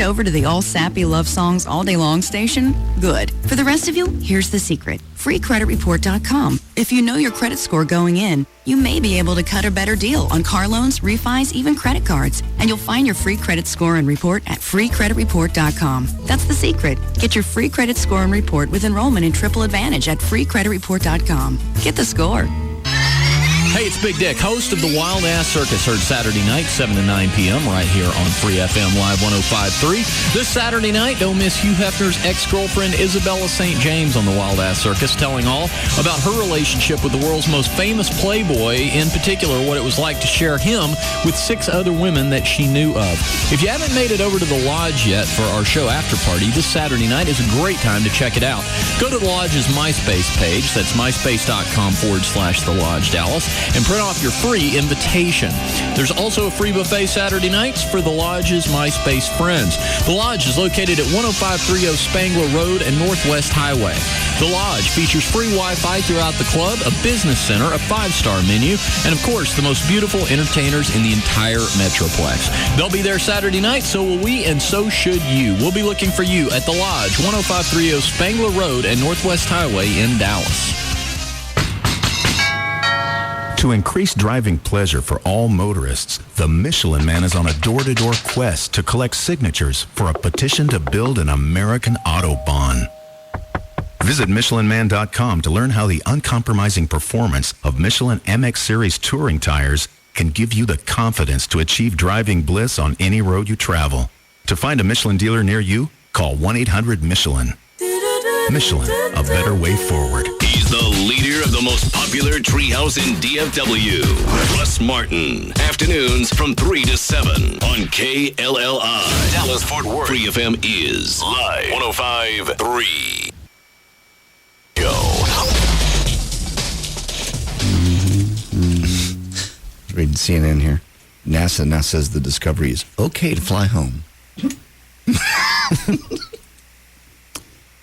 over to the all sappy love songs all day long station? Good. For the rest of you, here's the secret. FreeCreditReport.com. If you know your credit score going in, you may be able to cut a better deal on car loans, refis, even credit cards. And you'll find your free credit score and report at FreeCreditReport.com. That's the secret. Get your free credit score and report with enrollment in Triple Advantage at FreeCreditReport.com. Get the score. Hey, it's Big Dick, host of the Wild Ass Circus, heard Saturday night, 7 to 9 p.m. right here on Free FM Live 105.3. This Saturday night, don't miss Hugh Hefner's ex-girlfriend Isabella St. James on the Wild Ass Circus, telling all about her relationship with the world's most famous playboy, in particular what it was like to share him with 6 other women that she knew of. If you haven't made it over to the Lodge yet for our show after party, this Saturday night is a great time to check it out. Go to the Lodge's MySpace page, that's myspace.com/The Lodge Dallas, and print off your free invitation. There's also a free buffet Saturday nights for the Lodge's MySpace friends. The Lodge is located at 10530 Spangler Road and Northwest Highway. The Lodge features free Wi-Fi throughout the club, a business center, a 5-star menu, and of course, the most beautiful entertainers in the entire Metroplex. They'll be there Saturday night, so will we, and so should you. We'll be looking for you at The Lodge, 10530 Spangler Road and Northwest Highway in Dallas. To increase driving pleasure for all motorists, the Michelin Man is on a door-to-door quest to collect signatures for a petition to build an American Autobahn. Visit MichelinMan.com to learn how the uncompromising performance of Michelin MX Series touring tires can give you the confidence to achieve driving bliss on any road you travel. To find a Michelin dealer near you, call 1-800-MICHELIN. Michelin, a better way forward. He's the leader of the most popular treehouse in DFW, Russ Martin. Afternoons from 3 to 7 on KLLI. Dallas Fort Worth. Free FM is live 105.3. Go. Reading CNN here. NASA now says the Discovery is okay to fly home.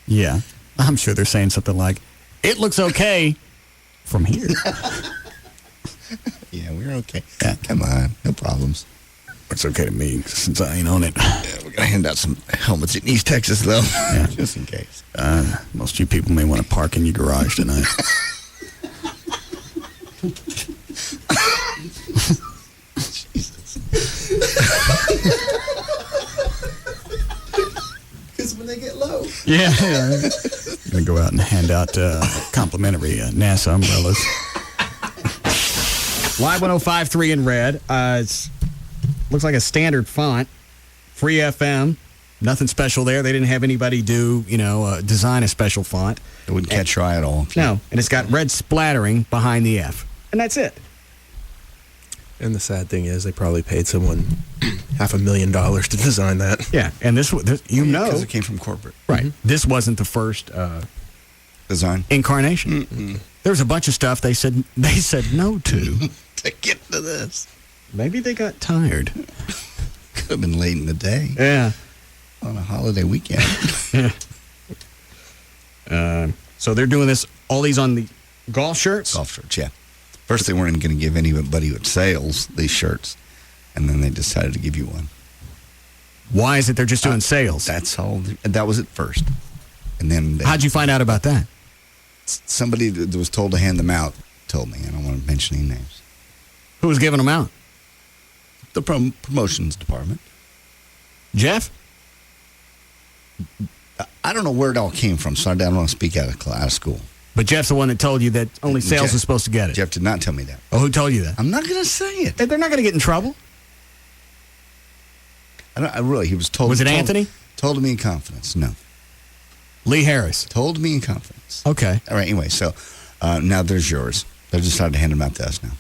Yeah, I'm sure they're saying something like, it looks okay from here. Yeah, we're okay. Yeah, come on, no problems. It's okay to me since I ain't on it. Yeah, we're going to hand out some helmets in East Texas, though, yeah. Just in case. Most of you people may want to park in your garage tonight. Jesus. Because when they get low. Yeah. Going to go out and hand out complimentary NASA umbrellas. Live 105.3 in red. It looks like a standard font. Free FM. Nothing special there. They didn't have anybody design a special font. It wouldn't catch your eye at all. No. And it's got red splattering behind the F. And that's it. And the sad thing is, they probably paid someone $500,000 to design that. Yeah, and this because it came from corporate, right? Mm-hmm. This wasn't the first design incarnation. Mm-mm. There was a bunch of stuff they said no to to get to this. Maybe they got tired. Could have been late in the day. Yeah, on a holiday weekend. So they're doing this. All these on the golf shirts. Golf shirts, yeah. First, they weren't going to give anybody with sales these shirts, and then they decided to give you one. Why is it they're just doing sales? That's all. That was at first. And then how'd you find out about that? Somebody that was told to hand them out told me. I don't want to mention any names. Who was giving them out? The promotions department. Jeff? I don't know where it all came from, so I don't want to speak out of school. But Jeff's the one that told you that only sales was supposed to get it. Jeff did not tell me that. Oh, who told you that? I'm not going to say it. They're not going to get in trouble. He was told. Was it Anthony? Told me in confidence. No. Lee Harris. Told me in confidence. Okay. All right, anyway, so now there's yours. They decided to hand them out to us now.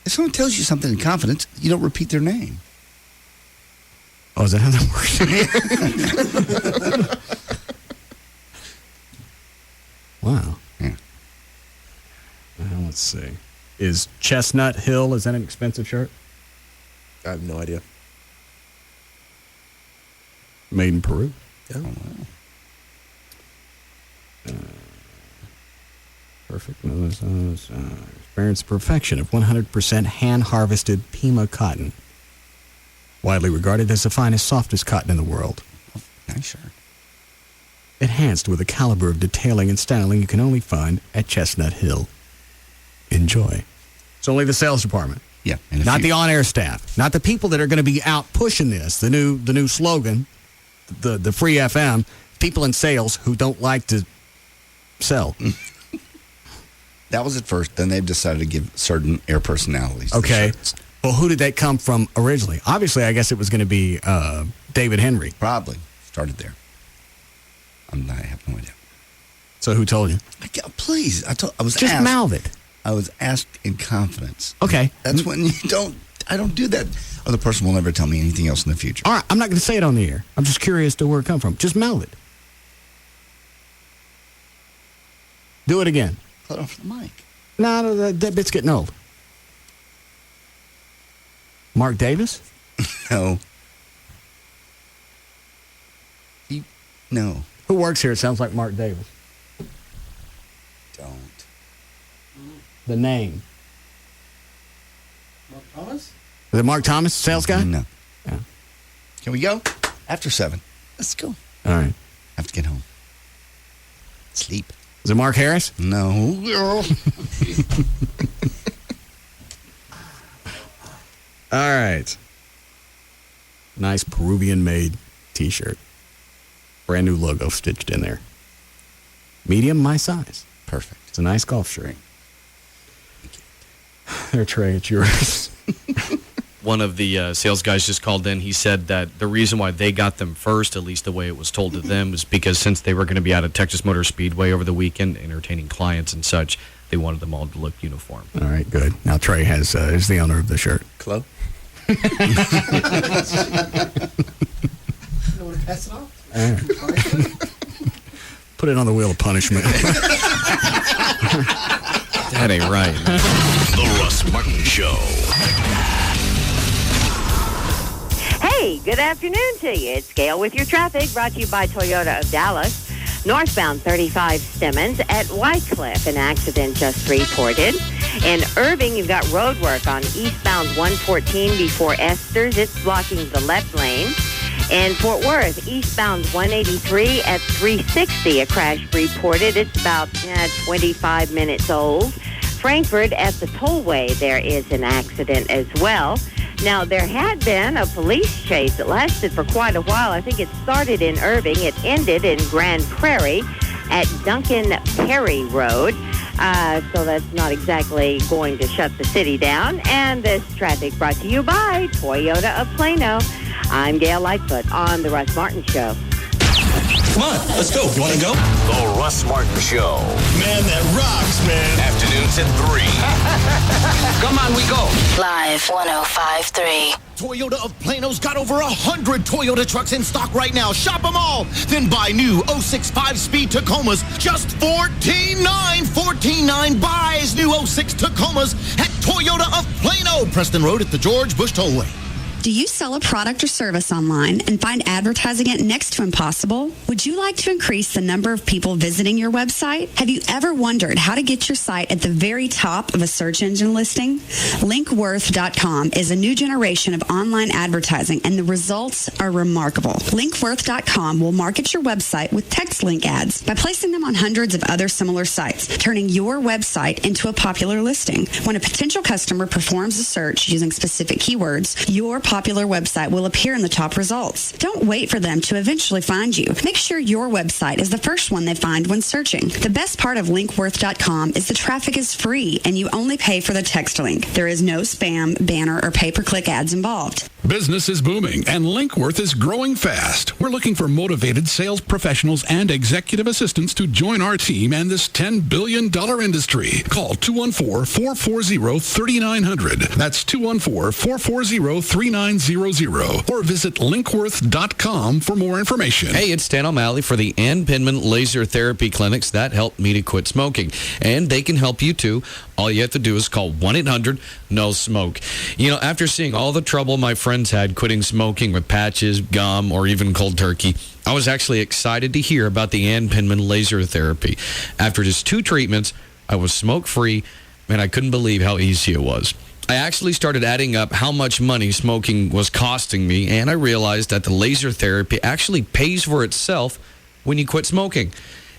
If someone tells you something in confidence, you don't repeat their name. Oh, is that how that works? Wow. Yeah. Let's see. Is Chestnut Hill, is that an expensive shirt? I have no idea. Made in Peru. Yeah. Oh, wow. Perfect. Experience perfection of 100% hand-harvested Pima cotton. Widely regarded as the finest, softest cotton in the world. Nice shirt. Enhanced with a caliber of detailing and styling you can only find at Chestnut Hill. Enjoy. It's only the sales department. Yeah. Not the on-air staff. Not the people that are going to be out pushing this. The new slogan, the free FM, people in sales who don't like to sell. That was at first. Then they've decided to give certain air personalities. Okay. Well, who did that come from originally? Obviously, I guess it was going to be David Henry. Probably. Started there. I have no idea. So who told you? Please. I was just asked. mouth it. I was asked in confidence. Okay. That's when I don't do that. Or the person will never tell me anything else in the future. All right. I'm not going to say it on the air. I'm just curious to where it come from. Just mouth it. Do it again. Cut off the mic. No, that bit's getting old. Mark Davis? No. No. Who works here? It sounds like Mark Davis. Don't. The name. Mark Thomas? Is it Mark Thomas, sales guy? No. Yeah. Can we go? After 7. Let's go. All right. Have to get home. Sleep. Is it Mark Harris? No. All right. Nice Peruvian-made T-shirt. Brand new logo stitched in there. Medium, my size. Perfect. It's a nice golf shirt. There, Trey, it's yours. One of the sales guys just called in. He said that the reason why they got them first, at least the way it was told to them, was because since they were going to be out at Texas Motor Speedway over the weekend, entertaining clients and such, they wanted them all to look uniform. All right, good. Now Trey is the owner of the shirt. Chloe? You want to pass it off? All right. Put it on the wheel of punishment. That ain't right. The Russ Martin Show. Hey, good afternoon to you. It's Gail with your traffic, brought to you by Toyota of Dallas. Northbound 35 Simmons at Wycliffe, an accident just reported. In Irving, you've got road work on eastbound 114 before Esther's. It's blocking the left lane. In Fort Worth, eastbound 183 at 360, a crash reported. It's about 25 minutes old. Frankfurt, at the tollway, there is an accident as well. Now, there had been a police chase that lasted for quite a while. I think it started in Irving. It ended in Grand Prairie at Duncan Perry Road. So that's not exactly going to shut the city down. And this traffic brought to you by Toyota of Plano. I'm Gail Lightfoot on The Russ Martin Show. Come on, let's go. You want to go? The Russ Martin Show. Man, that rocks, man. Afternoons at 3. Come on, we go. Live 105.3. Toyota of Plano's got over 100 Toyota trucks in stock right now. Shop them all. Then buy new 06 5-speed Tacomas. Just $14.9. $14.9 buys new 06 Tacomas at Toyota of Plano. Preston Road at the George Bush Tollway. Do you sell a product or service online and find advertising it next to impossible? Would you like to increase the number of people visiting your website? Have you ever wondered how to get your site at the very top of a search engine listing? Linkworth.com is a new generation of online advertising, and the results are remarkable. Linkworth.com will market your website with text link ads by placing them on hundreds of other similar sites, turning your website into a popular listing. When a potential customer performs a search using specific keywords, your popular website will appear in the top results. Don't wait for them to eventually find you. Make sure your website is the first one they find when searching. The best part of Linkworth.com is the traffic is free and you only pay for the text link. There is no spam, banner, or pay-per-click ads involved. Business is booming and Linkworth is growing fast. We're looking for motivated sales professionals and executive assistants to join our team and this $10 billion industry. Call 214-440-3900. That's 214-440-3900 or visit Linkworth.com for more information. Hey, it's Dan O'Malley for the Ann Pinman Laser Therapy Clinics that helped me to quit smoking. And they can help you too. All you have to do is call 1-800-NO-SMOKE. You know, after seeing all the trouble my friends had quitting smoking with patches, gum, or even cold turkey, I was actually excited to hear about the Ann Pinman Laser Therapy. After just 2 treatments, I was smoke-free, and I couldn't believe how easy it was. I actually started adding up how much money smoking was costing me, and I realized that the laser therapy actually pays for itself when you quit smoking.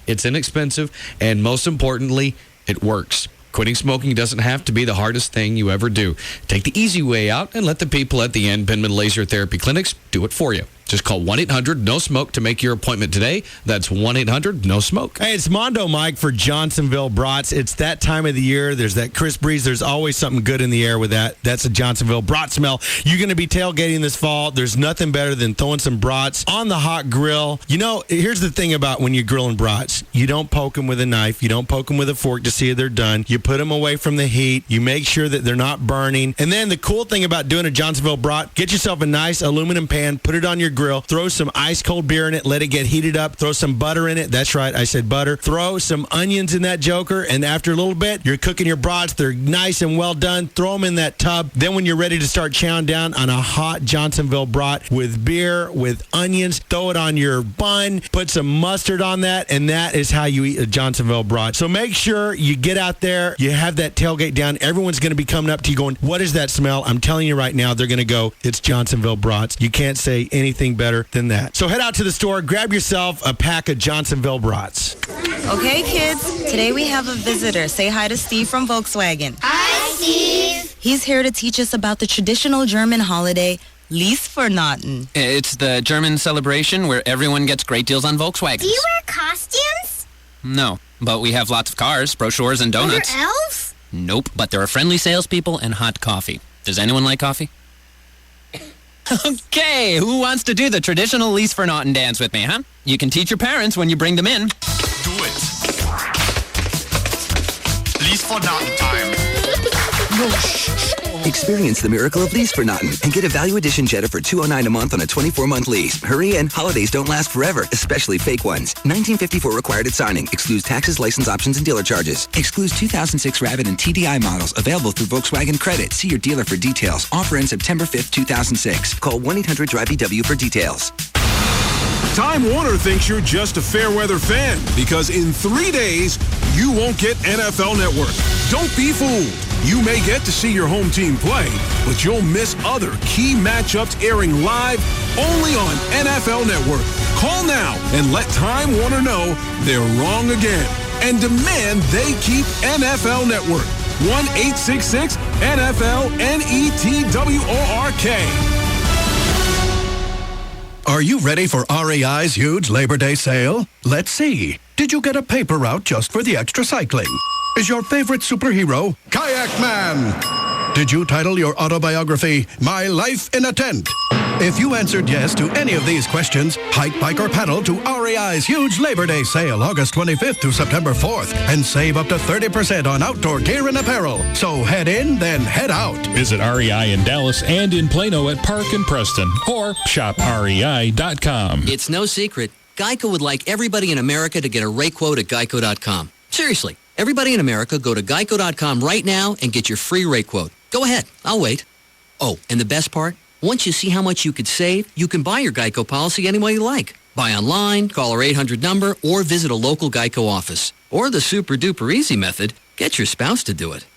It's inexpensive, and most importantly, it works. Quitting smoking doesn't have to be the hardest thing you ever do. Take the easy way out and let the people at the Ann Penman Laser Therapy Clinics do it for you. Just call 1-800-NO-SMOKE to make your appointment today. That's 1-800-NO-SMOKE. Hey, it's Mondo Mike for Johnsonville Brats. It's that time of the year. There's that crisp breeze. There's always something good in the air with that. That's a Johnsonville brat smell. You're going to be tailgating this fall. There's nothing better than throwing some brats on the hot grill. You know, here's the thing about when you're grilling brats. You don't poke them with a knife. You don't poke them with a fork to see if they're done. You put them away from the heat. You make sure that they're not burning. And then the cool thing about doing a Johnsonville brat, get yourself a nice aluminum pan, put it on your grill, throw some ice cold beer in it, let it get heated up, throw some butter in it. That's right, I said butter. Throw some onions in that joker, and after a little bit, you're cooking your brats. They're nice and well done. Throw them in that tub. Then when you're ready to start chowing down on a hot Johnsonville brat with beer, with onions, throw it on your bun, put some mustard on that, and that is how you eat a Johnsonville brat. So make sure you get out there, you have that tailgate down. Everyone's going to be coming up to you going, what is that smell? I'm telling you right now, they're going to go, it's Johnsonville brats. You can't say anything better than that. So head out to the store, grab yourself a pack of Johnsonville brats. Okay, kids, today we have a visitor. Say hi to Steve from Volkswagen. Hi, Steve. He's here to teach us about the traditional German holiday, Liesvernaten. It's the German celebration where everyone gets great deals on Volkswagens. Do you wear costumes? No, but we have lots of cars, brochures, and donuts. Are there elves? Nope, but there are friendly salespeople and hot coffee. Does anyone like coffee? Okay, who wants to do the traditional Liesvernaten dance with me, huh? You can teach your parents when you bring them in. Do it. Liesvernaten time. Experience the miracle of Liesvernaten and get a Value Edition Jetta for $209 a month on a 24-month lease. Hurry in. Holidays don't last forever, especially fake ones. 1954 required at signing. Excludes taxes, license options, and dealer charges. Excludes 2006 Rabbit and TDI models. Available through Volkswagen Credit. See your dealer for details. Offer ends September 5th, 2006. Call 1-800-DRIVE-BW for details. Time Warner thinks you're just a fair weather fan because in 3 days, you won't get NFL Network. Don't be fooled. You may get to see your home team play, but you'll miss other key matchups airing live only on NFL Network. Call now and let Time Warner know they're wrong again and demand they keep NFL Network. 1-866-NFL-NETWORK. Are you ready for REI's huge Labor Day sale? Let's see. Did you get a paper route just for the extra cycling? Is your favorite superhero Kayak Man? Did you title your autobiography My Life in a Tent? If you answered yes to any of these questions, hike, bike, or paddle to REI's huge Labor Day sale August 25th to September 4th and save up to 30% on outdoor gear and apparel. So head in, then head out. Visit REI in Dallas and in Plano at Park and Preston or shop REI.com. It's no secret. Geico would like everybody in America to get a rate quote at Geico.com. Seriously, everybody in America go to Geico.com right now and get your free rate quote. Go ahead. I'll wait. Oh, and the best part? Once you see how much you could save, you can buy your Geico policy any way you like. Buy online, call our 800 number, or visit a local Geico office. Or the super-duper easy method, get your spouse to do it.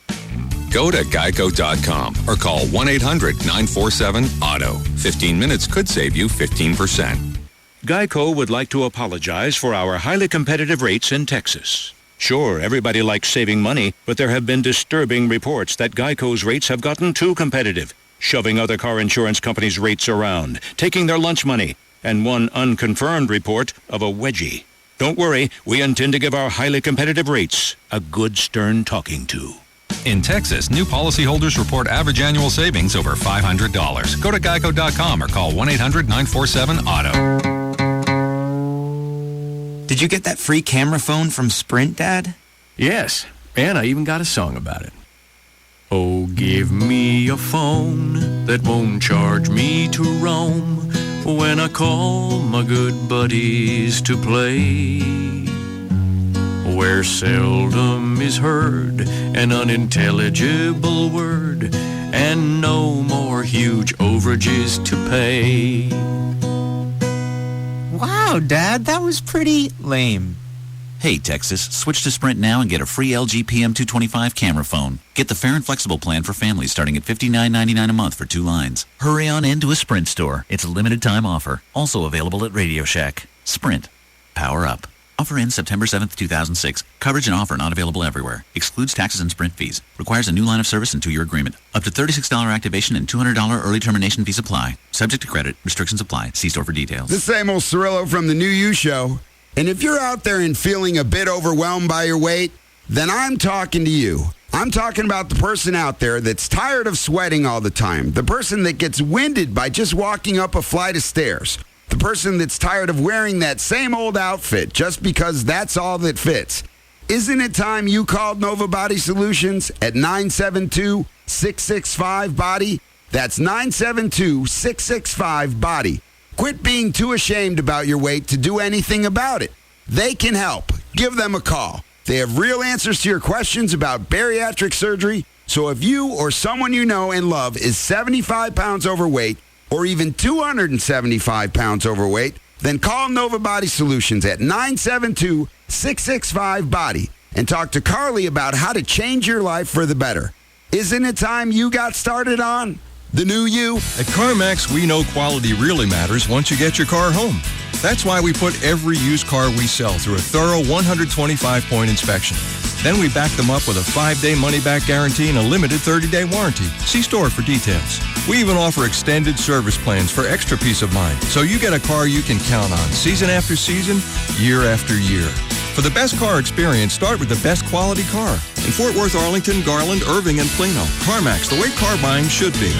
Go to geico.com or call 1-800-947-AUTO. 15 minutes could save you 15%. Geico would like to apologize for our highly competitive rates in Texas. Sure, everybody likes saving money, but there have been disturbing reports that Geico's rates have gotten too competitive, shoving other car insurance companies' rates around, taking their lunch money, and one unconfirmed report of a wedgie. Don't worry, we intend to give our highly competitive rates a good stern talking to. In Texas, new policyholders report average annual savings over $500. Go to geico.com or call 1-800-947-AUTO. Did you get that free camera phone from Sprint, Dad? Yes, and I even got a song about it. Oh, give me a phone that won't charge me to roam when I call my good buddies to play, where seldom is heard an unintelligible word and no more huge overages to pay. Wow, Dad, that was pretty lame. Hey, Texas, switch to Sprint now and get a free LG PM225 camera phone. Get the fair and flexible plan for families starting at $59.99 a month for 2 lines. Hurry on into a Sprint store. It's a limited time offer. Also available at Radio Shack. Sprint. Power up. Offer ends September 7th, 2006. Coverage and offer not available everywhere. Excludes taxes and Sprint fees. Requires a new line of service and 2-year agreement. Up to $36 activation and $200 early termination fees apply. Subject to credit. Restrictions apply. See store for details. The same old Cirillo from the New You Show. And if you're out there and feeling a bit overwhelmed by your weight, then I'm talking to you. I'm talking about the person out there that's tired of sweating all the time. The person that gets winded by just walking up a flight of stairs. The person that's tired of wearing that same old outfit just because that's all that fits. Isn't it time you called Nova Body Solutions at 972-665-BODY? That's 972-665-BODY. Quit being too ashamed about your weight to do anything about it. They can help. Give them a call. They have real answers to your questions about bariatric surgery. So if you or someone you know and love is 75 pounds overweight or even 275 pounds overweight, then call Nova Body Solutions at 972-665-BODY and talk to Carly about how to change your life for the better. Isn't it time you got started on the new you? At CarMax, we know quality really matters once you get your car home. That's why we put every used car we sell through a thorough 125-point inspection. Then we back them up with a 5-day money-back guarantee and a limited 30-day warranty. See store for details. We even offer extended service plans for extra peace of mind, so you get a car you can count on season after season, year after year. For the best car experience, start with the best quality car. In Fort Worth, Arlington, Garland, Irving, and Plano. CarMax, the way car buying should be.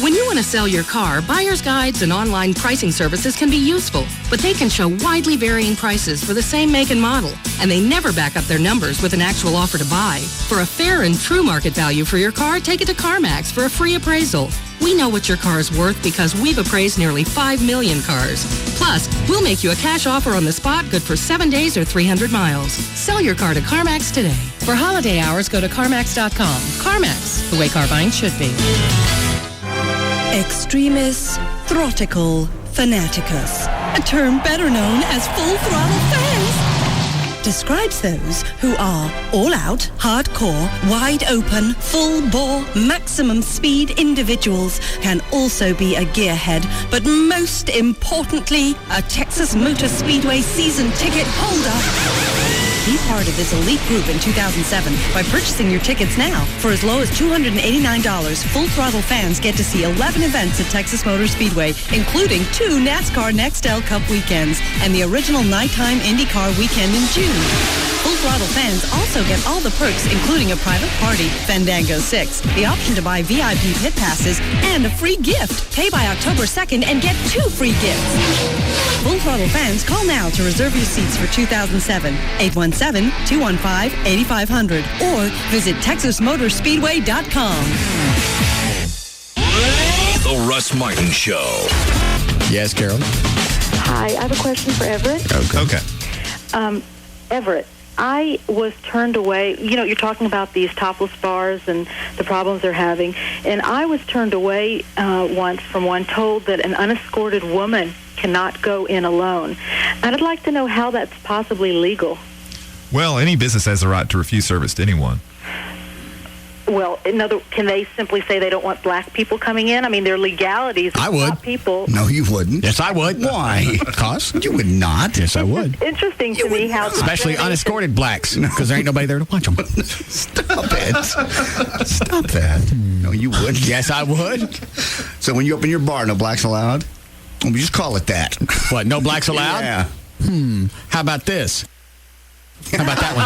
When you want to sell your car, buyer's guides and online pricing services can be useful, but they can show widely varying prices for the same make and model, and they never back up their numbers with an actual offer to buy. For a fair and true market value for your car, take it to CarMax for a free appraisal. We know what your car is worth because we've appraised nearly 5 million cars. Plus, we'll make you a cash offer on the spot good for 7 days or 300 miles. Sell your car to CarMax today. For holiday hours, go to CarMax.com. CarMax, the way car buying should be. Extremis Throtical Fanaticus, a term better known as full throttle fans, describes those who are all-out, hardcore, wide-open, full-bore, maximum speed individuals, can also be a gearhead, but most importantly, a Texas Motor Speedway season ticket holder. Be part of this elite group in 2007 by purchasing your tickets now. For as low as $289, Full Throttle fans get to see 11 events at Texas Motor Speedway, including 2 NASCAR Nextel Cup weekends and the original nighttime IndyCar weekend in June. Full Throttle fans also get all the perks, including a private party, Fandango 6, the option to buy VIP pit passes, and a free gift. Pay by October 2nd and get 2 free gifts. Full Throttle fans, call now to reserve your seats for 2007. 817-215-8500 or visit TexasMotorspeedway.com. The Russ Martin Show. Yes, Carol? Hi, I have a question for Everett. Okay. Everett, I was turned away. You know, you're talking about these topless bars and the problems they're having. And I was turned away once from one told that an unescorted woman cannot go in alone. And I'd like to know how that's possibly legal. Well, any business has the right to refuse service to anyone. Well, can they simply say they don't want black people coming in? I mean, there are legalities. I would. Stop people. No, you wouldn't. Yes, I would. Why? Because you would not. Yes, I would. Interesting to me how... Especially unescorted blacks, because there ain't nobody there to watch them. Stop it. Stop that. No, you wouldn't. Yes, I would. So when you open your bar, no blacks allowed? Well, we just call it that. What, no blacks allowed? Yeah. How about this? How about that one?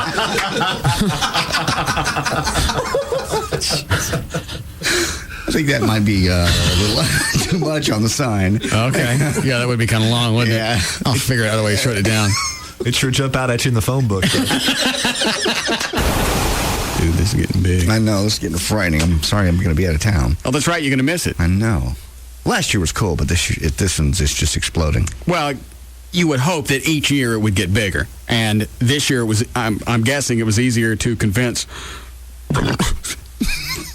I think that might be a little too much on the sign. Okay. Yeah, that would be kind of long, wouldn't it? I'll figure out a way to shut it down. It sure jump out at you in the phone book. Dude, this is getting big. I know, this is getting frightening. I'm sorry I'm going to be out of town. Oh, that's right. You're going to miss it. I know. Last year was cool, but this one's just exploding. Well, you would hope that each year it would get bigger. And this year, I'm guessing it was easier to convince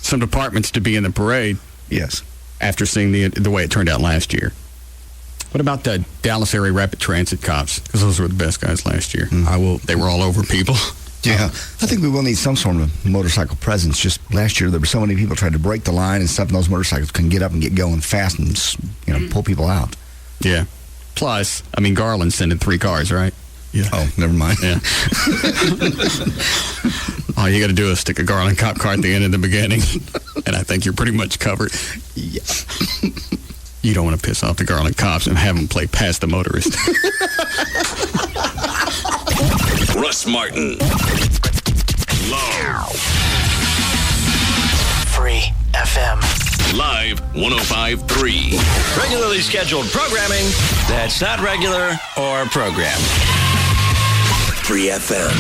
some departments to be in the parade. Yes. After seeing the way it turned out last year. What about the Dallas area rapid transit cops? Because those were the best guys last year. They were all over people. Yeah, I think we will need some sort of motorcycle presence. Just last year, there were so many people trying to break the line and stuff, and those motorcycles couldn't get up and get going fast and pull people out. Yeah. Plus, Garland's sending 3 cars, right? Yeah. Oh, never mind. Yeah. All you got to do is stick a Garland cop car at the end and the beginning, and I think you're pretty much covered. Yeah. You don't want to piss off the Garland cops and have them play past the motorist. Russ Martin. Live. Free FM. Live 105.3. Regularly scheduled programming that's not regular or programmed. Free FM.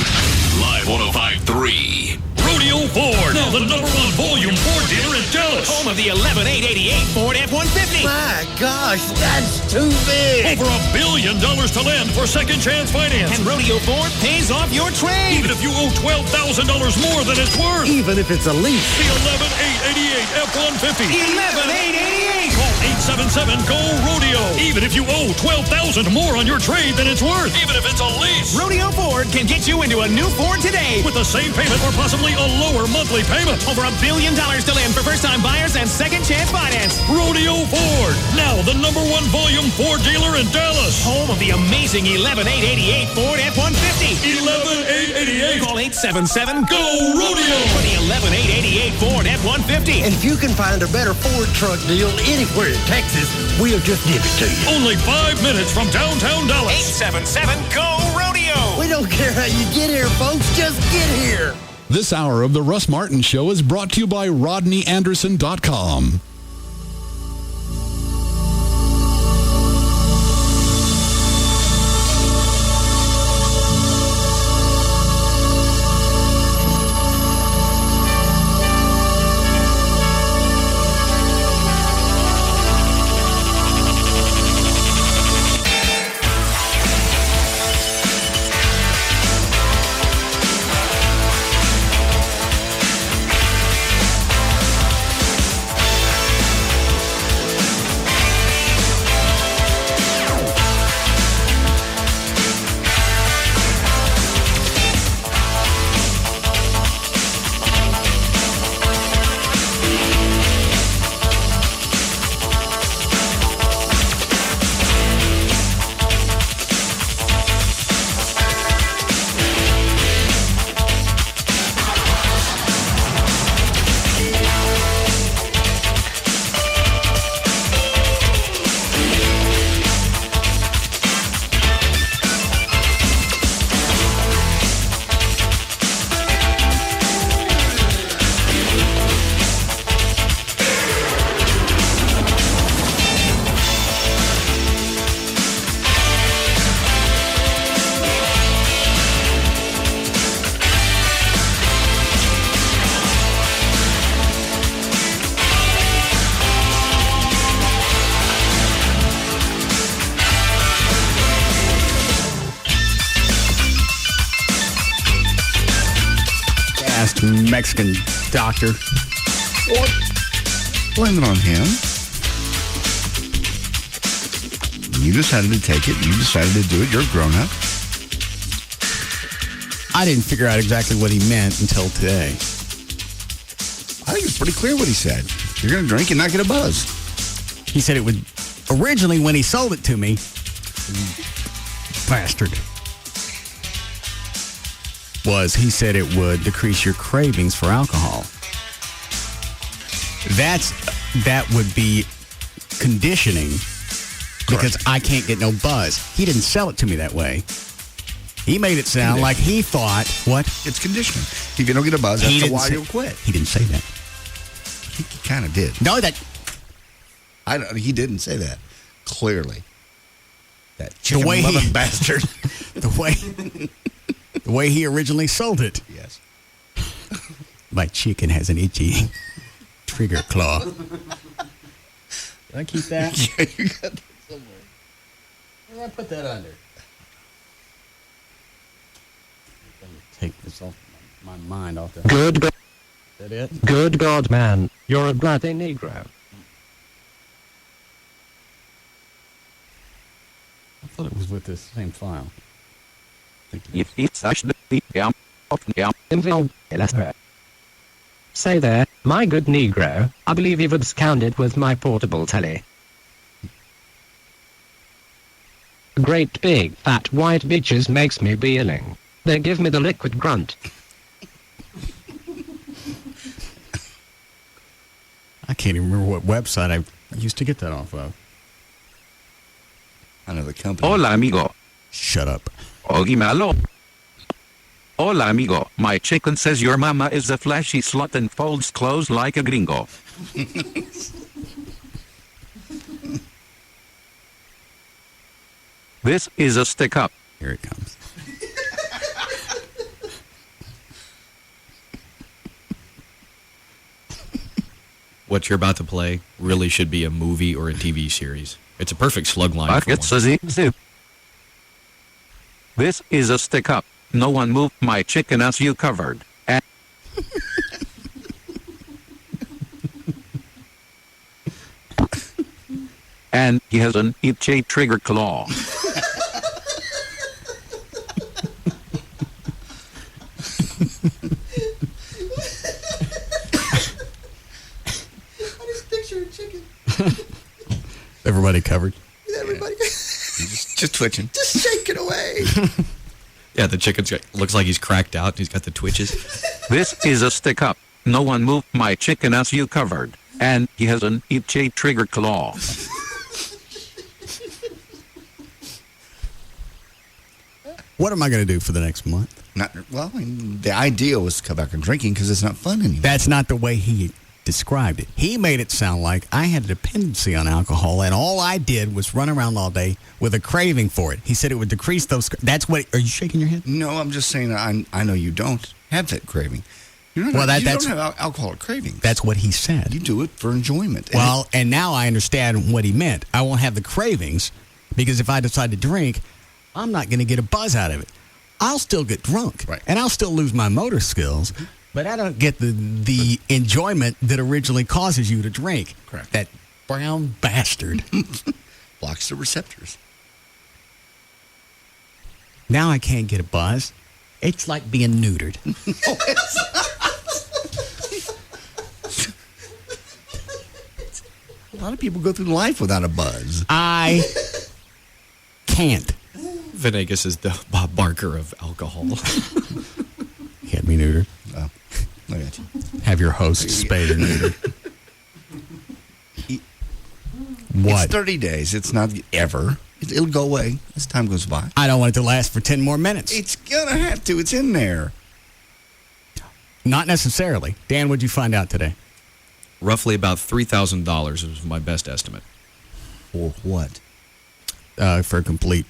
Live 105.3. Rodeo Ford. Now the #1 volume Ford dealer in Dallas. Home of the 11888 Ford F-150. My gosh, that's too big. Over $1 billion to lend for second chance finance. And Rodeo Ford pays off your trade. Even if you owe $12,000 more than it's worth. Even if it's a lease. The 11888 F-150. 11888. Call 877-GO-RODEO. Even if you owe $12,000 more on your trade than it's worth. Even if it's a lease. Rodeo Ford can get you into a new Ford today. With the same payment or possibly a lower monthly payment. Over $1 billion to lend for first-time buyers and second chance finance. Rodeo Ford. Now the #1 volume Ford dealer in Dallas. Home of the amazing 11888 Ford F-150. 11888. Call 877-GO-RODEO for the 11888 Ford F-150. And if you can find a better Ford truck deal anywhere in Texas, we'll just give it to you. Only 5 minutes from downtown Dallas. 877-GO-RODEO. We don't care how you get here, folks. Just get here. This hour of the Russ Martin Show is brought to you by RodneyAnderson.com. Mexican doctor. What? Blame it on him. You decided to take it. You decided to do it. You're a grown-up. I didn't figure out exactly what he meant until today. I think it's pretty clear what he said. You're going to drink and not get a buzz. He said it would, originally when he sold it to me, bastard, he said it would decrease your cravings for alcohol. That would be conditioning because I can't get no buzz. He didn't sell it to me that way. He made it sound like he thought, what? It's conditioning. If you don't get a buzz, that's why you'll quit. He didn't say that. He kind of did. No, he didn't say that. Clearly. That chicken-loving bastard. The way he originally sold it. Yes. My chicken has an itchy trigger claw. Did I keep that? Yeah, you got that somewhere. Where did I put that under? Take this off my mind off the... Good God. Is that it? Good God, man. You're a bloody Negro. thought it was with this same file. Say there, my good Negro, I believe you've absconded with my portable telly. Great big fat white bitches makes me feeling. They give me the liquid grunt. I can't even remember what website I used to get that off of. I know the company. Hola, amigo. Shut up. Ogi malo. Hola, amigo. My chicken says your mama is a flashy slut and folds clothes like a gringo. This is a stick up. Here it comes. What you're about to play really should be a movie or a TV series. It's a perfect slug line for one. This is a stick up. No one moved my chicken as you covered. And he has an itchy trigger claw. Everybody covered? Everybody. Just twitching. Just shake it away. Yeah, the chicken looks like he's cracked out. He's got the twitches. This is a stick up. No one moved my chicken as you covered. And he has an itchy trigger claw. What am I going to do for the next month? Well, I mean, the idea was to cut back on drinking because it's not fun anymore. That's not the way he described it. He made it sound like I had a dependency on alcohol, and all I did was run around all day with a craving for it. He said it would decrease those. That's what. Are you shaking your head? No, I'm just saying I know you don't have that craving. You don't have alcoholic cravings. That's what he said. You do it for enjoyment. Well, and now I understand what he meant. I won't have the cravings because if I decide to drink, I'm not going to get a buzz out of it. I'll still get drunk, right, and I'll still lose my motor skills, but I don't get the enjoyment that originally causes you to drink. Correct. That brown bastard. Blocks the receptors. Now I can't get a buzz. It's like being neutered. A lot of people go through life without a buzz. I can't. Venegas is the Bob Barker of alcohol. Can't be neutered. Oh, look at you. Have your host spayed or neutered. What? It's 30 days. It's not ever. It'll go away as time goes by. I don't want it to last for 10 more minutes. It's going to have to. It's in there. Not necessarily. Dan, what'd you find out today? Roughly about $3,000 is my best estimate. For what? For a complete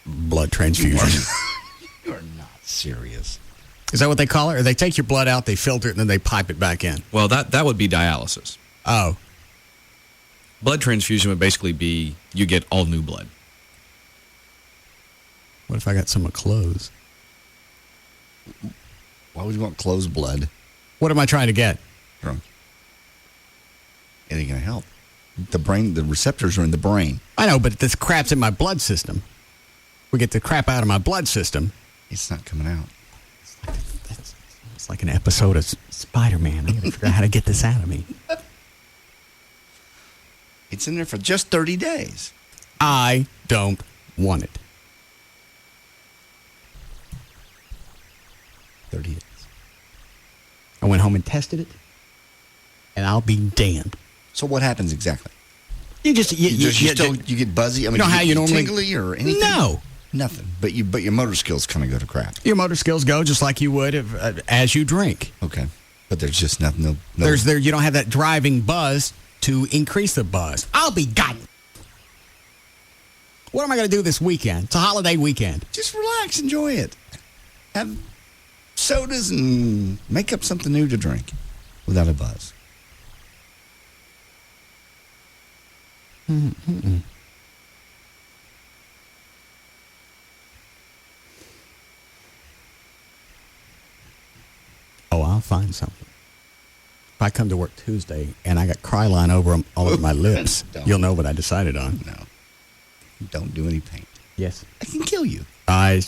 blood transfusion. You are not serious. Is that what they call it? Or they take your blood out, they filter it, and then they pipe it back in? Well, that would be dialysis. Oh. Blood transfusion would basically be you get all new blood. What if I got some of clothes? Why would you want closed blood? What am I trying to get? Drunk. It ain't going to help. The brain, the receptors are in the brain. I know, but this crap's in my blood system. We get the crap out of my blood system. It's not coming out. It's like an episode of Spider-Man. I got to figure out how to get this out of me. It's in there for just 30 days. I don't want it. 30 days. I went home and tested it, and I'll be damned. So what happens exactly? You get buzzy. I mean, you know how you normally tingly or anything? No, nothing. But your motor skills kind of go to crap. Your motor skills go just like you would as you drink. Okay, but there's just nothing. No. You don't have that driving buzz to increase the buzz. I'll be gotten. What am I going to do this weekend? It's a holiday weekend. Just relax, enjoy it. Have sodas and make up something new to drink without a buzz. Mm-mm. Oh, I'll find something. If I come to work Tuesday and I got Kryline all over my lips, you'll know what I decided on. No. Don't do any paint. Yes. I can kill you. I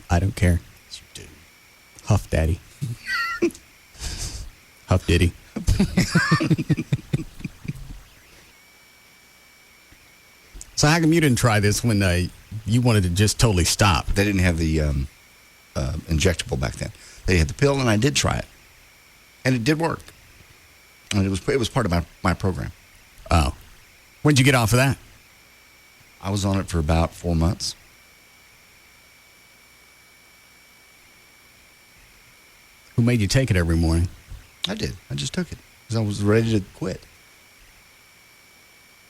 don't care. Yes, you do. Huff Daddy. Huff Diddy. So how come you didn't try this when you wanted to just totally stop? They didn't have the injectable back then. They had the pill, and I did try it, and it did work. And it was part of my program. Oh, when'd you get off of that? I was on it for about 4 months. Who made you take it every morning? I did. I just took it because I was ready to quit.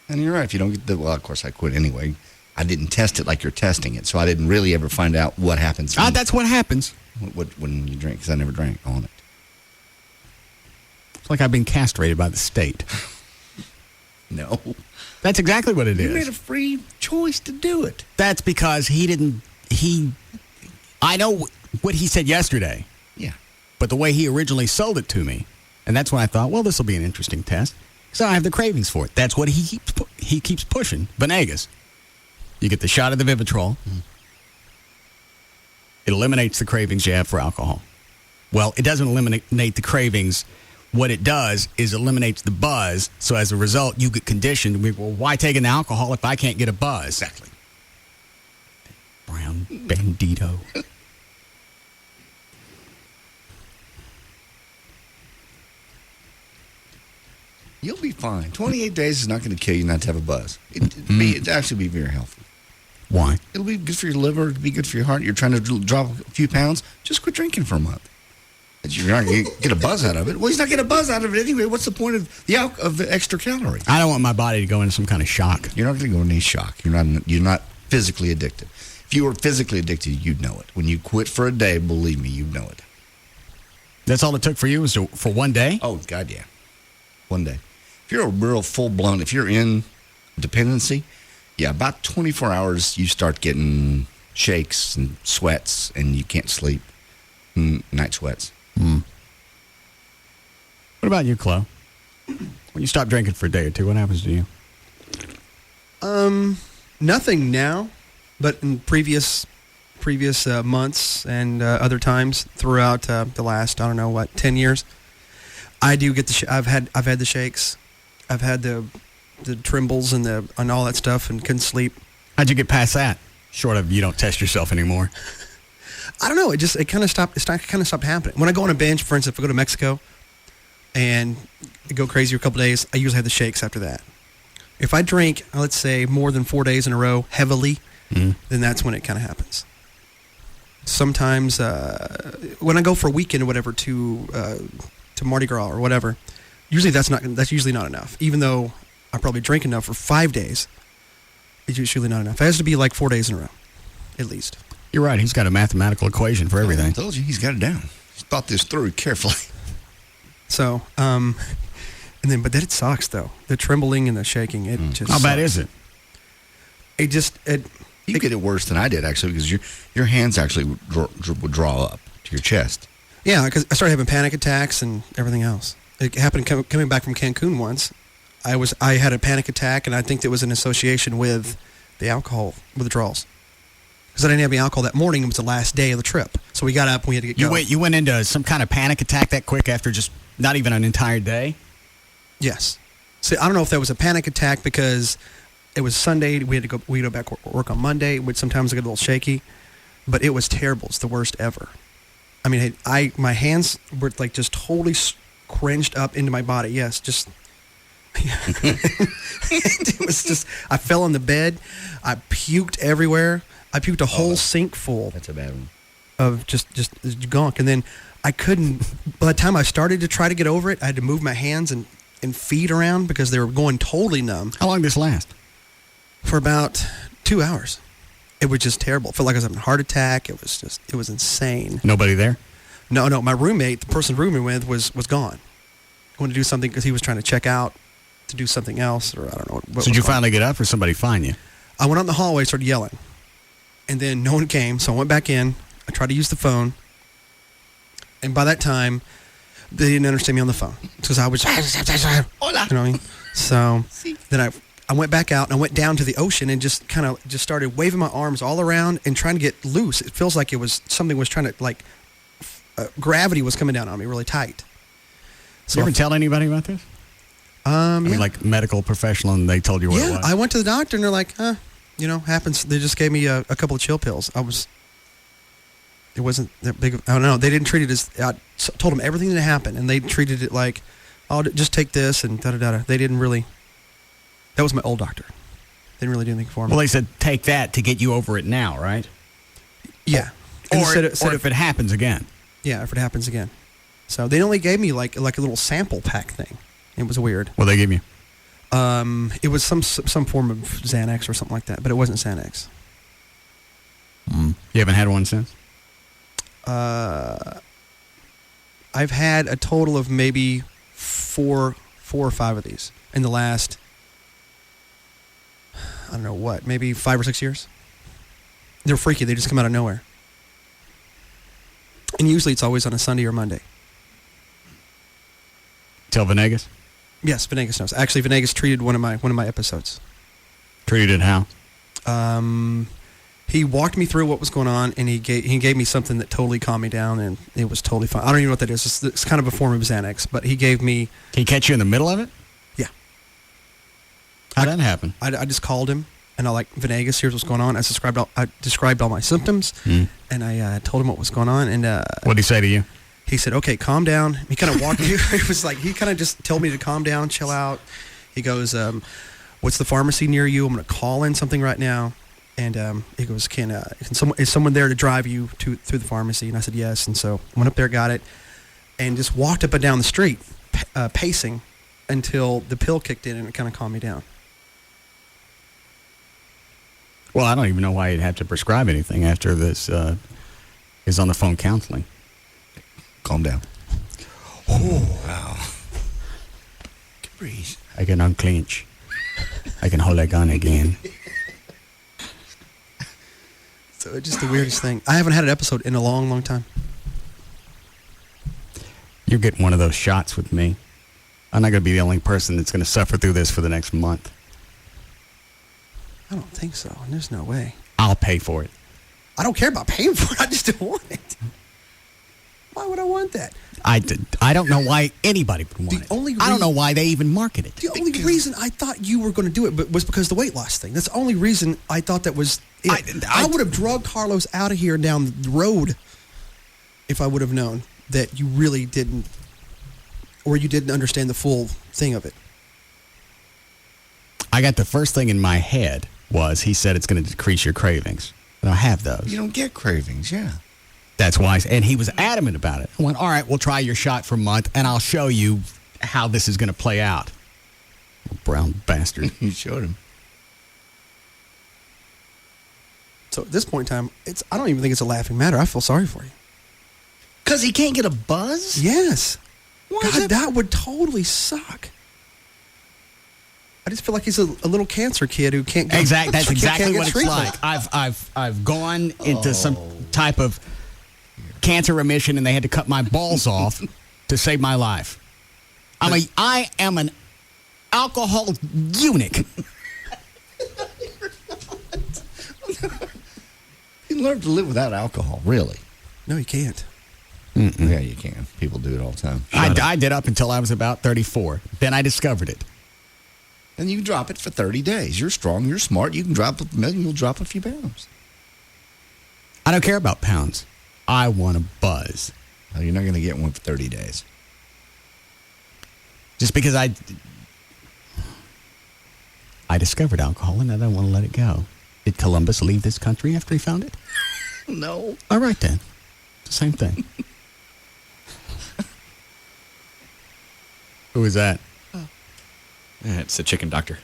And you're right. If you don't get well, of course, I quit anyway. I didn't test it like you're testing it, so I didn't really ever find out what happens. That's what happens. When you drink, because I never drank on it. It's like I've been castrated by the state. No. That's exactly what it is. You made a free choice to do it. That's because I know what he said yesterday. Yeah. But the way he originally sold it to me, and that's when I thought, well, this will be an interesting test. So I have the cravings for it. That's what he keeps pushing. Venegas. You get the shot of the Vivitrol. Mm-hmm. It eliminates the cravings you have for alcohol. Well, it doesn't eliminate the cravings. What it does is eliminates the buzz. So as a result, you get conditioned. Well, why take an alcohol if I can't get a buzz? Exactly. Brown bandito. You'll be fine. 28 days is not going to kill you not to have a buzz. It'd actually be very healthy. Why? It'll be good for your liver. It'll be good for your heart. You're trying to drop a few pounds. Just quit drinking for a month. You're not going to get a buzz out of it. Well, he's not getting a buzz out of it anyway. What's the point of the extra calorie? I don't want my body to go into some kind of shock. You're not going to go into any shock. You're not physically addicted. If you were physically addicted, you'd know it. When you quit for a day, believe me, you'd know it. That's all it took for you was for one day? Oh, God, yeah. One day. If you're a real full-blown, if you're in dependency, yeah, about 24 hours, you start getting shakes and sweats, and you can't sleep. Night sweats. What about you, Chloe? When you stop drinking for a day or two, what happens to you? Nothing now, but in previous months and other times throughout the last 10 years, I do get I've had the shakes, I've had the trembles and all that stuff, and couldn't sleep. How'd you get past that? Short of you don't test yourself anymore. I don't know. It kind of stopped. It kind of stopped happening. When I go on a binge, for instance, if I go to Mexico and go crazy for a couple days, I usually have the shakes after that. If I drink, let's say, more than 4 days in a row heavily, then that's when it kind of happens. Sometimes when I go for a weekend or whatever to Mardi Gras or whatever, usually that's usually not enough. Even though I probably drink enough for 5 days, it's usually not enough. It has to be like 4 days in a row, at least. You're right. He's got a mathematical equation for everything. I told you, he's got it down. He's thought this through carefully. So, but then it sucks though. The trembling and the shaking. It just. How bad is it? You get it worse than I did actually, because your hands actually would draw up to your chest. Yeah, because I started having panic attacks and everything else. It happened coming back from Cancun once. I had a panic attack, and I think it was in association with the alcohol withdrawals. Because I didn't have any alcohol that morning. It was the last day of the trip. So we got up and we had to get going. You went into some kind of panic attack that quick after just not even an entire day? Yes. So I don't know if that was a panic attack because it was Sunday. We had to go back to work on Monday, which sometimes I get a little shaky. But it was terrible. It's the worst ever. I mean, my hands were like just totally cringed up into my body. Yes, just... It was just... I fell on the bed. I puked everywhere. I puked a whole sink full. That's a bad one. Of just gunk. And then I couldn't, by the time I started to try to get over it, I had to move my hands and feet around because they were going totally numb. How long did this last? For about 2 hours. It was just terrible. It felt like I was having a heart attack. It was insane. Nobody there? No. My roommate, the person rooming with, was gone. Going to do something because he was trying to check out to do something else, or I don't know. So did you finally get up or somebody find you? I went out in the hallway, started yelling. And then no one came, so I went back in. I tried to use the phone. And by that time, they didn't understand me on the phone. Because I was... You know what I mean? So then I went back out and I went down to the ocean and just started waving my arms all around and trying to get loose. It feels like something was trying to gravity was coming down on me really tight. So you ever tell anybody about this? I mean, like medical professional, and they told you what it was? I went to the doctor and they're like, happens. They just gave me a couple of chill pills. It wasn't that big. I don't know. They didn't treat it as. I told them everything that happened, and they treated it like, "Oh, just take this," and da da da. They didn't really. That was my old doctor. They didn't really do anything for me. Well, they said take that to get you over it now, right? Yeah. Or if it happens again. Yeah, if it happens again. So they only gave me like a little sample pack thing. It was weird. What they give you? It was some form of Xanax or something like that, but it wasn't Xanax. You haven't had one since? I've had a total of maybe four or five of these in the last, I don't know what, maybe 5 or 6 years. They're freaky. They just come out of nowhere. And usually it's always on a Sunday or Monday. Tell Venegas? Yes, Venegas knows. Actually, Venegas treated one of my episodes. Treated how? He walked me through what was going on, and he gave me something that totally calmed me down, and it was totally fine. I don't even know what that is. It's kind of a form of Xanax, but he gave me... Can he catch you in the middle of it? Yeah. How'd that happen? I just called him, and I like, Venegas, here's what's going on. I described all my symptoms, and I told him what was going on. And what did he say to you? He said, "Okay, calm down." He kind of walked me. It was like he kind of just told me to calm down, chill out. He goes, "What's the pharmacy near you? I'm going to call in something right now." And he goes, is someone there to drive you through the pharmacy? And I said, yes. And so I went up there, got it, and just walked up and down the street, pacing until the pill kicked in and it kind of calmed me down. Well, I don't even know why you'd have to prescribe anything after this is on the phone counseling. Calm down. Oh, wow. Breathe. I can unclench. I can hold that gun again. So it's just the weirdest thing. I haven't had an episode in a long, long time. You're getting one of those shots with me. I'm not going to be the only person that's going to suffer through this for the next month. I don't think so. There's no way. I'll pay for it. I don't care about paying for it. I just don't want it. Why would I want that? I don't know why anybody would want it. I don't know why they even market it. The only reason I thought you were going to do it was because of the weight loss thing. That's the only reason I thought that was it. I would have drugged Carlos out of here and down the road if I would have known that you really didn't, or you didn't understand the full thing of it. I got the first thing in my head was he said it's going to decrease your cravings. And I have those. You don't get cravings, yeah. That's why, and he was adamant about it. I went, all right, we'll try your shot for a month, and I'll show you how this is going to play out. Brown bastard. You showed him. So at this point in time, I don't even think it's a laughing matter. I feel sorry for you. Because he can't get a buzz? Yes. God, that would totally suck. I just feel like he's a little cancer kid who can't get exactly. That's exactly what it's treatment. like. I've gone into some type of cancer remission, and they had to cut my balls off to save my life. I am an alcohol eunuch. You learn to live without alcohol, really? No, you can't. Mm-mm. Yeah, you can. People do it all the time. I did up until I was about 34. Then I discovered it. And you can drop it for 30 days. You're strong. You're smart. You can drop you'll drop a few pounds. I don't care about pounds. I want a buzz. No, you're not going to get one for 30 days. Just because I discovered alcohol and I don't want to let it go. Did Columbus leave this country after he found it? No. All right, then. It's the same thing. Who is that? It's the chicken doctor.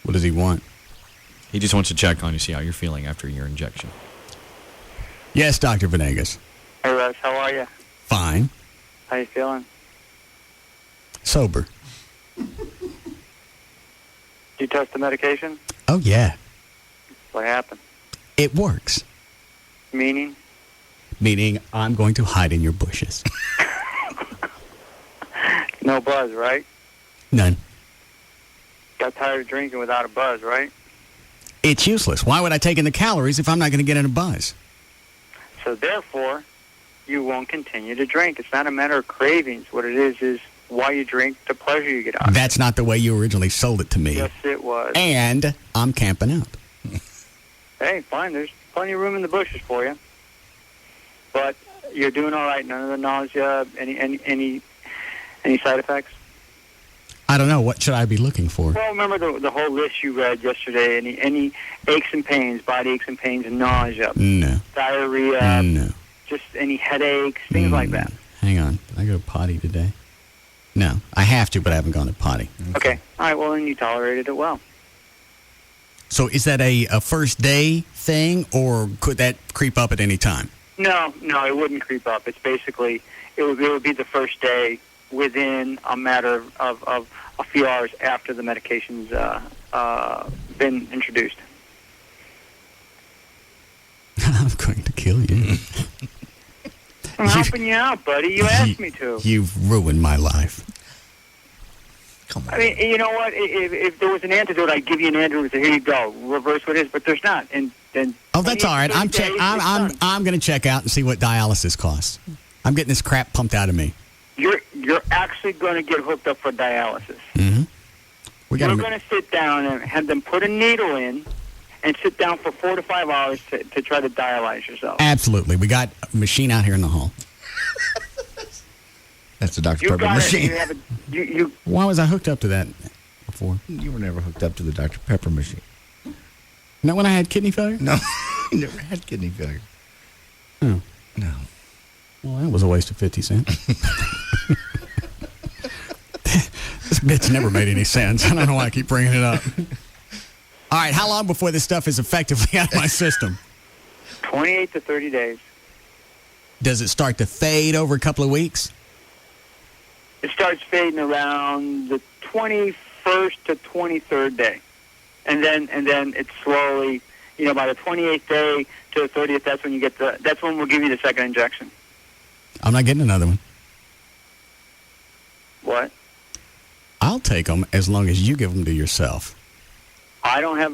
What does he want? He just wants to check on you, see how you're feeling after your injection. Yes, Dr. Venegas. Hey, Russ, how are you? Fine. How you feeling? Sober. You test the medication? Oh, yeah. What happened? It works. Meaning? Meaning I'm going to hide in your bushes. No buzz, right? None. Got tired of drinking without a buzz, right? It's useless. Why would I take in the calories if I'm not going to get in a buzz? So therefore, you won't continue to drink. It's not a matter of cravings. What it is why you drink, the pleasure you get out of it. That's not the way you originally sold it to me. Yes, it was. And I'm camping out. Hey, fine. There's plenty of room in the bushes for you. But you're doing all right. None of the nausea, any side effects? I don't know. What should I be looking for? Well, remember the whole list you read yesterday. Any aches and pains, body aches and pains, and nausea? No. Diarrhea? No. Just any headaches, things like that. Hang on. Did I go to potty today? No. I have to, but I haven't gone to potty. Okay. All right. Well, then you tolerated it well. So is that a first day thing, or could that creep up at any time? No, it wouldn't creep up. It's basically, it would be the first day within a matter of a few hours after the medication's been introduced. I'm going to kill you. I'm helping you out, buddy. You asked me to. You've ruined my life. Come on. I mean, you know what? If there was an antidote, I'd give you an antidote and say, here you go, reverse what it is, but there's not. And then that's all right. I'm going to check out and see what dialysis costs. I'm getting this crap pumped out of me. You're actually going to get hooked up for dialysis. Mm-hmm. We're going to sit down and have them put a needle in and sit down for 4 to 5 hours to try to dialyze yourself. Absolutely. We got a machine out here in the hall. That's the Dr. Pepper machine. Why was I hooked up to that before? You were never hooked up to the Dr. Pepper machine. Not when I had kidney failure? No, you never had kidney failure. Oh. No. Well, that was a waste of 50 cents. This bit's never made any sense. I don't know why I keep bringing it up. All right, how long before this stuff is effectively out of my system? 28 to 30 days. Does it start to fade over a couple of weeks? It starts fading around the 21st to 23rd day. And then it slowly, by the 28th day to the 30th, that's when that's when we'll give you the second injection. I'm not getting another one. What? I'll take them as long as you give them to yourself. I don't have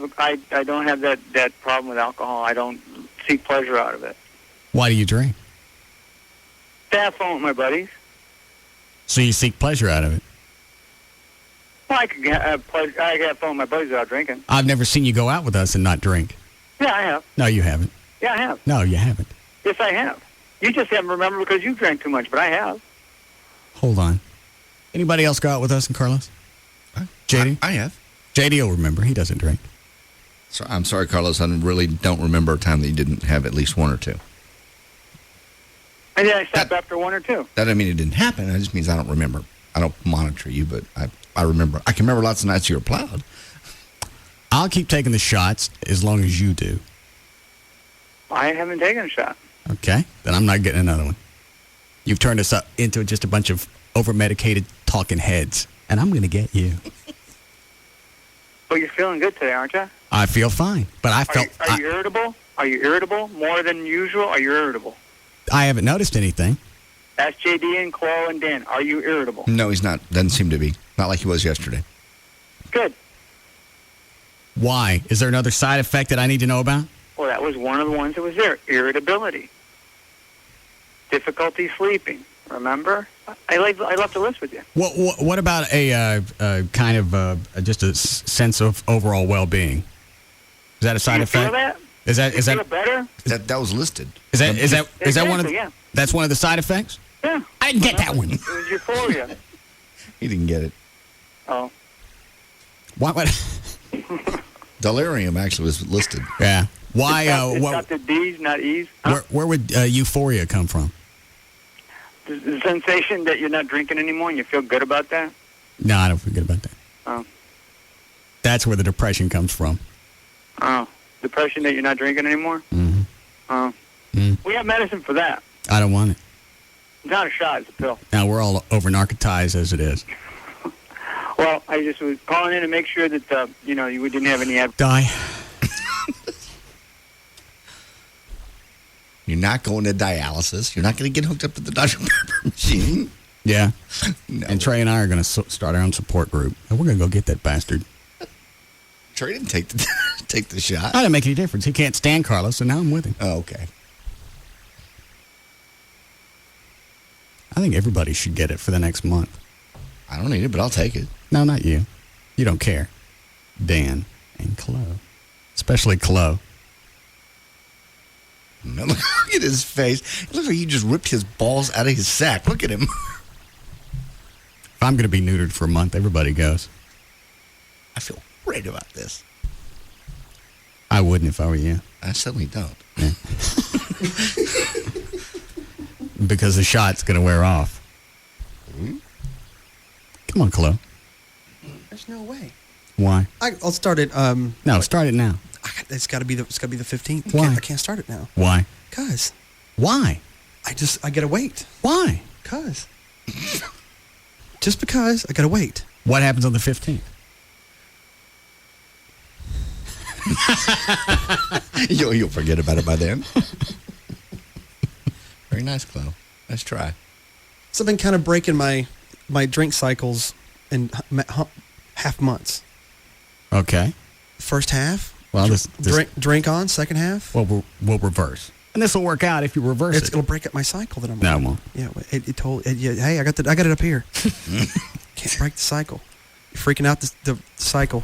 that problem with alcohol. I don't seek pleasure out of it. Why do you drink? To have fun with my buddies. So you seek pleasure out of it? Well, I can have pleasure. I can have fun with my buddies without drinking. I've never seen you go out with us and not drink. Yeah, I have. No, you haven't. Yeah, I have. No, you haven't. Yes, I have. You just haven't remembered because you drank too much, but I have. Hold on. Anybody else go out with us and Carlos? JD? I have. JD will remember. He doesn't drink. So I'm sorry, Carlos. I really don't remember a time that you didn't have at least one or two. And then I stopped after one or two. That doesn't mean it didn't happen. It just means I don't remember. I don't monitor you, but I remember. I can remember lots of nights you were plowed. I'll keep taking the shots as long as you do. I haven't taken a shot. Okay. Then I'm not getting another one. You've turned us up into just a bunch of over-medicated talking heads, and I'm going to get you. But you're feeling good today, aren't you? I feel fine, but I felt... Are you irritable? Are you irritable more than usual? Are you irritable? I haven't noticed anything. Ask JD and Chloe and Dan. Are you irritable? No, he's not. Doesn't seem to be. Not like he was yesterday. Good. Why? Is there another side effect that I need to know about? Well, that was one of the ones that was there. Irritability. Difficulty sleeping. Remember? I left a list with you. What about a kind of just a sense of overall well-being? Is that a side effect? Feel that? Is that feel better? That was listed. Is that one of yeah. That's one of the side effects? Yeah. I didn't get that one. It was euphoria. He didn't get it. Oh. What? Delirium actually was listed. Yeah. Why? It's not the D's, not E's. Huh? Where would euphoria come from? The sensation that you're not drinking anymore and you feel good about that? No, I don't feel good about that. Oh. That's where the depression comes from. Oh. Depression that you're not drinking anymore? Mm-hmm. Oh. We have medicine for that. I don't want it. It's not a shot, it's a pill. Now, we're all over-narcotized as it is. Well, I just was calling in to make sure that, you didn't have any... Die. You're not going to dialysis. You're not going to get hooked up to the Dr. Pepper machine. Yeah. No. And Trey and I are going to start our own support group. And we're going to go get that bastard. Trey didn't take the take the shot. I didn't make any difference. He can't stand Carlos, so now I'm with him. Oh, okay. I think everybody should get it for the next month. I don't need it, but I'll take it. No, not you. You don't care. Dan and Chloe. Especially Chloe. No, look at his face. It looks like he just ripped his balls out of his sack. Look at him. If I'm going to be neutered for a month, everybody goes. I feel great about this. I wouldn't if I were you. I certainly don't. Yeah. Because the shot's going to wear off. Mm-hmm. Come on, Chloe. There's no way. Why? I'll start it. No, start it now. It's got to be the 15th. Why? I can't start it now. Why? Cause. Why? I gotta wait. Why? Cause. Just because I gotta wait. What happens on the 15th? You'll forget about it by then. Very nice, Chloe. Nice try. So I've been kind of breaking my drink cycles in half months. Okay. First half. Well, this drink on. Second half. Well, we'll reverse, and this will work out if you reverse it. It'll break up my cycle that I'm. No, on. it won't. Yeah, hey, I got it up here. Can't break the cycle. You're freaking out the cycle.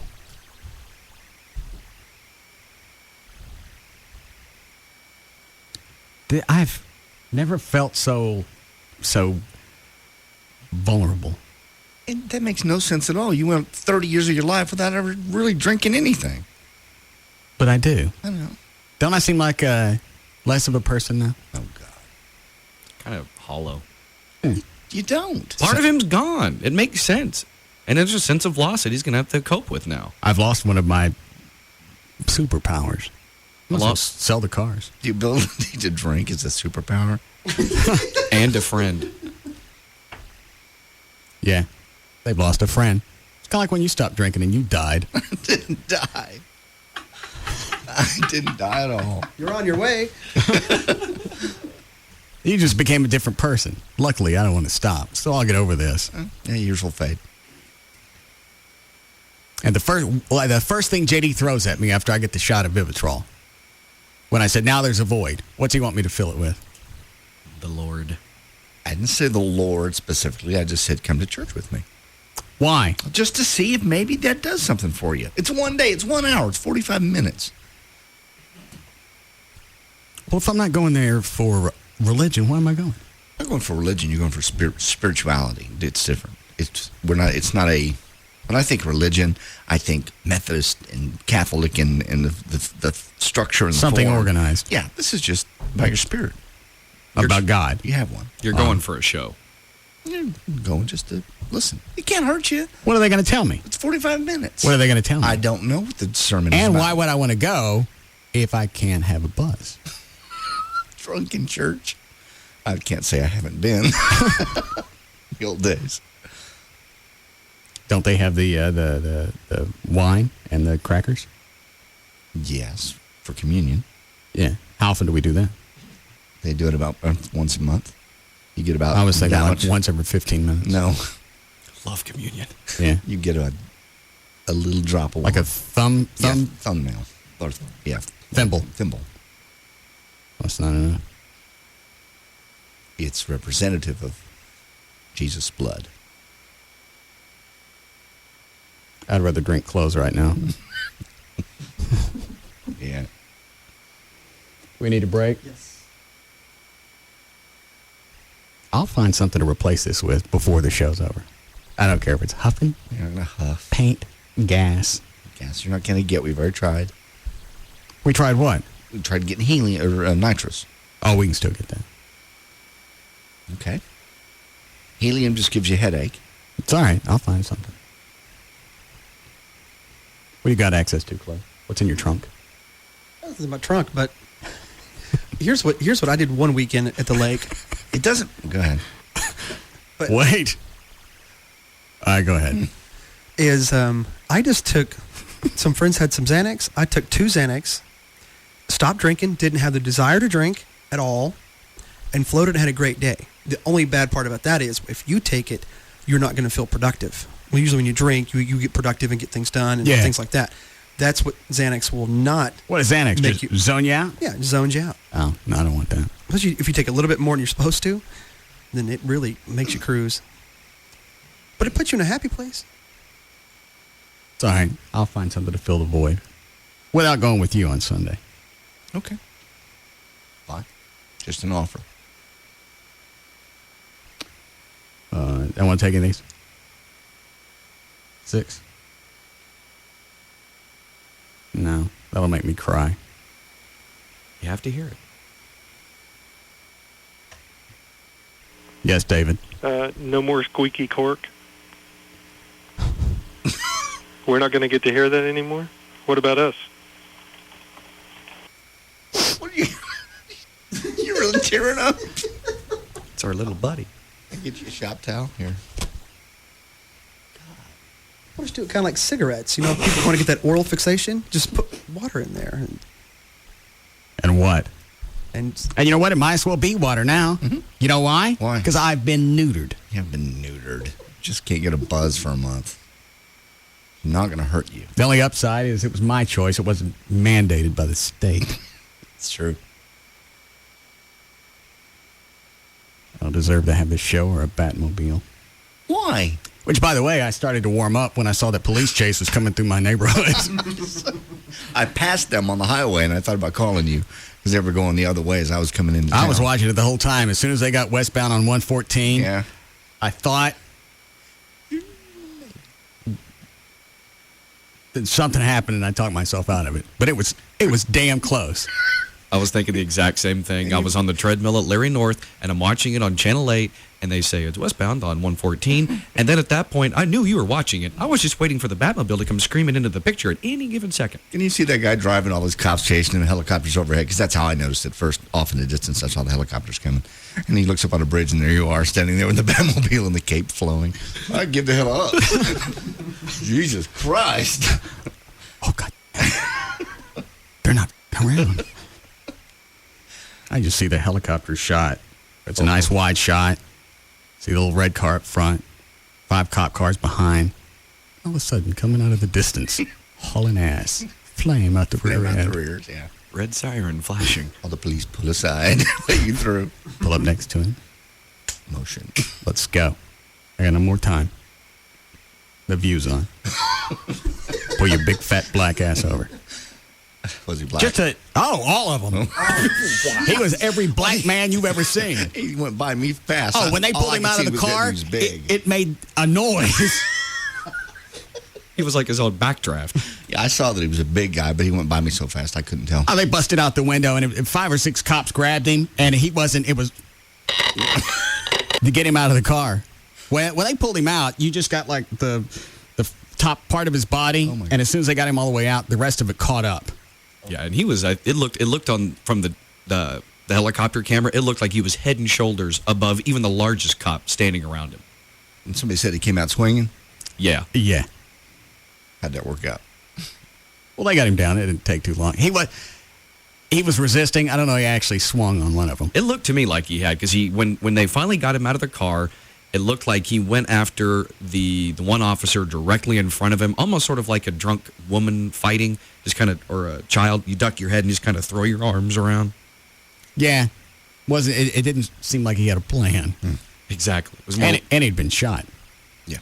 I've never felt so vulnerable. And that makes no sense at all. You went 30 years of your life without ever really drinking anything. But I do. I know. Don't I seem like less of a person now? Oh, God. Kind of hollow. You don't. Part of him's gone. It makes sense. And there's a sense of loss that he's going to have to cope with now. I've lost one of my superpowers. I lost. Sell the cars. The ability to drink is a superpower. And a friend. Yeah. They've lost a friend. It's kind of like when you stopped drinking and you died. I didn't die. I didn't die at all. You're on your way. You just became a different person. Luckily, I don't want to stop. So I'll get over this. Yeah, years will fade. And the first thing JD throws at me after I get the shot of Vivitrol, when I said, now there's a void, what's he want me to fill it with? The Lord. I didn't say the Lord specifically. I just said, come to church with me. Why? Just to see if maybe that does something for you. It's one day. It's 1 hour. It's 45 minutes. Well, if I'm not going there for religion, why am I going? You're not going for religion. You're going for spirituality. It's different. When I think religion, I think Methodist and Catholic and the structure and the something form. Organized. Yeah, this is just about your spirit. About God. You have one. You're going for a show. You're going just to listen. It can't hurt you. What are they going to tell me? It's 45 minutes. What are they going to tell me? I don't know what the sermon is And about. why would I want to go if I can't have a buzz? Drunk in church. I can't say I haven't been. The old days. Don't they have the wine and the crackers? Yes, for communion. Yeah. How often do we do that? They do it about once a month. You get about. I was thinking that like much. once every 15 minutes. No. Love communion. Yeah. You get a little drop of like wine. a thumbnail. Or, yeah. Thimble. That's not enough. It's representative of Jesus' blood. I'd rather drink clothes right now. Yeah. We need a break? Yes. I'll find something to replace this with before the show's over. I don't care if it's huffing, You're not going to huff. paint, gas. Gas you're not going to get. We've already tried. We tried what? We tried getting helium or nitrous. Oh, we can still get that. Okay. Helium just gives you a headache. It's all right. I'll find something. What do you got access to, Clay? What's in your trunk? This is my trunk, but here's what I did one weekend at the lake. It doesn't. Go ahead. But Wait. All right, go ahead. I just took, some friends had some Xanax. I took 2 Xanax, stopped drinking, didn't have the desire to drink at all, and floated and had a great day. The only bad part about that is if you take it, you're not going to feel productive. Well, usually when you drink, you get productive and get things done and things like that. That's what Xanax will not. What is Xanax? Make Just zone you out? Yeah, zones you out. Oh, no, I don't want that. Especially if you take a little bit more than you're supposed to, then it really makes you cruise. But it puts you in a happy place. It's all right. I'll find something to fill the void without going with you on Sunday. Okay. Fine. Just an offer. I want to take any of these. 6. No, that'll make me cry. You have to hear it. Yes, David. No more squeaky cork. We're not going to get to hear that anymore? What about us? What are you... you really tearing up? It's our little buddy. I get you a shop towel here. I'll just do it kind of like cigarettes. You know, if people want to get that oral fixation, just put water in there. And what? And you know what? It might as well be water now. Mm-hmm. You know why? Why? Because I've been neutered. You have been neutered. Just can't get a buzz for a month. Not going to hurt you. The only upside is it was my choice. It wasn't mandated by the state. It's true. I don't deserve to have this show or a Batmobile. Why? Which, by the way, I started to warm up when I saw that police chase was coming through my neighborhood. I passed them on the highway, and I thought about calling you because they were going the other way as I was coming into town. I was watching it the whole time. As soon as they got westbound on 114, yeah. I thought that something happened, and I talked myself out of it. But it was damn close. I was thinking the exact same thing. I was on the treadmill at Larry North, and I'm watching it on Channel 8, and they say it's westbound on 114. And then at that point, I knew you were watching it. I was just waiting for the Batmobile to come screaming into the picture at any given second. Can you see that guy driving, all those cops chasing him, helicopters overhead? Because that's how I noticed it first, off in the distance. I saw the helicopters coming. And he looks up on a bridge, and there you are, standing there with the Batmobile and the cape flowing. I'd give the hell up. Jesus Christ. Oh, God. They're not around. I just see the helicopter shot. It's a nice wide shot. See the little red car up front. 5 cop cars behind. All of a sudden, coming out of the distance, hauling ass. Flame out the rear end. Rears, yeah. Red siren flashing. All the police pull aside, let you through. Pull up next to him. Motion. Let's go. I got no more time. The view's on. Pull your big fat black ass over. Was he black? All of them. He was every black man you've ever seen. He went by me fast. Oh, when they pulled him out of the car, it made a noise. He was like his own backdraft. Yeah, I saw that he was a big guy, but he went by me so fast I couldn't tell. Oh, they busted out the window, and 5 or 6 cops grabbed him, and he wasn't. It was to get him out of the car. When they pulled him out, you just got like the top part of his body, and as soon as they got him all the way out, the rest of it caught up. Yeah, and he was. It looked on from the helicopter camera. It looked like he was head and shoulders above even the largest cop standing around him. And somebody said he came out swinging. Yeah. How'd that work out? Well, they got him down. It didn't take too long. He was resisting. I don't know. He actually swung on one of them. It looked to me like he had, because when they finally got him out of the car, it looked like he went after the one officer directly in front of him, almost sort of like a drunk woman fighting, just kind of, or a child. You duck your head and just kind of throw your arms around. Yeah, it didn't seem like he had a plan. Exactly. It was and he'd been shot. Yeah,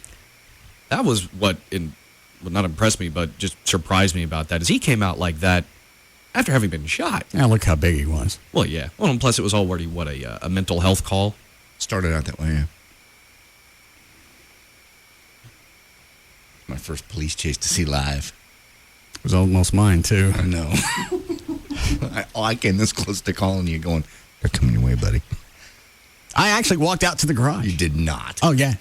that was what would not impress me, but just surprised me about that, is he came out like that after having been shot. Yeah, look how big he was. Well, yeah. Well, and plus it was already a mental health call. Started out that way. Yeah. My first police chase to see live. It was almost mine, too. I know. I came this close to calling you going, they're coming your way, buddy. I actually walked out to the garage. You did not. Oh, yeah.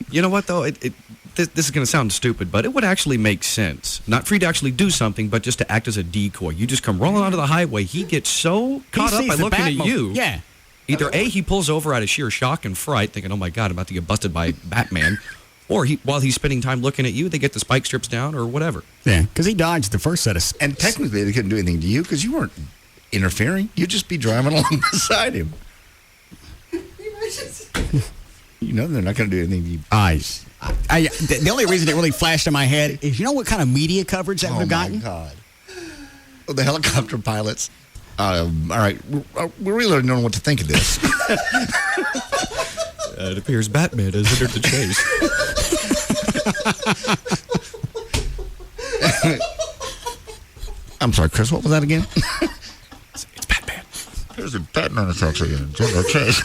You know what, though? This is going to sound stupid, but it would actually make sense. Not for you to actually do something, but just to act as a decoy. You just come rolling onto the highway. He gets so caught up by looking at you. Yeah. Either A, he pulls over out of sheer shock and fright, thinking, oh, my God, I'm about to get busted by Batman. Or while he's spending time looking at you, they get the spike strips down or whatever. Yeah, because he dodged the first set of... And technically, they couldn't do anything to you because you weren't interfering. You'd just be driving along beside him. You know they're not going to do anything to you. The only reason it really flashed in my head is, you know what kind of media coverage that would have gotten? Oh, my God. Oh, the helicopter pilots. All right. We really don't know what to think of this. It appears Batman has entered the chase. I'm sorry, Chris. What was that again? It's Batman. There's a Batman that's actually in the chase.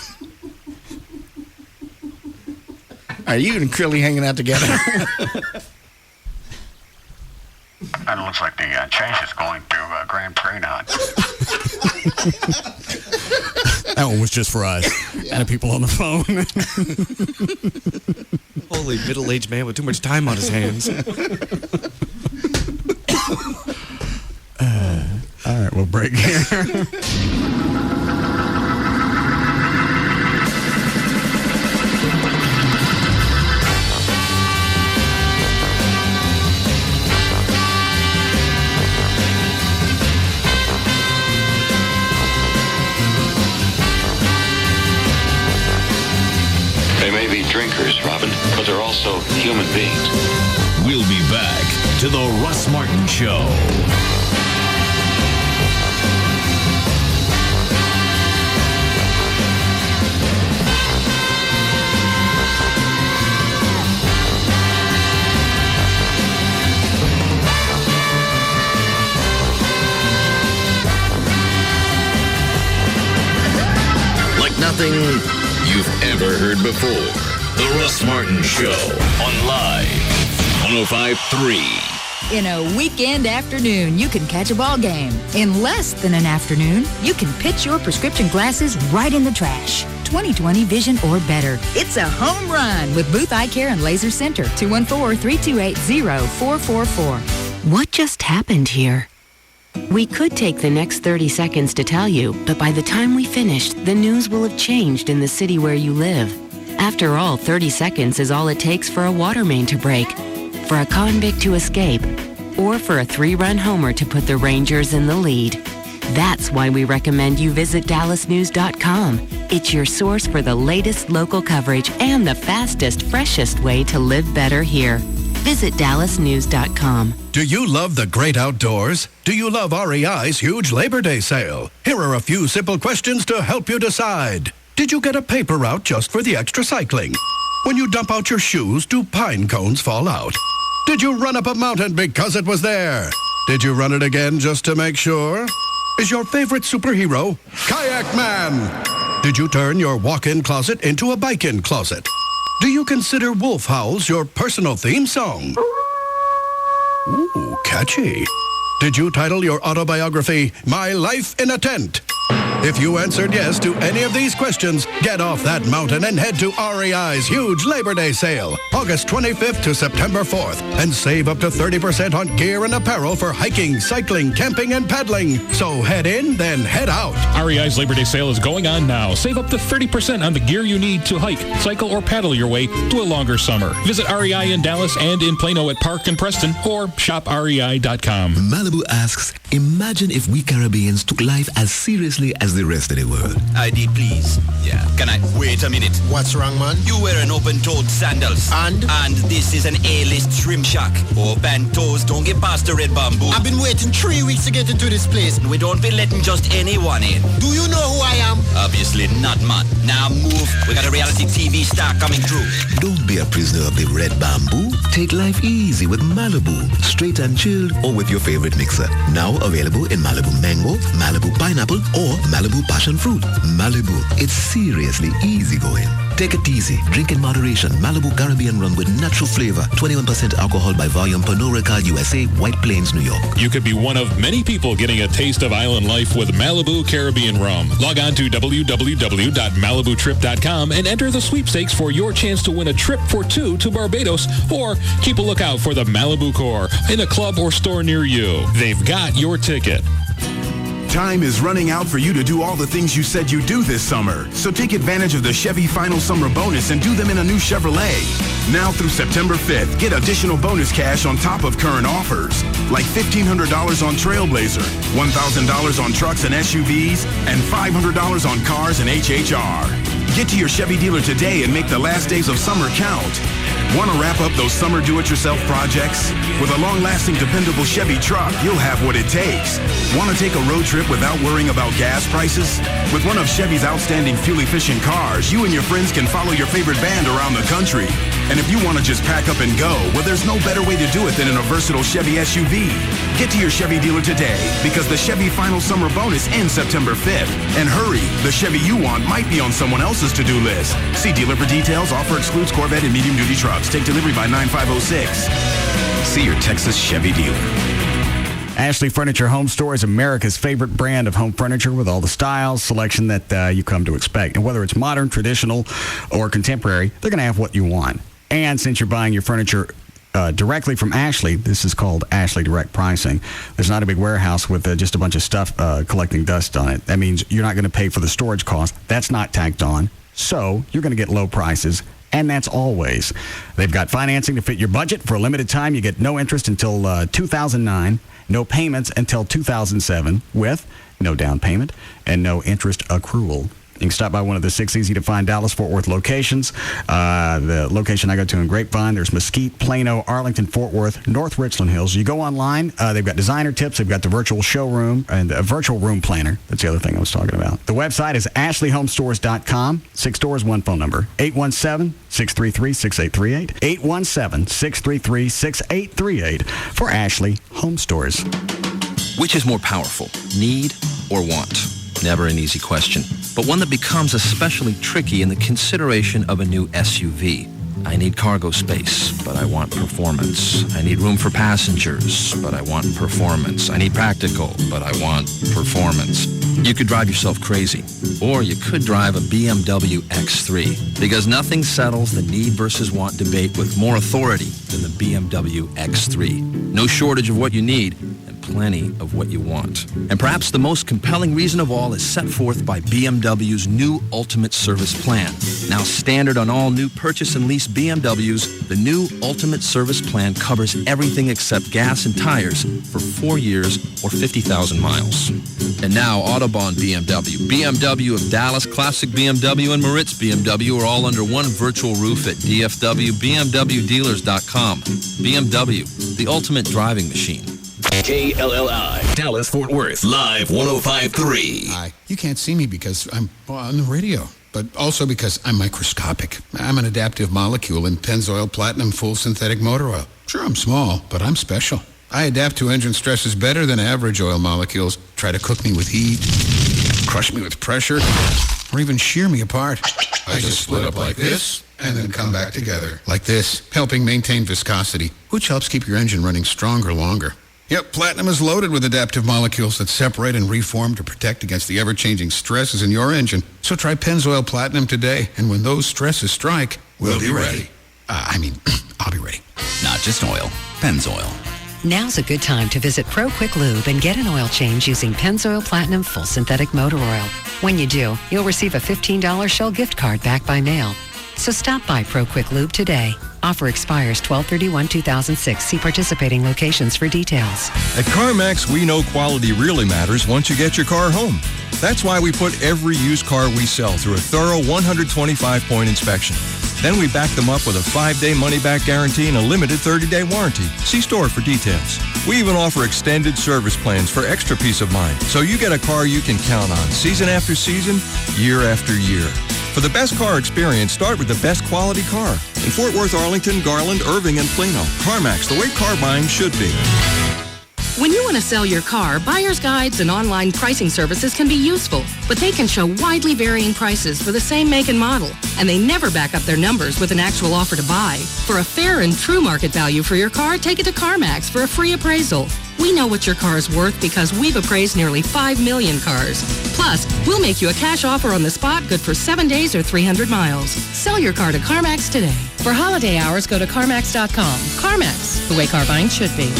Are you and Crilly hanging out together? That looks like the chase is going to Grand Prix now. That one was just for us and the people on the phone. Holy middle-aged man with too much time on his hands. All right, we'll break here. They may be drinkers, Robin, but they're also human beings. We'll be back to the Russ Martin Show. Like nothing you've ever heard before. The Russ Martin Show on Live 105.3. In a weekend afternoon, you can catch a ball game. In less than an afternoon, you can pitch your prescription glasses right in the trash. 20/20 vision or better. It's a home run with Booth Eye Care and Laser Center. 214-328-0444. What just happened here? We could take the next 30 seconds to tell you, but by the time we finished, the news will have changed in the city where you live. After all, 30 seconds is all it takes for a water main to break, for a convict to escape, or for a 3-run homer to put the Rangers in the lead. That's why we recommend you visit DallasNews.com. It's your source for the latest local coverage and the fastest, freshest way to live better here. Visit DallasNews.com. Do you love the great outdoors? Do you love REI's huge Labor Day sale? Here are a few simple questions to help you decide. Did you get a paper route just for the extra cycling? When you dump out your shoes, do pine cones fall out? Did you run up a mountain because it was there? Did you run it again just to make sure? Is your favorite superhero Kayak Man? Did you turn your walk-in closet into a bike-in closet? Do you consider wolf howls your personal theme song? Ooh, catchy. Did you title your autobiography, My Life in a Tent? If you answered yes to any of these questions, get off that mountain and head to REI's huge Labor Day sale, August 25th to September 4th, and save up to 30% on gear and apparel for hiking, cycling, camping, and paddling. So head in, then head out. REI's Labor Day sale is going on now. Save up to 30% on the gear you need to hike, cycle, or paddle your way to a longer summer. Visit REI in Dallas and in Plano at Park and Preston, or shop REI.com. Malibu asks, imagine if we Caribbeans took life as seriously as the rest of the world. ID, please. Yeah. Can I wait a minute? What's wrong, man? You wear an open-toed sandals. And this is an A-list shrimp shack. Open toes, don't get past the red bamboo. I've been waiting 3 weeks to get into this place. We don't be letting just anyone in. Do you know who I am? Obviously not, man. Now move. We got a reality TV star coming through. Don't be a prisoner of the red bamboo. Take life easy with Malibu. Straight and chilled, or with your favorite mixer. Now available in Malibu Mango, Malibu Pineapple, or Malibu Passion Fruit. Malibu, it's seriously easy going. Take it easy. Drink in moderation. Malibu Caribbean Rum with natural flavor. 21% alcohol by volume per no record USA, White Plains, New York. You could be one of many people getting a taste of island life with Malibu Caribbean Rum. Log on to www.malibutrip.com and enter the sweepstakes for your chance to win a trip for 2 to Barbados, or keep a lookout for the Malibu Corps in a club or store near you. They've got your ticket. Time is running out for you to do all the things you said you'd do this summer. So take advantage of the Chevy Final Summer Bonus and do them in a new Chevrolet. Now through September 5th, get additional bonus cash on top of current offers. Like $1,500 on Trailblazer, $1,000 on trucks and SUVs, and $500 on cars and HHR. Get to your Chevy dealer today and make the last days of summer count. Want to wrap up those summer do-it-yourself projects? With a long-lasting, dependable Chevy truck, you'll have what it takes. Want to take a road trip without worrying about gas prices? With one of Chevy's outstanding fuel-efficient cars, you and your friends can follow your favorite band around the country. And if you want to just pack up and go, well, there's no better way to do it than in a versatile Chevy SUV. Get to your Chevy dealer today, because the Chevy Final Summer Bonus ends September 5th. And hurry, the Chevy you want might be on someone else's to-do list. See dealer for details. Offer excludes Corvette and medium-duty trucks. Take delivery by 9506. See your Texas Chevy dealer. Ashley Furniture Home Store is America's favorite brand of home furniture with all the styles, selection that you come to expect. And whether it's modern, traditional, or contemporary, they're going to have what you want. And since you're buying your furniture directly from Ashley, this is called Ashley Direct Pricing. There's not a big warehouse with just a bunch of stuff collecting dust on it. That means you're not going to pay for the storage cost. That's not tacked on. So you're going to get low prices. And that's always. They've got financing to fit your budget. For a limited time, you get no interest until 2009, no payments until 2007, with no down payment and no interest accrual. You can stop by one of the 6 easy-to-find Dallas-Fort Worth locations. The location I go to in Grapevine, there's Mesquite, Plano, Arlington, Fort Worth, North Richland Hills. You go online, they've got designer tips, they've got the virtual showroom, and a virtual room planner. That's the other thing I was talking about. The website is ashleyhomestores.com. 6 stores, 1 phone number, 817-633-6838. 817-633-6838 for Ashley Home Stores. Which is more powerful, need or want? Never an easy question, but one that becomes especially tricky in the consideration of a new SUV. I need cargo space, but I want performance. I need room for passengers, but I want performance. I need practical, but I want performance. You could drive yourself crazy, or you could drive a BMW X3, because nothing settles the need versus want debate with more authority than the BMW X3. No shortage of what you need, plenty of what you want. And perhaps the most compelling reason of all is set forth by BMW's new Ultimate Service Plan. Now standard on all new purchase and lease BMWs, the new Ultimate Service Plan covers everything except gas and tires for 4 years or 50,000 miles. And now Autobahn BMW, BMW of Dallas, Classic BMW, and Moritz BMW are all under one virtual roof at DFW-BMWdealers.com. BMW, the ultimate driving machine. KLLI, Dallas, Fort Worth, live 105.3. Hi. You can't see me because I'm on the radio, but also because I'm microscopic. I'm an adaptive molecule in Pennzoil Platinum Full Synthetic Motor Oil. Sure, I'm small, but I'm special. I adapt to engine stresses better than average oil molecules. Try to cook me with heat, crush me with pressure, or even shear me apart. I just split up like this and then come back together like this, helping maintain viscosity, which helps keep your engine running stronger longer. Yep, Platinum is loaded with adaptive molecules that separate and reform to protect against the ever-changing stresses in your engine. So try Pennzoil Platinum today, and when those stresses strike, we'll be ready. I'll be ready. Not just oil, Pennzoil. Now's a good time to visit Pro Quick Lube and get an oil change using Pennzoil Platinum Full Synthetic Motor Oil. When you do, you'll receive a $15 Shell gift card back by mail. So stop by Pro Quick Lube today. Offer expires 12/31/2006. See participating locations for details. At CarMax, we know quality really matters once you get your car home. That's why we put every used car we sell through a thorough 125-point inspection. Then we back them up with a 5-day money-back guarantee and a limited 30-day warranty. See store for details. We even offer extended service plans for extra peace of mind, so you get a car you can count on season after season, year after year. For the best car experience, start with the best quality car. In Fort Worth, Arlington, Garland, Irving, and Plano. CarMax, the way car buying should be. When you want to sell your car, buyer's guides and online pricing services can be useful, but they can show widely varying prices for the same make and model, and they never back up their numbers with an actual offer to buy. For a fair and true market value for your car, take it to CarMax for a free appraisal. We know what your car is worth because we've appraised nearly 5 million cars. Plus, we'll make you a cash offer on the spot good for 7 days or 300 miles. Sell your car to CarMax today. For holiday hours, go to CarMax.com. CarMax, the way car buying should be.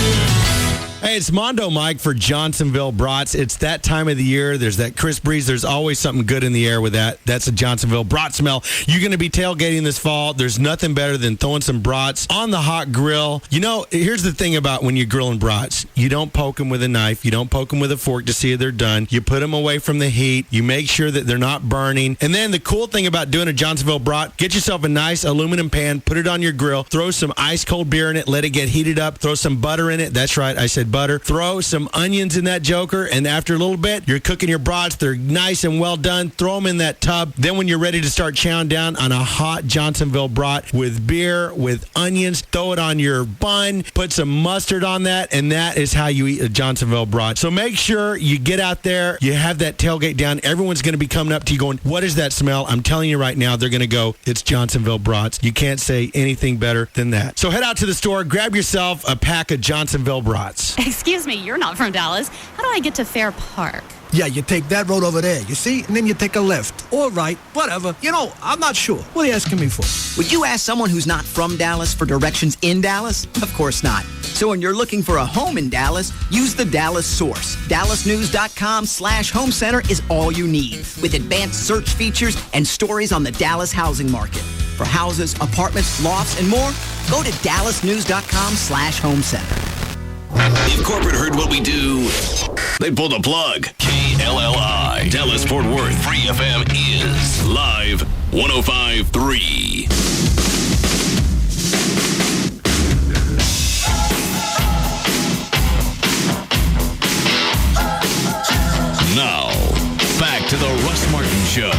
Hey, it's Mondo Mike for Johnsonville Brats. It's that time of the year. There's that crisp breeze. There's always something good in the air with that. That's a Johnsonville brat smell. You're going to be tailgating this fall. There's nothing better than throwing some brats on the hot grill. You know, here's the thing about when you're grilling brats. You don't poke them with a knife. You don't poke them with a fork to see if they're done. You put them away from the heat. You make sure that they're not burning. And then the cool thing about doing a Johnsonville brat, get yourself a nice aluminum pan, put it on your grill, throw some ice cold beer in it, let it get heated up, throw some butter in it. That's right, I said butter. Throw some onions in that joker, and after a little bit, you're cooking your brats. They're nice and well done. Throw them in that tub. Then when you're ready to start chowing down on a hot Johnsonville brat with beer, with onions, throw it on your bun, put some mustard on that, and that is how you eat a Johnsonville brat. So make sure you get out there, you have that tailgate down. Everyone's going to be coming up to you going, what is that smell? I'm telling you right now, they're going to go, it's Johnsonville brats. You can't say anything better than that. So head out to the store, grab yourself a pack of Johnsonville brats. Excuse me, you're not from Dallas. How do I get to Fair Park? Yeah, you take that road over there, you see? And then you take a left. All right, whatever. You know, I'm not sure. What are you asking me for? Would you ask someone who's not from Dallas for directions in Dallas? Of course not. So when you're looking for a home in Dallas, use the Dallas Source. DallasNews.com/home center is all you need, with advanced search features and stories on the Dallas housing market. For houses, apartments, lofts, and more, go to DallasNews.com/home center. If corporate heard what we do, they pull the plug. KLLI, Dallas Fort Worth, Free FM is live 105.3. Now, back to the Russ Martin Show.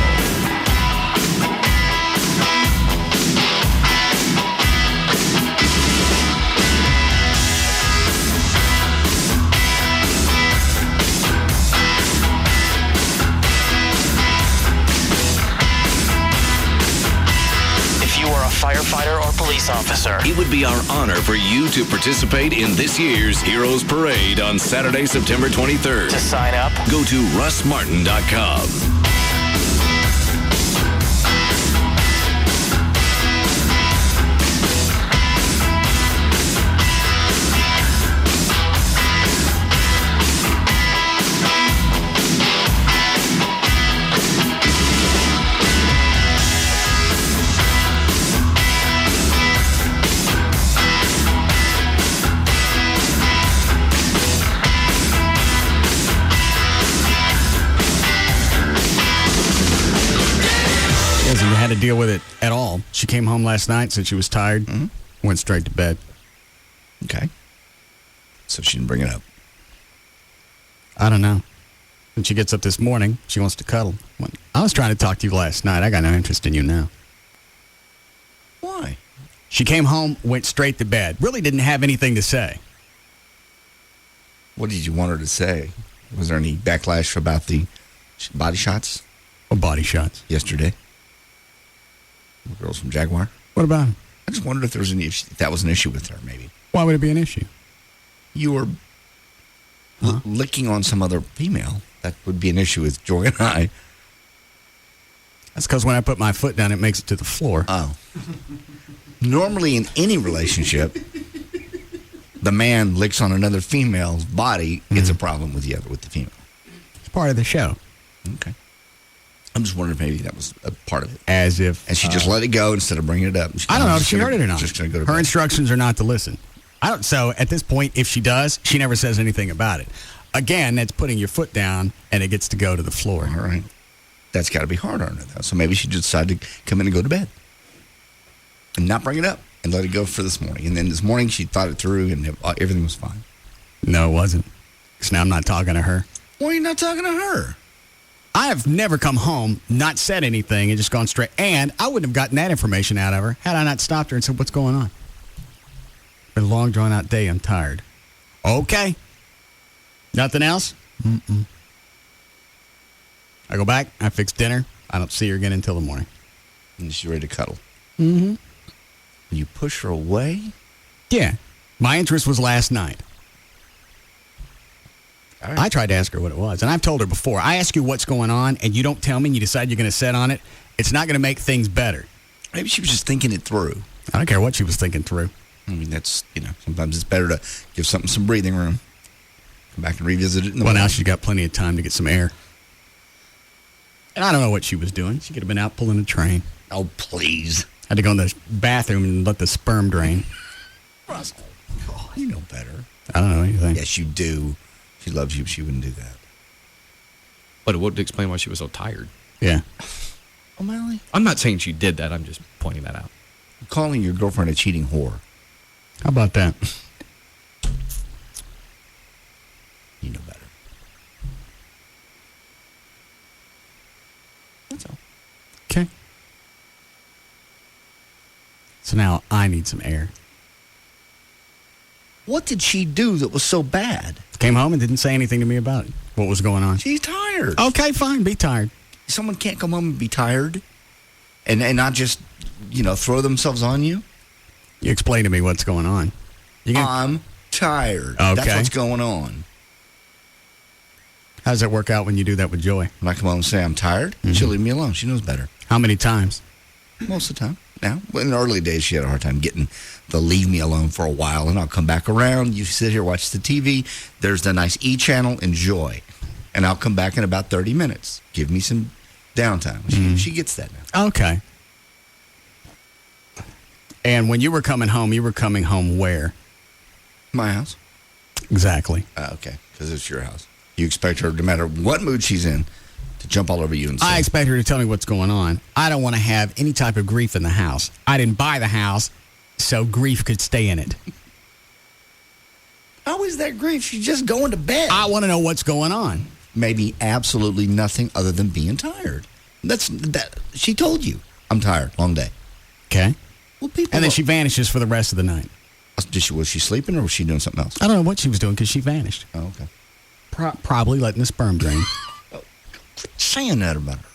Firefighter or police officer. It would be our honor for you to participate in this year's Heroes Parade on Saturday, September 23rd. To sign up, go to russmartin.com. Had to deal with it at all. She came home last night, said she was tired, went straight to bed. Okay. So she didn't bring it up. I don't know. When she gets up this morning, she wants to cuddle. I was trying to talk to you last night. I got no interest in you now. Why? She came home, went straight to bed. Really didn't have anything to say. What did you want her to say? Was there any backlash about the body shots? What body shots? Yesterday. The girls from Jaguar. What about him? I just wondered if there was if that was an issue with her, maybe. Why would it be an issue? You were licking on some other female. That would be an issue with Joy and I. That's because when I put my foot down, it makes it to the floor. Oh. Normally in any relationship, the man licks on another female's body, it's a problem with the female. It's part of the show. Okay. I'm just wondering if maybe that was a part of it. As if... And she just let it go instead of bringing it up. I don't know if she heard it or not. Just gonna go to Her bed. instructions are not to listen. So at this point, if she does, she never says anything about it. Again, that's putting your foot down, and it gets to go to the floor. All right. That's got to be hard on her, though. So maybe she just decided to come in and go to bed. And not bring it up. And let it go for this morning. And then this morning, she thought it through, and everything was fine. No, it wasn't. Because now I'm not talking to her. Why are you not talking to her? I have never come home, not said anything, and just gone straight. And I wouldn't have gotten that information out of her had I not stopped her and said, what's going on? Been a long, drawn-out day. I'm tired. Okay. Nothing else? Mm-mm. I go back. I fix dinner. I don't see her again until the morning. And she's ready to cuddle. Mm-hmm. You push her away? Yeah. My interest was last night. Right. I tried to ask her what it was, and I've told her before. I ask you what's going on, and you don't tell me, and you decide you're going to set on it. It's not going to make things better. Maybe she was just thinking it through. I don't care what she was thinking through. I mean, that's, sometimes it's better to give something some breathing room. Come back and revisit it in the Well, morning. now she's got plenty of time to get some air. And I don't know what she was doing. She could have been out pulling a train. Oh, please. Had to go in the bathroom and let the sperm drain. Russ, oh, you know better. I don't know anything. Yes, you do. She loves you. She wouldn't do that. But it would explain why she was so tired. Yeah. O'Malley? I'm not saying she did that. I'm just pointing that out. Calling your girlfriend a cheating whore. How about that? You know better. That's all. Okay. So now I need some air. What did she do that was so bad? Came home and didn't say anything to me about it. What was going on? She's tired. Okay, fine. Be tired. Someone can't come home and be tired and not just, throw themselves on you. You explain to me what's going on. I'm tired. Okay. That's what's going on. How does that work out when you do that with Joy? When I come home and say I'm tired, she'll leave me alone. She knows better. How many times? Most of the time. Now, in the early days, she had a hard time getting the leave me alone for a while, and I'll come back around. You sit here, watch the TV. There's the nice E channel. Enjoy. And I'll come back in about 30 minutes. Give me some downtime. She gets that now. Okay. And when you were coming home where? My house. Exactly. Okay, because it's your house. You expect her, no matter what mood she's in, to jump all over you and say, I expect her to tell me what's going on. I don't want to have any type of grief in the house. I didn't buy the house, so grief could stay in it. how is that grief? She's just going to bed. I want to know what's going on. Maybe absolutely nothing other than being tired. That. She told you, I'm tired. Long day. Okay. Well, people. And then she vanishes for the rest of the night. Was she sleeping or was she doing something else? I don't know what she was doing because she vanished. Oh, okay. Probably letting the sperm drain. Quit saying that about her.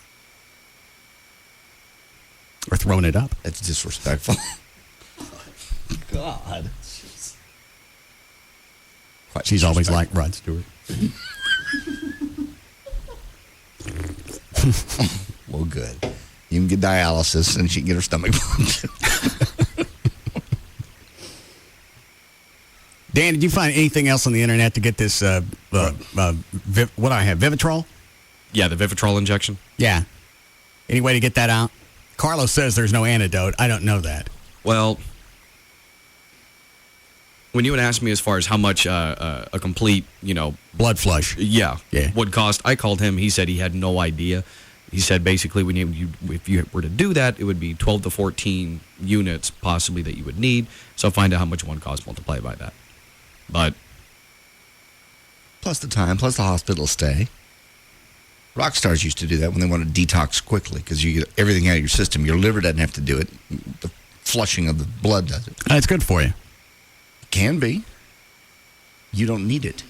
Or throwing it up. That's disrespectful. God. She's always like Rod Stewart. Well, good. You can get dialysis and she can get her stomach pumped. Dan, did you find anything else on the internet to get this, what I have, Vivitrol? Yeah, the Vivitrol injection. Yeah. Any way to get that out? Carlos says there's no antidote. I don't know that. Well, when you had asked me as far as how much a complete, blood flush, yeah, would cost, I called him. He said he had no idea. He said basically if you were to do that, it would be 12 to 14 units possibly that you would need. So find out how much one costs, multiply by that. But plus the time, plus the hospital stay. Rock stars used to do that when they want to detox quickly because you get everything out of your system. Your liver doesn't have to do it. The flushing of the blood does it. That's good for you. It can be. You don't need it.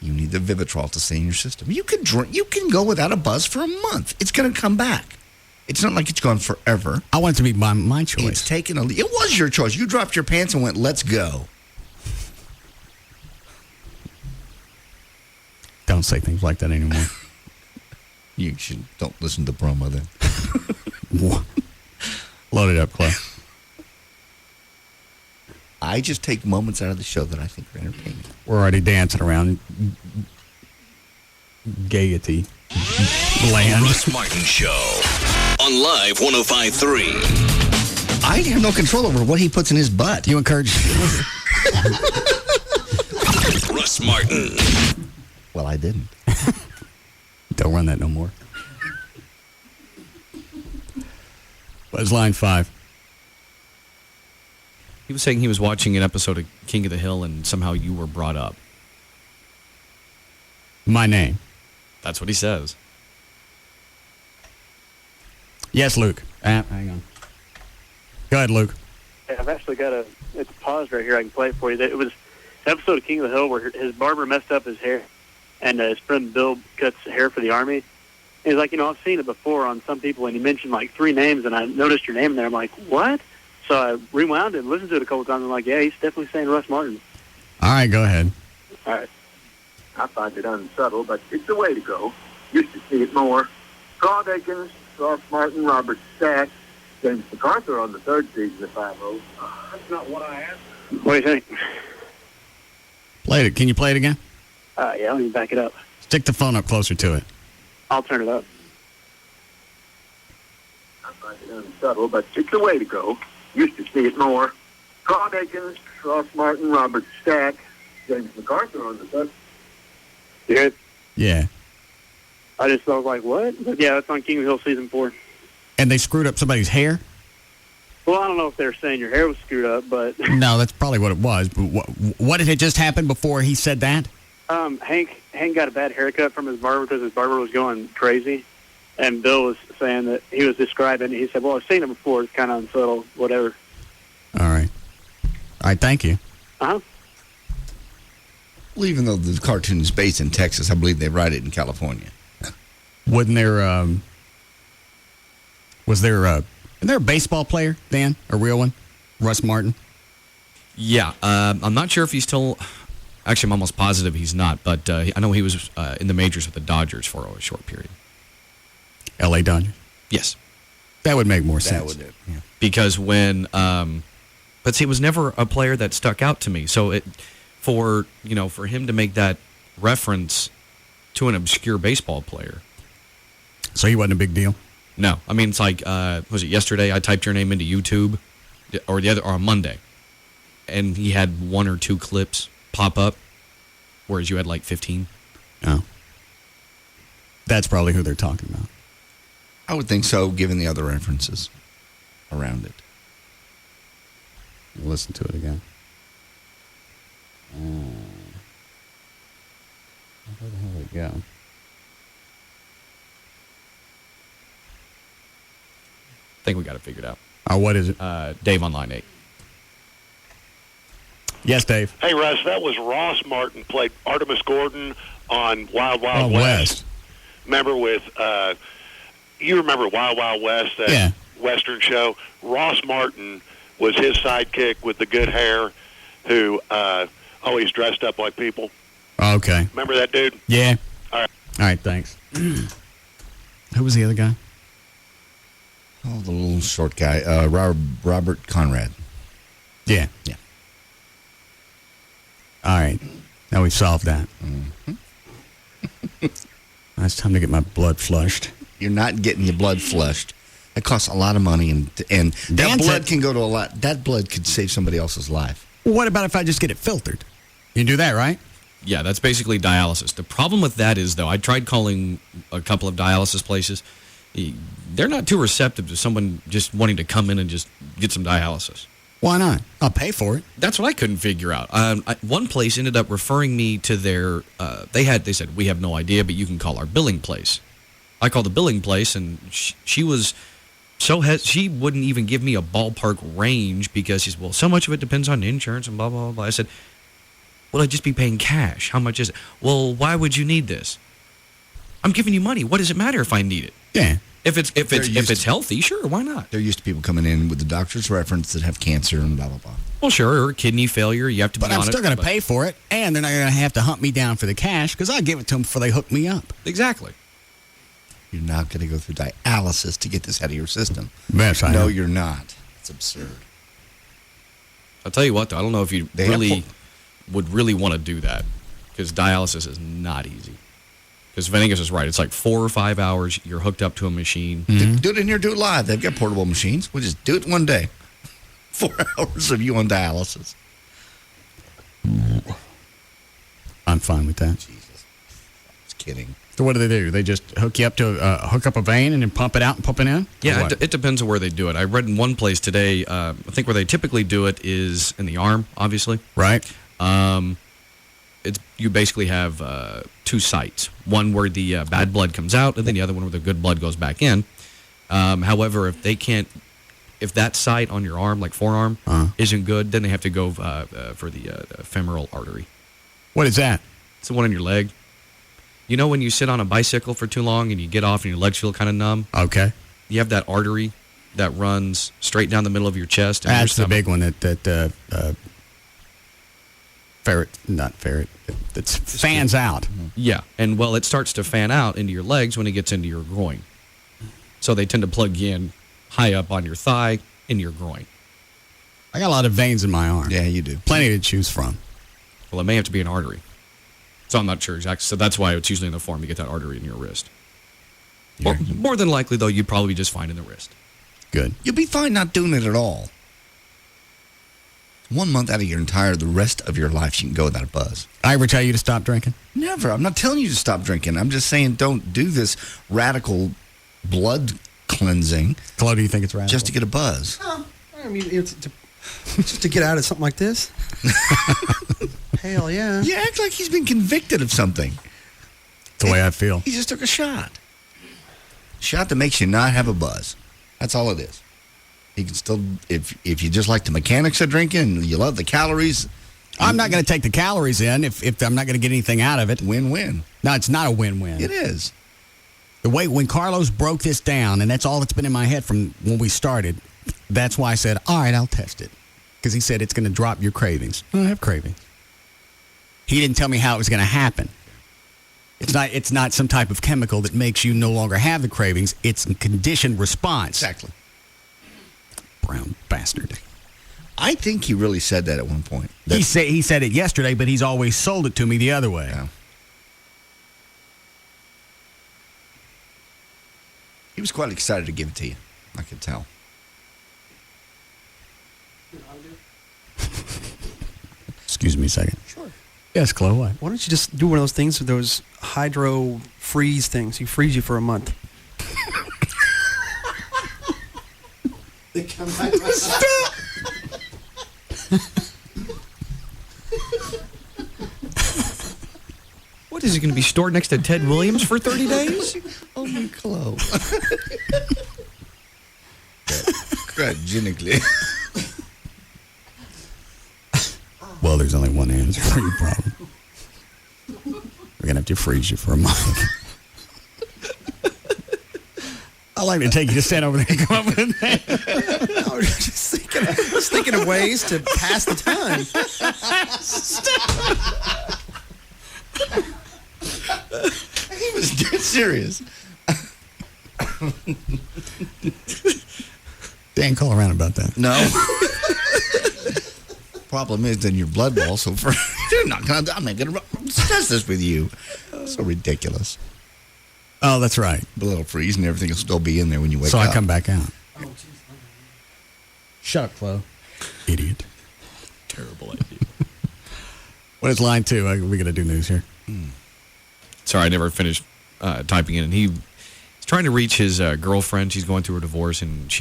You need the Vivitrol to stay in your system. You can drink. You can go without a buzz for a month. It's going to come back. It's not like it's gone forever. I want it to be my choice. It's taken it was your choice. You dropped your pants and went, let's go. Don't say things like that anymore. You don't listen to the promo then. Load it up, Clay. I just take moments out of the show that I think are entertaining. We're already dancing around gaiety land. Russ Martin Show on Live 105.3. I have no control over what he puts in his butt. You encourage Russ Martin. Well, I didn't. Don't run that no more. What's line 5? he was saying he was watching an episode of King of the Hill and somehow you were brought up. My name. That's what he says. Yes, Luke. Hang on. Go ahead, Luke. Hey, I've actually got it's paused right here. I can play it for you. It was an episode of King of the Hill where his barber messed up his hair, and his friend Bill cuts hair for the Army. And he's like, I've seen it before on some people, and he mentioned like 3 names, and I noticed your name in there. I'm like, what? So I rewound it and listened to it a couple times. I'm like, yeah, he's definitely saying Russ Martin. All right, go ahead. All right. I find it unsubtle, but it's the way to go. Used to see it more. Carl Akins, Russ Martin, Robert Stack, James MacArthur on the 3rd season of 5-0. That's not what I asked. What do you think? Played it. Can you play it again? Yeah, let me back it up. Stick the phone up closer to it. I'll turn it up. I find it unsubtle, but it's the way to go. Used to see it more. Carl Akins, Ross Martin, Robert Stack, James MacArthur on the third. You hear it? Yeah. I just was like, what? But yeah, that's on King of the Hill season 4. And they screwed up somebody's hair? Well, I don't know if they were saying your hair was screwed up, but No, that's probably what it was. But what had just happened before he said that? Hank got a bad haircut from his barber because his barber was going crazy, and Bill was saying that he was describing. He said, "Well, I've seen him before. It's kind of unsubtle, whatever." All right. All right. Thank you. Uh-huh. Well, even though the cartoon is based in Texas, I believe they write it in California. Wasn't there? Was there a baseball player, Dan, a real one, Russ Martin? Yeah, I'm not sure if he's still. Actually, I'm almost positive he's not, but I know he was in the majors with the Dodgers for a short period. L.A. Dodgers? Yes. That would make more sense. Yeah. Because when, but see, it was never a player that stuck out to me. So for him to make that reference to an obscure baseball player. So he wasn't a big deal? No. I mean, it's like, was it yesterday? I typed your name into YouTube, or on Monday, and he had 1 or 2 clips pop up, whereas you had like 15. Oh. That's probably who they're talking about. I would think so, given the other references around it. Listen to it again. Where the hell did it go? I think we got it figured out. What is it? Dave on line 8. Yes, Dave. Hey, Russ, that was Ross Martin played Artemis Gordon on Wild Wild West. Remember with, you remember Wild Wild West, that Western show? Ross Martin was his sidekick with the good hair who always dressed up like people. Okay. Remember that dude? Yeah. All right. All right, thanks. Who was the other guy? Oh, the little short guy, Robert Conrad. Yeah. Yeah. All right. Now we've solved that. Mm-hmm. Now it's time to get my blood flushed. You're not getting your blood flushed. It costs a lot of money, and that blood can go to a lot. That blood could save somebody else's life. Well, what about if I just get it filtered? You can do that, right? Yeah, that's basically dialysis. The problem with that is, though, I tried calling a couple of dialysis places. They're not too receptive to someone just wanting to come in and just get some dialysis. Why not? I'll pay for it. That's what I couldn't figure out. One place ended up referring me to their. They said, we have no idea, but you can call our billing place. I called the billing place, and she was she wouldn't even give me a ballpark range because she's, well, so much of it depends on insurance and blah, blah, blah. I said, well, I'd just be paying cash. How much is it? Well, why would you need this? I'm giving you money. What does it matter if I need it? Yeah. If it's healthy, sure, why not? They're used to people coming in with the doctor's reference that have cancer and blah, blah, blah. Well, sure, or kidney failure. You have to be on it. But I'm still going to pay for it, and they're not going to have to hunt me down for the cash because I give it to them before they hook me up. Exactly. You're not going to go through dialysis to get this out of your system. Yes, I know. am. You're not. It's absurd. I'll tell you what, though. I don't know if you would really want to do that because dialysis is not easy. Because Venegas is right. It's like 4 or 5 hours. You're hooked up to a machine. Mm-hmm. Do it in here. Do it live. They've got portable machines. We'll just do it one day. 4 hours of you on dialysis. I'm fine with that. Jesus. Just kidding. So what do? They just hook you up to hook up a vein and then pump it out and pump it in? Yeah, it depends on where they do it. I read in one place today, I think where they typically do it is in the arm, obviously. Right. You basically have 2 sites. One where the bad blood comes out, and then the other one where the good blood goes back in. However, if that site on your arm, like forearm, isn't good, then they have to go for the femoral artery. What is that? It's the one in your leg. You know when you sit on a bicycle for too long and you get off and your legs feel kind of numb? Okay. You have that artery that runs straight down the middle of your chest. And that's the big one that fans out. Yeah, and well, it starts to fan out into your legs when it gets into your groin. So they tend to plug you in high up on your thigh, in your groin. I got a lot of veins in my arm. Yeah, you do. Plenty to choose from. Well, it may have to be an artery. So I'm not sure exactly. So that's why it's usually in the form you get that artery in your wrist. More than likely, though, you'd probably be just fine in the wrist. Good. You'll be fine not doing it at all. 1 month out of the rest of your life, you can go without a buzz. I ever tell you to stop drinking? Never. I'm not telling you to stop drinking. I'm just saying don't do this radical blood cleansing. Chloe, do you think it's radical? Just to get a buzz. Oh, I mean, it's just to get out of something like this. Hell yeah. You act like he's been convicted of something. That's the way I feel. He just took a shot. Shot that makes you not have a buzz. That's all it is. You can still, if you just like the mechanics of drinking and you love the calories. I'm not going to take the calories in if I'm not going to get anything out of it. Win-win. No, it's not a win-win. It is. The way when Carlos broke this down, and that's all that's been in my head from when we started, that's why I said, all right, I'll test it. Because he said it's going to drop your cravings. I don't have cravings. He didn't tell me how it was going to happen. It's not some type of chemical that makes you no longer have the cravings. It's a conditioned response. Exactly. Brown bastard. I think he really said that at one point. He said it yesterday, but he's always sold it to me the other way. Yeah. He was quite excited to give it to you. I could tell. Excuse me a second. Sure. Yes, Chloe, what? Why don't you just do one of those things with those hydro freeze things? You freeze you for a month. They come back. Stop! What is it going to be stored next to Ted Williams for 30 days? Oh, my Chloe. Cryogenically. Well, there's only one answer for your problem. We're going to have to freeze you for a month. I'd like to take you to stand over there and come up with that. I was just thinking of ways to pass the time. He was dead serious. Dan, call around about that. No. Problem is in your blood ball, so I'm not going to discuss this with you. So ridiculous. Oh, that's right. The little freeze and everything will still be in there when you wake up. So I come back out. Shut up, Chloe. Idiot. Terrible idea. What is line 2? We got to do news here. Sorry, I never finished typing in. And he's trying to reach his girlfriend. She's going through a divorce, and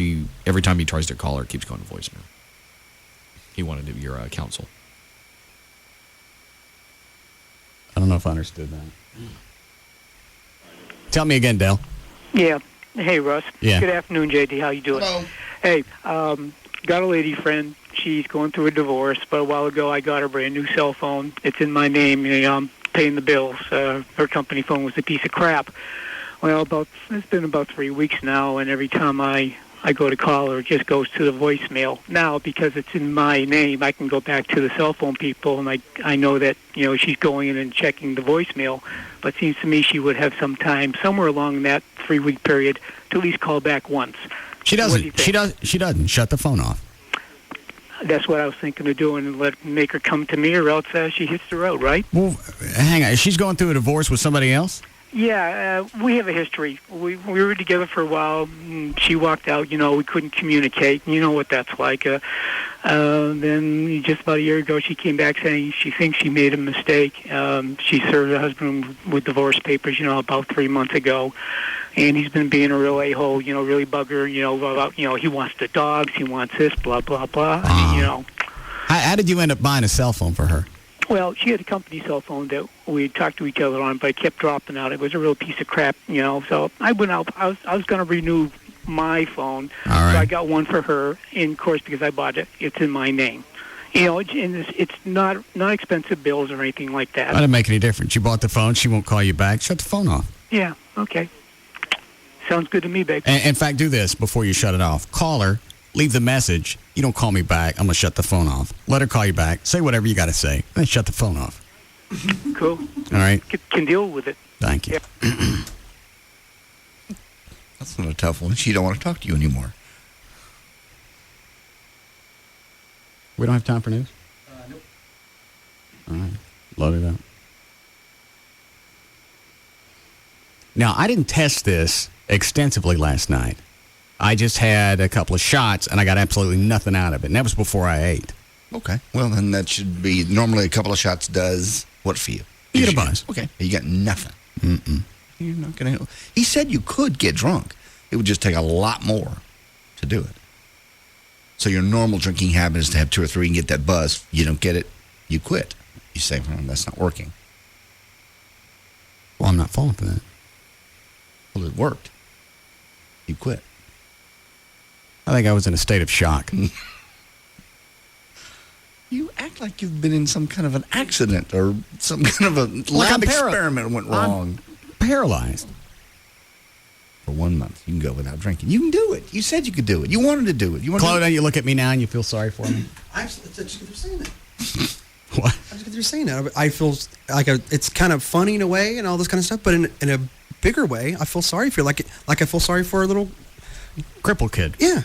every time he tries to call her, keeps going to voicemail. He wanted your counsel. I don't know if I understood that. Tell me again, Dale. Yeah. Hey, Russ. Yeah. Good afternoon, JD. How you doing? Hello. Hey, got a lady friend. She's going through a divorce, but a while ago I got her a brand new cell phone. It's in my name. I'm paying the bills. Her company phone was a piece of crap. Well, it's been about 3 weeks now, and every time I go to call her, it just goes to the voicemail. Now, because it's in my name, I can go back to the cell phone people, and I know that, she's going in and checking the voicemail. But it seems to me she would have some time somewhere along that 3-week period to at least call back once. She doesn't. She doesn't. Shut the phone off. That's what I was thinking of doing, and make her come to me, or else she hits the road, right? Well, hang on. She's going through a divorce with somebody else? Yeah, we have a history. We were together for a while. She walked out. We couldn't communicate. You know what that's like. Then just about a year ago, she came back saying she thinks she made a mistake. She served her husband with divorce papers, about 3 months ago. And he's been being a real a-hole, really bugger, about, he wants the dogs, he wants this, blah, blah, blah. How did you end up buying a cell phone for her? Well, she had a company cell phone that we talked to each other on, but it kept dropping out. It was a real piece of crap, So I went out. I was going to renew my phone, All right. So I got one for her. And of course, because I bought it, it's in my name. And it's not expensive bills or anything like that. That doesn't make any difference. You bought the phone. She won't call you back. Shut the phone off. Yeah. Okay. Sounds good to me, babe. And, in fact, do this before you shut it off. Call her. Leave the message. You don't call me back. I'm going to shut the phone off. Let her call you back. Say whatever you got to say. Then shut the phone off. Cool. All right. Can deal with it. Thank you. Yeah. That's not a tough one. She don't want to talk to you anymore. We don't have time for news? Nope. All right. Load it up. Now, I didn't test this extensively last night. I just had a couple of shots, and I got absolutely nothing out of it. And that was before I ate. Okay. Well, then that should be normally a couple of shots does what for you? You get a buzz. Okay. You got nothing. Mm-mm. You're not going to. He said you could get drunk. It would just take a lot more to do it. So your normal drinking habit is to have 2 or 3 and get that buzz. You don't get it, you quit. You say, that's not working. Well, I'm not falling for that. Well, it worked. You quit. I think I was in a state of shock. You act like you've been in some kind of an accident or some kind of a lab experiment went wrong. I'm paralyzed. For 1 month, you can go without drinking. You can do it. You said you could do it. You wanted to do it. Claude, you look at me now and you feel sorry for me? I just get through saying that. What? I just get through saying that. I feel like it's kind of funny in a way and all this kind of stuff, but in a bigger way, I feel sorry for you. Like I feel sorry for a little crippled kid. Yeah.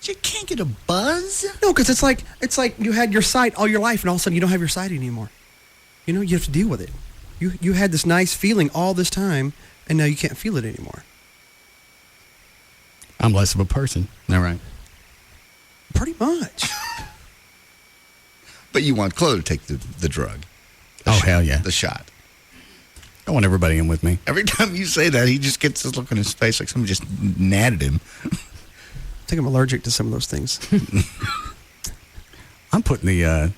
You can't get a buzz? No, because it's like you had your sight all your life, and all of a sudden you don't have your sight anymore. You know, you have to deal with it. You had this nice feeling all this time, and now you can't feel it anymore. I'm less of a person. Is that right? Pretty much. But you want Chloe to take the drug. Hell yeah. The shot. I want everybody in with me. Every time you say that, he just gets this look on his face like somebody just natted him. I think I'm allergic to some of those things. I'm putting the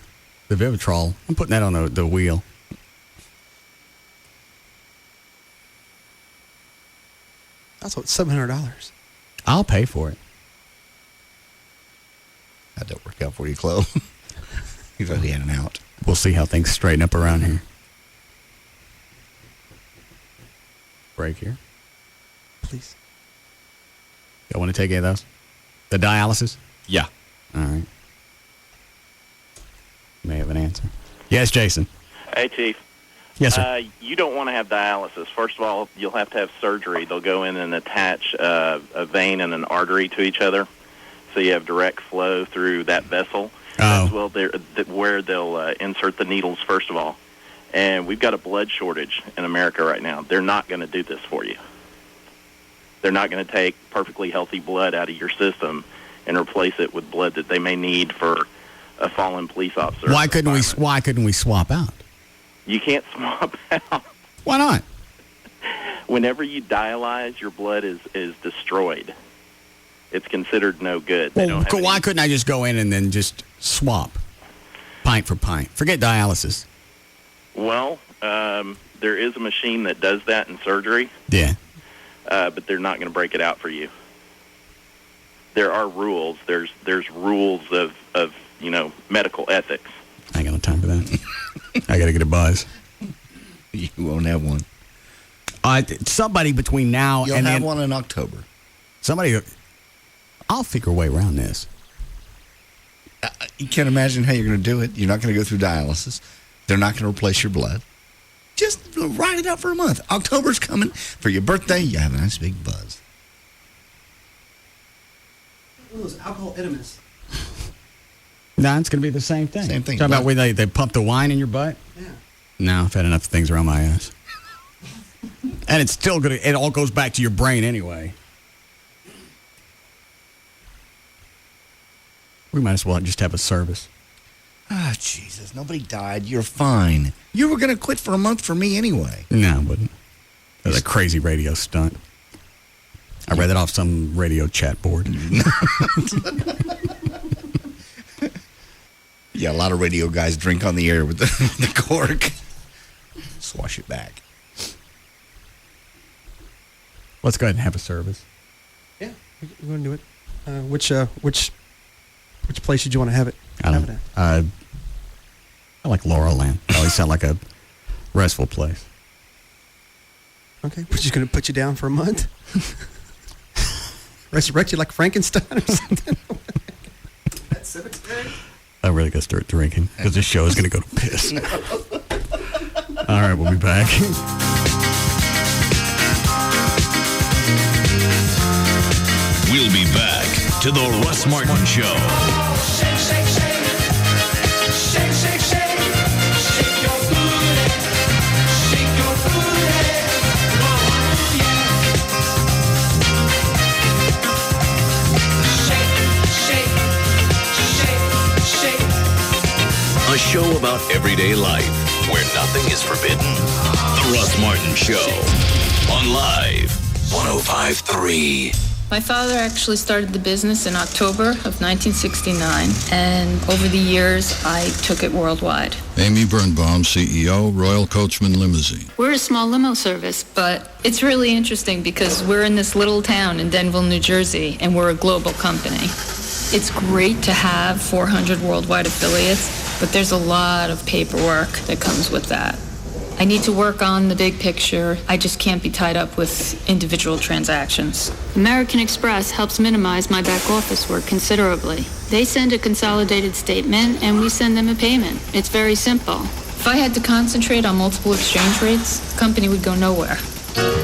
Vivitrol, I'm putting that on the wheel. That's what, $700. I'll pay for it. How'd that work out for you, Chloe? You've already had an out. We'll see how things straighten up around here. Break here. Please. Y'all want to take any of those? The dialysis? Yeah. All right. May have an answer. Yes, Jason. Hey, Chief. Yes, sir. You don't want to have dialysis. First of all, you'll have to have surgery. They'll go in and attach a vein and an artery to each other, so you have direct flow through that vessel. That's where they'll insert the needles, first of all. And we've got a blood shortage in America right now. They're not going to do this for you. They're not going to take perfectly healthy blood out of your system and replace it with blood that they may need for a fallen police officer. Why couldn't we swap out? You can't swap out. Why not? Whenever you dialyze, your blood is destroyed. It's considered no good. Well, why couldn't I just go in and then just swap pint for pint? Forget dialysis. Well, there is a machine that does that in surgery. Yeah. But they're not going to break it out for you. There are rules. There's rules of medical ethics. I ain't got no time for that. I got to get a buzz. You won't have one. Somebody between now You'll and have then, one in October. I'll figure a way around this. You can't imagine how you're going to do it. You're not going to go through dialysis. They're not going to replace your blood. Just ride it out for a month. October's coming. For your birthday, you have a nice big buzz. One of those alcohol enemas. No, it's going to be the same thing. Same thing. Talking about where they pump the wine in your butt? Yeah. No, I've had enough things around my ass. And it's still going to, it all goes back to your brain anyway. We might as well just have a service. Ah, Jesus. Nobody died. You're fine. You were going to quit for a month for me anyway. No, I wouldn't. That was a crazy radio stunt. I read it off some radio chat board. Yeah, a lot of radio guys drink on the air with the cork. Swash it back. Let's go ahead and have a service. Yeah, we're going to do it. Which place did you want to have it? I like Laurel Land. Always sound like a restful place. Okay, we're just going to put you down for a month. Resurrect you like Frankenstein or something. That cemetery. I'm really going to start drinking because this show is going to go to piss. All right, we'll be back. We'll be back to the Russ Martin Show. Shake, shake, shake. Shake, shake, shake. Shake your booty. Shake your booty. about everyday life, where nothing is forbidden. The Russ Martin Show on Live 105.3. My father actually started the business in October of 1969, and over the years, I took it worldwide. Amy Birnbaum, CEO, Royal Coachman Limousine. We're a small limo service, but it's really interesting because we're in this little town in Denville, New Jersey, and we're a global company. It's great to have 400 worldwide affiliates, but there's a lot of paperwork that comes with that. I need to work on the big picture. I just can't be tied up with individual transactions. American Express helps minimize my back office work considerably. They send a consolidated statement and we send them a payment. It's very simple. If I had to concentrate on multiple exchange rates, the company would go nowhere.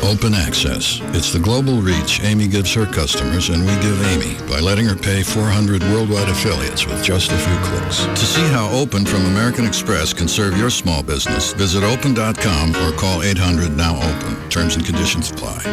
Open Access. It's the global reach Amy gives her customers, and we give Amy by letting her pay 400 worldwide affiliates with just a few clicks. To see how Open from American Express can serve your small business, visit open.com or call 800-NOW-OPEN. Terms and conditions apply.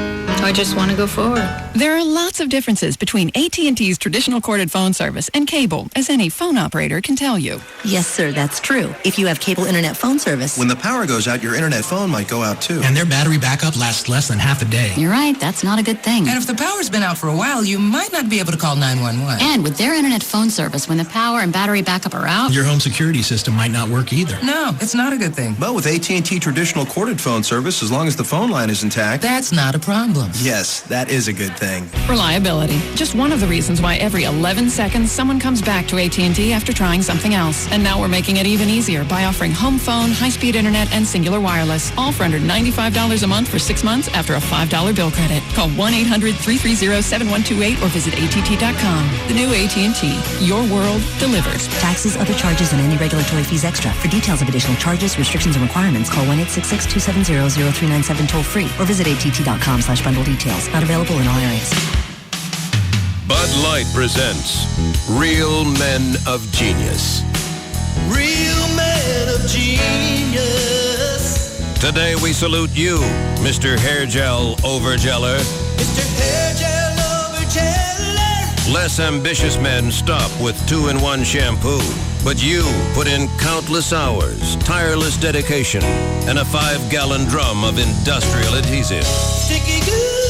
I just want to go forward. There are lots of differences between AT&T's traditional corded phone service and cable, as any phone operator can tell you. Yes, sir, that's true. If you have cable internet phone service. When the power goes out, your internet phone might go out too. And their battery backup lasts less than half a day. You're right, that's not a good thing. And if the power's been out for a while, you might not be able to call 911. And with their internet phone service, when the power and battery backup are out, your home security system might not work either. No, it's not a good thing. But with AT&T traditional corded phone service, as long as the phone line is intact, that's not a problem. Yes, that is a good thing. Reliability. Just one of the reasons why every 11 seconds someone comes back to AT&T after trying something else. And now we're making it even easier by offering home phone, high-speed internet, and singular wireless, all for under $95 a month for 6 months after a $5 bill credit. Call 1-800-330-7128 or visit att.com. The new AT&T. Your world delivers. Taxes, other charges, and any regulatory fees extra. For details of additional charges, restrictions, and requirements, call 1-866-270-0397 toll-free or visit att.com/bundle details. Not available in all areas. Bud Light presents Real Men of Genius. Real Men of Genius. Today we salute you, Mr. Hair Gel Overgeller. Mr. Hair Gel Overgeller. Less ambitious men stop with 2-in-1 shampoo. But you put in countless hours, tireless dedication, and a 5-gallon drum of industrial adhesive. Sticky goo.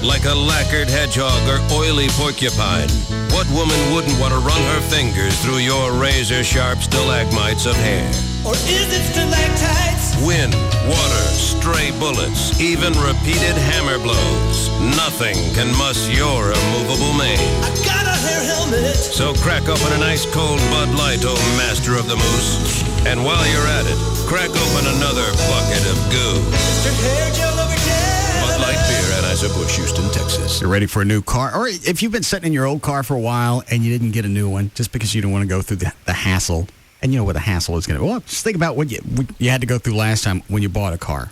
Like a lacquered hedgehog or oily porcupine, what woman wouldn't want to run her fingers through your razor-sharp stalagmites of hair? Or is it stalactites? Wind, water, stray bullets, even repeated hammer blows. Nothing can muss your immovable mane. I got a hair helmet. So crack open an ice cold Bud Light, oh master of the moose. And while you're at it, crack open another bucket of goo. Mr. Hair Gel Overgeller. Bud Light Beer, Anheuser-Busch, Houston, Texas. You're ready for a new car, or if you've been sitting in your old car for a while and you didn't get a new one just because you don't want to go through the hassle, and you know what the hassle is going to be. Well, just think about what you had to go through last time when you bought a car.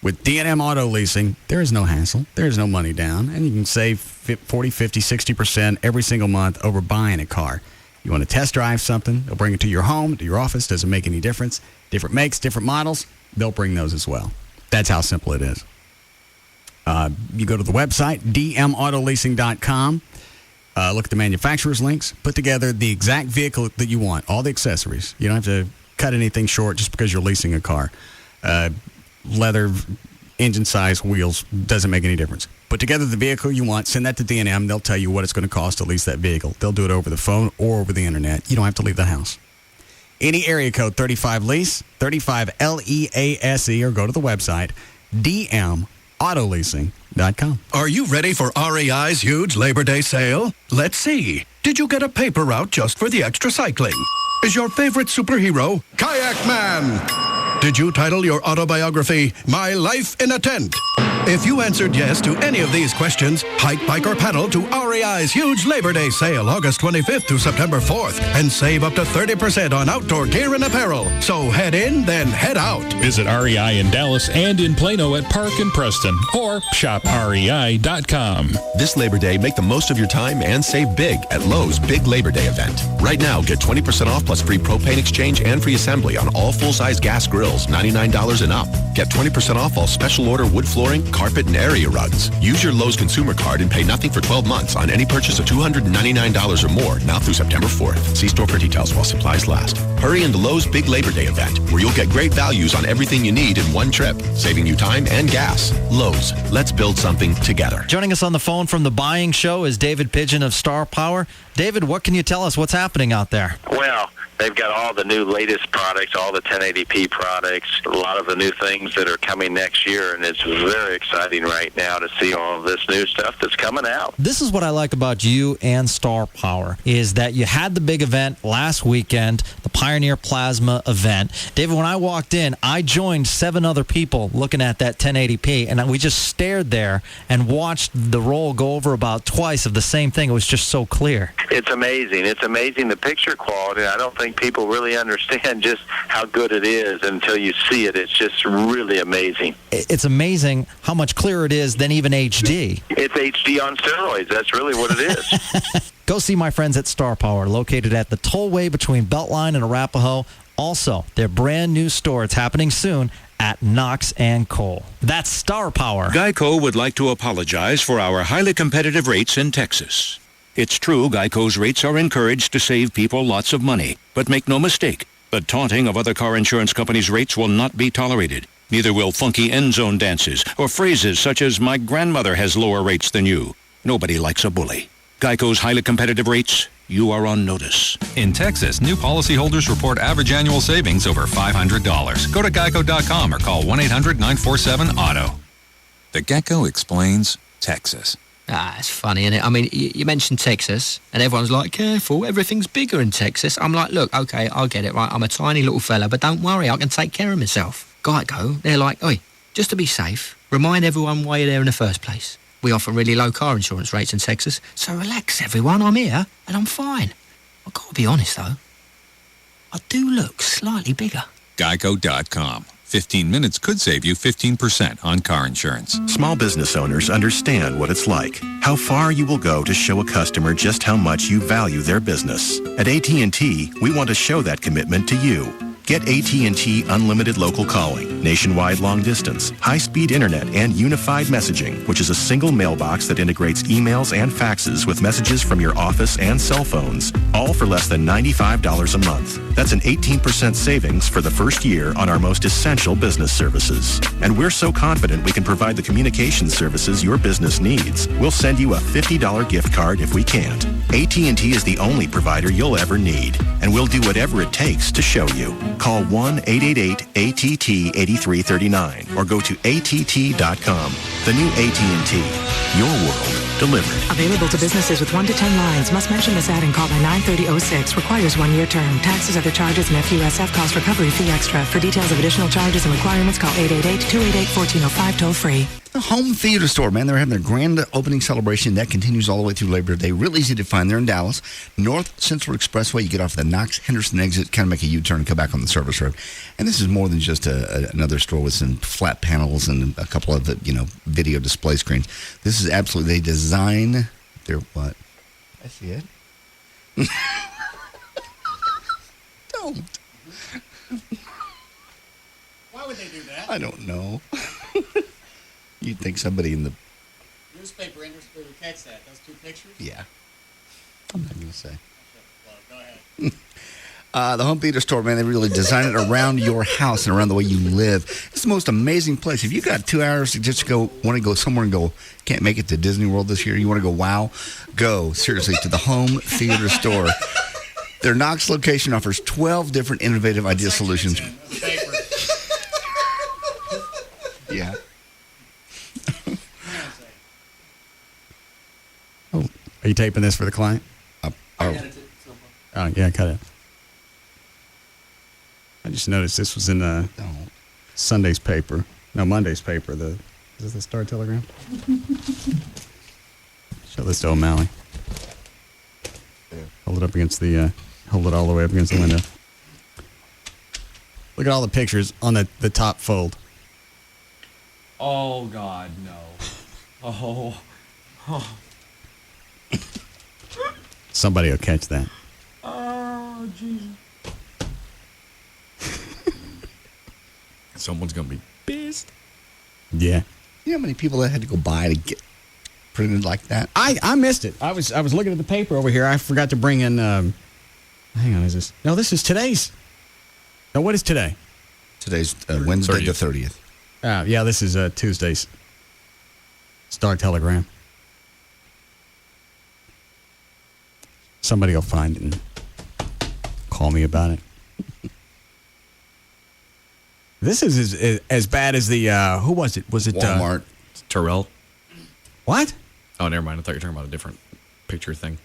With D&M Auto Leasing, there is no hassle. There is no money down, and you can save 40, 50, 60% every single month over buying a car. You want to test drive something, they'll bring it to your home, to your office, doesn't make any difference. Different makes, different models, they'll bring those as well. That's how simple it is. You go to the website, dmautoleasing.com. Look at the manufacturer's links. Put together the exact vehicle that you want, all the accessories. You don't have to cut anything short just because you're leasing a car. Leather, engine size, wheels, doesn't make any difference. Put together the vehicle you want, send that to D&M. They'll tell you what it's going to cost to lease that vehicle. They'll do it over the phone or over the internet. You don't have to leave the house. Any area code 35LEASE, 35LEASE, or go to the website, dmautoleasing.com. Are you ready for REI's huge Labor Day sale? Let's see. Did you get a paper route just for the extra cycling? Is your favorite superhero Kayak Man? Did you title your autobiography My Life in a Tent? If you answered yes to any of these questions, hike, bike, or paddle to REI's huge Labor Day sale August 25th to September 4th and save up to 30% on outdoor gear and apparel. So head in, then head out. Visit REI in Dallas and in Plano at Park and Preston or shop REI.com. This Labor Day, make the most of your time and save big at Lowe's Big Labor Day event. Right now, get 20% off plus free propane exchange and free assembly on all full-size gas grills, $99 and up. Get 20% off all special order wood flooring, carpet, and area rugs. Use your Lowe's consumer card and pay nothing for 12 months on any purchase of $299 or more now through September 4th. See store for details while supplies last. Hurry into Lowe's Big Labor Day event, where you'll get great values on everything you need in one trip, saving you time and gas. Lowe's, let's build something together. Joining us on the phone from the Buying Show is David Pigeon of Star Power. David, what can you tell us? What's happening out there? Well, they've got all the new latest products, all the 1080p products, a lot of the new things that are coming next year, and it's very exciting right now to see all of this new stuff that's coming out. This is what I like about you and Star Power, is that you had the big event last weekend, the Pioneer Plasma event. David, when I walked in, I joined 7 other people looking at that 1080p, and we just stared there and watched the roll go over about twice of the same thing. It was just so clear. It's amazing. It's amazing, the picture quality. I don't think people really understand just how good it is until you see it. It's just really amazing. It's amazing how much clearer it is than even HD. It's HD on steroids. That's really what it is. Go see my friends at Star Power, located at the tollway between Beltline and Arapahoe. Also, their brand new store, it's happening soon, at Knox and Cole. That's Star Power. Geico would like to apologize for our highly competitive rates in Texas. It's true, Geico's rates are encouraged to save people lots of money. But make no mistake, the taunting of other car insurance companies' rates will not be tolerated. Neither will funky end zone dances or phrases such as, "My grandmother has lower rates than you." Nobody likes a bully. Geico's highly competitive rates, you are on notice. In Texas, new policyholders report average annual savings over $500. Go to geico.com or call 1-800-947-AUTO. The Gecko Explains Texas. It's funny, isn't it? I mean, you mentioned Texas, and everyone's like, careful, everything's bigger in Texas. I'm like, look, okay, I'll get it, right? I'm a tiny little fella, but don't worry, I can take care of myself. Geico, they're like, oi, just to be safe, remind everyone why you're there in the first place. We offer really low car insurance rates in Texas, so relax, everyone, I'm here, and I'm fine. I've got to be honest, though, I do look slightly bigger. Geico.com. 15 minutes could save you 15% on car insurance. Small business owners understand what it's like, how far you will go to show a customer just how much you value their business. At AT&T, we want to show that commitment to you. Get AT&T Unlimited Local Calling, nationwide long distance, high-speed internet, and unified messaging, which is a single mailbox that integrates emails and faxes with messages from your office and cell phones, all for less than $95 a month. That's an 18% savings for the first year on our most essential business services. And we're so confident we can provide the communication services your business needs, we'll send you a $50 gift card if we can't. AT&T is the only provider you'll ever need, and we'll do whatever it takes to show you. Call 1-888-ATT-8339 or go to ATT.com. The new AT&T. Your world delivered. Available to businesses with 1 to 10 lines. Must mention this ad and call by 9/30/06. Requires 1-year term. Taxes, other charges, and FUSF cost recovery fee extra. For details of additional charges and requirements, call 888-288-1405 toll free. The Home Theater Store, man, they're having their grand opening celebration. That continues all the way through Labor Day. Real easy to find. They're in Dallas. North Central Expressway. You get off the Knox-Henderson exit, kind of make a U-turn and come back on the service road. And this is more than just another store with some flat panels and a couple of the, video display screens. This is absolutely, they design their what? I see it. Don't. Why would they do that? I don't know. You'd think somebody in the newspaper industry would catch that. Those 2 pictures? Yeah. I'm not going to say. Well, go ahead. The Home Theater Store, man, they really design it around your house and around the way you live. It's the most amazing place. If you've got 2 hours to just want to go somewhere and go, can't make it to Disney World this year, you want to go wow, go, seriously, to the Home Theater Store. Their Knox location offers 12 different innovative idea solutions. Yeah. Are you taping this for the client? Yeah, cut it. I just noticed this was in Sunday's paper. No, Monday's paper. Is this the Star Telegram? Show this to O'Malley. Hold it up against hold it all the way up against the window. Look at all the pictures on the top fold. Oh, God, no. Oh. Somebody will catch that. Oh, Jesus. Someone's going to be pissed. fast? Yeah. You know how many people that had to go buy to get printed like that? I missed it. I was looking at the paper over here. I forgot to bring in. Hang on, is this? No, this is today's. No, what is today? Today's Wednesday the 30th. Yeah, this is Tuesday's Star Telegram. Somebody will find it and call me about it. This is as bad as the, who was it? Was it Walmart? Terrell. What? Oh, never mind. I thought you were talking about a different picture thing.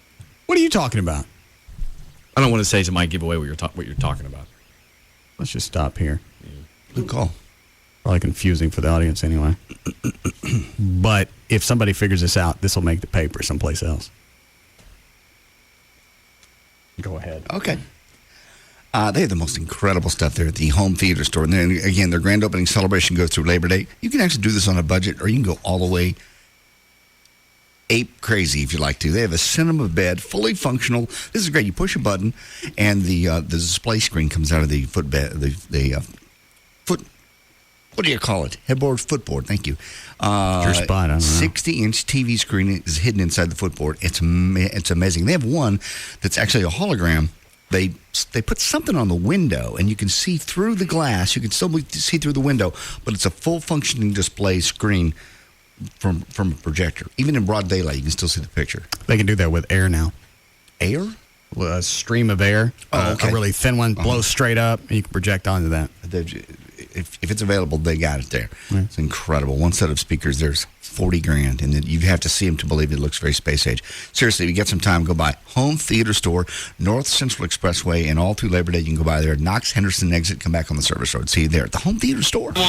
What are you talking about? I don't want to say it might give away what you're talking about. Let's just stop here. Good call. Probably confusing for the audience anyway. But if somebody figures this out, this will make the paper someplace else. Go ahead. Okay. They have the most incredible stuff there at the home theater store. And then again, their grand opening celebration goes through Labor Day. You can actually do this on a budget, or you can go all the way ape crazy if you like to. They have a cinema bed, fully functional. This is great. You push a button, and the display screen comes out of the footbed. Foot. What do you call it? Headboard, footboard. Thank you. Your spot. I don't know. 60-inch TV screen is hidden inside the footboard. It's amazing. They have one that's actually a hologram. They put something on the window, and you can see through the glass. You can still see through the window, but it's a full functioning display screen from a projector. Even in broad daylight, you can still see the picture. They can do that with air now. Air? Well, a stream of air. Oh, okay. A really thin one blows straight up, and you can project onto that. If it's available, they got it there. Right. It's incredible. One set of speakers, there's $40,000, and then you have to see them to believe it looks very space age. Seriously, if you get some time, go by Home Theater Store, North Central Expressway, and all through Labor Day, you can go by there. Knox Henderson exit, come back on the service road. See you there at the Home Theater Store. Wait!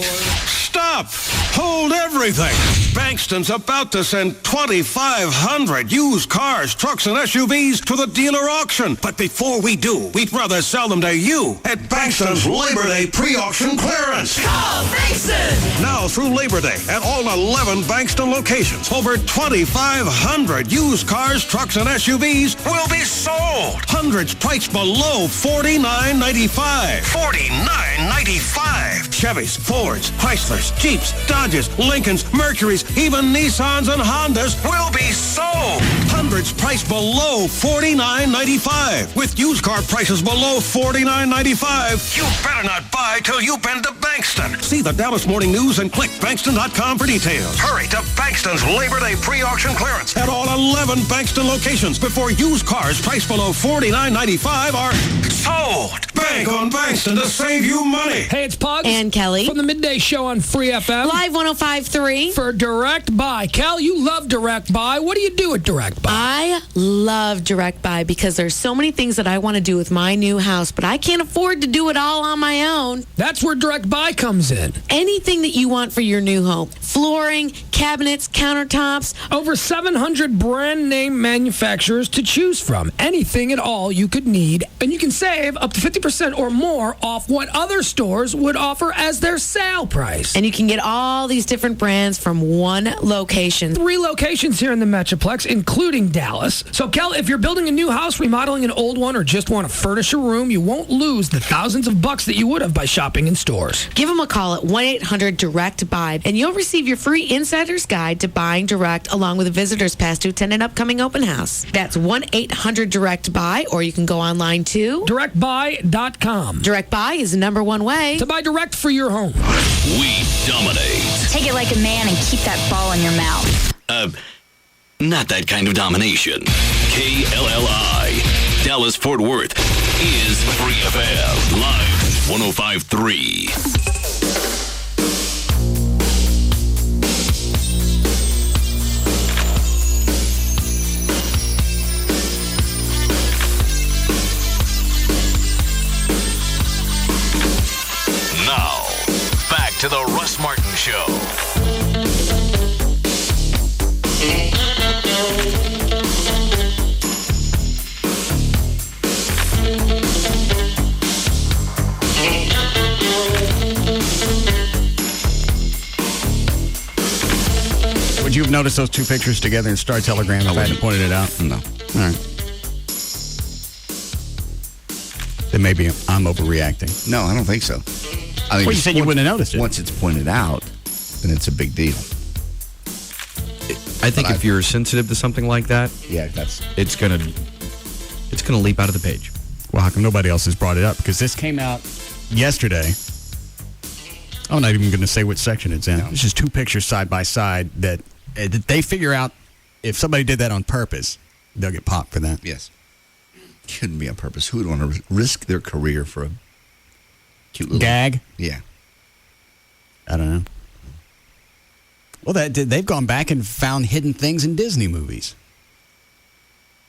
Stop! Hold everything! Bankston's about to send 2,500 used cars, trucks, and SUVs to the dealer auction. But before we do, we'd rather sell them to you at Bankston's Labor Day pre-auction clearance. Call Bankston! Now through Labor Day at all 11 Bankston locations, over 2,500 used cars, trucks, and SUVs will be sold. Hundreds priced below $49.95. $49.95. Chevys, Fords, Chryslers, Jeeps, Dodges, Lincolns, Mercurys, even Nissans and Hondas will be sold. Hundreds priced below $49.95. With used car prices below $49.95, you better not buy till you've been to Bankston. See the Dallas Morning News and click Bankston.com for details. Hurry to Bankston's Labor Day pre-auction clearance at all 11 Bankston locations before used cars priced below $49.95 are sold. Bank on Bankston to save you money. Hey, it's Pugs. And Kelly. From the Midday Show on Free FM. Live 105.3. For Direct Buy. Cal, you love Direct Buy. What do you do at Direct Buy? I love Direct Buy because there's so many things that I want to do with my new house, but I can't afford to do it all on my own. That's where Direct Buy comes in. Anything that you want for your new home. Flooring, cabinets, countertops. Over 700 brand name manufacturers to choose from. Anything at all you could need. And you can save up to 50% or more off what other stores would offer as their sale price. And you can get all these different brands from one location. 3 locations here in the Metroplex, including Dallas. So, Kel, if you're building a new house, remodeling an old one, or just want to furnish a room, you won't lose the thousands of bucks that you would have by shopping in stores. Give them a call at 1-800-DIRECT-BUY, and you'll receive your free insider's guide to buying direct, along with a visitor's pass to attend an upcoming open house. That's 1-800-DIRECT-BUY, or you can go online to directbuy.com. Direct Buy is the #1 way to buy direct for your home. We dominate. Take it like a man and keep that ball in your mouth. Not that kind of domination. KLLI, Dallas-Fort Worth, is Free FM, live 105.3. Now, back to the Russ Martin Show. Would you have noticed those two pictures together in Star Telegram if I hadn't pointed it out? No. All right. Then maybe I'm overreacting. No, I don't think so. I mean, Well, you said you wouldn't have noticed it. Once it's pointed out, then it's a big deal. I think if you're sensitive to something like that, yeah, it's gonna leap out of the page. Well, how come nobody else has brought it up? Because this came out yesterday. I'm not even going to say which section it's in. It's just two pictures side by side that they figure out if somebody did that on purpose, they'll get popped for that. Yes. Couldn't be on purpose. Who would want to risk their career for a cute little gag? Yeah. I don't know. Well, they've gone back and found hidden things in Disney movies.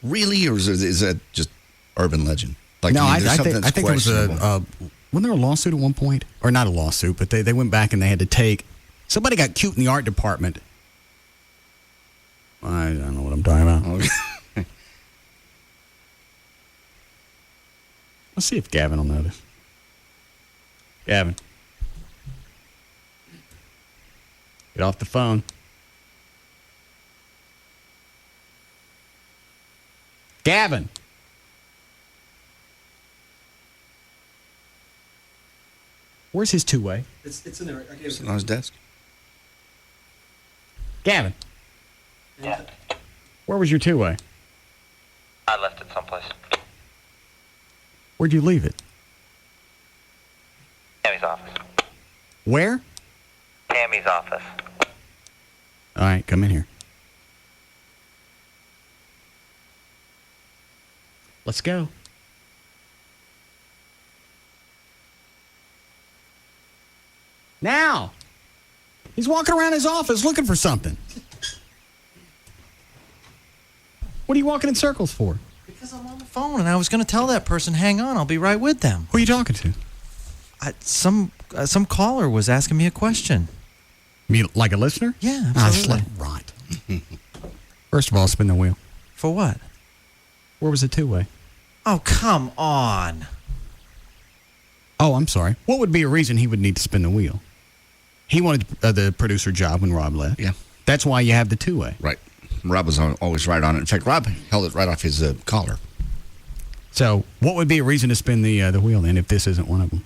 Really? Or is that just urban legend? Like, no, I there's something think that's there was wasn't there a lawsuit at one point? Or not a lawsuit, but they went back and they had to take, somebody got cute in the art department. I don't know what I'm talking about. Okay. Let's see if Gavin will notice. Gavin. Get off the phone. Gavin. Where's his two-way? It's in there. I gave It's on his desk. Gavin. Yeah. Where was your two-way? I left it someplace. Where'd you leave it? Tammy's office. Where? Tammy's office. All right, come in here. Let's go. Now. He's walking around his office looking for something. What are you walking in circles for? Because I'm on the phone, and I was going to tell that person, hang on, I'll be right with them. Who are you talking to? Some caller was asking me a question. You mean like a listener? Yeah, just absolutely. let him rot. First of all, spin the wheel. For what? Where was the two-way? Oh, come on. Oh, I'm sorry. What would be a reason he would need to spin the wheel? He wanted the producer job when Rob left. Yeah. That's why you have the two-way. Right. Rob was always right on it. In fact, Rob held it right off his collar. So, what would be a reason to spin the wheel then if this isn't one of them?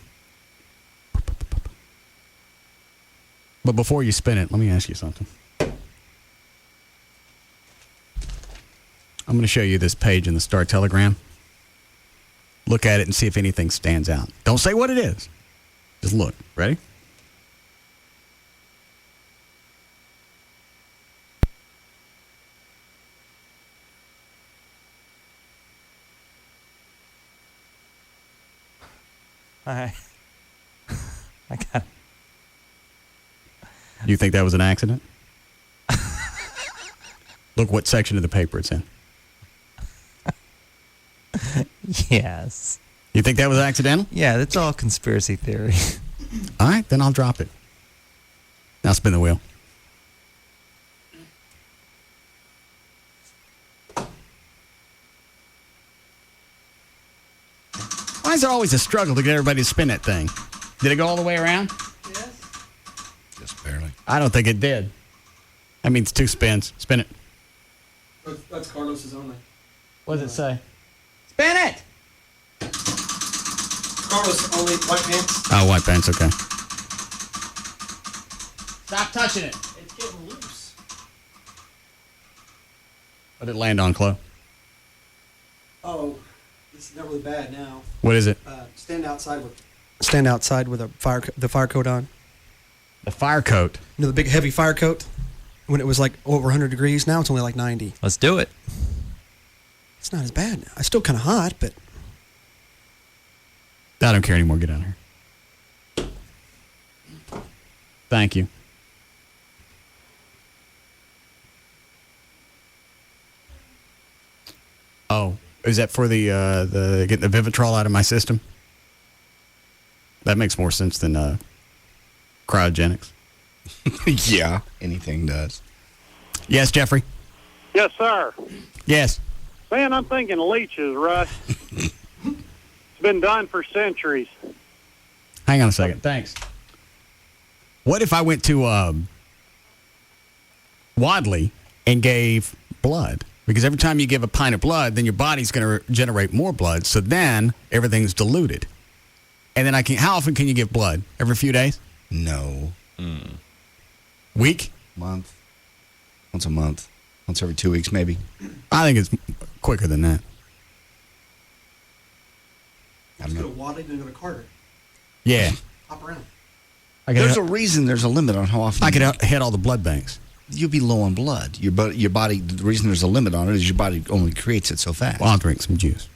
But before you spin it, let me ask you something. I'm going to show you this page in the Star Telegram. Look at it and see if anything stands out. Don't say what it is. Just look. Ready? I got it. You think that was an accident? Look what section of the paper it's in. Yes. You think that was accidental? Yeah, that's all conspiracy theory. All right, then I'll drop it. Now spin the wheel. Why is there always a struggle to get everybody to spin that thing? Did it go all the way around? Yes. Just barely. I don't think it did. That means 2 spins. Spin it. That's Carlos's only. What does it say? Spin it! Carlos only white pants. Oh, white pants, okay. Stop touching it. It's getting loose. What did it land on, Chloe? Oh, it's not really bad now. What is it? Stand outside with the fire coat on. The fire coat? You know, the big heavy fire coat? When it was like over 100 degrees, now it's only like 90. Let's do it. It's not as bad now. It's still kind of hot, but... I don't care anymore. Get out of here. Thank you. Oh, is that for the getting the Vivitrol out of my system? That makes more sense than cryogenics. Yeah, anything does. Yes, Jeffrey? Yes, sir. Yes. Man, I'm thinking leeches, Russ. It's been done for centuries. Hang on a second. Thanks. What if I went to Wadley and gave blood? Because every time you give a pint of blood, then your body's going to generate more blood. So then everything's diluted. and then how often can you give blood? Every few days? No. Week? Month. Once a month. Once every 2 weeks, maybe. I think it's quicker than that. I don't know. Go to Wadley, then go to Carter. Yeah. Hop around. There's a reason there's a limit on how often I could hit all the blood banks. You'll be low on blood. Your body, the reason there's a limit on it is your body only creates it so fast. Well, I'll drink some juice.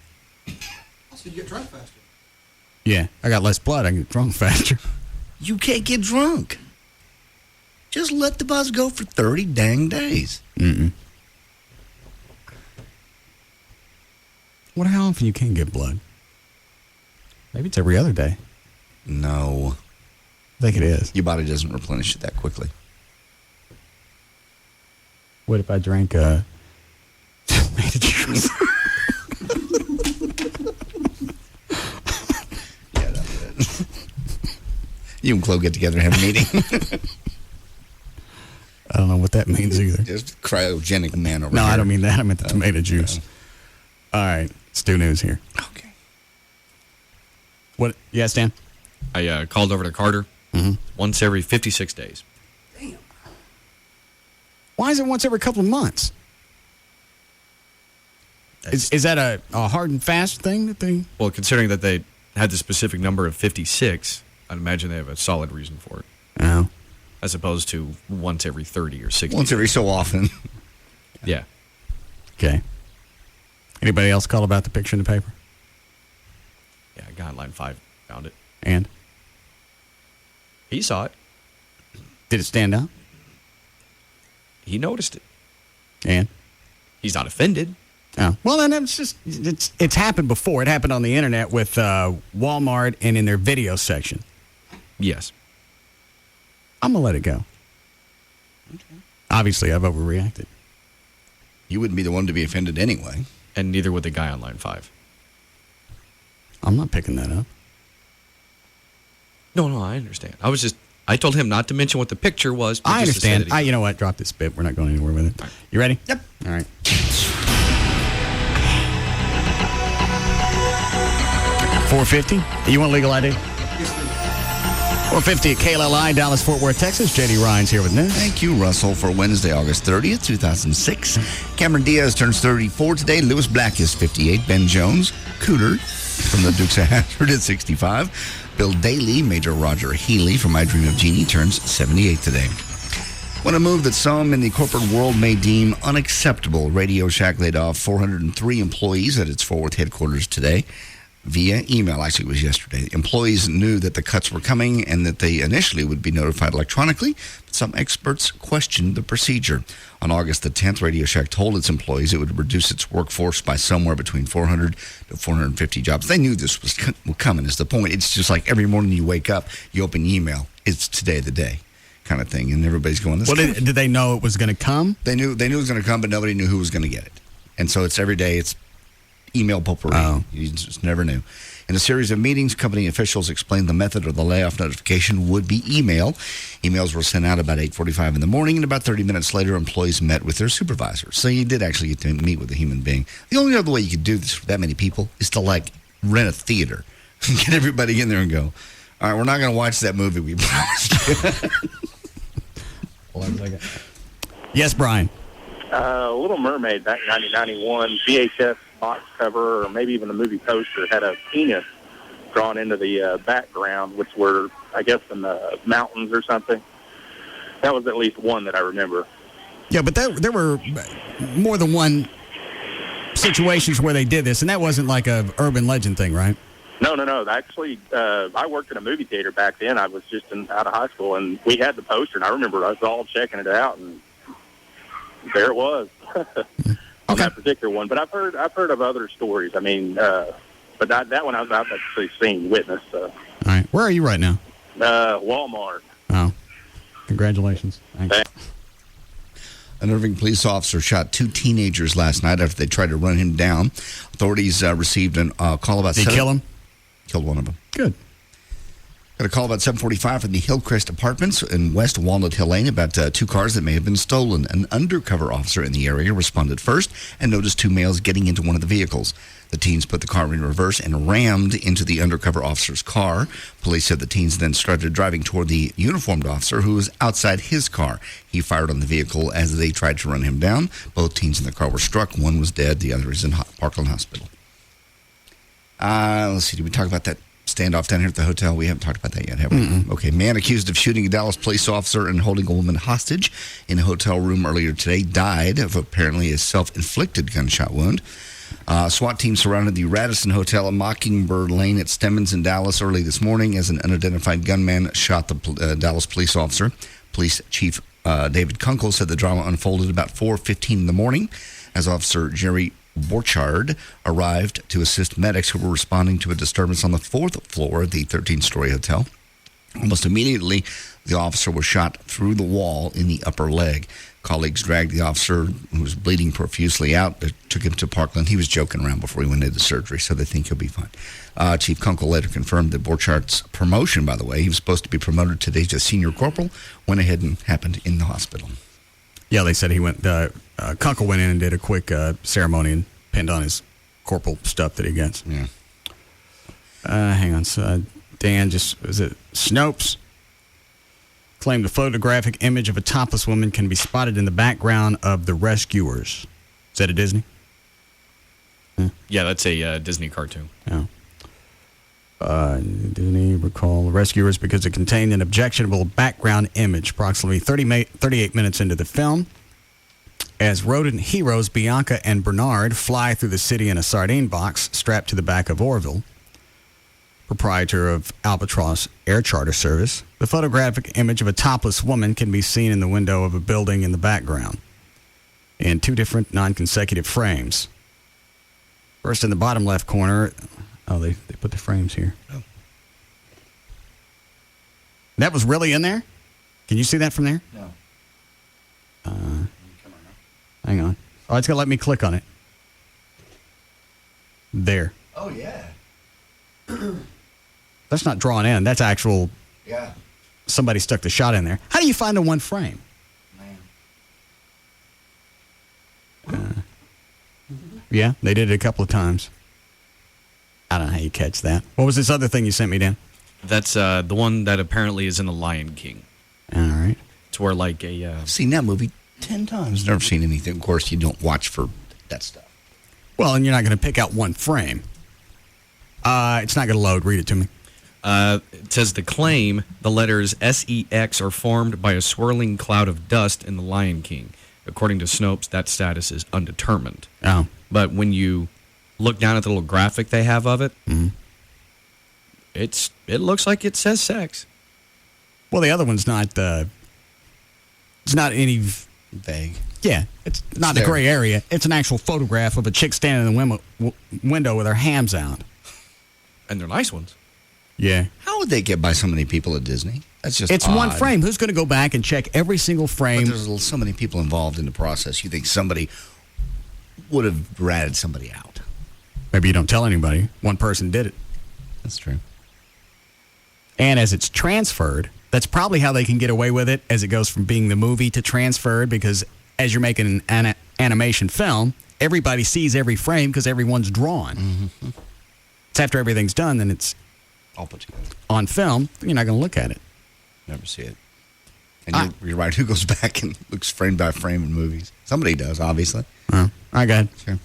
So you get drunk faster. Yeah, I got less blood. I can get drunk faster. You can't get drunk. Just let the buzz go for 30 dang days. Mm-mm. What, how often you can get blood? Maybe it's every other day. No. I think it is. Your body doesn't replenish it that quickly. What if I drank tomato juice? Yeah, that's it. You and Chloe get together and have a meeting. I don't know what that means either. Just cryogenic man over No, here. I don't mean that. I meant the tomato juice. All right. Let's do news here. Okay. What? Yes, Dan? I called over to Carter once every 56 days. Why is it once every couple of months? Is that a hard and fast thing that they... Well, considering that they had the specific number of 56, I'd imagine they have a solid reason for it. Oh. As opposed to once every 30 or 60. Once every so often. Yeah. Okay. Anybody else call about the picture in the paper? Yeah, guy on line 5 found it. And? He saw it. Did it stand out? He noticed it. And? He's not offended. Oh. Well, then it's happened before. It happened on the internet with Walmart and in their video section. Yes. I'm going to let it go. Okay. Obviously, I've overreacted. You wouldn't be the one to be offended anyway. And neither would the guy on line 5. I'm not picking that up. No, I understand. I told him not to mention what the picture was. But I just to say understand. that he- You know what? Drop this bit. We're not going anywhere with it. Right. You ready? Yep. All right. 450. You want legal ID? 450 at KLLI, Dallas, Fort Worth, Texas. J.D. Ryan's here with news. Thank you, Russell, for Wednesday, August 30th, 2006. Cameron Diaz turns 34 today. Lewis Black is 58. Ben Jones, Cooter from the Dukes of Hazzard at 65. Bill Daly, Major Roger Healy from I Dream of Jeannie turns 78 today. What a move that some in the corporate world may deem unacceptable. Radio Shack laid off 403 employees at its Fort Worth headquarters today via email. Actually, it was yesterday. Employees knew that the cuts were coming and that they initially would be notified electronically, but some experts questioned the procedure. On August the 10th, Radio Shack told its employees it would reduce its workforce by somewhere between 400 to 450 jobs. They knew this was coming, is the point. It's just like every morning you wake up, you open email, it's today the day kind of thing, and everybody's going, this. Well, did they know it was going to come? They knew it was going to come, but nobody knew who was going to get it. And so it's every day, it's email potpourri. Oh. You just never knew. In a series of meetings, company officials explained the method of the layoff notification would be email. Emails were sent out about 8:45 in the morning, and about 30 minutes later, employees met with their supervisors. So you did actually get to meet with a human being. The only other way you could do this for that many people is to, like, rent a theater. Get everybody in there and go, all right, we're not going to watch that movie we promised you. Hold on a second. Yes, Brian. Little Mermaid back in 1991, VHS box cover, or maybe even the movie poster, had a penis drawn into the background, which were, I guess, in the mountains or something. That was at least one that I remember. Yeah, but there were more than one situations where they did this, and that wasn't like a urban legend thing, right? No. Actually, I worked in a movie theater back then. I was just out of high school, and we had the poster, and I remember us all checking it out, and there it was on that particular one. But I've heard of other stories. I mean, but that one I've actually seen, witnessed. All right. Where are you right now? Walmart. Oh, congratulations. Thanks. An Irving police officer shot 2 teenagers last night after they tried to run him down. Authorities received a call about... Did he kill him? Killed one of them. Good. Got a call about 7:45 from the Hillcrest Apartments in West Walnut Hill Lane about 2 cars that may have been stolen. An undercover officer in the area responded first and noticed 2 males getting into one of the vehicles. The teens put the car in reverse and rammed into the undercover officer's car. Police said the teens then started driving toward the uniformed officer who was outside his car. He fired on the vehicle as they tried to run him down. Both teens in the car were struck. One was dead. The other is in Parkland Hospital. Let's see. Did we talk about that standoff down here at the hotel? We haven't talked about that yet, have we? Mm-mm. Okay. Man accused of shooting a Dallas police officer and holding a woman hostage in a hotel room earlier today died of apparently a self-inflicted gunshot wound. SWAT team surrounded the Radisson Hotel at Mockingbird Lane at Stemmons in Dallas early this morning as an unidentified gunman shot the Dallas police officer. Police Chief David Kunkel said the drama unfolded about 4:15 in the morning as Officer Jerry Borchard arrived to assist medics who were responding to a disturbance on the 4th floor of the 13-story hotel. Almost immediately, the officer was shot through the wall in the upper leg. Colleagues dragged the officer, who was bleeding profusely, out. They took him to Parkland. He was joking around before he went into surgery, so they think he'll be fine. Chief Kunkel later confirmed that Borchardt's promotion, by the way, he was supposed to be promoted today to senior corporal, went ahead and happened in the hospital. Yeah, they said he went. Kunkel went in and did a quick ceremony and pinned on his corporal stuff that he gets. Yeah. Hang on. So, Dan, was it Snopes? Claimed a photographic image of a topless woman can be spotted in the background of The Rescuers. Is that a Disney? Yeah, that's a Disney cartoon. Yeah. Disney recall The Rescuers because it contained an objectionable background image approximately 38 minutes into the film. As rodent heroes Bianca and Bernard fly through the city in a sardine box strapped to the back of Orville, proprietor of Albatross Air Charter Service, the photographic image of a topless woman can be seen in the window of a building in the background in two different non-consecutive frames. First in the bottom left corner. Oh, they put the frames here. Oh. That was really in there? Can you see that from there? No. Hang on. Oh, it's going to let me click on it. There. Oh, yeah. That's not drawn in. That's actual. Yeah. Somebody stuck the shot in there. How do you find the one frame? Yeah, they did it a couple of times. I don't know how you catch that. What was this other thing you sent me, Dan? That's the one that apparently is in The Lion King. All right. It's where like I've seen that movie 10 times. Never seen anything. Of course, you don't watch for that stuff. Well, and you're not going to pick out one frame. It's not going to load. Read it to me. It says the claim, the letters SEX are formed by a swirling cloud of dust in The Lion King. According to Snopes, that status is undetermined. Oh. But when you look down at the little graphic they have of it, it looks like it says sex. Well, the other one's not. It's not any vague. Yeah, it's not a gray area. It's an actual photograph of a chick standing in the window with her hams out. And they're nice ones. Yeah. How would they get by so many people at Disney? That's just It's odd. one frame. Who's going to go back and check every single frame? But there's so many people involved in the process. You think somebody would have ratted somebody out. Maybe you don't tell anybody. One person did it. That's true. And as it's transferred, that's probably how they can get away with it as it goes from being the movie to transferred, because as you're making an animation film, everybody sees every frame because everyone's drawn. Mm-hmm. It's after everything's done, then it's all put together. On film, you're not going to look at it. Never see it. And you're right. Who goes back and looks frame by frame in movies? Somebody does, obviously. Oh, I got it. Sure.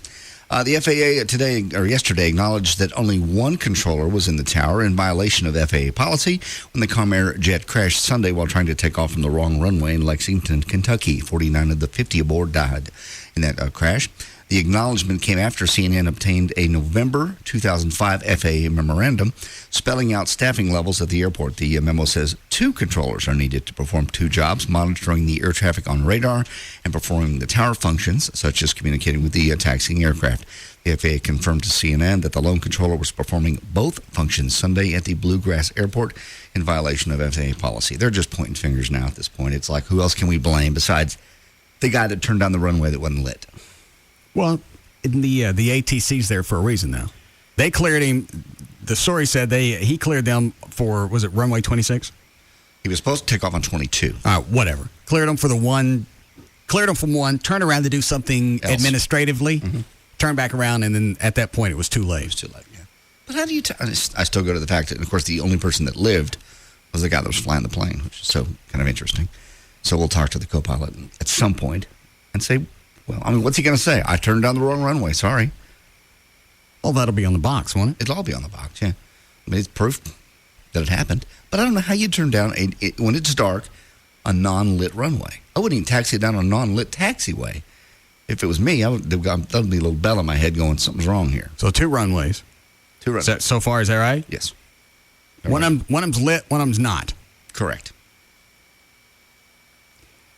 The FAA yesterday acknowledged that only one controller was in the tower in violation of FAA policy when the Comair jet crashed Sunday while trying to take off from the wrong runway in Lexington, Kentucky. 49 of the 50 aboard died in that crash. The acknowledgement came after CNN obtained a November 2005 FAA memorandum spelling out staffing levels at the airport. The memo says 2 controllers are needed to perform 2 jobs, monitoring the air traffic on radar and performing the tower functions, such as communicating with the taxiing aircraft. The FAA confirmed to CNN that the lone controller was performing both functions Sunday at the Bluegrass Airport in violation of FAA policy. They're just pointing fingers now at this point. It's like, who else can we blame besides the guy that turned down the runway that wasn't lit? Well, the ATC's there for a reason, though. They cleared him. The story said he cleared them for, was it runway 26? He was supposed to take off on 22. Whatever. Cleared him for the one. Cleared him from one. Turned around to do something else administratively. Mm-hmm. turn back around, and then at that point, it was too late. It was too late, yeah. But how do you... I still go to the fact that, of course, the only person that lived was the guy that was flying the plane, which is so kind of interesting. So we'll talk to the co-pilot at some point and say, well, I mean, what's he going to say? I turned down the wrong runway, sorry. Well, that'll be on the box, won't it? It'll all be on the box, yeah. I mean, it's proof that it happened. But I don't know how you turn down, when it's dark, a non-lit runway. I wouldn't even taxi down a non-lit taxiway. If it was me, that'd be a little bell in my head going, something's wrong here. So 2 runways. 2 runways. So far, is that right? Yes. One of them's lit, one of them's not. Correct.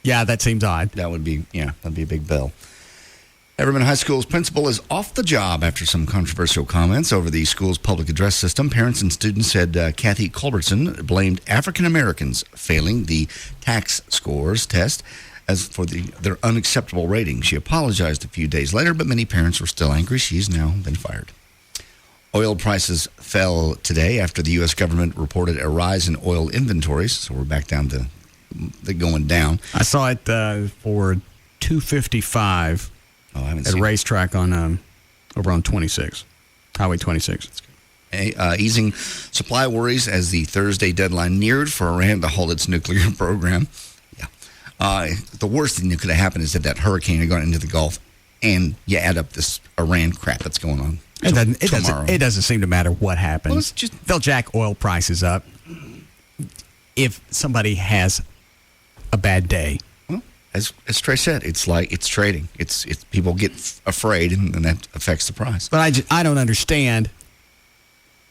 Yeah, that seems odd. That'd be a big bell. Everman High School's principal is off the job after some controversial comments over the school's public address system. Parents and students said Kathy Culbertson blamed African Americans failing the tax scores test as for their unacceptable rating. She apologized a few days later, but many parents were still angry. She's now been fired. Oil prices fell today after the U.S. government reported a rise in oil inventories, so we're back down to going down. I saw it for $2.55 at a racetrack on over on 26, Highway 26. Easing supply worries as the Thursday deadline neared for Iran to halt its nuclear program. Yeah, the worst thing that could have happened is that hurricane had gone into the Gulf, and you add up this Iran crap that's going on. It doesn't seem to matter what happens. Well, they'll jack oil prices up if somebody has a bad day. Well, as Trey said, it's like it's trading. It's people get afraid, and that affects the price. But I don't understand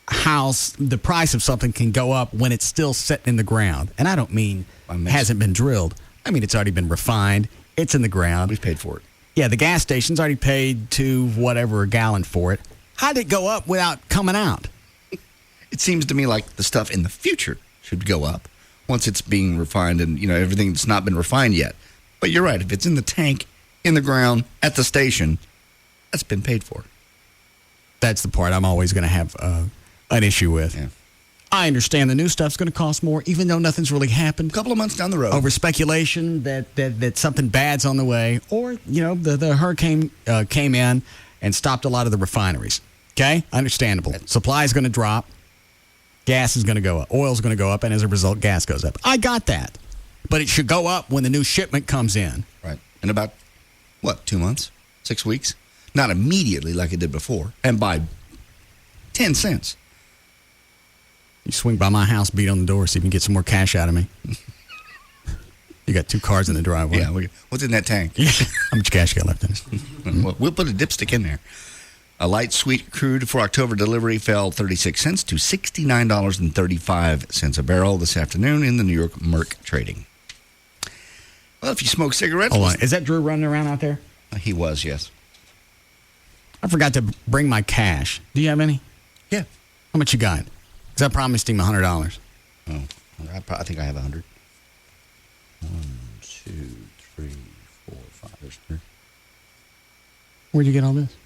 how the price of something can go up when it's still sitting in the ground. And I don't mean hasn't been drilled. I mean it's already been refined. It's in the ground. We've paid for it. Yeah, the gas station's already paid to whatever a gallon for it. How did it go up without coming out? It seems to me like the stuff in the future should go up once it's being refined and, everything that's not been refined yet. But you're right. If it's in the tank, in the ground, at the station, that's been paid for. That's the part I'm always going to have an issue with. Yeah. I understand the new stuff's going to cost more, even though nothing's really happened. A couple of months down the road. Over speculation that something bad's on the way, or, the hurricane came in and stopped a lot of the refineries. Okay? Understandable. Supply is going to drop. Gas is going to go up. Oil is going to go up, and as a result, gas goes up. I got that. But it should go up when the new shipment comes in. Right. In about, 2 months? 6 weeks? Not immediately like it did before. And by 10 cents. You swing by my house, beat on the door, see if you can get some more cash out of me. You got 2 cars in the driveway. Yeah. What's in that tank? How much cash you got left in it? We'll put a dipstick in there. A light sweet crude for October delivery fell 36 cents to $69.35 a barrel this afternoon in the New York Merc trading. Well, if you smoke cigarettes... Hold on. Is that Drew running around out there? He was, yes. I forgot to bring my cash. Do you have any? Yeah. How much you got? Because I promised him $100. Oh, I think I have 100. 1, 2, 3, 4, 5. There's 3. Where'd you get all this?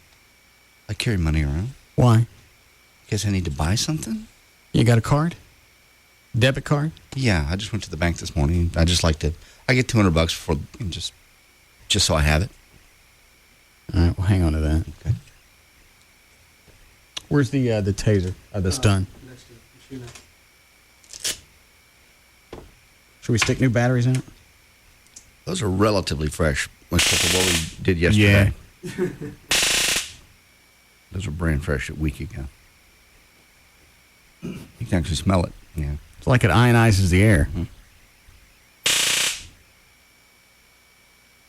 I carry money around. Why? Guess I need to buy something. You got a card? Debit card? Yeah, I just went to the bank this morning. I just like to. I get $200 for just so I have it. All right, well, hang on to that. Okay. Where's the taser? The stun? Should we stick new batteries in it? Those are relatively fresh, except for what we did yesterday. Yeah. Those are brand fresh a week ago. You can actually smell it. Yeah. It's like it ionizes the air. Mm-hmm.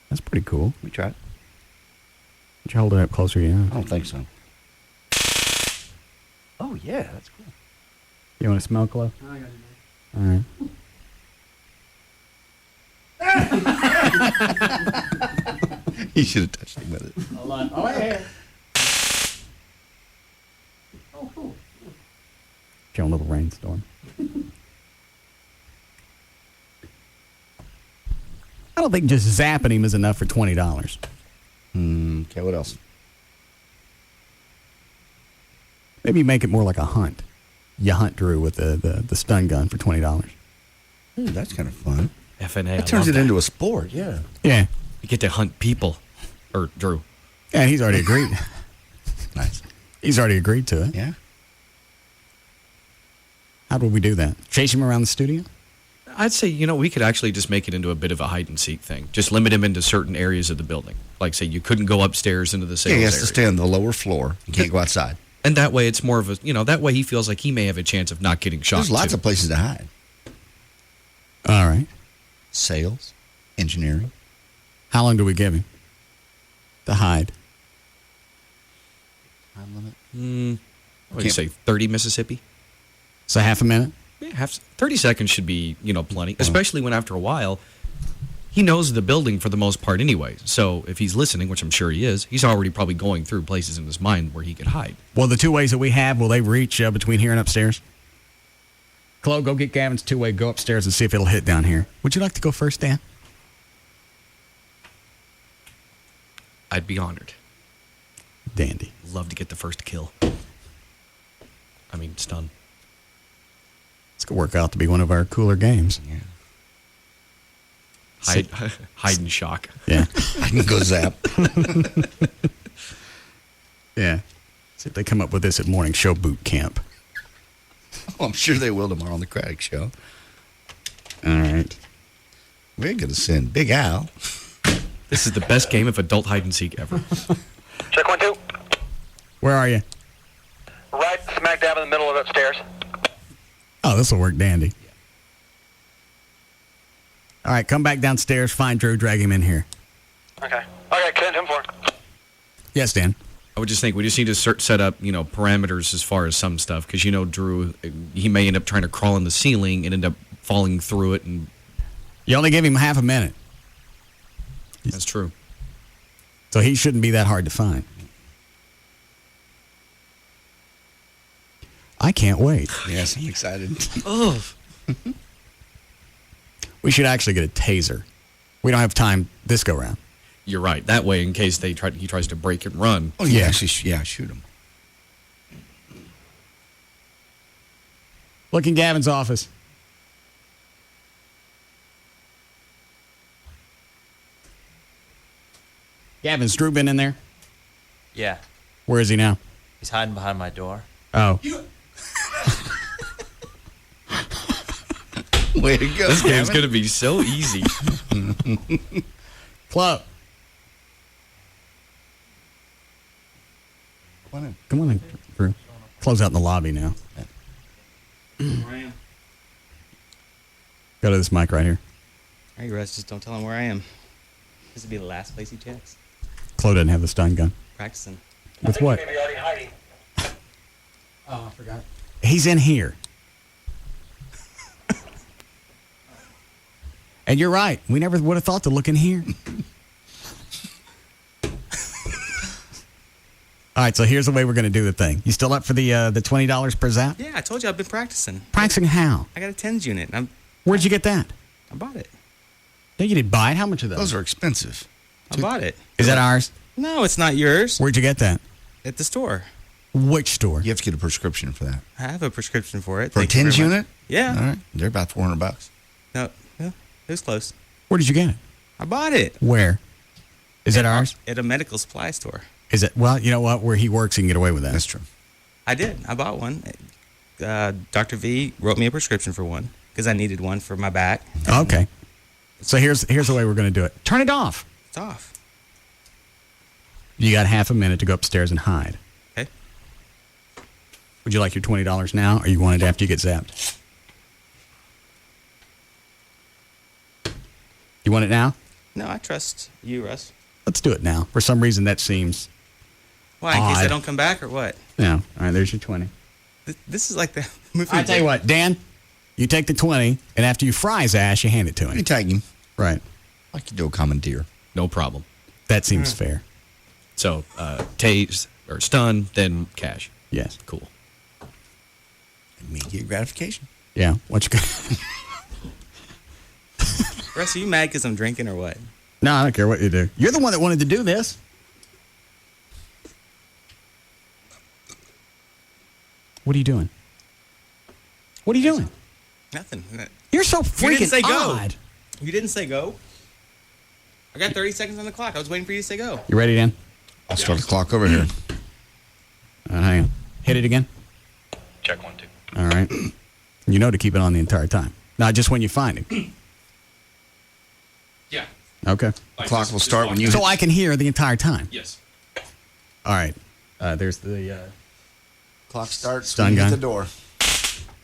That's pretty cool. We tried. Would you hold it up closer? Yeah. I don't think so. Oh, yeah, that's cool. You want to smell, Chloe? I got it. All right. You should have touched him with it. Hold on. Oh, yeah. Oh, cool. Your own little rainstorm. I don't think just zapping him is enough for $20. Okay, what else? Maybe make it more like a hunt. You hunt Drew with the stun gun for $20. That's kind of fun. FNA. That turns it into a sport, yeah. Yeah. You get to hunt people. Or Drew. Yeah, he's already agreed. Nice. He's already agreed to it. Yeah. How would we do that? Chase him around the studio? I'd say, we could actually just make it into a bit of a hide and seek thing. Just limit him into certain areas of the building. Like, say, you couldn't go upstairs into the sales area. He has to stay on the lower floor. You can't go outside. And that way it's more of a, that way he feels like he may have a chance of not getting shot. There's lots of places to hide. All right. Sales, engineering. How long do we give him to hide? Time limit? What do you say, 30 Mississippi? So half a minute? Yeah, 30 seconds should be, plenty, especially when after a while, he knows the building for the most part anyway. So if he's listening, which I'm sure he is, he's already probably going through places in his mind where he could hide. Well, the two ways that we have, will they reach between here and upstairs? Chloe, go get Gavin's two-way, go upstairs and see if it'll hit down here. Would you like to go first, Dan? I'd be honored. Dandy. Love to get the first kill. Stun. This could work out to be one of our cooler games. Yeah. Hide and shock. Yeah. I can go zap. Yeah. See if they come up with this at morning show boot camp. Oh, I'm sure they will tomorrow on the Craddock Show. All right. We're going to send Big Al. This is the best game of adult hide and seek ever. Check 1, 2. Where are you? Right smack dab in the middle of upstairs. Oh, this will work dandy. All right, come back downstairs, find Drew, drag him in here. Okay. Okay, send him for. Yes, Dan. I would just think we just need to set up, parameters as far as some stuff, because Drew, he may end up trying to crawl in the ceiling and end up falling through it, and you only give him half a minute. That's true. So he shouldn't be that hard to find. I can't wait. Yes, I'm excited. Oh. We should actually get a taser. We don't have time this go round. You're right. That way, in case he tries to break and run. Oh, yeah. Actually, shoot him. Look in Gavin's office. Gavin's Drew been in there? Yeah. Where is he now? He's hiding behind my door. Oh. Way to go. This game's going to be so easy. Club. Come on in, Drew. Close out in the lobby now. Where I am. Go to this mic right here. All right, Russ, just don't tell him where I am. This would be the last place he checks. Chloe doesn't have the stun gun. Practicing. With what? Maybe already hiding. Oh, I forgot. He's in here. And you're right. We never would have thought to look in here. All right, so here's the way we're going to do the thing. You still up for the $20 per zap? Yeah, I told you I've been practicing. Practicing how? I got a TENS unit. Where'd you get that? I bought it. No, you didn't buy it. How much are those? Those are expensive. I bought it. Is that ours? No, it's not yours. Where'd you get that? At the store. Which store? You have to get a prescription for that. I have a prescription for it. For a TENS unit? Yeah. All right. They're about $400. No, it was close. Where did you get it? I bought it. Where? Is it ours? At a medical supply store. Is it? Well, you know what? Where he works, he can get away with that. That's true. I did. I bought one. Dr. V wrote me a prescription for one because I needed one for my back. Okay. So here's the way we're going to do it. Turn it off. It's off. You got half a minute to go upstairs and hide. Okay. Would you like your $20 now, or you want it after you get zapped? You want it now? No, I trust you, Russ. Let's do it now. For some reason, that seems Why, in case odd. I don't come back or what? No. All right, there's your 20. This is like the movie. I tell you what, Dan, you take the 20, and after you fry his ass, you hand it to him. You tag him. Right. Like you do a commandeer. No problem. That seems fair. So, tase or stun, then cash. Yes. Cool. Immediate gratification. Yeah. What you got? Russ, are you mad because I'm drinking or what? No, I don't care what you do. You're the one that wanted to do this. What are you doing? What are you doing? Nothing. You're so You freaking didn't say go. odd. You didn't say go. I got 30 seconds on the clock. I was waiting for you to say go. You ready, Dan? I'll start the clock over here. Hang on. Hit it again. Check 1, 2. All right. You know to keep it on the entire time. Not just when you find it. Yeah. Okay. The clock will start when you... So I can hear the entire time. Yes. All right. There's the... Clock starts stun when you gun. hit the door.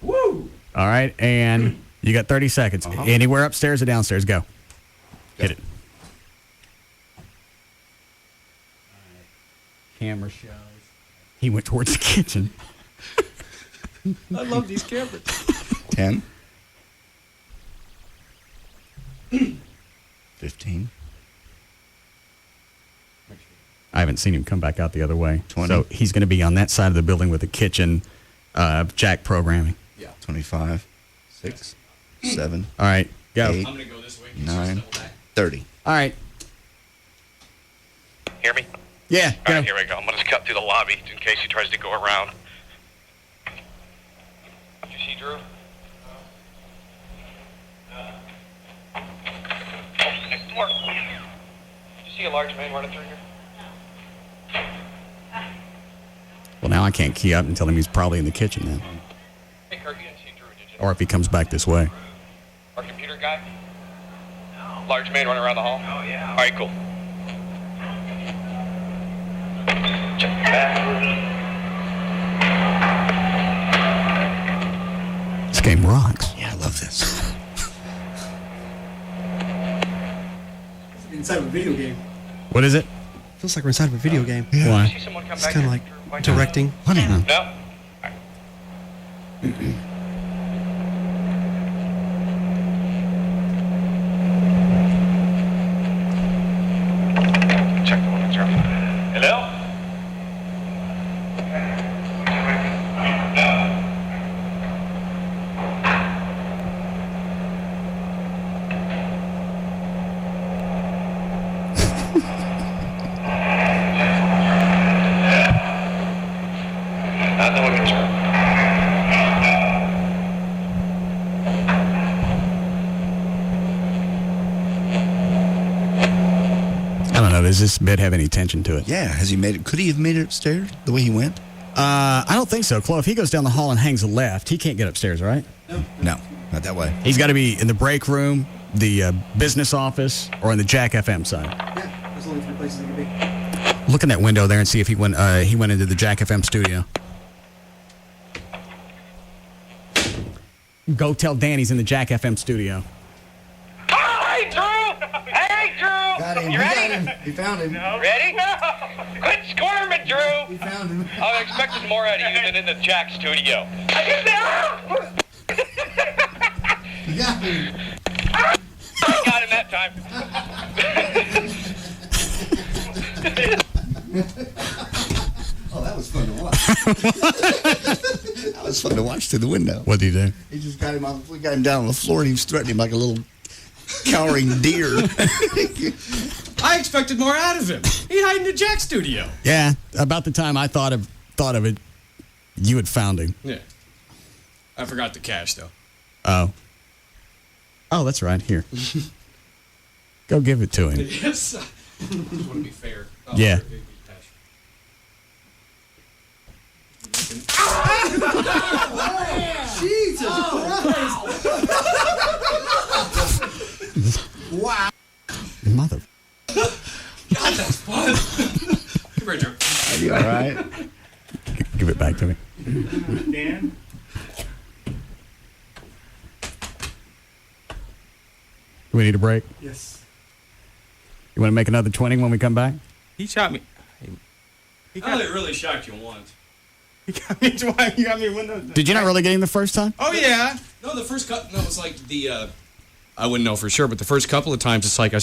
Woo! All right, and you got 30 seconds. Anywhere upstairs or downstairs, go. Hit it. Camera shows. He went towards the kitchen. I love these cameras. 10. 15. I haven't seen him come back out the other way. 20. So he's going to be on that side of the building with the kitchen jack programming. Yeah. 25. 6. 7. All right, go. 8. I'm going to go this way. 9. 30. All right. Hear me? Yeah, All right, here we go. I'm going to cut through the lobby in case he tries to go around. Did you see Drew? Next door. Did you see a large man running through here? Well, now I can't key up and tell him he's probably in the kitchen then. Hey, Kurt, you didn't see Drew, did you? Or if he comes back this way. Our computer guy? No. Large man running around the hall? Oh, yeah. All right, cool. Check the back. This game rocks. Yeah, I love this. Inside of a video game. What is it? Feels like we're inside of a video game. Yeah. Why? See someone come It's back kind of here? like directing. What? No? Check the one that's right. Hello? Not the one that's right. I don't know. Does this bed have any tension to it? Yeah, has he made it? Could he have made it upstairs the way he went? I don't think so. Chloe, if he goes down the hall and hangs a left, he can't get upstairs, right? No, not that way. He's got to be in the break room, the business office, or in the Jack FM side. Yeah, there's only 3 places it could be. Look in that window there and see if he went into the Jack FM studio. Go tell Dan he's in the Jack FM studio. Oh, hey, Drew! Hey, Drew! Got him. You We ready? got him. We found him. Ready? Quit squirming, Drew! We found him. I was expecting more out of you than in the Jack studio. I We got him. got him that time. Oh, that was fun to watch. That was fun to watch through the window. What did he do? He just got him we got him down on the floor and he was threatening him like a little cowering deer. I expected more out of him. He'd hide in the Jack studio. Yeah, about the time I thought of it, you had found him. Yeah. I forgot the cash, though. Oh, that's right. Here. Go give it to him. Yes. Just want to be fair. Oh, Yeah. it'd be cash. Jesus Christ! Wow. Mother. God, that's fun. Come here, Drew. Are you all right? Give it back to me. Dan? Do we need a break? Yes. You want to make another 20 when we come back? He shot me. I only really shocked you once. He got me twice. You got me window. Did you not really get him the first time? Oh, yeah. No, the first couple, it's like the, I wouldn't know for sure, but the first couple of times, it's like I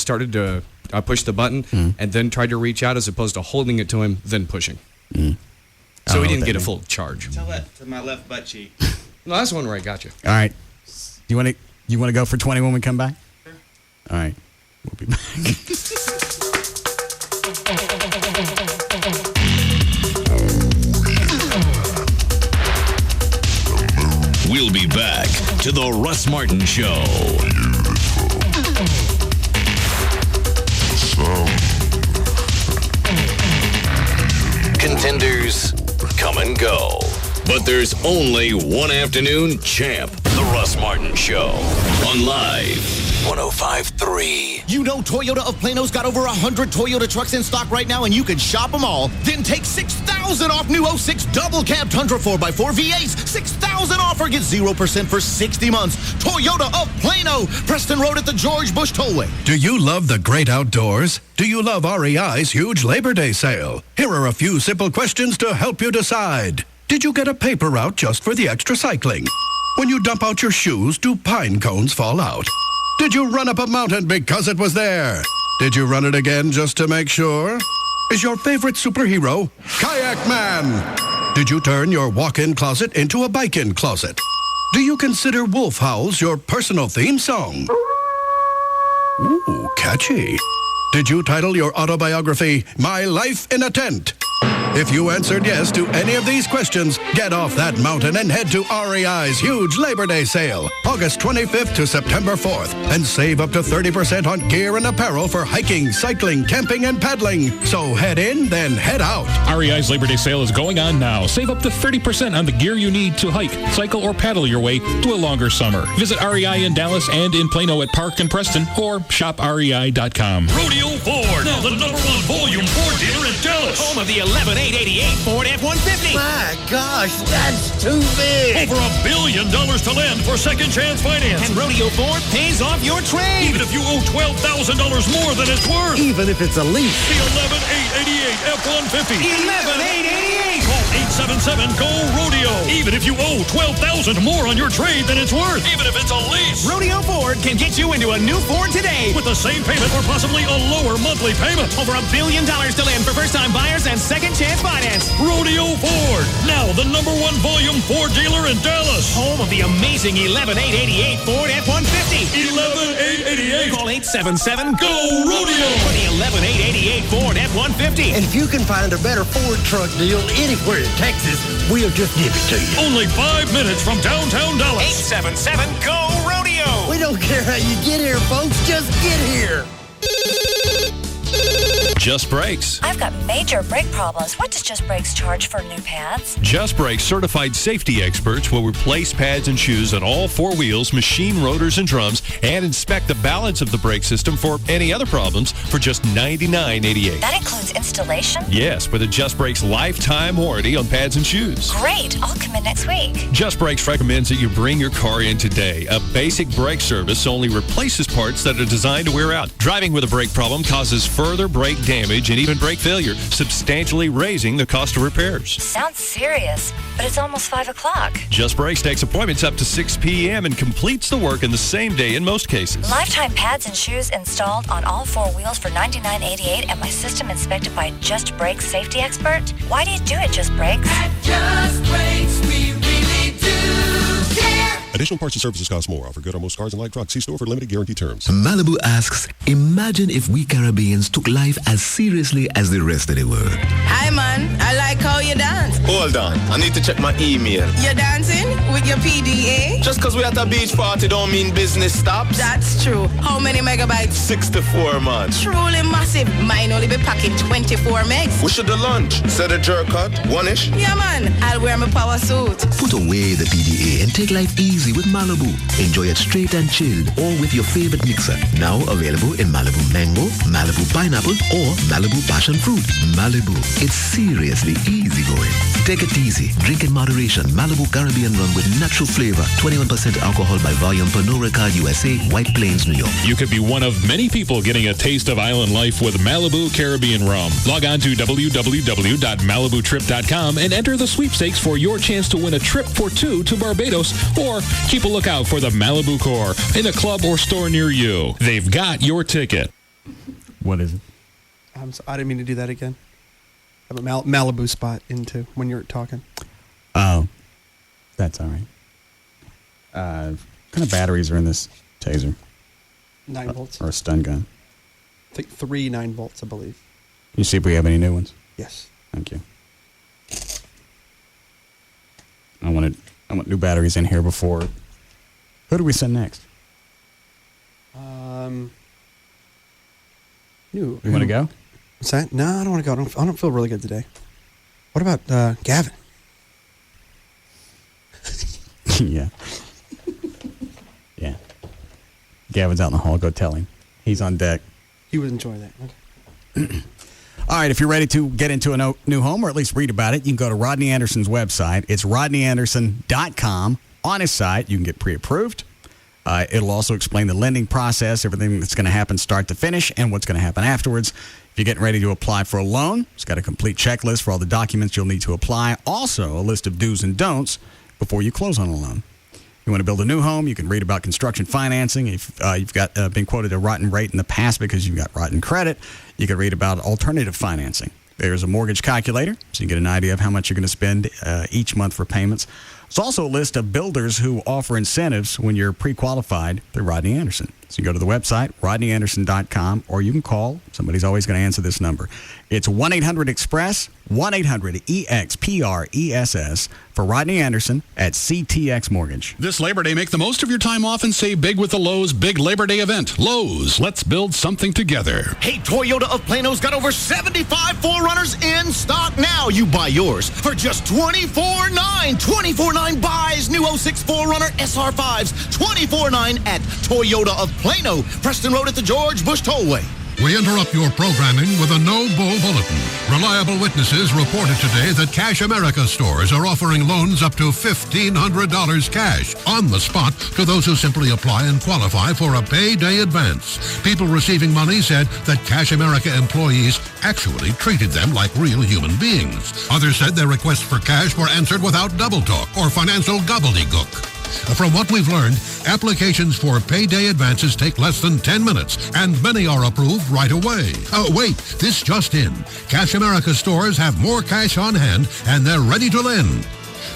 pushed the button and then tried to reach out as opposed to holding it to him, then pushing. So he didn't get a full charge. Tell that to my left butt cheek. No, that's the one where I got you. All right. You want to go for 20 when we come back? Sure. All right. We'll be back. We'll be back to the Russ Martin Show. Contenders coming There's only one afternoon champ. The Russ Martin Show. On Live 105.3. You know Toyota of Plano's got over 100 Toyota trucks in stock right now, and you can shop them all. Then take $6,000 off new 06 double cab Tundra 4x4 V8s. $6,000 off or get 0% for 60 months. Toyota of Plano, Preston Road at the George Bush Tollway. Do you love the great outdoors? Do you love REI's huge Labor Day sale? Here are a few simple questions to help you decide. Did you get a paper route just for the extra cycling? When you dump out your shoes, do pine cones fall out? Did you run up a mountain because it was there? Did you run it again just to make sure? Is your favorite superhero Kayak Man? Did you turn your walk-in closet into a bike-in closet? Do you consider wolf howls your personal theme song? Ooh, catchy. Did you title your autobiography, My Life in a Tent? If you answered yes to any of these questions, get off that mountain and head to REI's huge Labor Day sale, August 25th to September 4th, and save up to 30% on gear and apparel for hiking, cycling, camping, and paddling. So head in, then head out. REI's Labor Day sale is going on now. Save up to 30% on the gear you need to hike, cycle, or paddle your way to a longer summer. Visit REI in Dallas and in Plano at Park and Preston, or shop REI.com. Rodeo Ford, now the #1 volume Ford dealer in Dallas. Home of the 11,888 Ford F-150. My gosh, that's too big. Over $1 billion to lend for second chance finance. And Rodeo Ford pays off your trade. Even if you owe $12,000 more than it's worth. Even if it's a lease. The 11,888 F-150. 11,888. Call 877-GO-RODEO. Even if you owe $12,000 more on your trade than it's worth. Even if it's a lease. Rodeo Ford can get you into a new Ford today. With the same payment or possibly a lower monthly payment. Over $1 billion to lend for first-time buyers and second chance finance. Rodeo Ford. Now the #1 volume Ford dealer in Dallas. Home of the amazing 11,888 Ford F-150. 11,888. Call 877-GO-RODEO for the 11,888 Ford F-150. And if you can find a better Ford truck deal anywhere in Texas, we'll just give it to you. Only 5 minutes from downtown Dallas. 877-GO-RODEO. We don't care how you get here, folks. Just get here. Just Brakes. I've got major brake problems. What does Just Brakes charge for new pads? Just Brakes certified safety experts will replace pads and shoes on all four wheels, machine rotors, and drums, and inspect the balance of the brake system for any other problems for just $99.88. That includes installation? Yes, with a Just Brakes lifetime warranty on pads and shoes. Great. I'll come in next week. Just Brakes recommends that you bring your car in today. A basic brake service only replaces parts that are designed to wear out. Driving with a brake problem causes further brake damage and even brake failure, substantially raising the cost of repairs. Sounds serious, but it's almost 5 o'clock. Just Brakes takes appointments up to 6 p.m. and completes the work in the same day in most cases. Lifetime pads and shoes installed on all four wheels for $99.88 and my system inspected by Just Brakes safety expert? Why do you do it, Just Brakes? At Just Brakes, we really do care. Additional parts and services cost more. Offer good on most cars and light trucks. See store for limited guarantee terms. Malibu asks, imagine if we Caribbeans took life as seriously as the rest of the world. Hi, man. I like how you dance. Hold on. I need to check my email. You're dancing with your PDA? Just because we're at a beach party don't mean business stops. That's true. How many megabytes? 64, man. Truly massive. Mine only be packing 24 megs. We should do lunch. Set a jerk cut. One-ish. Yeah, man. I'll wear my power suit. Put away the PDA and take life easy with Malibu. Enjoy it straight and chilled or with your favorite mixer. Now available in Malibu Mango, Malibu Pineapple, or Malibu Passion Fruit. Malibu. It's seriously easy going. Take it easy. Drink in moderation. Malibu Caribbean rum with natural flavor. 21% alcohol by volume per no record USA, White Plains, New York. You could be one of many people getting a taste of island life with Malibu Caribbean rum. Log on to www.malibutrip.com and enter the sweepstakes for your chance to win a trip for two to Barbados, or keep a lookout for the Malibu Core in a club or store near you. They've got your ticket. What is it? I didn't mean to do that again. I have a Malibu spot into when you're talking. Oh, that's all right. What kind of batteries are in this taser? 9 volts. Or a stun gun? I think 3 9 volts, I believe. Can you see if we have any new ones? Yes. Thank you. I want new batteries in here before. Who do we send next? You want to go? What's that? No, I don't want to go. I don't feel really good today. What about Gavin? Yeah. Yeah. Gavin's out in the hall. Go tell him. He's on deck. He would enjoy that. All right, if you're ready to get into a new home, or at least read about it, you can go to Rodney Anderson's website. It's rodneyanderson.com. On his site, you can get pre-approved. It'll also explain the lending process, everything that's going to happen start to finish, and what's going to happen afterwards. If you're getting ready to apply for a loan, it's got a complete checklist for all the documents you'll need to apply. Also, a list of do's and don'ts before you close on a loan. You want to build a new home, you can read about construction financing. If you've got been quoted a rotten rate in the past because you've got rotten credit, you can read about alternative financing. There's a mortgage calculator, so you get an idea of how much you're going to spend each month for payments. There's also a list of builders who offer incentives when you're pre-qualified through Rodney Anderson. So you go to the website, rodneyanderson.com, or you can call. Somebody's always going to answer this number. It's 1-800-EXPRESS, 1-800-EXPRESS for Rodney Anderson at CTX Mortgage. This Labor Day, make the most of your time off and save big with the Lowe's Big Labor Day event. Lowe's, let's build something together. Hey, Toyota of Plano's got over 75 4Runners in stock now. You buy yours for just $24,900. $24,900 buys new 06 4Runner SR5s. $24,900 at Toyota of Plano, Preston Road at the George Bush Tollway. We interrupt your programming with a no-bull bulletin. Reliable witnesses reported today that Cash America stores are offering loans up to $1,500 cash on the spot to those who simply apply and qualify for a payday advance. People receiving money said that Cash America employees actually treated them like real human beings. Others said their requests for cash were answered without double talk or financial gobbledygook. From what we've learned, applications for payday advances take less than 10 minutes, and many are approved right away. Oh, wait, this just in. Cash America stores have more cash on hand, and they're ready to lend.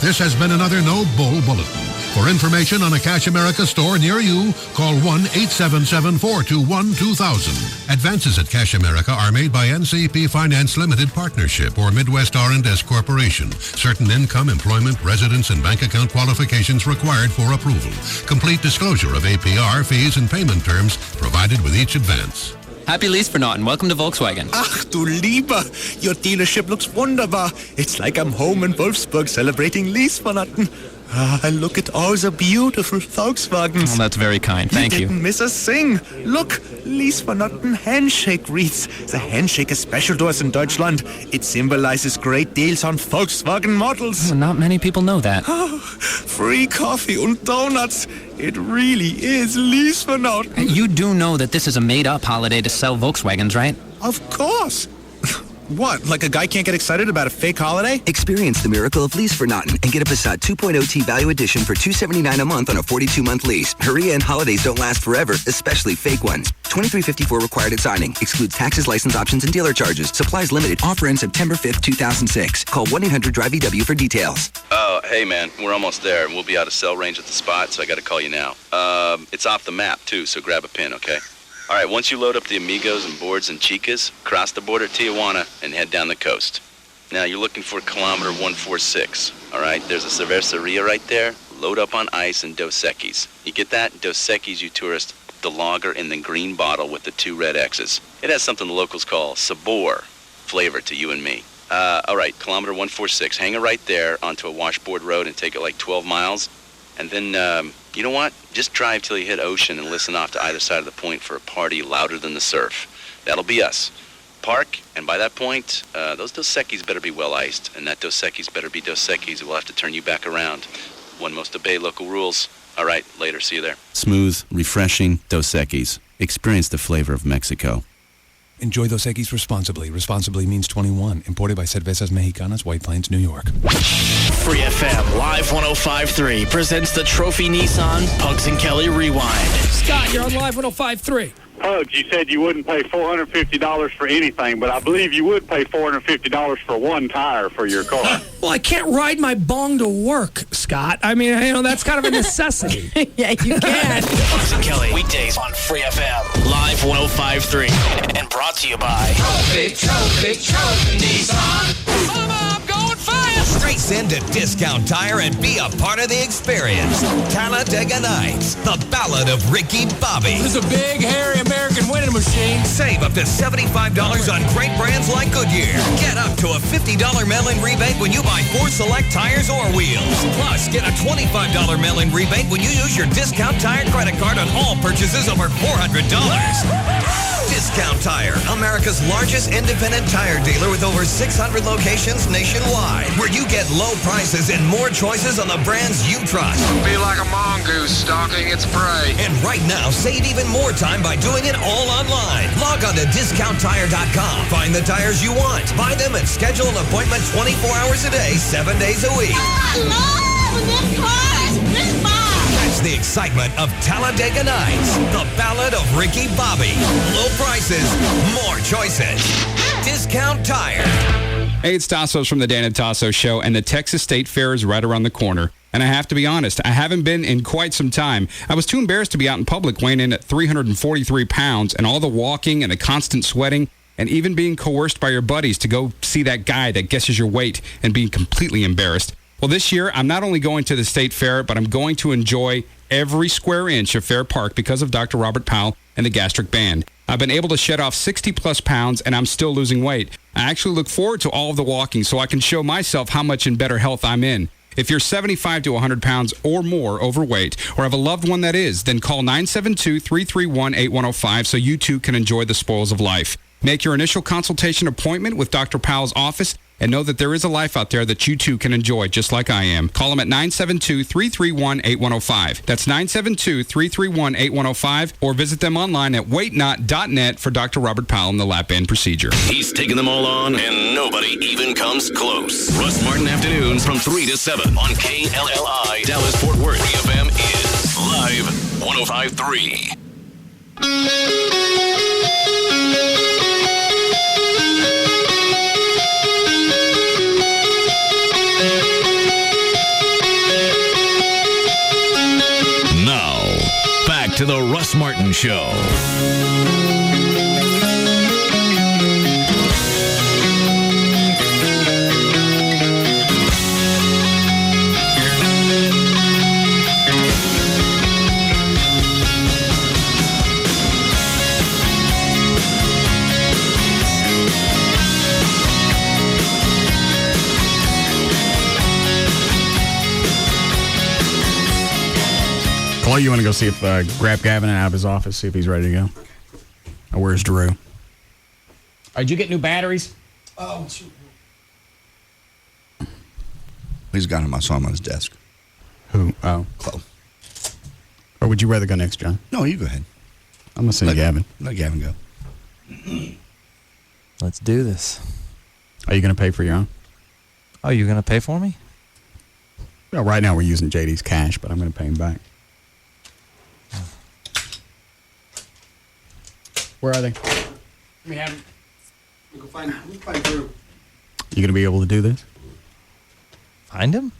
This has been another No Bull Bulletin. For information on a Cash America store near you, call 1-877-421-2000. Advances at Cash America are made by NCP Finance Limited Partnership or Midwest R&S Corporation. Certain income, employment, residence, and bank account qualifications required for approval. Complete disclosure of APR, fees, and payment terms provided with each advance. Happy lease for naught and welcome to Volkswagen. Ach du Lieber, your dealership looks wunderbar. It's like I'm home in Wolfsburg celebrating lease for nothing. Look at all the beautiful Volkswagens. Well, that's very kind. Thank you. Didn't miss a thing. Look, lease for nothing handshake wreaths. The handshake is special to us in Deutschland. It symbolizes great deals on Volkswagen models. Well, not many people know that. Free coffee and donuts. It really is lease for nothing. You do know that this is a made-up holiday to sell Volkswagens, right? Of course. What, like a guy can't get excited about a fake holiday? Experience the miracle of Lease for Naughton and get a Passat 2.0 T Value Edition for $279 a month on a 42-month lease. Hurry in, holidays don't last forever, especially fake ones. $23.54 required at signing. Excludes taxes, license options, and dealer charges. Supplies limited. Offer ends September 5th, 2006. Call 1-800-DRIVE-EW for details. Oh, hey, man, we're almost there. We'll be out of cell range at the spot, so I got to call you now. It's off the map, too, so grab a pin, okay? All right, once you load up the Amigos and Boards and Chicas, cross the border at Tijuana and head down the coast. Now, you're looking for kilometer 146, all right? There's a cerveceria right there. Load up on ice and Dos Equis. You get that? Dos Equis, you tourist, the lager in the green bottle with the 2 red X's. It has something the locals call sabor, flavor to you and me. All right, kilometer 146. Hang it right there onto a washboard road and take it like 12 miles. And then, you know what? Just drive till you hit ocean and listen off to either side of the point for a party louder than the surf. That'll be us. Park, and by that point, those Dos Equis better be well iced, and that Dos Equis better be Dos Equis. We'll have to turn you back around. One must obey local rules. All right, later. See you there. Smooth, refreshing Dos Equis. Experience the flavor of Mexico. Enjoy Dos Equis responsibly. Responsibly means 21. Imported by Cervezas Mexicanas, White Plains, New York. Free FM Live 105.3 presents the Trophy Nissan Pugs and Kelly Rewind. Scott, you're on Live 105.3. Pugs, you said you wouldn't pay $450 for anything, but I believe you would pay $450 for one tire for your car. Well, I can't ride my bong to work, Scott. I mean, that's kind of a necessity. Yeah, you can. Pugs and Kelly, weekdays on Free FM Live 105.3. And brought to you by Trophy Nissan. Mama, I'm going fast. Race into Discount Tire and be a part of the experience. Talladega Nights, the Ballad of Ricky Bobby. This is a big, hairy American winning machine. Save up up to $75 on great brands like Goodyear. Get up to a $50 mail-in rebate when you buy 4 select tires or wheels. Plus, get a $25 mail-in rebate when you use your Discount Tire credit card on all purchases over $400. Discount Tire, America's largest independent tire dealer with over 600 locations nationwide, where you get low prices and more choices on the brands you trust. Be like a mongoose stalking its prey. And right now, save even more time by doing it all online. Log on to DiscountTire.com. Find the tires you want, buy them, and schedule an appointment 24 hours a day, 7 days a week. I love this car. That's the excitement of Talladega Nights, the Ballad of Ricky Bobby. Low prices, more choices. Discount Tire. Hey, it's Tassos from the Dan and Tasso Show, and the Texas State Fair is right around the corner. And I have to be honest, I haven't been in quite some time. I was too embarrassed to be out in public weighing in at 343 pounds, and all the walking and the constant sweating, and even being coerced by your buddies to go see that guy that guesses your weight and being completely embarrassed. Well, this year, I'm not only going to the State Fair, but I'm going to enjoy every square inch of Fair Park because of Dr. Robert Powell and the Gastric Band. I've been able to shed off 60-plus pounds, and I'm still losing weight. I actually look forward to all of the walking so I can show myself how much in better health I'm in. If you're 75 to 100 pounds or more overweight, or have a loved one that is, then call 972-331-8105 so you too can enjoy the spoils of life. Make your initial consultation appointment with Dr. Powell's office and know that there is a life out there that you too can enjoy just like I am. Call him at 972-331-8105. That's 972-331-8105, or visit them online at weightnot.net for Dr. Robert Powell and the lap band procedure. He's taking them all on, and nobody even comes close. Russ Martin Afternoons from 3 to 7 on KLLI, Dallas-Fort Worth. FM is Live 105.3. To the Russ Martin Show. Clay, you want to go see if grab Gavin out of his office, see if he's ready to go? Or where's Drew? Did you get new batteries? Oh, shoot. He's got him. I saw him on his desk. Who? Oh. Chloe. Or would you rather go next, John? No, you go ahead. I'm going to send Gavin. Let Gavin go. Let's do this. Are you going to pay for your own? Oh, you're going to pay for me? Well, right now we're using JD's cash, but I'm going to pay him back. Where are they? Let me have them. Let me find Drew. You going to be able to do this? Find him?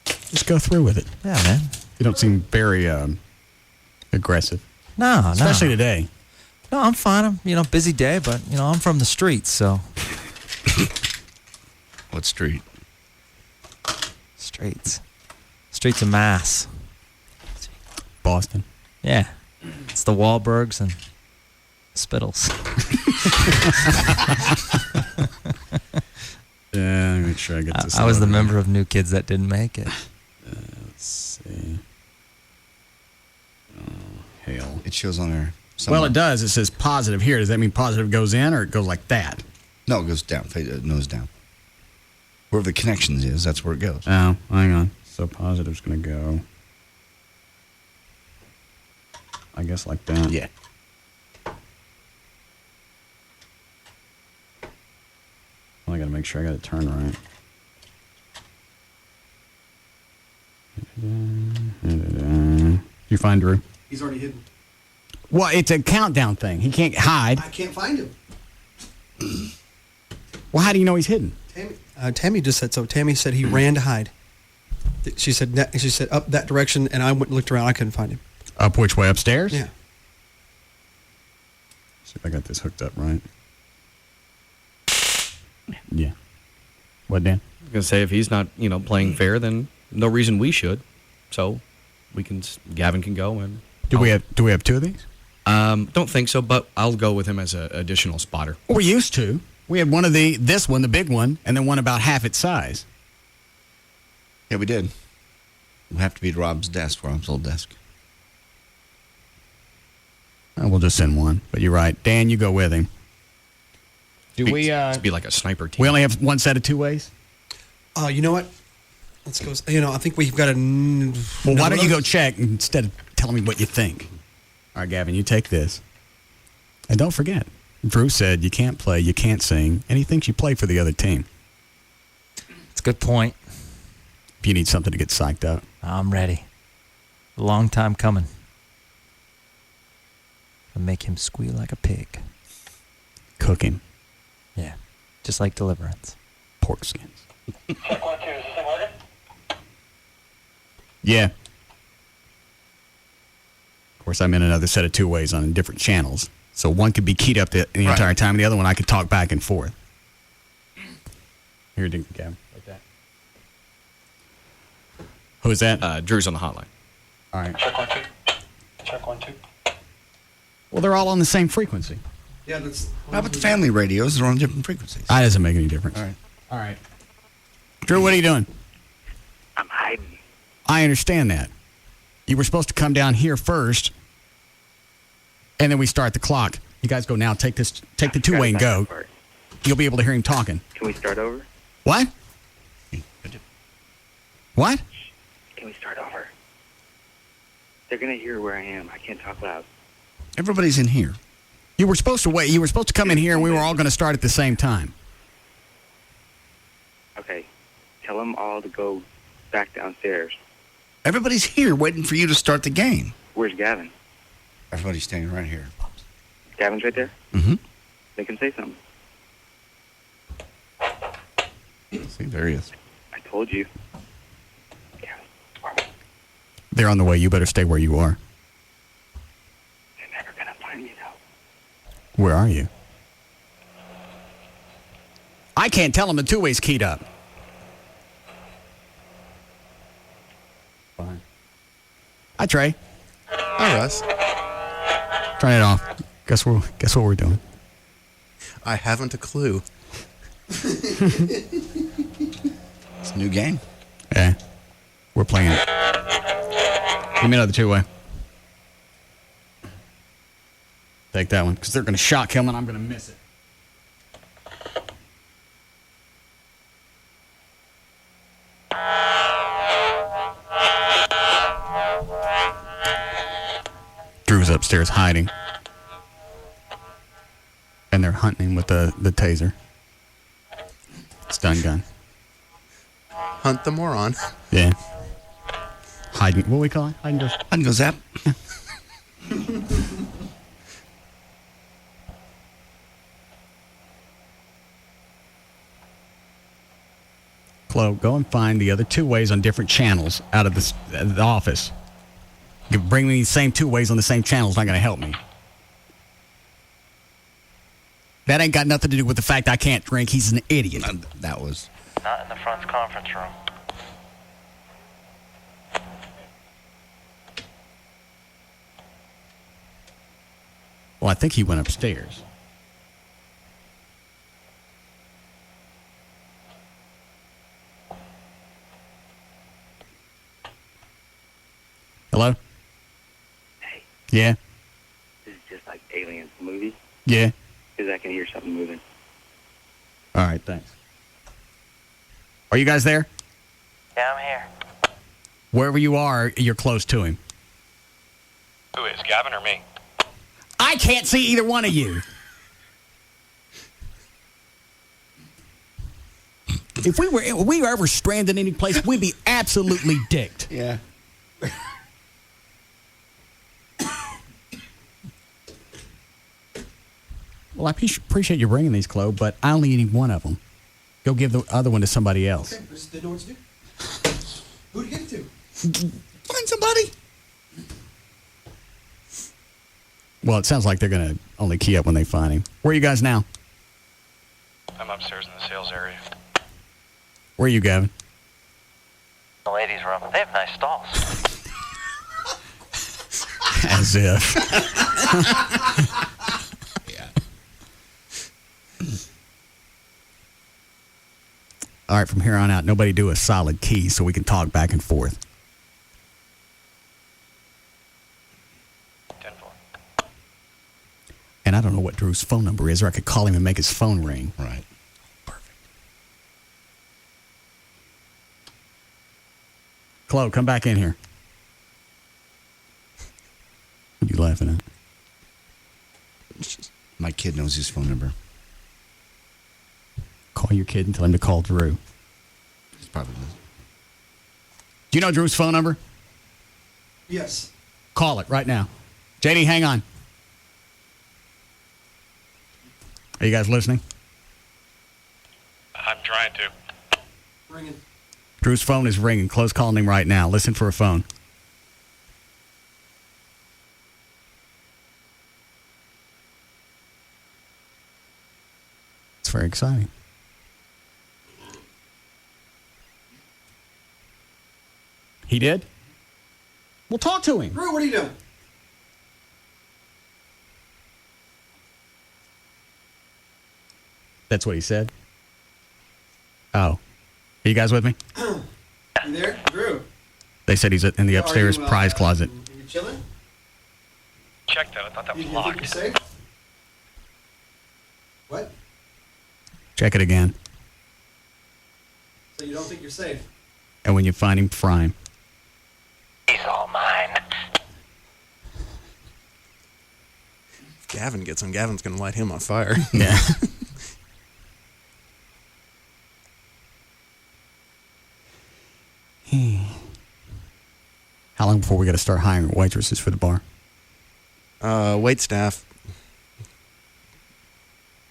Just go through with it. Yeah, man. You don't seem very aggressive. No, especially today. No, I'm fine. I'm busy day, but I'm from the streets, so. What street? Streets of Mass. Boston. Yeah, it's the Wahlbergs and Spittles. Yeah, make sure I get this. I was the member of New Kids that didn't make it. Let's see. Oh, hell. It shows on there. Well, it does. It says positive here. Does that mean positive goes in or it goes like that? No, it goes down. Nose down. Wherever the connections is, that's where it goes. Oh, hang on. So positive's going to go. I guess like that. Yeah. Well, I got to make sure I got it turned right. You find Drew? He's already hidden. Well, it's a countdown thing. He can't hide. I can't find him. Well, how do you know he's hidden? Tammy just said so. Tammy said he ran to hide. She said up that direction, and I went and looked around. I couldn't find him. Up which way? Upstairs? Yeah. See if I got this hooked up right. Yeah. What, Dan? I was going to say, if he's not, playing fair, then no reason we should. So Gavin can go and... Do we have two of these? Don't think so, but I'll go with him as an additional spotter. We used to. We had this one, the big one, and then one about half its size. Yeah, we did. We'll have to be at Rob's old desk. We'll just send one. But you're right. Dan, you go with him. Do we... to be like a sniper team. We only have one set of two-ways? You know what? Let's go. I think we've got a... Well, why don't you go check instead of telling me what you think? All right, Gavin, you take this. And don't forget, Drew said you can't play, you can't sing, and he thinks you play for the other team. It's a good point. If you need something to get psyched up. I'm ready. A long time coming. I'll make him squeal like a pig. Cook him. Yeah, just like Deliverance. Pork skins. Yeah. Of course, I'm in another set of two-ways on different channels. So one could be keyed up the entire time, and the other one I could talk back and forth. Here, Gavin. Like that. Who's that? Drew's on the hotline. All right. Check 1 2. Check 1 2. Well, they're all on the same frequency. Yeah, that's... How about the family radios? They're on different frequencies. That doesn't make any difference. All right. Drew, what are you doing? I'm hiding. I understand that. You were supposed to come down here first, and then we start the clock. You guys go now. Take the two-way and go. You'll be able to hear him talking. Can we start over? What? What? Can we start over? They're going to hear where I am. I can't talk loud. Everybody's in here. You were supposed to wait. You were supposed to come in here, and we were all going to start at the same time. Okay. Tell them all to go back downstairs. Everybody's here waiting for you to start the game. Where's Gavin? Everybody's standing right here. Gavin's right there? Mm-hmm. They can say something. See, there he is. I told you. They're on the way. You better stay where you are. They're never going to find me, though. Where are you? I can't tell them the two-way's keyed up. Fine. Hi, Trey. Hi, Russ. Turn it off. Guess what we're doing? I haven't a clue. It's a new game. Yeah. We're playing it. Give me another two-way. Take that one, because they're going to shock him and I'm going to miss it. Drew's upstairs hiding. And they're hunting him with the taser. Stun gun. Hunt the moron. Yeah. Hiding. What do we call it? Hide and go zap. Chloe, go and find the other two ways on different channels out of the office. You bring me the same two ways on the same channel is not going to help me. That ain't got nothing to do with the fact I can't drink. He's an idiot. That was... Not in the front conference room. Well, I think he went upstairs. Hello? Hey. Yeah? This is just like Aliens, the movie. Yeah? Because I can hear something moving. All right, thanks. Are you guys there? Yeah, I'm here. Wherever you are, you're close to him. Who is, Gavin or me? I can't see either one of you. If we were ever stranded any place, we'd be absolutely dicked. Yeah. Well, I appreciate you bringing these, Chloe, but I only need one of them. Go give the other one to somebody else. Okay, they know what to do. Who to give it to? Find somebody. Well, it sounds like they're going to only key up when they find him. Where are you guys now? I'm upstairs in the sales area. Where are you, Gavin? The ladies' room. They have nice stalls. As if. All right, from here on out, nobody do a solid key so we can talk back and forth. 10-4. And I don't know what Drew's phone number is, or I could call him and make his phone ring. Right. Chloe, come back in here. What are you laughing at? My kid knows his phone number. Call your kid and tell him to call Drew. He's probably does. Do you know Drew's phone number? Yes. Call it right now. JD, hang on. Are you guys listening? I'm trying to. Ringing. Drew's phone is ringing. Chloe's calling him right now. Listen for a phone. It's very exciting. He did? Well, talk to him. Drew, what are you doing? That's what he said? Oh. Are you guys with me? You there? Drew. They said he's in the upstairs prize closet. You chilling? Check that. I thought that was You think locked. you're safe? What? Check it again. So you don't think you're safe? And when you find him, fry him. He's all mine. If Gavin gets him, Gavin's going to light him on fire. Yeah. How long before we got to start hiring waitresses for the bar? Wait staff.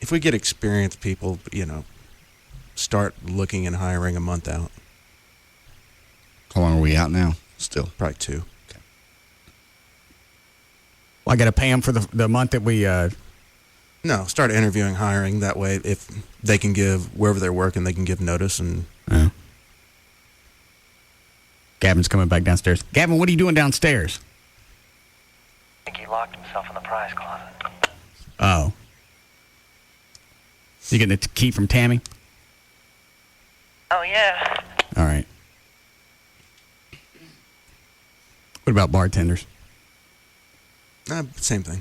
If we get experienced people, start looking and hiring a month out. How long are we out now? Still? Probably 2. Okay. Well, I got to pay them for the month that we... No, start interviewing, hiring. That way, if they can give, wherever they're working, they can give notice. And Gavin's coming back downstairs. Gavin, what are you doing downstairs? I think he locked himself in the prize closet. Oh. You getting the key from Tammy? Oh, yeah. All right. What about bartenders? Same thing.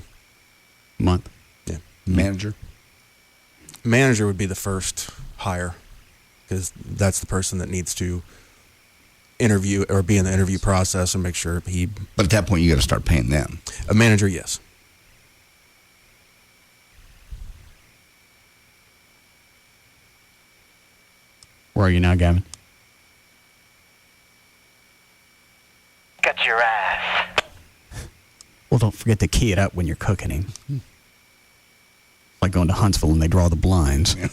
Month. Yeah. Manager? Manager would be the first hire, because that's the person that needs to interview or be in the interview process and make sure he... But at that point, you got to start paying them. A manager, yes. Where are you now, Gavin? Got your ass. Well, don't forget to key it up when you're cooking him. Like going to Huntsville and they draw the blinds. Yeah.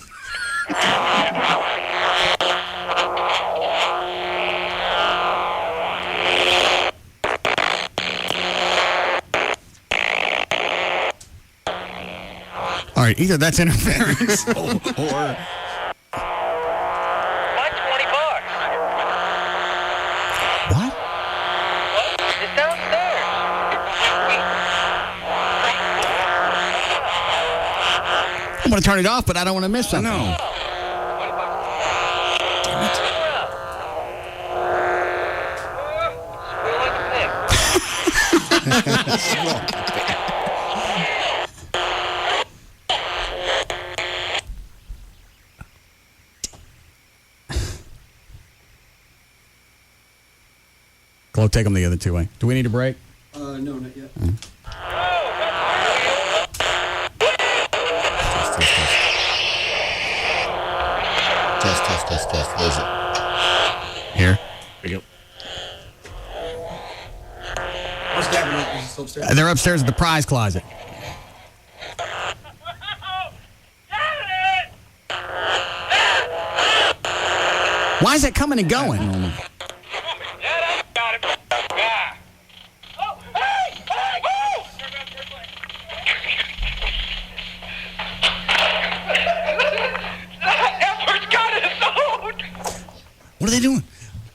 All right, either that's interference or... Like $20. What? It's downstairs. I'm going to turn it off, but I don't want to miss something. No. Chloe, take them the other two way. Do we need a break? No, not yet. Test. What is it? Here. There you go. Where's Gavin? Is he still upstairs? They're upstairs at the prize closet. Why is it coming and going? What are they doing?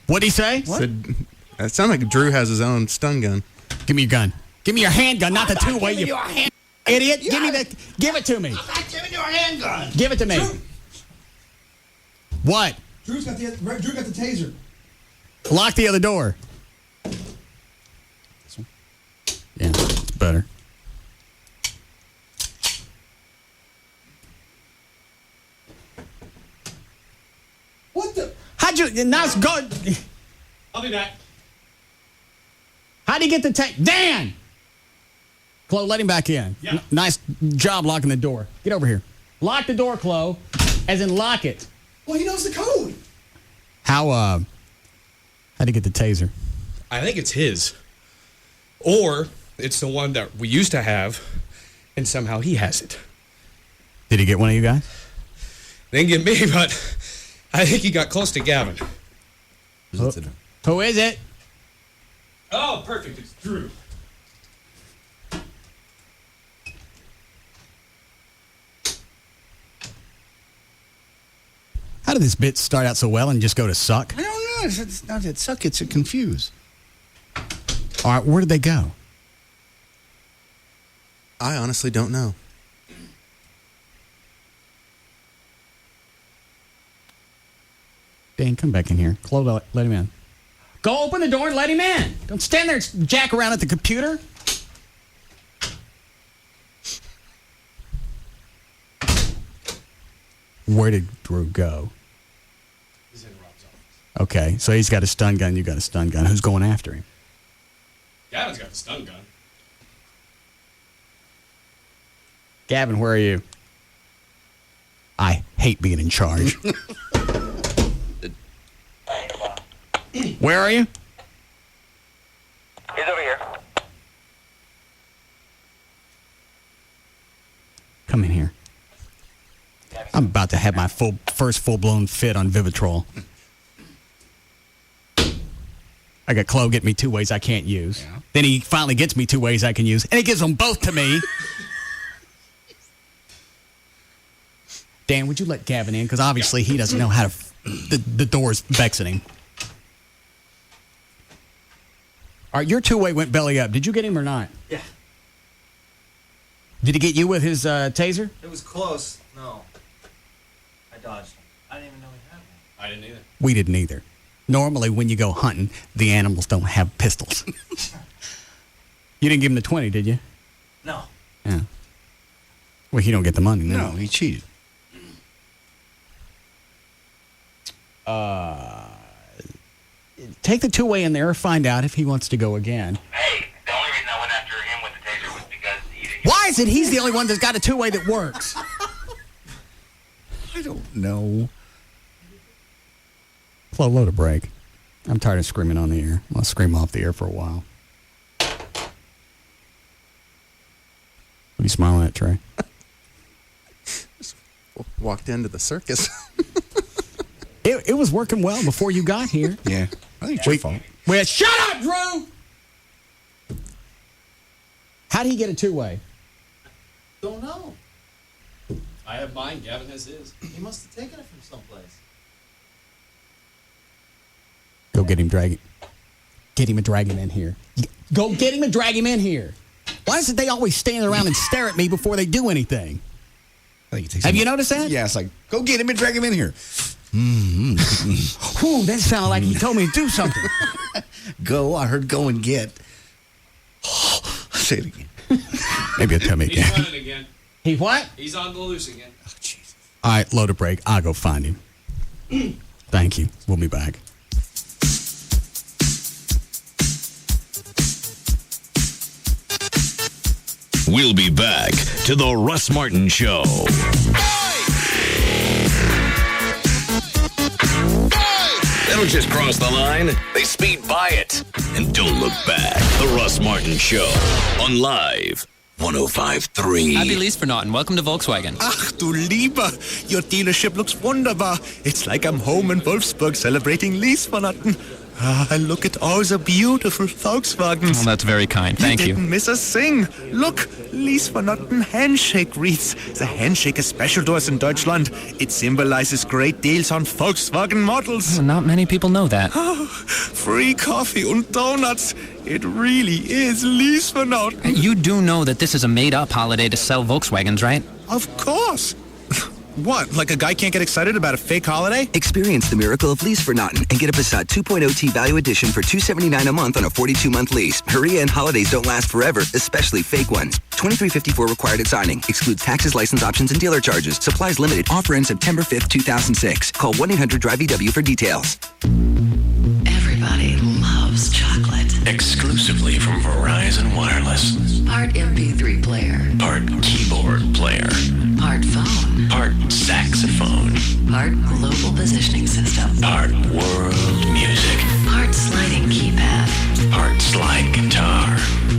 What'd he say? It sounded like Drew has his own stun gun. Give me your gun. Give me your handgun, not the two-way. Giving you a hand. Idiot. Yeah. Give it to me. I'm not giving you a handgun. Give it to me. Drew. What? Drew got the taser. Lock the other door. Yeah, it's better. What the? How'd you? Now it's go. I'll be back. How'd he get the Dan! Chloe, let him back in. Yeah. Nice job locking the door. Get over here. Lock the door, Chloe. As in lock it. Well, he knows the code. How'd he get the taser? I think it's his. Or it's the one that we used to have, and somehow he has it. Did he get one of you guys? Didn't get me, but I think he got close to Gavin. Who is it? Oh, perfect. It's Drew. How did this bit start out so well and just go to suck? I don't know. It's not that suck. It's a confuse. All right, where did they go? I honestly don't know. Dan, come back in here. Chloe, let him in. Go open the door and let him in. Don't stand there and jack around at the computer. Where did Drew go? He's in Rob's office. Okay, so he's got a stun gun, you got a stun gun. Who's going after him? Gavin's got the stun gun. Gavin, where are you? I hate being in charge. Where are you? He's over here. Come in here. I'm about to have my first full-blown fit on Vivitrol. I got Chloe get me 2 ways I can't use. Yeah. Then he finally gets me 2 ways I can use, and he gives them both to me. Dan, would you let Gavin in? Because obviously he doesn't know how to... The door's vexing him. All right, your 2-way went belly up. Did you get him or not? Yeah. Did he get you with his taser? It was close. No. I dodged him. I didn't even know he had one. I didn't either. We didn't either. Normally, when you go hunting, the animals don't have pistols. You didn't give him the 20, did you? No. Yeah. Well, he don't get the money. No, he cheated. Take the 2-way in there, find out if he wants to go again. Hey, the only reason I went after him with the taser was because he didn't... Why is it he's the only one that's got a 2-way that works? I don't know. Flo, load a break. I'm tired of screaming on the air. I'll scream off the air for a while. What are you smiling at, Trey? Walked into the circus. It was working well before you got here. Yeah. I think it's your fault. Well, shut up, Drew! How did he get a 2-way? Don't know. I have mine. Gavin has his. He must have taken it from someplace. Go get him, drag him. Get him and drag him in here. Go get him and drag him in here. Why is it they always stand around and stare at me before they do anything? Have you noticed that? Yeah, it's like, go get him and drag him in here. Whew, that sounded like he told me to do something. Go, I heard go and get. Say it again. Maybe it'll tell me He's again. running again. He what? He's on the loose again. Oh, Jesus. All right, load a break. I'll go find him. Thank you. We'll be back. We'll be back to the Russ Martin Show. They don't just cross the line, they speed by it. And don't look back. The Russ Martin Show on Live 105.3. Happy lease for Norton. Welcome to Volkswagen. Ach du Lieber, your dealership looks wunderbar. It's like I'm home in Wolfsburg celebrating lease for Norton. Look at all the beautiful Volkswagens. Well, that's very kind. Thank you. Didn't miss a thing. Look, Liesvernoten handshake wreaths. The handshake is special to us in Deutschland. It symbolizes great deals on Volkswagen models. Well, not many people know that. Free coffee and donuts. It really is Liesvernoten. You do know that this is a made-up holiday to sell Volkswagens, right? Of course. What, like a guy can't get excited about a fake holiday? Experience the miracle of lease for Naughton and get a Passat 2.0 T-Value Edition for $279 a month on a 42-month lease. Hurry in, holidays don't last forever, especially fake ones. $23.54 required at signing. Excludes taxes, license options, and dealer charges. Supplies limited. Offer ends September 5th, 2006. Call 1-800-DRIVE-EW for details. Everybody loves chocolate. Exclusively from Verizon Wireless. Part MP3 player. Part keyboard player. Part phone. Part saxophone. Part global positioning system. Part world music. Part sliding keypad. Part slide guitar.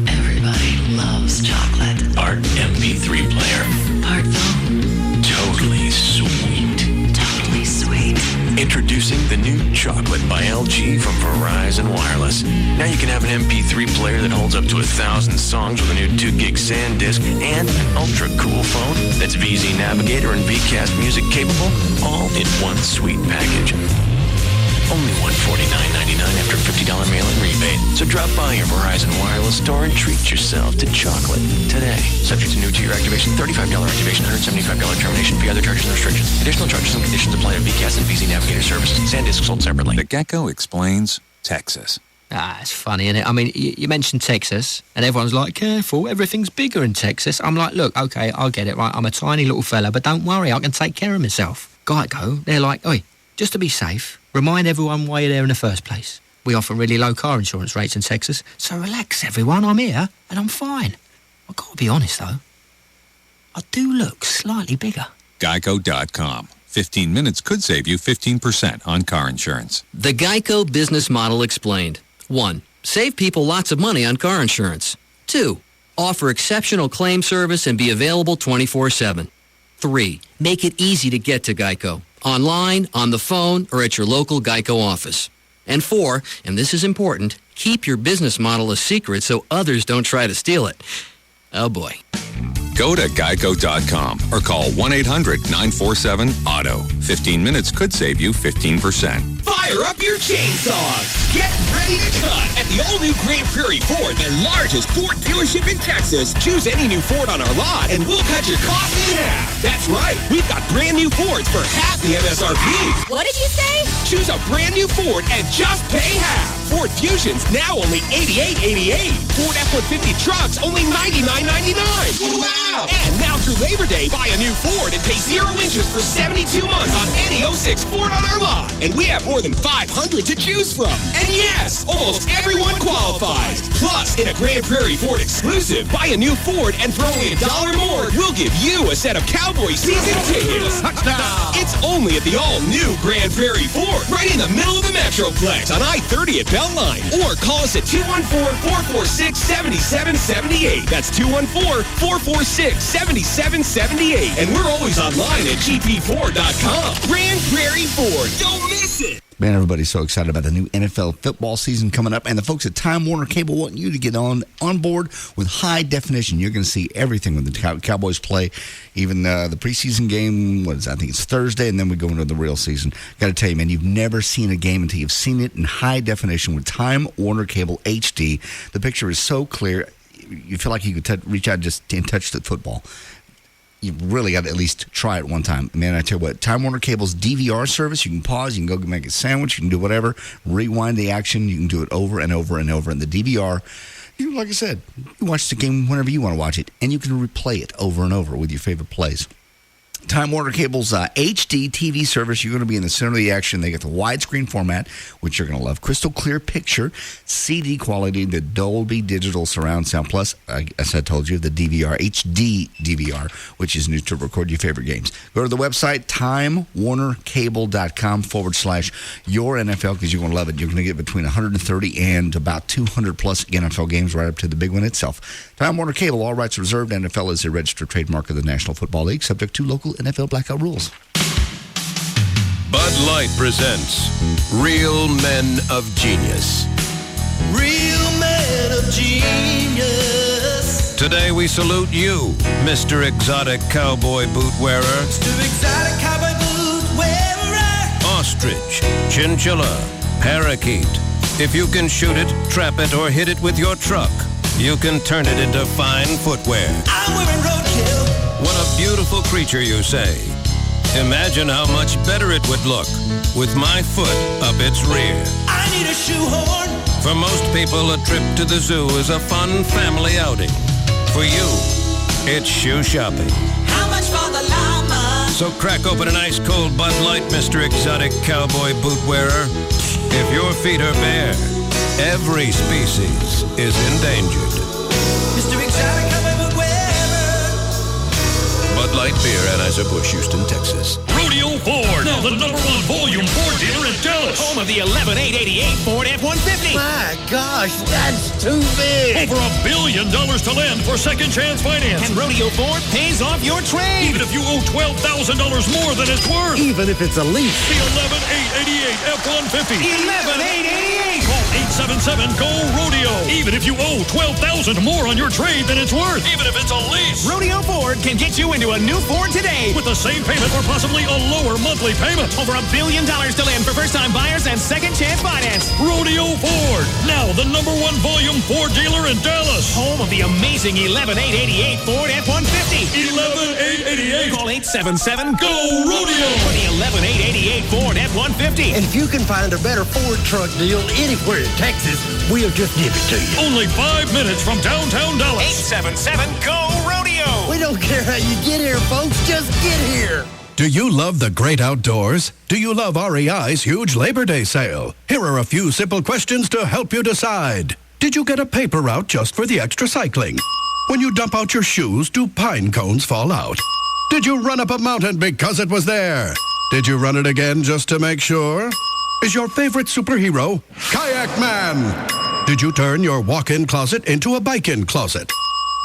Everybody loves chocolate. Part MP3 player. Part phone. Totally sweet. Totally sweet. Introducing the new Chocolate by LG from Verizon Wireless. Now you can have an MP3 player that holds up to 1,000 songs with a new 2 gig SanDisk and an ultra cool phone that's VZ Navigator and VCast music capable, all in one sweet package. Only $149.99 after $50 mail-in rebate. So drop by your Verizon Wireless store and treat yourself to chocolate today. Subject to new tier activation, $35 activation, $175 termination fee, other charges and restrictions. Additional charges and conditions apply to VCast and VZ Navigator services. SanDisk sold separately. The Gecko explains Texas. It's funny, isn't it? I mean, you mentioned Texas, and everyone's like, careful, everything's bigger in Texas. I'm like, look, okay, I'll get it, right? I'm a tiny little fella, but don't worry, I can take care of myself. Geico, they're like, oi, just to be safe, remind everyone why you're there in the first place. We offer really low car insurance rates in Texas, so relax, everyone, I'm here, and I'm fine. I've got to be honest, though. I do look slightly bigger. Geico.com. 15 minutes could save you 15% on car insurance. The Geico business model explained. 1. Save people lots of money on car insurance. 2. Offer exceptional claim service and be available 24/7. 3. Make it easy to get to Geico. Online, on the phone, or at your local Geico office. And 4, and this is important, keep your business model a secret so others don't try to steal it. Oh boy. Go to geico.com or call 1-800-947-AUTO. 15 minutes could save you 15%. Fire up your chainsaws. Get ready to cut at the all-new Grand Prairie Ford, the largest Ford dealership in Texas. Choose any new Ford on our lot, and we'll cut your cost in half. That's right. We've got brand new Fords for half the MSRP. What did you say? Choose a brand new Ford and just pay half. Ford Fusion's now only $88.88. Ford F-150 trucks only $99.99. Wow! And now through Labor Day, buy a new Ford and pay 0 interest for 72 months on any 06 Ford on our lot. And we have more than 500 to choose from. And yes, almost everyone qualifies. Plus, in a Grand Prairie Ford exclusive, buy a new Ford and for only $1 more, we'll give you a set of Cowboy season tickets. Touchdown! It's only at the all-new Grand Prairie Ford, right in the middle of the Metroplex on I-30 at Beltline. Or call us at 214-446-7778. That's 214-446-7778. And we're always online at gpford.com. Grand Prairie Ford. Don't miss it. Man, everybody's so excited about the new NFL football season coming up, and the folks at Time Warner Cable want you to get on board with high definition. You're going to see everything when the Cowboys play, even the preseason game. I think it's Thursday, and then we go into the real season. Got to tell you, man, you've never seen a game until you've seen it in high definition with Time Warner Cable HD. The picture is so clear, you feel like you could reach out just and touch the football. You really got to at least try it one time. Man, I tell you what, Time Warner Cable's DVR service, you can pause, you can go make a sandwich, you can do whatever, rewind the action, you can do it over and over and over. And the DVR, like I said, you watch the game whenever you want to watch it, and you can replay it over and over with your favorite plays. Time Warner Cable's HD TV service, you're going to be in the center of the action. They got the widescreen format, which you're going to love. Crystal clear picture, CD quality, the Dolby Digital surround sound, plus, as I told you, the DVR, HD DVR, which is new to record your favorite games. Go to the website, timewarnercable.com/your NFL, because you're going to love it. You're going to get between 130 and about 200 plus NFL games, right up to the big one itself. Time Warner Cable, all rights reserved. NFL is a registered trademark of the National Football League, subject to local NFL blackout rules. Bud Bud Light presents Real Men of Genius. Real men of genius. Today we salute you, Mr. Exotic Cowboy Boot Wearer. Mr. Exotic Cowboy Boot Wearer. Ostrich, chinchilla, parakeet. If you can shoot it, trap it, or hit it with your truck, you can turn it into fine footwear. I'm wearing roadkill. What a beautiful creature, you say. Imagine how much better it would look with my foot up its rear. I need a shoehorn. For most people, a trip to the zoo is a fun family outing. For you, it's shoe shopping. How much for the llama? So crack open an ice cold Bud Light, Mr. Exotic Cowboy Boot Wearer. If your feet are bare, every species is endangered. Mr. Exotic Cowboy Boot Wearer. Bud Light Beer, Anheuser-Busch, Houston, Texas. Rodeo Ford, now the #1 volume Ford dealer in Dallas. Home of the 11,888 Ford F-150. My gosh, that's too big. Over $1 billion to lend for second chance finance. And Rodeo Ford pays off your trade. Even if you owe $12,000 more than it's worth. Even if it's a lease. The 11,888 F-150. 11,888. Call 877-GO-RODEO. Even if you owe $12,000 more on your trade than it's worth. Even if it's a lease. Rodeo Ford can get you into a new Ford today. With the same payment or possibly a lower monthly payment. Over $1 billion to lend for first-time buyers and second chance finance. Rodeo Ford, now the #1 volume Ford dealer in Dallas. Home of the amazing 11,888 Ford F-150. 11,888. Call 877-GO-RODEO for the 11,888 Ford F-150. And if you can find a better Ford truck deal anywhere in Texas, we'll just give it to you. Only 5 minutes from downtown Dallas. 877-GO-RODEO. We don't care how you get here, folks. Just get here. Do you love the great outdoors? Do you love REI's huge Labor Day sale? Here are a few simple questions to help you decide. Did you get a paper route just for the extra cycling? When you dump out your shoes, do pine cones fall out? Did you run up a mountain because it was there? Did you run it again just to make sure? Is your favorite superhero Kayak Man? Did you turn your walk-in closet into a bike-in closet?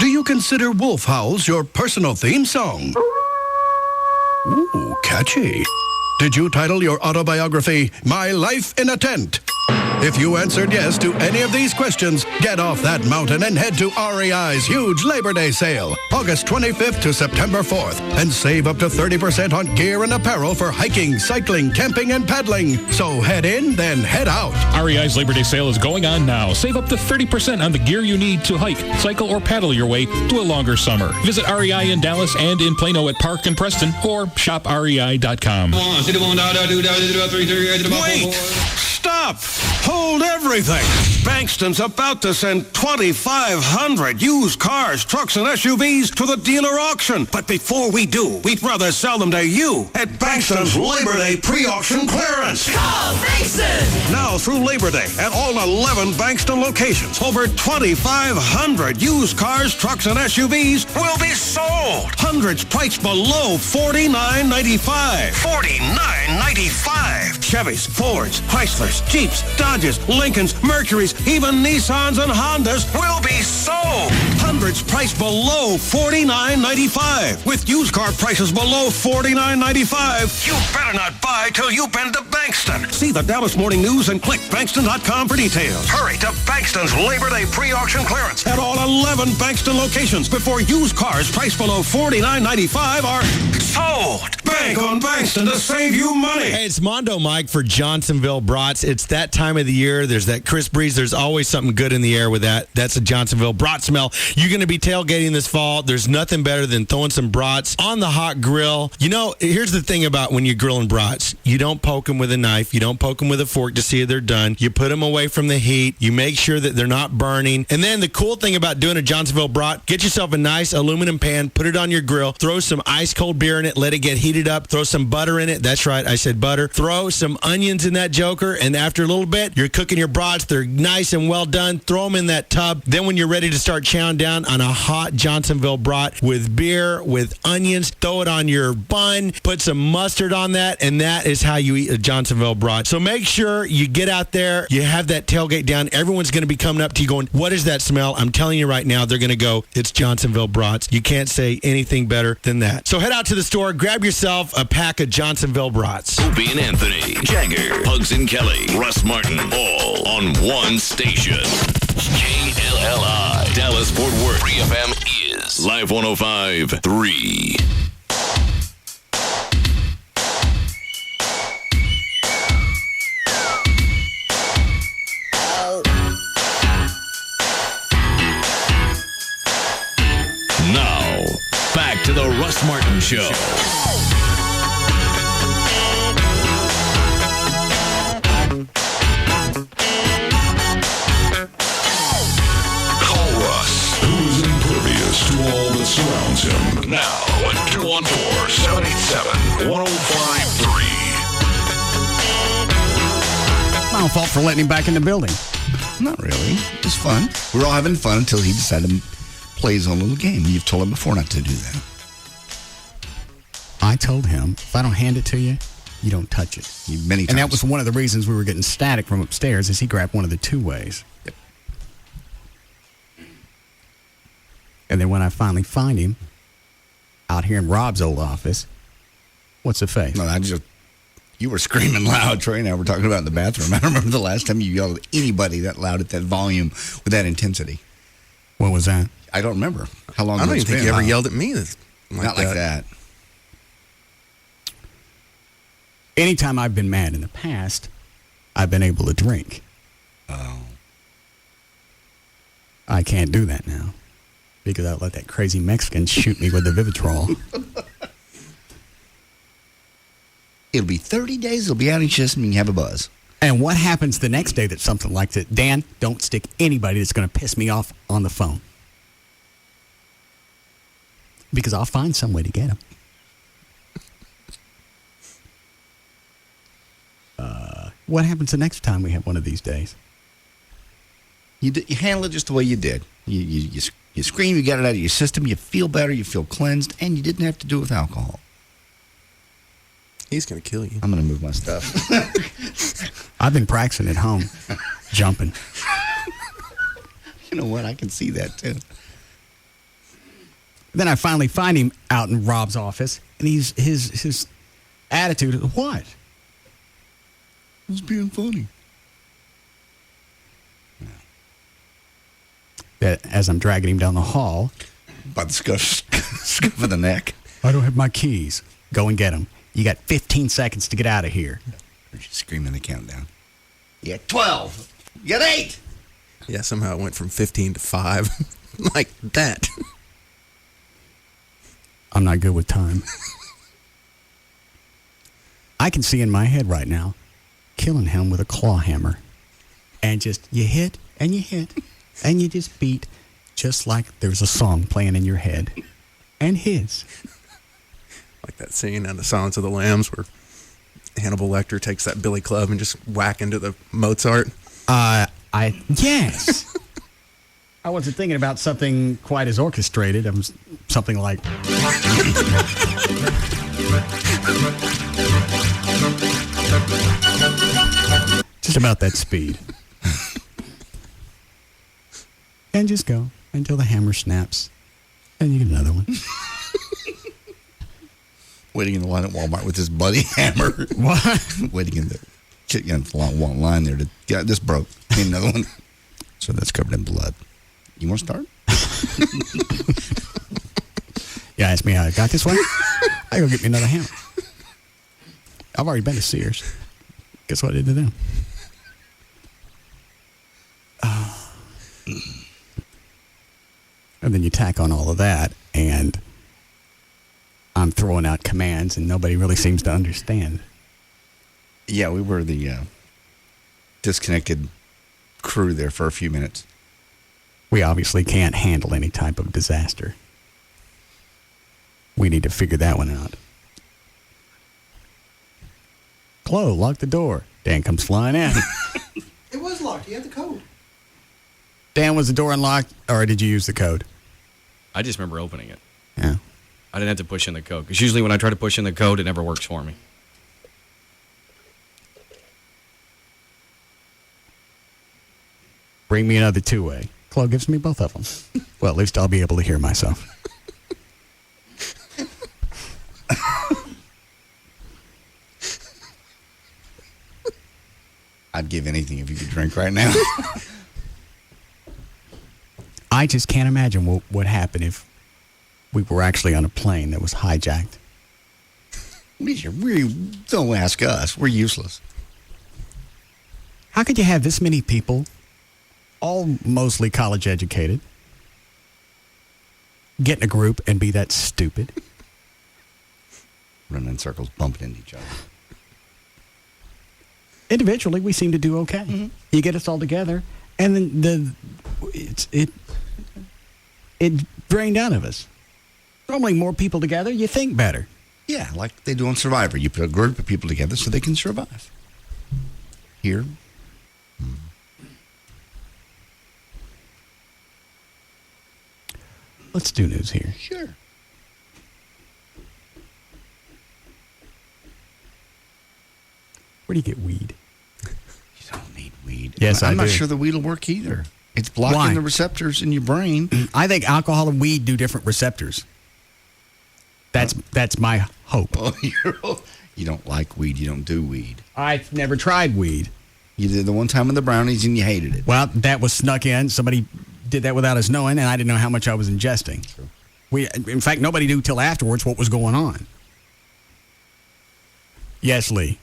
Do you consider wolf howls your personal theme song? Ooh, catchy. Did you title your autobiography, My Life in a Tent? If you answered yes to any of these questions, get off that mountain and head to REI's huge Labor Day sale, August 25th to September 4th, and save up to 30% on gear and apparel for hiking, cycling, camping, and paddling. So head in, then head out. REI's Labor Day sale is going on now. Save up to 30% on the gear you need to hike, cycle, or paddle your way to a longer summer. Visit REI in Dallas and in Plano at Park and Preston, or shoprei.com. Wait! Stop! Hold everything! Bankston's about to send 2,500 used cars, trucks, and SUVs to the dealer auction. But before we do, we'd rather sell them to you at Bankston's Labor Day pre-auction clearance. Call Bankston! Now through Labor Day at all 11 Bankston locations, over 2,500 used cars, trucks, and SUVs will be sold. Hundreds priced below $49.95. $49.95. Chevys, Fords, Chryslers, Jeeps, Dodges, Lincolns, Mercurys, even Nissans and Hondas will be sold. Hundreds priced below $49.95. With used car prices below $49.95, you better not buy till you've been to Bankston. See the Dallas Morning News and click Bankston.com for details. Hurry to Bankston's Labor Day pre-auction clearance at all 11 Bankston locations before used cars priced below $49.95 are sold. Bank on Bankston to save you money. Hey, it's Mondo Mike for Johnsonville Brats. It's that time of the year. There's that crisp breeze. There's always something good in the air with that. That's a Johnsonville brat smell. You're going to be tailgating this fall. There's nothing better than throwing some brats on the hot grill. You know, here's the thing about when you're grilling brats. You don't poke them with a knife. You don't poke them with a fork to see if they're done. You put them away from the heat. You make sure that they're not burning. And then the cool thing about doing a Johnsonville brat, get yourself a nice aluminum pan, put it on your grill, throw some ice cold beer in it, let it get heated up, throw some butter in it. That's right, I said butter. Throw some onions in that joker, and after a little bit, you're cooking your brats. They're nice and well done. Throw them in that tub. Then when you're ready to start chowing down on a hot Johnsonville brat with beer, with onions, throw it on your bun, put some mustard on that, and that is how you eat a Johnsonville brat. So make sure you get out there, you have that tailgate down. Everyone's going to be coming up to you going, what is that smell? I'm telling you right now, they're going to go, it's Johnsonville brats. You can't say anything better than that. So head out to the store, grab yourself yourself a pack of Johnsonville brats. Opie and Anthony, Jagger, Pugs and Kelly, Russ Martin, all on one station. KLLI, Dallas Fort Worth, Free FM is Live 105.3. Now, back to the Russ Martin Show. Call Russ, who's impervious to all that surrounds him. Now at 214-787-1053. My own fault for letting him back in the building. Not really. It was fun. We were all having fun until he decided to play his own little game. You've told him before not to do that. I told him, if I don't hand it to you, you don't touch it. Many times. And that was one of the reasons we were getting static from upstairs, is he grabbed one of the two-ways. Yep. And then when I finally find him out here in Rob's old office, what's the face? No, you were screaming loud. Troy and I were talking about in the bathroom. I remember the last time you yelled at anybody that loud at that volume with that intensity. What was that? I don't remember. How long I don't ago even it's think been. you ever yelled at me. Not like that. Anytime I've been mad in the past, I've been able to drink. Oh. I can't do that now because I let that crazy Mexican shoot me with the Vivitrol. It'll be 30 days. It'll be out of your system and you have a buzz. And what happens the next day that's something like that? Dan, don't stick anybody that's going to piss me off on the phone. Because I'll find some way to get them. What happens the next time we have one of these days? You handle it just the way you did. You scream, you get it out of your system, you feel better, you feel cleansed, and you didn't have to do it with alcohol. He's going to kill you. I'm going to move my stuff. I've been practicing at home, jumping. You know what? I can see that, too. Then I finally find him out in Rob's office, and his attitude is, what? It was being funny. That as I'm dragging him down the hall. By the scuff of the neck. I don't have my keys. Go and get them. You got 15 seconds to get out of here. Or just screaming the countdown. You got 12. You got 8. Yeah, somehow it went from 15 to 5. Like that. I'm not good with time. I can see in my head right now killing him with a claw hammer. And just, you hit, and you hit, and you just beat, just like there's a song playing in your head. And his. Like that scene in The Silence of the Lambs where Hannibal Lecter takes that billy club and just whack into the Mozart. Yes. I wasn't thinking about something quite as orchestrated. It was something like... just about that speed. And just go until the hammer snaps. And you get another one. Waiting in the line at Walmart with his bloody hammer. What? Waiting in the long line there to get this broke. Need another one. So that's covered in blood. You want to start? Yeah, ask me how I got this way. I go get me another hammer. I've already been to Sears. Guess what I did to them? And then you tack on all of that, and I'm throwing out commands, and nobody really seems to understand. Yeah, we were the disconnected crew there for a few minutes. We obviously can't handle any type of disaster. We need to figure that one out. Chloe, lock the door. Dan comes flying in. It was locked. You had the code. Dan, was the door unlocked, or did you use the code? I just remember opening it. Yeah. I didn't have to push in the code, because usually when I try to push in the code, it never works for me. Bring me another two-way. Chloe gives me both of them. Well, at least I'll be able to hear myself. I'd give anything if you could drink right now. I just can't imagine what would happen if we were actually on a plane that was hijacked. We don't ask us. We're useless. How could you have this many people, all mostly college educated, get in a group and be that stupid? Running in circles, bumping into each other. Individually, we seem to do okay. Mm-hmm. You get us all together, and then it drained out of us. Normally, more people together, you think better. Yeah, like they do on Survivor. You put a group of people together so they can survive. Here. Let's do news here. Sure. Where do you get weed? You don't need weed. Yes, I'm I not do. sure the weed will work either. It's blocking Why? the receptors in your brain. I think alcohol and weed do different receptors. That's my hope. Oh, you don't like weed. You don't do weed. I've never tried weed. You did the one time with the brownies and you hated it. Well, that was snuck in. Somebody did that without us knowing, and I didn't know how much I was ingesting. True. In fact, nobody knew till afterwards what was going on. Yes, Lee.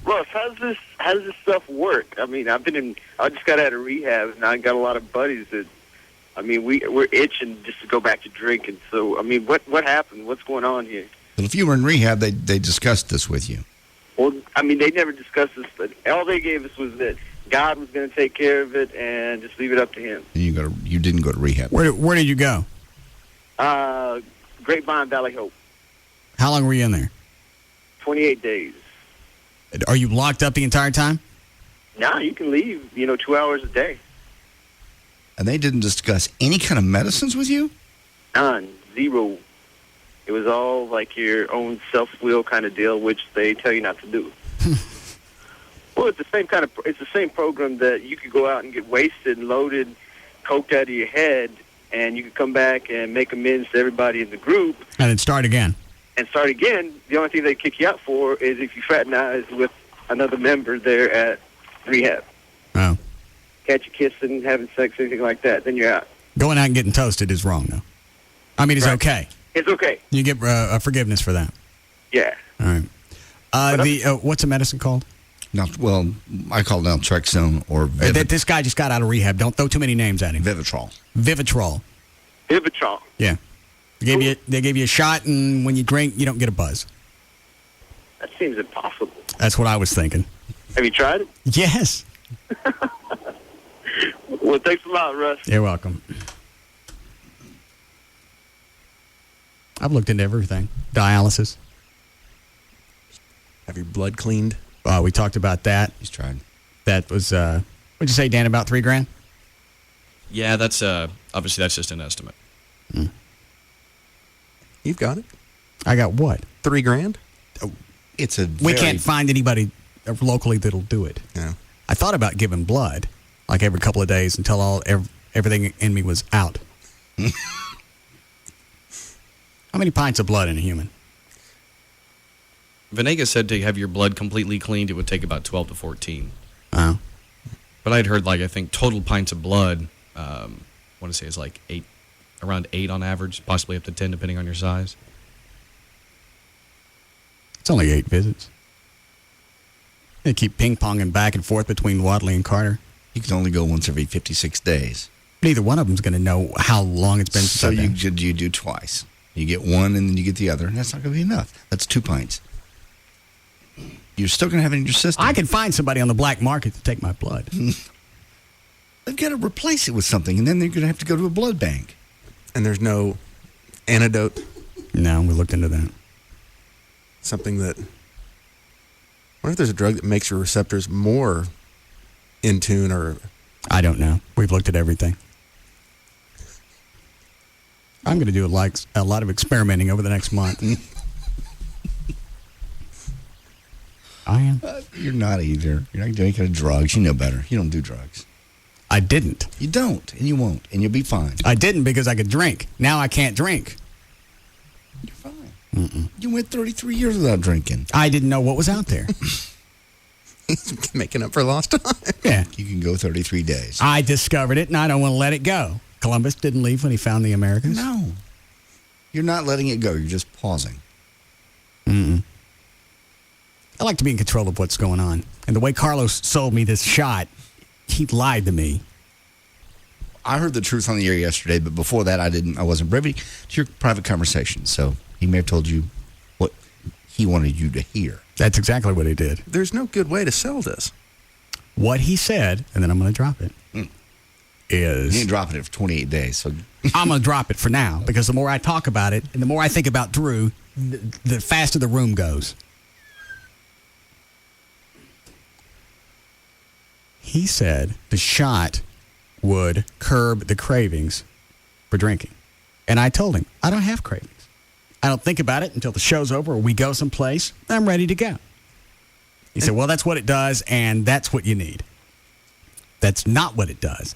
Russ, how does this stuff work? I mean, I just got out of rehab, and I got a lot of buddies that, I mean, we're itching just to go back to drinking. So, I mean, what happened? What's going on here? Well, if you were in rehab, they discussed this with you. Well, I mean, they never discussed this, but all they gave us was that God was going to take care of it and just leave it up to Him. And you didn't go to rehab. Where did you go? Grapevine Valley Hope. How long were you in there? 28 days. Are you locked up the entire time? No, you can leave, 2 hours a day. And they didn't discuss any kind of medicines with you? None. Zero. It was all like your own self-will kind of deal, which they tell you not to do. Well, it's the same program that you could go out and get wasted and loaded, coked out of your head, and you could come back and make amends to everybody in the group. And then start again. And start again. The only thing they kick you out for is if you fraternize with another member there at rehab. Oh. Catch you kissing, having sex, anything like that, then you're out. Going out and getting toasted is wrong, though. I mean, it's Right. okay. It's okay. You get forgiveness for that. Yeah. All right. What's the medicine called? Well, I call it naltrexone or This guy just got out of rehab. Don't throw too many names at him. Vivitrol. Vivitrol. Yeah. They gave you a shot, and when you drink, you don't get a buzz. That seems impossible. That's what I was thinking. Have you tried it? Yes. Well, thanks a lot, Russ. You're welcome. I've looked into everything. Dialysis. Have your blood cleaned? We talked about that. He's tried. That was, what'd you say, Dan, about $3,000? Yeah, that's obviously that's just an estimate. You've got it. I got what? $3,000? Oh, it's we can't find anybody locally that'll do it. Yeah. I thought about giving blood, like every couple of days until everything in me was out. How many pints of blood in a human? Venegas said to have your blood completely cleaned, it would take about 12 to 14. Oh. But I'd heard, I think total pints of blood, I want to say is like 8, around 8 on average, possibly up to 10 depending on your size. It's only 8 visits. They keep ping-ponging back and forth between Wadley and Carter. You can only go once every 56 days. Neither one of them's going to know how long it's been since So I've been. you do twice. You get one and then you get the other, and that's not going to be enough. That's 2 pints. You're still going to have it in your system. I can find somebody on the black market to take my blood. They've got to replace it with something, and then they're going to have to go to a blood bank. And there's no antidote? No, we looked into that. Something that... What if there's a drug that makes your receptors more in tune or... I don't know. We've looked at everything. I'm going to do a lot of experimenting over the next month. I am. You're not either. You're not doing any kind of drugs. You know better. You don't do drugs. I didn't. You don't, and you won't, and you'll be fine. I didn't because I could drink. Now I can't drink. You're fine. You went 33 years without drinking. I didn't know what was out there. He's making up for lost time. Yeah. You can go 33 days. I discovered it, and I don't want to let it go. Columbus didn't leave when he found the Americans. No. You're not letting it go. You're just pausing. Mm-mm. I like to be in control of what's going on. And the way Carlos sold me this shot, he lied to me. I heard the truth on the air yesterday, but before that, I wasn't privy to your private conversation. So he may have told you what he wanted you to hear. That's exactly what he did. There's no good way to sell this. What he said, and then I'm going to drop it, is... You ain't dropping it for 28 days. So I'm going to drop it for now, because the more I talk about it, and the more I think about Drew, the faster the room goes. He said the shot would curb the cravings for drinking. And I told him, I don't have cravings. I don't think about it until the show's over or we go someplace. I'm ready to go. He said, well, that's what it does, and that's what you need. That's not what it does.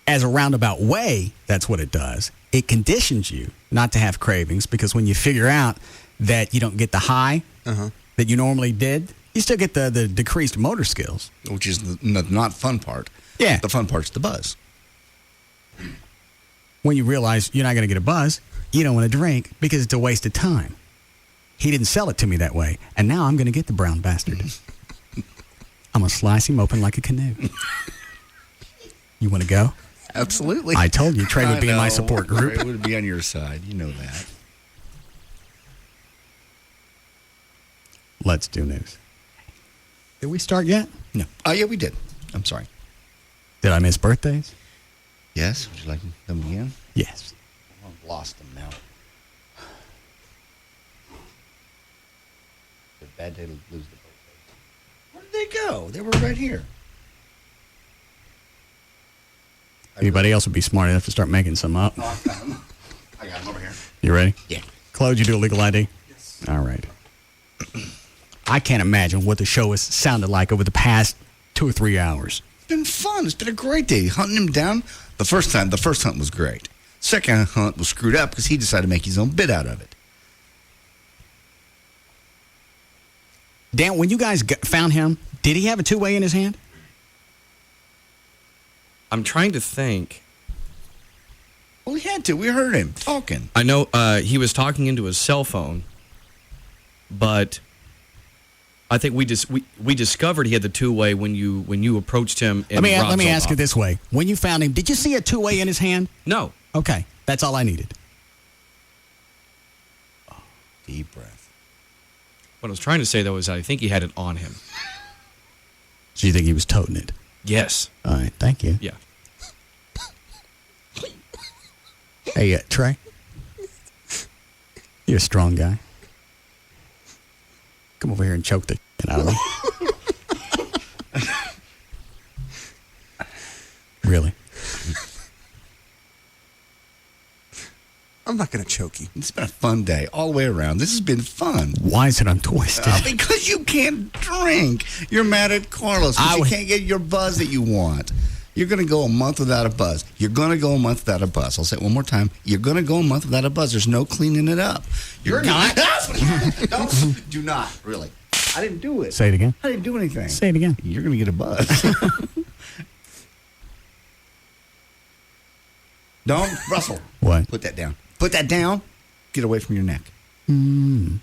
As a roundabout way, that's what it does. It conditions you not to have cravings, because when you figure out that you don't get the high that you normally did, you still get the decreased motor skills. Which is the not fun part. Yeah. The fun part's the buzz. When you realize you're not going to get a buzz, you don't want to drink because it's a waste of time. He didn't sell it to me that way, and now I'm going to get the brown bastard. I'm going to slice him open like a canoe. You want to go? Absolutely. I told you Trey would be in my support group. Trey would be on your side. You know that. Let's do news. Did we start yet? No. Oh, yeah, we did. I'm sorry. Did I miss birthdays? Yes. Would you like them again? Yes. I've lost them now. It's a bad day to lose the birthdays. Where did they go? They were right here. Anybody else would be smart enough to start making some up. Oh, I got them. I got them over here. You ready? Yeah. Claude, you do a legal ID? Yes. All right. I can't imagine what the show has sounded like over the past 2 or 3 hours. It's been fun. It's been a great day. Hunting him down. The first hunt was great. Second hunt was screwed up because he decided to make his own bit out of it. Dan, when you guys found him, did he have a two-way in his hand? I'm trying to think. Well, he had to. We heard him talking. I know he was talking into his cell phone, but I think we discovered he had the two-way when you approached him. Let me ask it this way: when you found him, did you see a two-way in his hand? No. Okay, that's all I needed. Oh, deep breath. What I was trying to say though is I think he had it on him. So you think he was toting it? Yes. All right, thank you. Yeah. Hey, Trey, you're a strong guy. Come over here and choke the shit out of me. Really? I'm not going to choke you. It's been a fun day all the way around. This has been fun. Why is it untwisted? Because you can't drink. You're mad at Carlos because you can't get your buzz that you want. You're going to go a month without a buzz. You're going to go a month without a buzz. I'll say it one more time. You're going to go a month without a buzz. There's no cleaning it up. You're not. Do not, really. I didn't do it. Say it again. I didn't do anything. Say it again. You're going to get a buzz. Don't, Russell. What? Put that down. Put that down. Get away from your neck.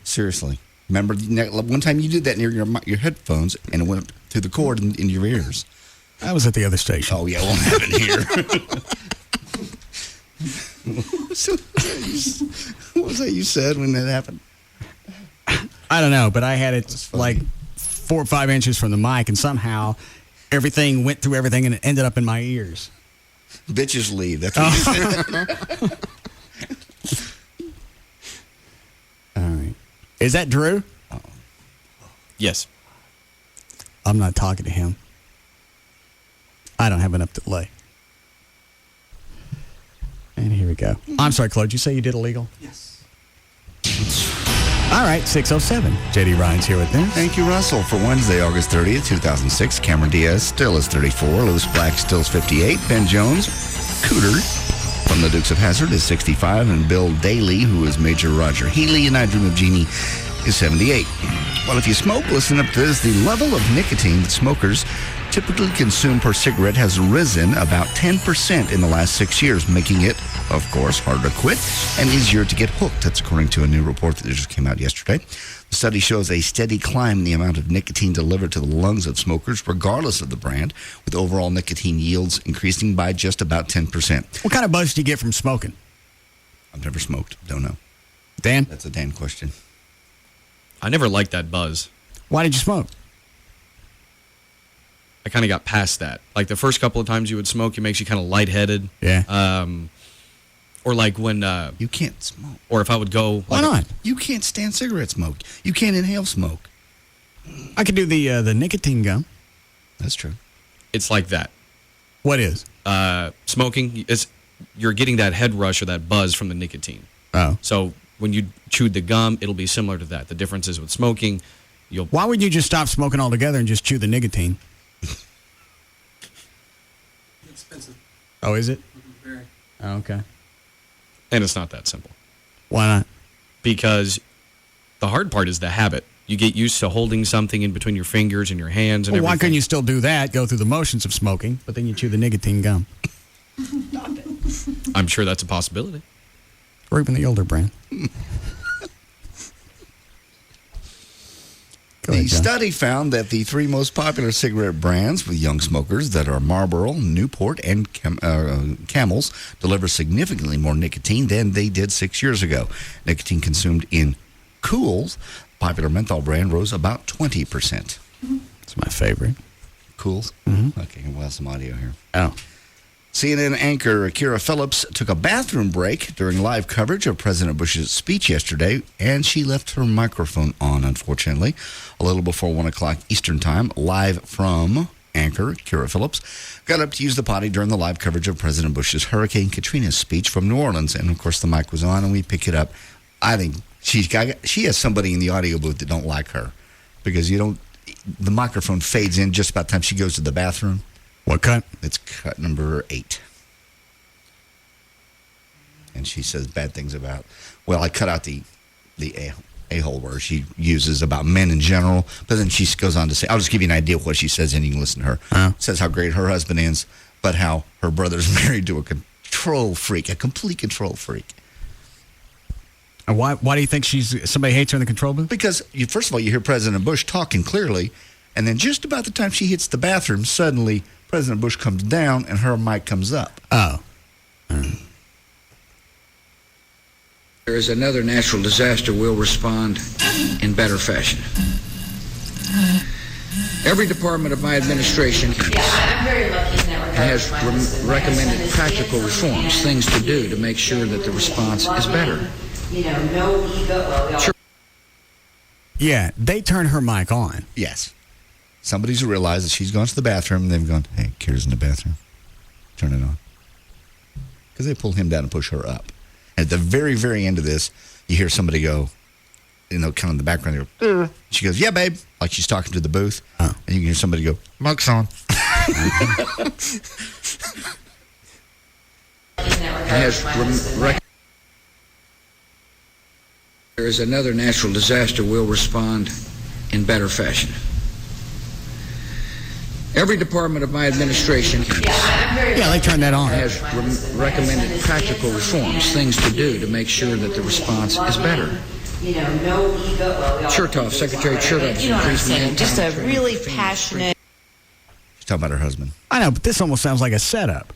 Seriously. Remember, one time you did that near your headphones, and it went through the cord into your ears. I was at the other station. Oh, yeah, it won't happen here. What was that you said when that happened? I don't know, but I had it like 4 or 5 inches from the mic, and somehow everything went through everything, and it ended up in my ears. Bitches leave. That's what you said. All right. Is that Drew? Yes. I'm not talking to him. I don't have enough to lay. And here we go. I'm sorry, Claude. You say you did illegal? Yes. All right, 6:07. J.D. Ryan's here with this. Thank you, Russell. For Wednesday, August 30th, 2006, Cameron Diaz still is 34. Lewis Black still is 58. Ben Jones, Cooter, from the Dukes of Hazzard is 65. And Bill Daly, who is Major Roger Healy, and I Dream of Jeannie, is 78. Well, if you smoke, listen up to this. The level of nicotine that smokers typically consume per cigarette has risen about 10% in the last 6 years, making it, of course, harder to quit and easier to get hooked. That's according to a new report that just came out yesterday. The study shows a steady climb in the amount of nicotine delivered to the lungs of smokers, regardless of the brand, with overall nicotine yields increasing by just about 10%. What kind of buzz do you get from smoking? I've never smoked. Don't know. Dan? That's a Dan question. I never liked that buzz. Why did you smoke? I kind of got past that. Like the first couple of times you would smoke, it makes you kind of lightheaded. Yeah. Or like when... you can't smoke. Or if I would go... Why not? You can't stand cigarette smoke. You can't inhale smoke. I could do the nicotine gum. That's true. It's like that. What is? Smoking, you're getting that head rush or that buzz from the nicotine. Oh. So when you chewed the gum, it'll be similar to that. The difference is with smoking, Why would you just stop smoking altogether and just chew the nicotine? Expensive. Oh, is it? Very. Oh, okay. And it's not that simple. Why not? Because the hard part is the habit. You get used to holding something in between your fingers and your hands and Well, everything. why couldn't you still do that, go through the motions of smoking, but then you chew the nicotine gum? I'm sure that's a possibility. Or even the older brand. The study found that the three most popular cigarette brands with young smokers that are Marlboro, Newport, and Camels deliver significantly more nicotine than they did 6 years ago. Nicotine consumed in Kools, popular menthol brand, rose about 20%. It's my favorite. Kools? Mm-hmm. Okay, we'll have some audio here. Oh. CNN anchor Kira Phillips took a bathroom break during live coverage of President Bush's speech yesterday, and she left her microphone on, unfortunately. A little before 1 o'clock Eastern Time, live from anchor Kira Phillips got up to use the potty during the live coverage of President Bush's Hurricane Katrina speech from New Orleans, and of course the mic was on, and we pick it up. I think she has somebody in the audio booth that don't like her, because the microphone fades in just about the time she goes to the bathroom. What cut? It's cut number 8. And she says bad things about, well, I cut out the a-hole word she uses about men in general, but then she goes on to say, I'll just give you an idea of what she says and you can listen to her. Says how great her husband is, but how her brother's married to a control freak, a complete control freak. And why do you think somebody hates her in the control booth? Because, first of all, you hear President Bush talking clearly, and then just about the time she hits the bathroom, suddenly President Bush comes down and her mic comes up. Oh. There is another natural disaster, we'll respond in better fashion. Every department of my administration has recommended practical reforms, things to do to make sure that the response is better. Sure. Yeah, they turn her mic on. Yes. Somebody's realized that she's gone to the bathroom, and they've gone, hey, Kira's in the bathroom. Turn it on. Because they pull him down and push her up. At the very, very end of this, you hear somebody go, kind of in the background, they go, she goes, yeah, babe, like she's talking to the booth. And you can hear somebody go, mic's on. There is another natural disaster, we'll respond in better fashion. Every department of my administration they turn that on. has recommended practical reforms, things to do to make sure that the response is better. Chertoff, Secretary Chertoff. You don't understand. Just a really passionate. She's talking about her husband. I know, but this almost sounds like a setup.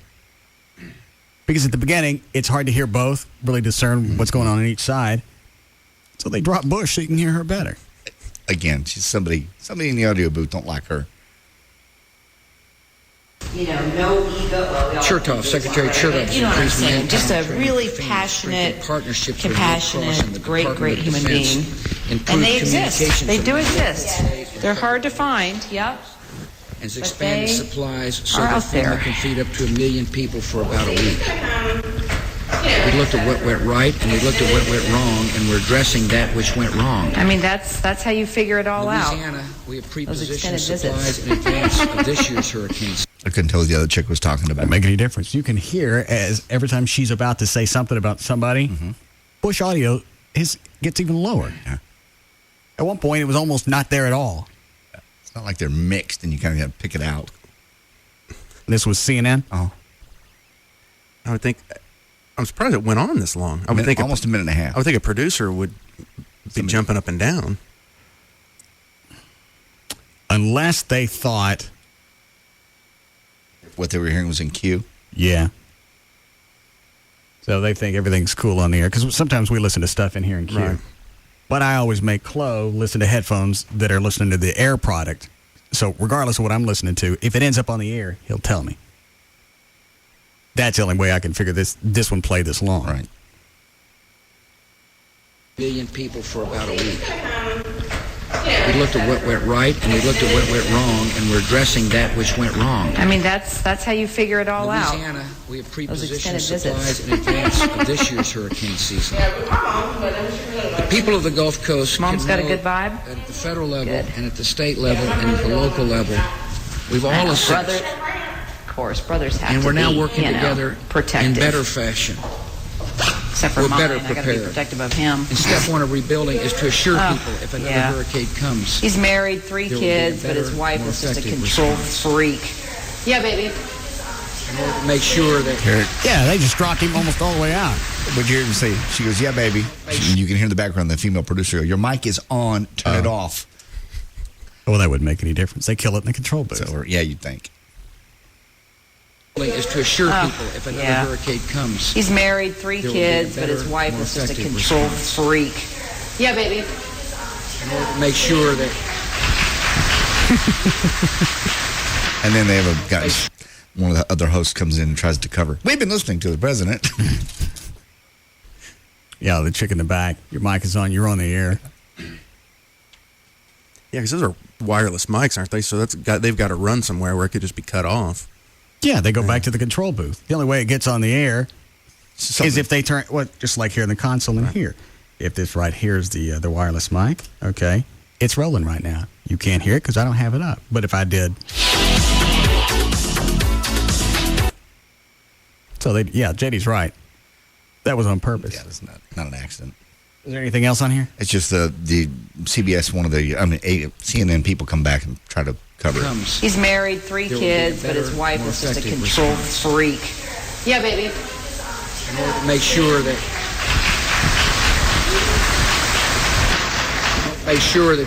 Because at the beginning, it's hard to hear both, really discern what's going on each side. So they drop Bush so you can hear her better. Again, she's somebody in the audio booth don't like her. Chertoff, Secretary Chertoff. You don't understand. Just a really passionate, compassionate, great human being. And they exist. They do exist. They're hard to find, yep. And expanded supplies so are that out there. FEMA can feed up to 1 million people for about a week. We looked at what went right and we looked at what went wrong, and we're addressing that which went wrong. I mean, that's how you figure it all Louisiana, out. we have pre-positioned supplies in advance of this year's hurricanes. I couldn't tell what the other chick was talking about. Doesn't make any difference. You can hear as every time she's about to say something about somebody, Bush audio gets even lower. Yeah. At one point, it was almost not there at all. It's not like they're mixed and you kind of got to pick it out. This was CNN? Oh. I would think. I'm surprised it went on this long. I would think almost a minute and a half. I would think a producer would be jumping up and down. Unless they thought what they were hearing was in queue. Yeah. So they think everything's cool on the air. Because sometimes we listen to stuff in here in queue. Right. But I always make Chloe listen to headphones that are listening to the air product. So regardless of what I'm listening to, if it ends up on the air, he'll tell me. That's the only way I can figure this one played this long. Right. Billion people for about a week. We looked at what went right and we looked at what went wrong, and we're addressing that which went wrong. I mean, that's how you figure it all out. Louisiana, we have pre-positioned Those extended supplies visits. in advance of this year's hurricane season. The people of the Gulf Coast Mom's can got a know good vibe? at the federal level Good. and at the state level and at the local level, we've all assessed. Of course, brothers have And to we're now be, working you know, together protective. in better fashion. Except for We're mine, better I got to be prepared. protective of him. And step one of rebuilding is to assure Oh, people if another yeah. hurricane comes. He's married, 3 there will be a kids, but his better, wife more is just a effective control response. freak. Yeah, baby. In order to make sure that Yeah, they just dropped him almost all the way out. But you hear him say, she goes, yeah, baby. And you can hear in the background the female producer go, your mic is on, turn it off. Well, that wouldn't make any difference. They kill it in the control booth. So, yeah, you'd think. is to assure people if another yeah. hurricane comes. He's married, 3 there will be a kids, but his better, wife more is just a effective control response. freak. Yeah, baby. In order to make sure that And then they have a guy, one of the other hosts comes in and tries to cover. We've been listening to the president. Yeah, the chick in the back. Your mic is on. You're on the air. Yeah, because those are wireless mics, aren't they? So they've got to run somewhere where it could just be cut off. Yeah, they go back to the control booth. The only way it gets on the air is if they turn, just like here in the console in here. If this right here is the wireless mic, okay, it's rolling right now. You can't hear it because I don't have it up. But if I did. So, JD's right. That was on purpose. Yeah, that's not an accident. Is there anything else on here? It's just the CBS, CNN people come back and try to cover it. He's married, 3 There will be a kids, but better, his wife more is just a effective control response. freak. Yeah, baby. in order to make sure that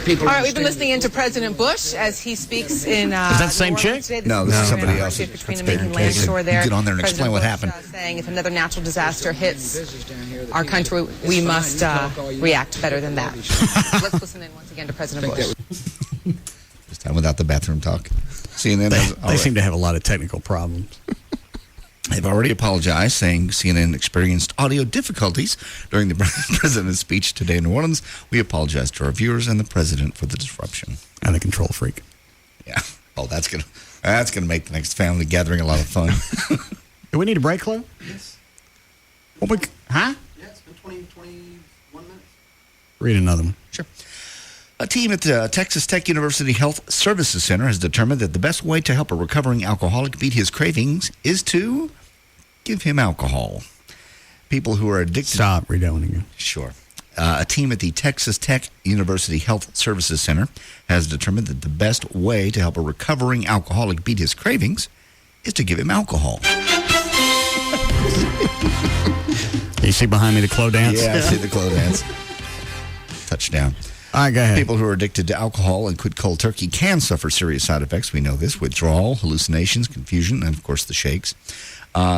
people. All right, we've been listening into President Bush as he speaks in. Is that the same chick? No, this is somebody else. Between the That's making Barry land Kagan. store there. Get on there and President explain what Bush, happened. Saying if another natural disaster hits our country, we must react better than that. Let's listen in once again to President Bush. This time without the bathroom talk. CNN They seem to have a lot of technical problems. They've already apologized, saying CNN experienced audio difficulties during the president's speech today in New Orleans. We apologize to our viewers and the president for the disruption. And the control freak. Yeah. Oh, that's gonna make the next family gathering a lot of fun. Do we need a break, Chloe? Yes. Huh? Yeah, it's been 21 minutes. Read another one. Sure. A team at the Texas Tech University Health Services Center has determined that the best way to help a recovering alcoholic beat his cravings is to give him alcohol. People who are addicted... Stop, read that one again. Sure. A team at the Texas Tech University Health Services Center has determined that the best way to help a recovering alcoholic beat his cravings is to give him alcohol. You see behind me the Chloe dance? Yeah, I see the Chloe dance. Touchdown. All right, go ahead. People who are addicted to alcohol and quit cold turkey can suffer serious side effects. We know this: withdrawal, hallucinations, confusion, and, of course, the shakes.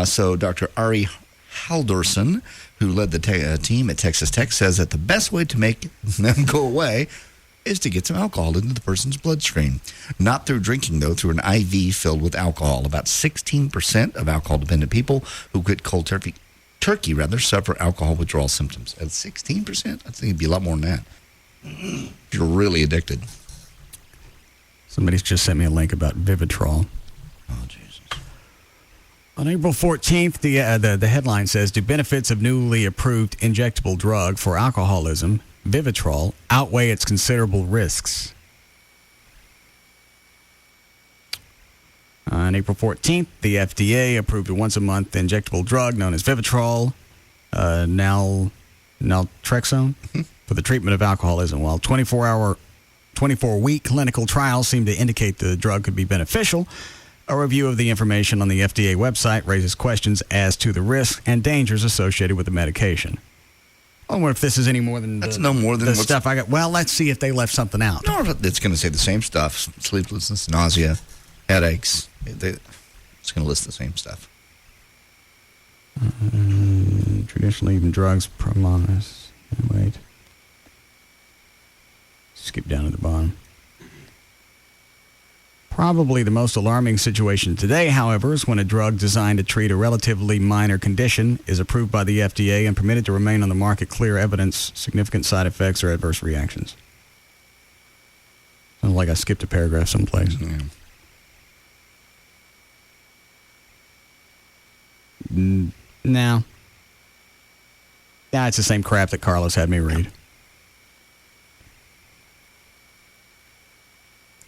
So Dr. Ari Halldorson, who led the team at Texas Tech, says that the best way to make them go away is to get some alcohol into the person's bloodstream. Not through drinking, though, through an IV filled with alcohol. About 16% of alcohol-dependent people who quit cold turkey suffer alcohol withdrawal symptoms. At 16%? I think it'd be a lot more than that. If you're really addicted. Somebody's just sent me a link about Vivitrol. Oh, Jesus. On April 14th, the headline says, do benefits of newly approved injectable drug for alcoholism, Vivitrol, outweigh its considerable risks? On April 14th, the FDA approved a once-a-month injectable drug known as Vivitrol, naltrexone, for the treatment of alcoholism. While 24-week clinical trials seem to indicate the drug could be beneficial, a review of the information on the FDA website raises questions as to the risks and dangers associated with the medication. I wonder if this is any more than That's no more than the what's- stuff I got. Well, let's see if they left something out. No, it's going to say the same stuff: sleeplessness, nausea, headaches. It's going to list the same stuff. Traditionally, even drugs promise. Wait. Skip down to the bottom. Probably the most alarming situation today, however, is when a drug designed to treat a relatively minor condition is approved by the FDA and permitted to remain on the market, clear evidence, significant side effects, or adverse reactions. Sounds like I skipped a paragraph someplace. No. Yeah, it's the same crap that Carlos had me read.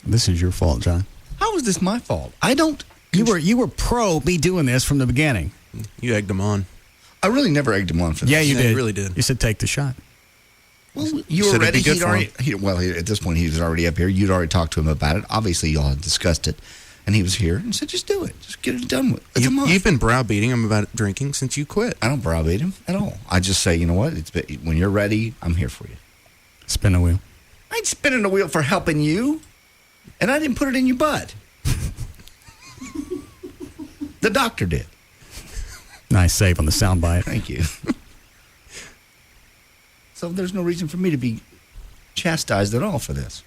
This is your fault, John. How is this my fault? I don't. You were pro me doing this from the beginning. You egged him on. I really never egged him on for this. Yeah, you did. You really did. You said take the shot. Well, you were ready. At this point, he was already up here. You'd already talked to him about it. Obviously, y'all had discussed it. And he was here and said, just do it. Just get it done with. It's a month. You've been browbeating him about drinking since you quit. I don't browbeat him at all. I just say, you know what? When you're ready, I'm here for you. Spin the wheel. I ain't spinning the wheel for helping you. And I didn't put it in your butt. The doctor did. Nice save on the soundbite. Thank you. So there's no reason for me to be chastised at all for this.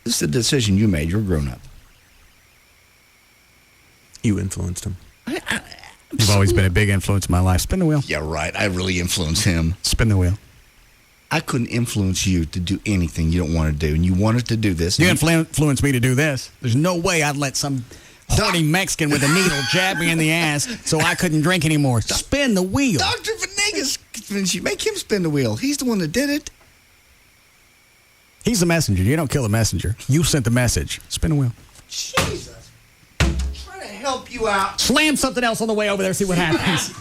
This is a decision you made. You're grown up. You influenced him. You've always been a big influence in my life. Spin the wheel. Yeah, right. I really influenced him. Spin the wheel. I couldn't influence you to do anything you don't want to do, and you wanted to do this. You influenced me to do this. There's no way I'd let some horny Mexican with a needle jab me in the ass so I couldn't drink anymore. Spin the wheel. Dr. Venegas, you make him spin the wheel. He's the one that did it. He's the messenger. You don't kill the messenger. You sent the message. Spin the wheel. Jesus. I'm trying to help you out. Slam something else on the way over there, see what happens.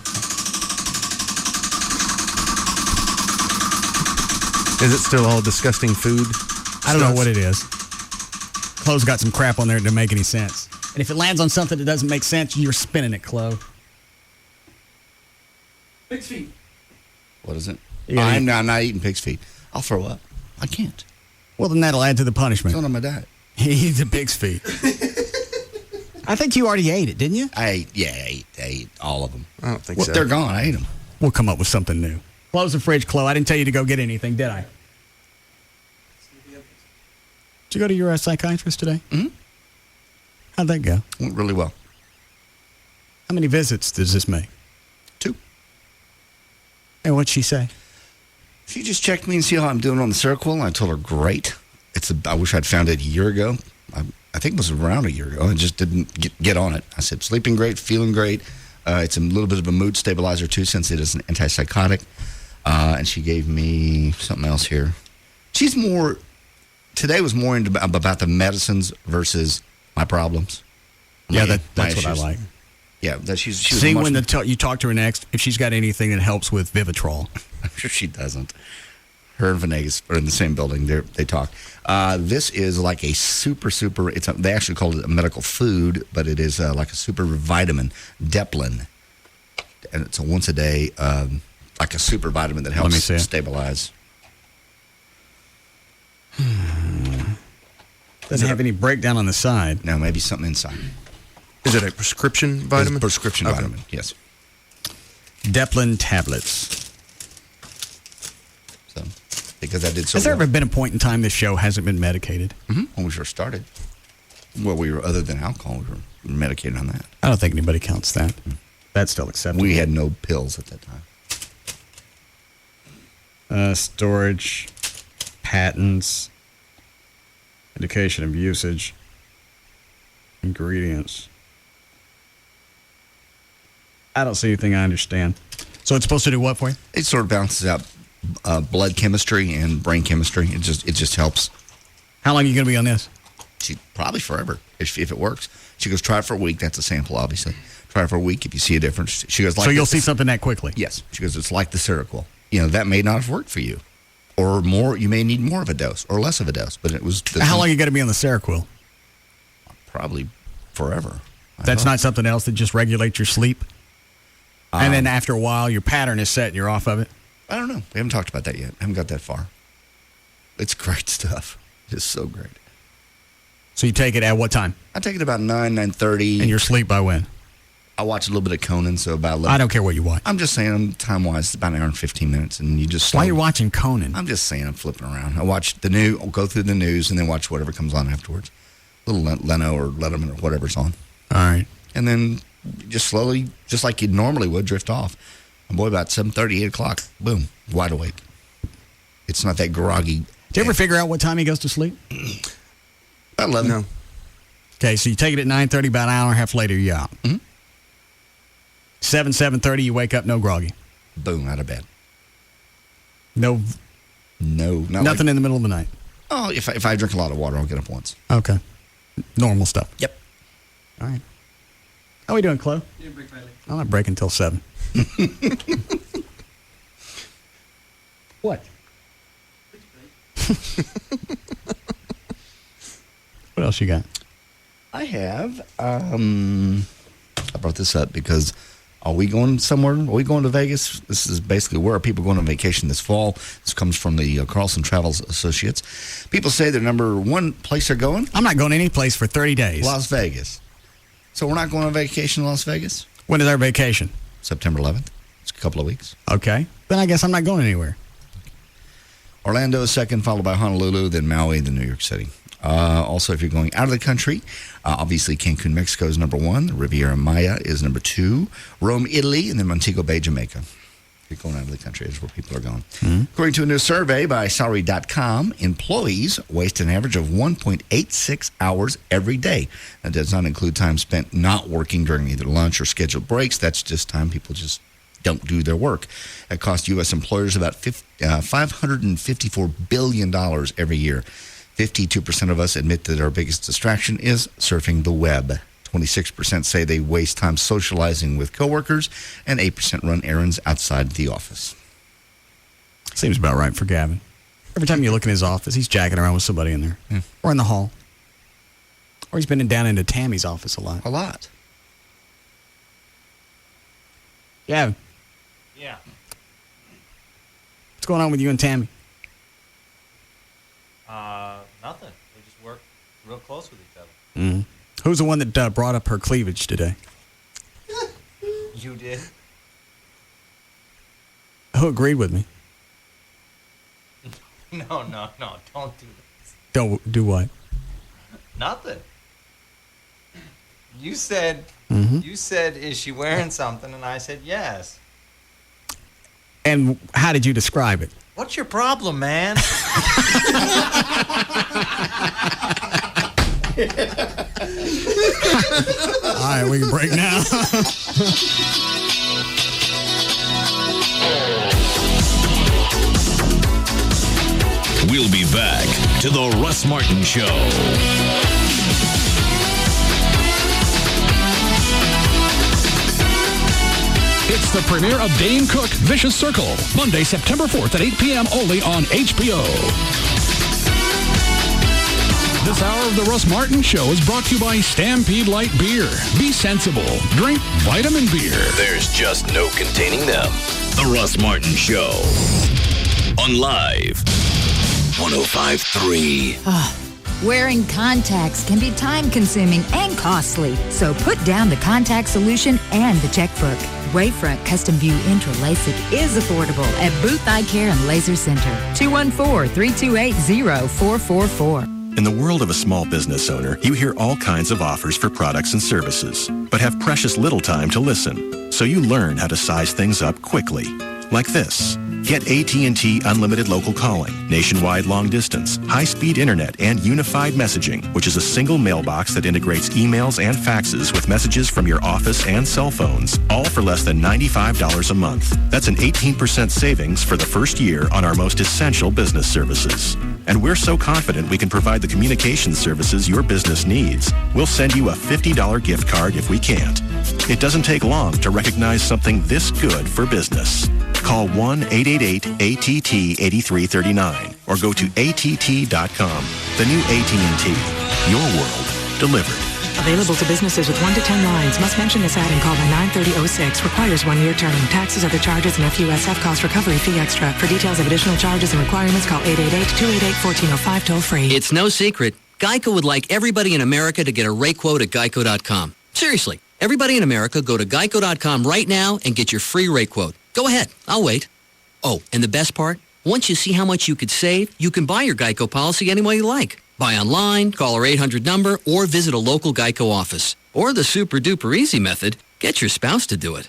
Is it still all disgusting food? I don't know what it is. Chloe's got some crap on there that doesn't make any sense. And if it lands on something that doesn't make sense, you're spinning it, Chloe. Pig's feet. What is it? I'm not eating pig's feet. I'll throw up. I can't. Well, then that'll add to the punishment. It's not on my diet. He eats the pig's feet. I think you already ate it, didn't you? I ate all of them. I don't think so. They're gone. I ate them. We'll come up with something new. Close the fridge, Chloe. I didn't tell you to go get anything, did I? Did you go to your psychiatrist today? Mm-hmm. How'd that go? Went really well. How many visits does this make? 2. And what'd she say? She just checked me and see how I'm doing on the Seroquel, and I told her, great. I wish I'd found it a year ago. I think it was around a year ago. I just didn't get on it. I said, sleeping great, feeling great. It's a little bit of a mood stabilizer, too, since it is an antipsychotic. And she gave me something else here. Today was more about the medicines versus my problems. Yeah, that's what I like. Yeah, she was see when you talk to her next, if she's got anything that helps with Vivitrol. I'm sure she doesn't. Her and Venegas are in the same building. They talk. This is like a super. They actually call it a medical food, but it is like a super vitamin, Deplin, and it's a once a day, like a super vitamin that helps stabilize. Doesn't have any breakdown on the side. No, maybe something inside. Is it a prescription vitamin? It's a prescription vitamin, yes. Deplin tablets. So, because I did so Has there ever been a point in time this show hasn't been medicated? Mm-hmm. When we first started. Well, other than alcohol, we were medicated on that. I don't think anybody counts that. That's still acceptable. We had no pills at that time. Storage, patents, indication of usage, ingredients. I don't see anything I understand. So it's supposed to do what for you? It sort of balances out blood chemistry and brain chemistry. It just helps. How long are you going to be on this? Probably forever, if it works. She goes, try it for a week. That's a sample, obviously. Try it for a week. If you see a difference, she goes, so you'll see something that quickly? Yes. She goes, it's like the Seroquel. that may not have worked for you. Or more, you may need more of a dose or less of a dose. But it was. How long are you going to be on the Seroquel? Probably forever. That's not something else that just regulates your sleep? And then after a while, your pattern is set and you're off of it? I don't know. We haven't talked about that yet. I haven't got that far. It's great stuff. It's so great. So you take it at what time? I take it about 9:30. And you're asleep by when? I watch a little bit of Conan, so about 11. I don't care what you watch. I'm just saying, time-wise, it's about an hour and 15 minutes, and you just... Why are you watching Conan? I'm just saying, I'm flipping around. I'll go through the news, and then watch whatever comes on afterwards. Little Leno or Letterman or whatever's on. All right. And then just slowly, just like you normally would, drift off. And boy, about 7:30, 8 o'clock, boom, wide awake. It's not that groggy. Do you ever figure out what time he goes to sleep? About 11. No. Okay, so you take it at 9:30, about an hour and a half later, you're out. Mm-hmm. 7:30, you wake up, no groggy. Boom, out of bed. No, nothing in the middle of the night. Oh, if I drink a lot of water, I'll get up once. Okay. Normal stuff. Yep. All right. How are we doing, Chloe? I'm not breaking until 7. What? What else you got? I have. I brought this up because are we going somewhere? Are we going to Vegas? This is basically where are people going on vacation this fall? This comes from the Carlson Travels Associates. People say their number one place they're going? I'm not going any place for 30 days. Las Vegas. So we're not going on vacation in Las Vegas? When is our vacation? September 11th. It's a couple of weeks. Okay. Then I guess I'm not going anywhere. Orlando is second, followed by Honolulu, then Maui, then New York City. Also, if you're going out of the country, obviously Cancun, Mexico is number 1. Riviera Maya is number 2. Rome, Italy, and then Montego Bay, Jamaica. If you're going out of the country, is where people are going. Mm-hmm. According to a new survey by Salary.com, employees waste an average of 1.86 hours every day. That does not include time spent not working during either lunch or scheduled breaks. That's just time people just don't do their work. It costs U.S. employers about $554 billion every year. 52% of us admit that our biggest distraction is surfing the web. 26% say they waste time socializing with coworkers, and 8% run errands outside the office. Seems about right for Gavin. Every time you look in his office, he's jacking around with somebody in there. Yeah. Or in the hall. Or he's been down into Tammy's office a lot. A lot. Gavin. Yeah. What's going on with you and Tammy? Nothing. We just work real close with each other. Mm-hmm. Who's the one that brought up her cleavage today? You did. Who agreed with me? No, don't do this. Don't do what? Nothing. You said, is she wearing something? And I said, yes. And how did you describe it? What's your problem, man? All right, we can break now. We'll be back to the Russ Martin Show. It's the premiere of Dane Cook, Vicious Circle, Monday, September 4th at 8 p.m. only on HBO. This hour of the Russ Martin Show is brought to you by Stampede Light Beer. Be sensible. Drink vitamin beer. There's just no containing them. The Russ Martin Show. On Live 105.3. Wearing contacts can be time-consuming and costly, so put down the contact solution and the checkbook. Wavefront Custom View Intra LASIK is affordable at Booth Eye Care and Laser Center. 214-328-0444. In the world of a small business owner, you hear all kinds of offers for products and services, but have precious little time to listen. So you learn how to size things up quickly. Like this. Get AT&T Unlimited Local Calling, nationwide long distance, high-speed internet, and unified messaging, which is a single mailbox that integrates emails and faxes with messages from your office and cell phones, all for less than $95 a month. That's an 18% savings for the first year on our most essential business services. And we're so confident we can provide the communication services your business needs, we'll send you a $50 gift card if we can't. It doesn't take long to recognize something this good for business. Call 1-888 888-ATT-8339 or go to att.com. The new AT&T. Your world delivered. Available to businesses with 1 to 10 lines. Must mention this ad and call by 93006. Requires 1-year term. Taxes, other charges, and FUSF cost recovery fee extra. For details of additional charges and requirements, call 888-288-1405 toll free. It's no secret. Geico would like everybody in America to get a rate quote at geico.com. Seriously, everybody in America, go to geico.com right now and get your free rate quote. Go ahead. I'll wait. Oh, and the best part? Once you see how much you could save, you can buy your Geico policy any way you like. Buy online, call our 800 number, or visit a local Geico office. Or the super-duper easy method, get your spouse to do it.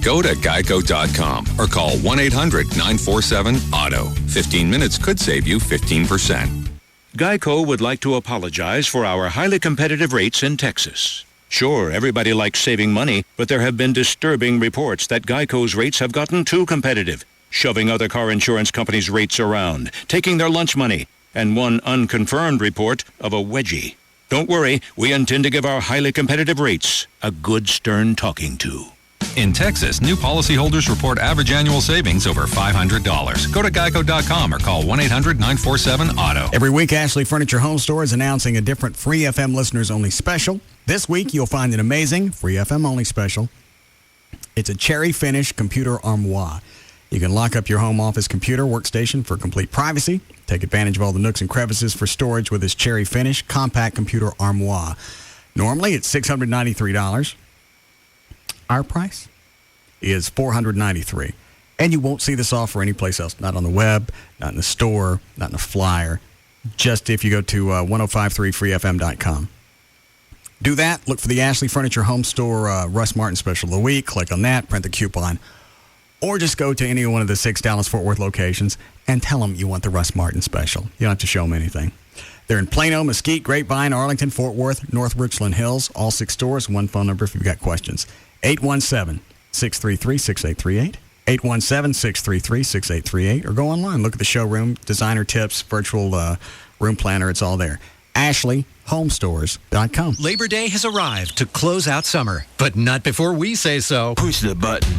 Go to geico.com or call 1-800-947-AUTO. 15 minutes could save you 15%. Geico would like to apologize for our highly competitive rates in Texas. Sure, everybody likes saving money, but there have been disturbing reports that Geico's rates have gotten too competitive, shoving other car insurance companies' rates around, taking their lunch money, and one unconfirmed report of a wedgie. Don't worry, we intend to give our highly competitive rates a good stern talking to. In Texas, new policyholders report average annual savings over $500. Go to geico.com or call 1-800-947-AUTO. Every week, Ashley Furniture Home Store is announcing a different Free FM listeners only special. This week, you'll find an amazing Free FM only special. It's a cherry finish computer armoire. You can lock up your home office computer workstation for complete privacy. Take advantage of all the nooks and crevices for storage with this cherry finish compact computer armoire. Normally, it's $693. Our price is $493. And you won't see this offer anyplace else. Not on the web, not in the store, not in a flyer. Just if you go to 1053freefm.com. Do that. Look for the Ashley Furniture Home Store Russ Martin Special of the Week. Click on that. Print the coupon. Or just go to any one of the 6 Dallas-Fort Worth locations and tell them you want the Russ Martin Special. You don't have to show them anything. They're in Plano, Mesquite, Grapevine, Arlington, Fort Worth, North Richland Hills. All 6 stores. One phone number if you've got questions. 817-633-6838. 817-633-6838. Or go online. Look at the showroom, designer tips, virtual room planner. It's all there. AshleyHomestores.com. Labor Day has arrived to close out summer, but not before we say so. Push the button.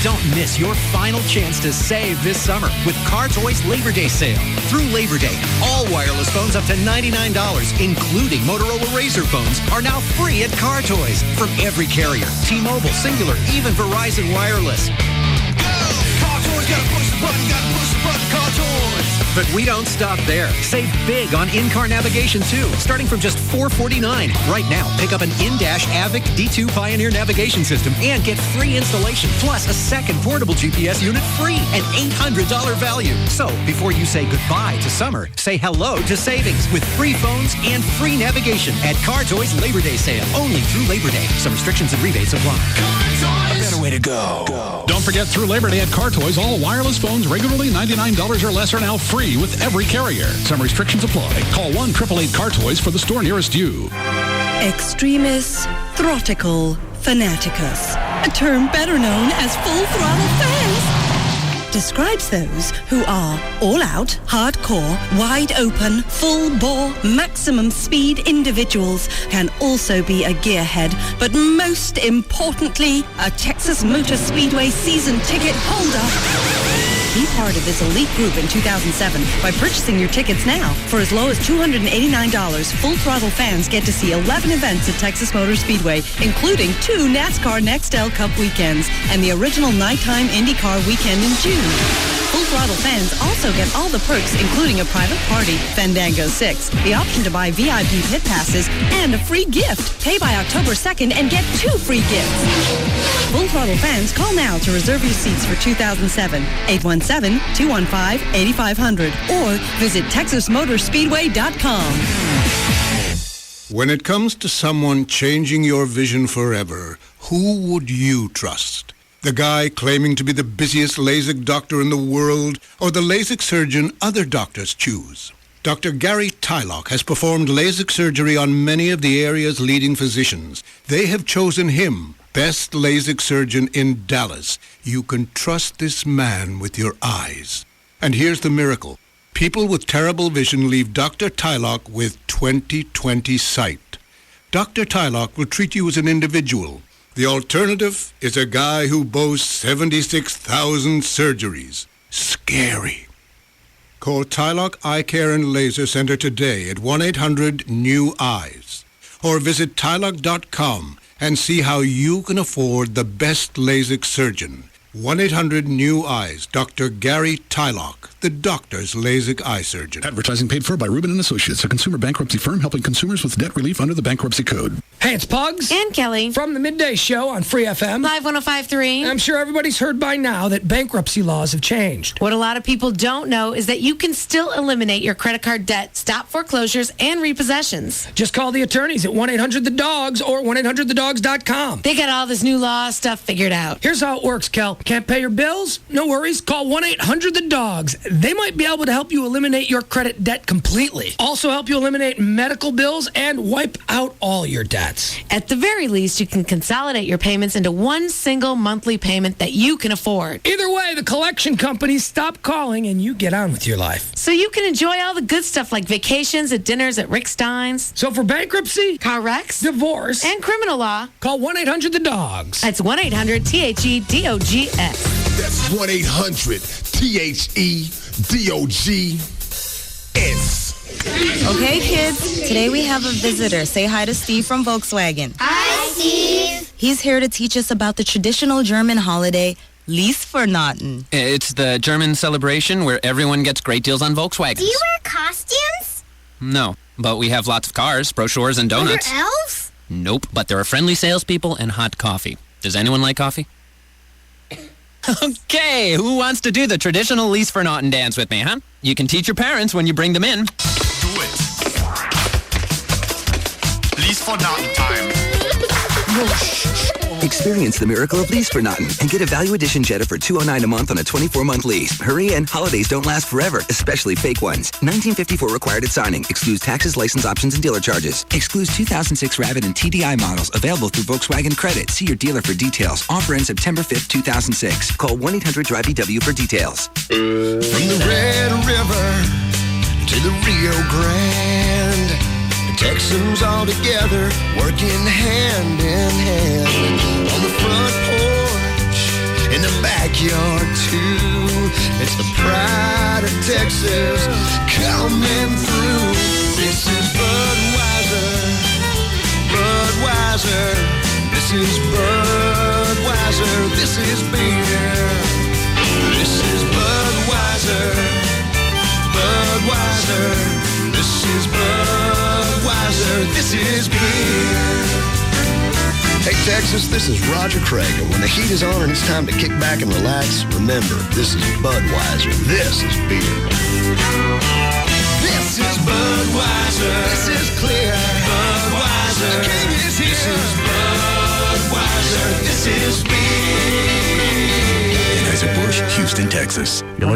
Don't miss your final chance to save this summer with Car Toys Labor Day sale. Through Labor Day, all wireless phones up to $99, including Motorola Razr phones, are now free at Car Toys from every carrier. T-Mobile, Singular, even Verizon Wireless. Car Toys, gotta push the button, Car Toys. But we don't stop there. Save big on in-car navigation, too, starting from just $449. Right now, pick up an in-dash Avic D2 Pioneer navigation system and get free installation, plus a second portable GPS unit free, an $800 value. So, before you say goodbye to summer, say hello to savings with free phones and free navigation at Car Toys Labor Day sale, only through Labor Day. Some restrictions and rebates apply. A better way to go. Don't forget, through Labor Day at Car Toys, all wireless phones regularly $99 or less are now free with every carrier. Some restrictions apply. Call 1-888-CAR-TOYS for the store nearest you. Extremis Throttical Fanaticus, a term better known as full throttle fans, describes those who are all-out, hardcore, wide-open, full-bore, maximum speed individuals, can also be a gearhead, but most importantly, a Texas Motor Speedway season ticket holder. Be part of this elite group in 2007 by purchasing your tickets now. For as low as $289, Full Throttle fans get to see 11 events at Texas Motor Speedway, including 2 NASCAR Nextel Cup weekends and the original nighttime IndyCar weekend in June. Full Throttle fans also get all the perks, including a private party, Fandango 6, the option to buy VIP pit passes, and a free gift. Pay by October 2nd and get 2 free gifts. Full Throttle fans, call now to reserve your seats for 2007. 817-215-8500 or visit TexasMotorspeedway.com. When it comes to someone changing your vision forever, who would you trust? The guy claiming to be the busiest LASIK doctor in the world, or the LASIK surgeon other doctors choose? Dr. Gary Tylock has performed LASIK surgery on many of the area's leading physicians. They have chosen him best LASIK surgeon in Dallas. You can trust this man with your eyes. And here's the miracle. People with terrible vision leave Dr. Tylock with 20/20 sight. Dr. Tylock will treat you as an individual. The alternative is a guy who boasts 76,000 surgeries. scary. Call Tylock Eye Care and Laser Center today at 1-800-NEW-EYES or visit Tylock.com and see how you can afford the best LASIK surgeon. 1-800-NEW-EYES, Dr. Gary Tylock, the doctor's LASIK eye surgeon. Advertising paid for by Rubin & Associates, a consumer bankruptcy firm helping consumers with debt relief under the bankruptcy code. Hey, it's Pugs. And Kelly. From the Midday Show on Free FM. Live 105.3. I'm sure everybody's heard by now that bankruptcy laws have changed. What a lot of people don't know is that you can still eliminate your credit card debt, stop foreclosures, and repossessions. Just call the attorneys at 1-800-THE-DOGS or 1-800-THEDOGS.com. They got all this new law stuff figured out. Here's how it works, Kel. Can't pay your bills? No worries. Call 1-800-THE-DOGS. They might be able to help you eliminate your credit debt completely. Also help you eliminate medical bills and wipe out all your debts. At the very least, you can consolidate your payments into one single monthly payment that you can afford. Either way, the collection companies stop calling and you get on with your life. So you can enjoy all the good stuff like vacations at dinners at Rick Stein's. So for bankruptcy, car wrecks, divorce, and criminal law, call 1-800-THE-DOGS. That's 1-800-THEDOGS. That's 1-800-THEDOGS. Okay, kids. Today we have a visitor. Say hi to Steve from Volkswagen. Hi, Steve. He's here to teach us about the traditional German holiday, Liesvernaten. It's the German celebration where everyone gets great deals on Volkswagens. Do you wear costumes? No, but we have lots of cars, brochures, and donuts. Are there elves? Nope, but there are friendly salespeople and hot coffee. Does anyone like coffee? Okay, who wants to do the traditional Liesvernaten dance with me, huh? You can teach your parents when you bring them in. Do it. Liesvernaten time. Experience the miracle of Liesvernaten and get a Value Edition Jetta for $209 a month on a 24-month lease. Hurry in, holidays don't last forever, especially fake ones. $19.54 required at signing. Excludes taxes, license options, and dealer charges. Excludes 2006 Rabbit and TDI models. Available through Volkswagen Credit. See your dealer for details. Offer ends September 5th, 2006. Call 1-800-DRIVE-EW for details. From the Red River to the Rio Grande, Texans all together, working hand in hand. On the front porch, in the backyard too. It's the pride of Texas coming through. This is Budweiser, Budweiser. This is Budweiser, this is beer. This is Budweiser, Budweiser. This is Budweiser, this is beer. Hey Texas, this is Roger Craig, and when the heat is on and it's time to kick back and relax, remember, this is Budweiser, this is beer. This is Budweiser, this is clear. Budweiser, King is here. This is Budweiser, this is beer. Anheuser-Busch, Houston, Texas. If you're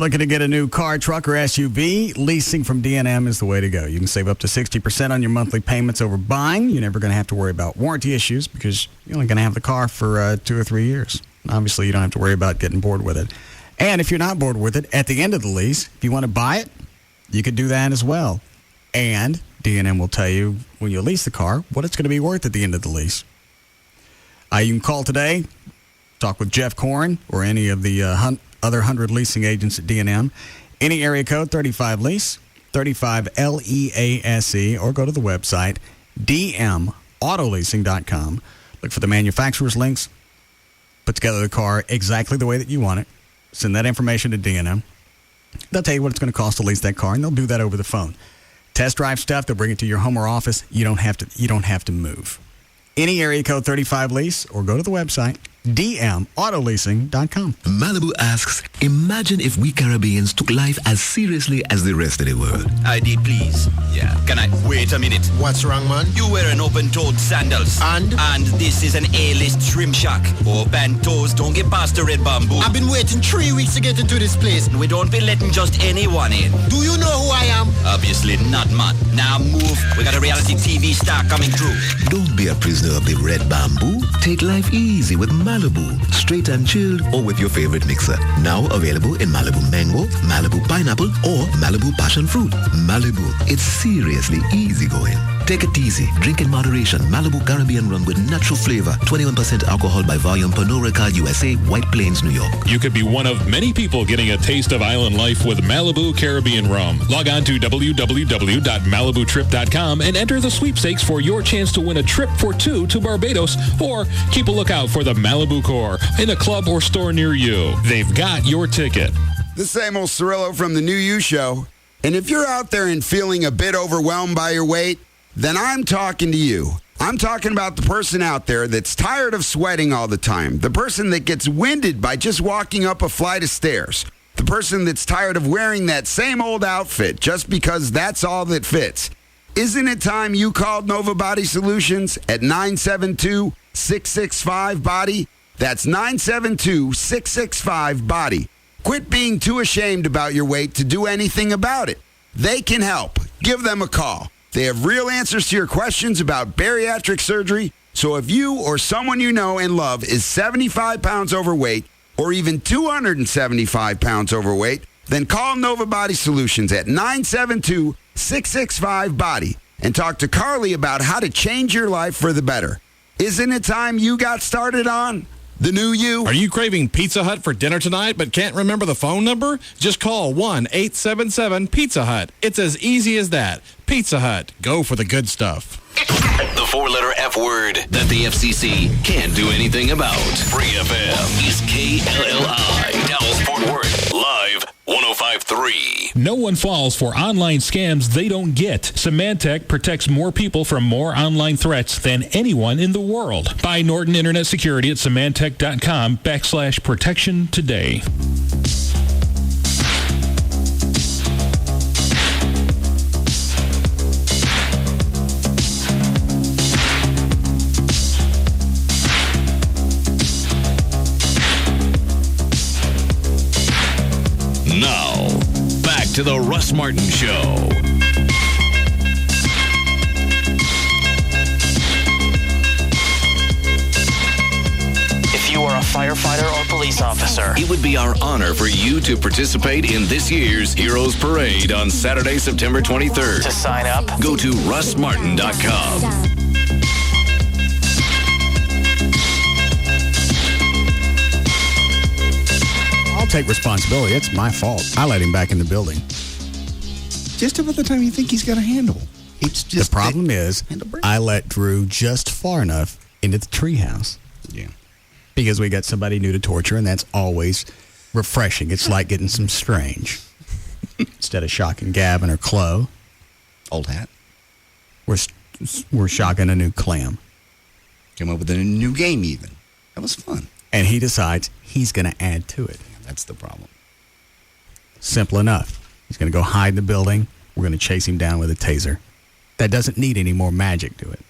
looking to get a new car, truck, or SUV, leasing from D&M is the way to go. You can save up to 60% on your monthly payments over buying. You're never going to have to worry about warranty issues because you're only going to have the car for 2 or 3 years. Obviously, you don't have to worry about getting bored with it. And if you're not bored with it, at the end of the lease, if you want to buy it, you could do that as well. And D&M will tell you when you lease the car what it's going to be worth at the end of the lease. You can call today, talk with Jeff Corrin or any of the other 100 leasing agents at D&M. Any area code, 35-LEASE, 35-LEASE, or go to the website, dmautoleasing.com. Look for the manufacturer's links. Put together the car exactly the way that you want it. Send that information to D&M. They'll tell you what it's going to cost to lease that car, and they'll do that over the phone. Test drive stuff, they'll bring it to your home or office. You don't have to move. Any area code 35-LEASE, or go to the website, dmautoleasing.com. Malibu asks, imagine if we Caribbeans took life as seriously as the rest of the world. ID, please. Yeah. Can I? Wait a minute. What's wrong, man? You wear an open-toed sandals. And this is an A-list shrimp shack. Open toes, don't get past the red bamboo. I've been waiting 3 weeks to get into this place. We don't be letting just anyone in. Do you know who I am? Obviously not, man. Now move. We got a reality TV star coming through. Don't be a prisoner of the red bamboo. Take life easy with Malibu. Straight and chilled, or with your favorite mixer. Now available in Malibu Mango, Malibu Pineapple, or Malibu Passion Fruit. Malibu, it's seriously easy going. Take it easy. Drink in moderation. Malibu Caribbean rum with natural flavor. 21% alcohol by volume per no record USA, White Plains, New York. You could be one of many people getting a taste of island life with Malibu Caribbean rum. Log on to www.malibutrip.com and enter the sweepstakes for your chance to win a trip for two to Barbados, or keep a lookout for the Malibu Core in a club or store near you. They've got your ticket. The same old Cirillo from the New You Show. And if you're out there and feeling a bit overwhelmed by your weight, then I'm talking to you. I'm talking about the person out there that's tired of sweating all the time. The person that gets winded by just walking up a flight of stairs. The person that's tired of wearing that same old outfit just because that's all that fits. Isn't it time you called Nova Body Solutions at 972-665-BODY? That's 972-665-BODY. Quit being too ashamed about your weight to do anything about it. They can help. Give them a call. They have real answers to your questions about bariatric surgery. So if you or someone you know and love is 75 pounds overweight or even 275 pounds overweight, then call Nova Body Solutions at 972-665-BODY and talk to Carly about how to change your life for the better. Isn't it time you got started on the new you? Are you craving Pizza Hut for dinner tonight but can't remember the phone number? Just call 1-877-PIZZA-HUT. It's as easy as that. Pizza Hut. Go for the good stuff. The four-letter F word that the FCC can't do anything about. Free FM is KLLI. Dallas-Fort Worth. Live 105.3. No one falls for online scams they don't get. Symantec protects more people from more online threats than anyone in the world. Buy Norton Internet Security at Symantec.com/protection today. Now, back to the Russ Martin Show. If you are a firefighter or police officer, It would be our honor for you to participate in this year's Heroes Parade on Saturday, September 23rd. To sign up, go to russmartin.com. I'll take responsibility. It's my fault. I let him back in the building. Just about the time you think he's got a handle. It's just the problem is I let Drew just far enough into the treehouse. Yeah. Because we got somebody new to torture, and that's always refreshing. It's like getting some strange. Instead of shocking Gavin or Chloe. Old hat. We're shocking a new clam. Came up with a new game even. That was fun. And he decides he's going to add to it. That's the problem. Simple enough. He's going to go hide in the building. We're going to chase him down with a taser. That doesn't need any more magic to it.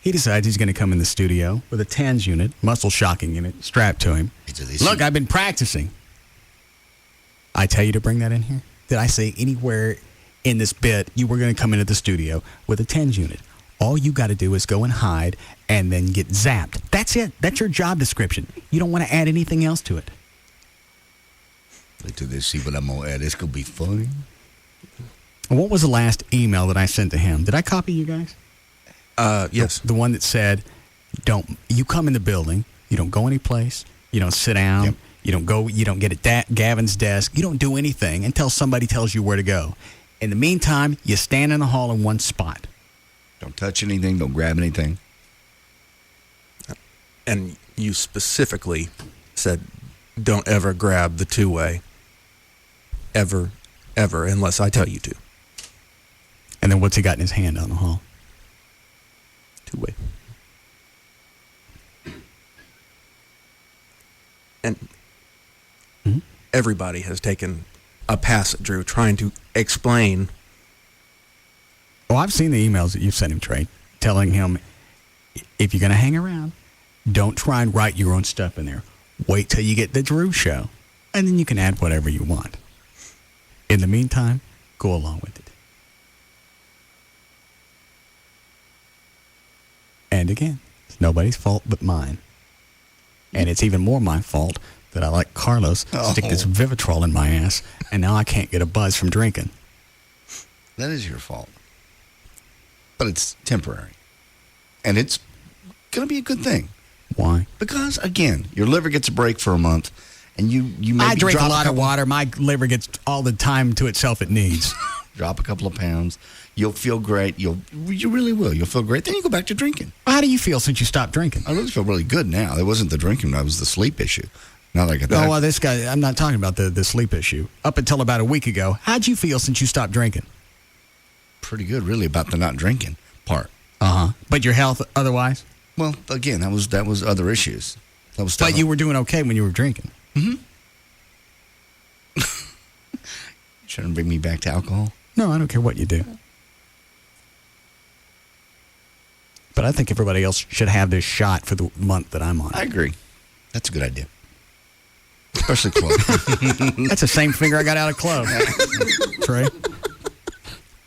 He decides he's going to come in the studio with a TANS unit, muscle shocking unit, strapped to him. Look, I've been practicing. I tell you to bring that in here? Did I say anywhere in this bit you were going to come into the studio with a TANS unit? All you got to do is go and hide and then get zapped. That's it. That's your job description. You don't want to add anything else to it. Wait till they see what I'm going to add. This could be funny. What was the last email that I sent to him? Did I copy you guys? Yes. The one that said, you come in the building, you don't go anyplace, you don't sit down, you don't get at Gavin's desk, you don't do anything until somebody tells you where to go. In the meantime, you stand in the hall in one spot. Don't touch anything, don't grab anything. And you specifically said, don't ever grab the two-way. Ever, unless I tell you to. And then what's he got in his hand on the hall? Two-way. And everybody has taken a pass at Drew trying to explain. Oh, I've seen the emails that you've sent him, Trey, telling him, if you're going to hang around, don't try and write your own stuff in there. Wait till you get the Drew show, and then you can add whatever you want. In the meantime, go along with it. And again, it's nobody's fault but mine. And it's even more my fault that I let Carlos stick this Vivitrol in my ass, and now I can't get a buzz from drinking. That is your fault. but it's temporary. And it's going to be a good thing. Why? Because, again, your liver gets a break for a month, and you maybe I drink a lot of couple, water. My liver gets all the time to itself it needs. Drop a couple of pounds. You'll feel great. You really will. You'll feel great. Then you go back to drinking. How do you feel since you stopped drinking? I really feel really good now. It wasn't the drinking. It was the sleep issue. Not like that. Oh, well, this guy, I'm not talking about the sleep issue. Up until about a week ago, how'd you feel since you stopped drinking? Pretty good, really, about the not drinking part. Uh-huh. But your health otherwise? Well, again, that was other issues. That was but you were doing okay when you were drinking. Mm-hmm. Trying to bring me back to alcohol? No, I don't care what you do. But I think everybody else should have this shot for the month that I'm on. I agree. That's a good idea. Especially Chloe. That's the same finger I got out of club. Trey?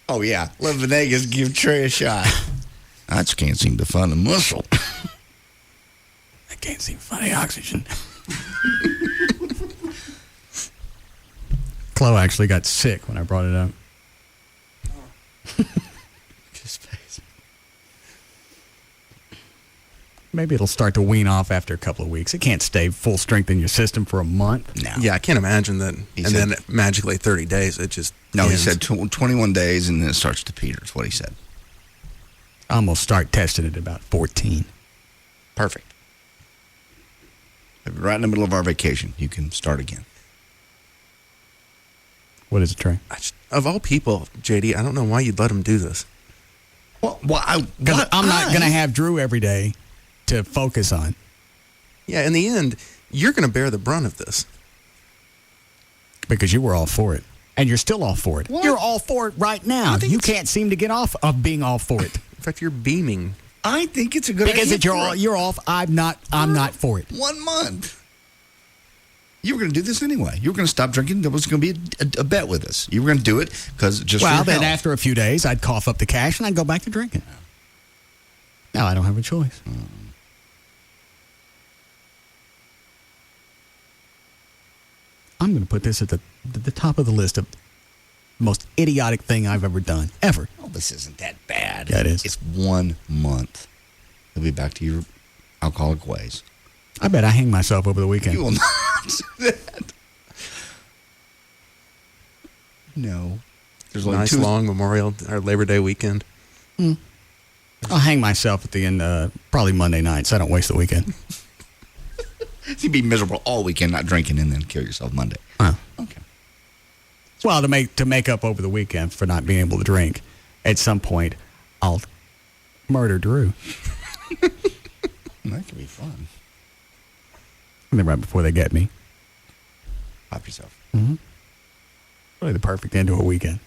Oh, yeah. Let Venegas give Trey a shot. I just can't seem to find a muscle. I can't seem to find any oxygen. Chloe actually got sick when I brought it up. Maybe it'll start to wean off after a couple of weeks. It can't stay full strength in your system for a month. No. Yeah, I can't imagine that. Then magically 30 days, it just No, ends. he said 21 days, and then it starts to peter. That's what he said. I'm going to start testing it at about 14. Perfect. Right in the middle of our vacation, you can start again. What is it, Trey? Of all people, JD, I don't know why you'd let him do this. Well, because I'm not going to have Drew every day to focus on. Yeah, in the end, you're going to bear the brunt of this. Because you were all for it. And you're still all for it. What? You're all for it right now. You can't seem to get off of being all for it. In fact, you're beaming. I think it's a good because idea. you're off. I'm not for it. 1 month. You were going to do this anyway. You were going to stop drinking. There was going to be a bet with us. You were going to do it because just well, for then health. after a few days, I'd cough up the cash and I'd go back to drinking. Now I don't have a choice. I'm going to put this at the top of the list of most idiotic thing I've ever done. Ever. Oh, this isn't that bad. Yeah, it is. It's 1 month. You'll be back to your alcoholic ways. I bet I hang myself over the weekend. You will not do that. No. There's a nice long Memorial or Labor Day weekend. I'll hang myself at the end, probably Monday night, so I don't waste the weekend. You'd be miserable all weekend not drinking and then kill yourself Monday. Okay. Well, to make up over the weekend for not being able to drink, at some point, I'll murder Drew. That could be fun. And then right before they get me. Pop yourself. Mm-hmm. Really the perfect end to a weekend.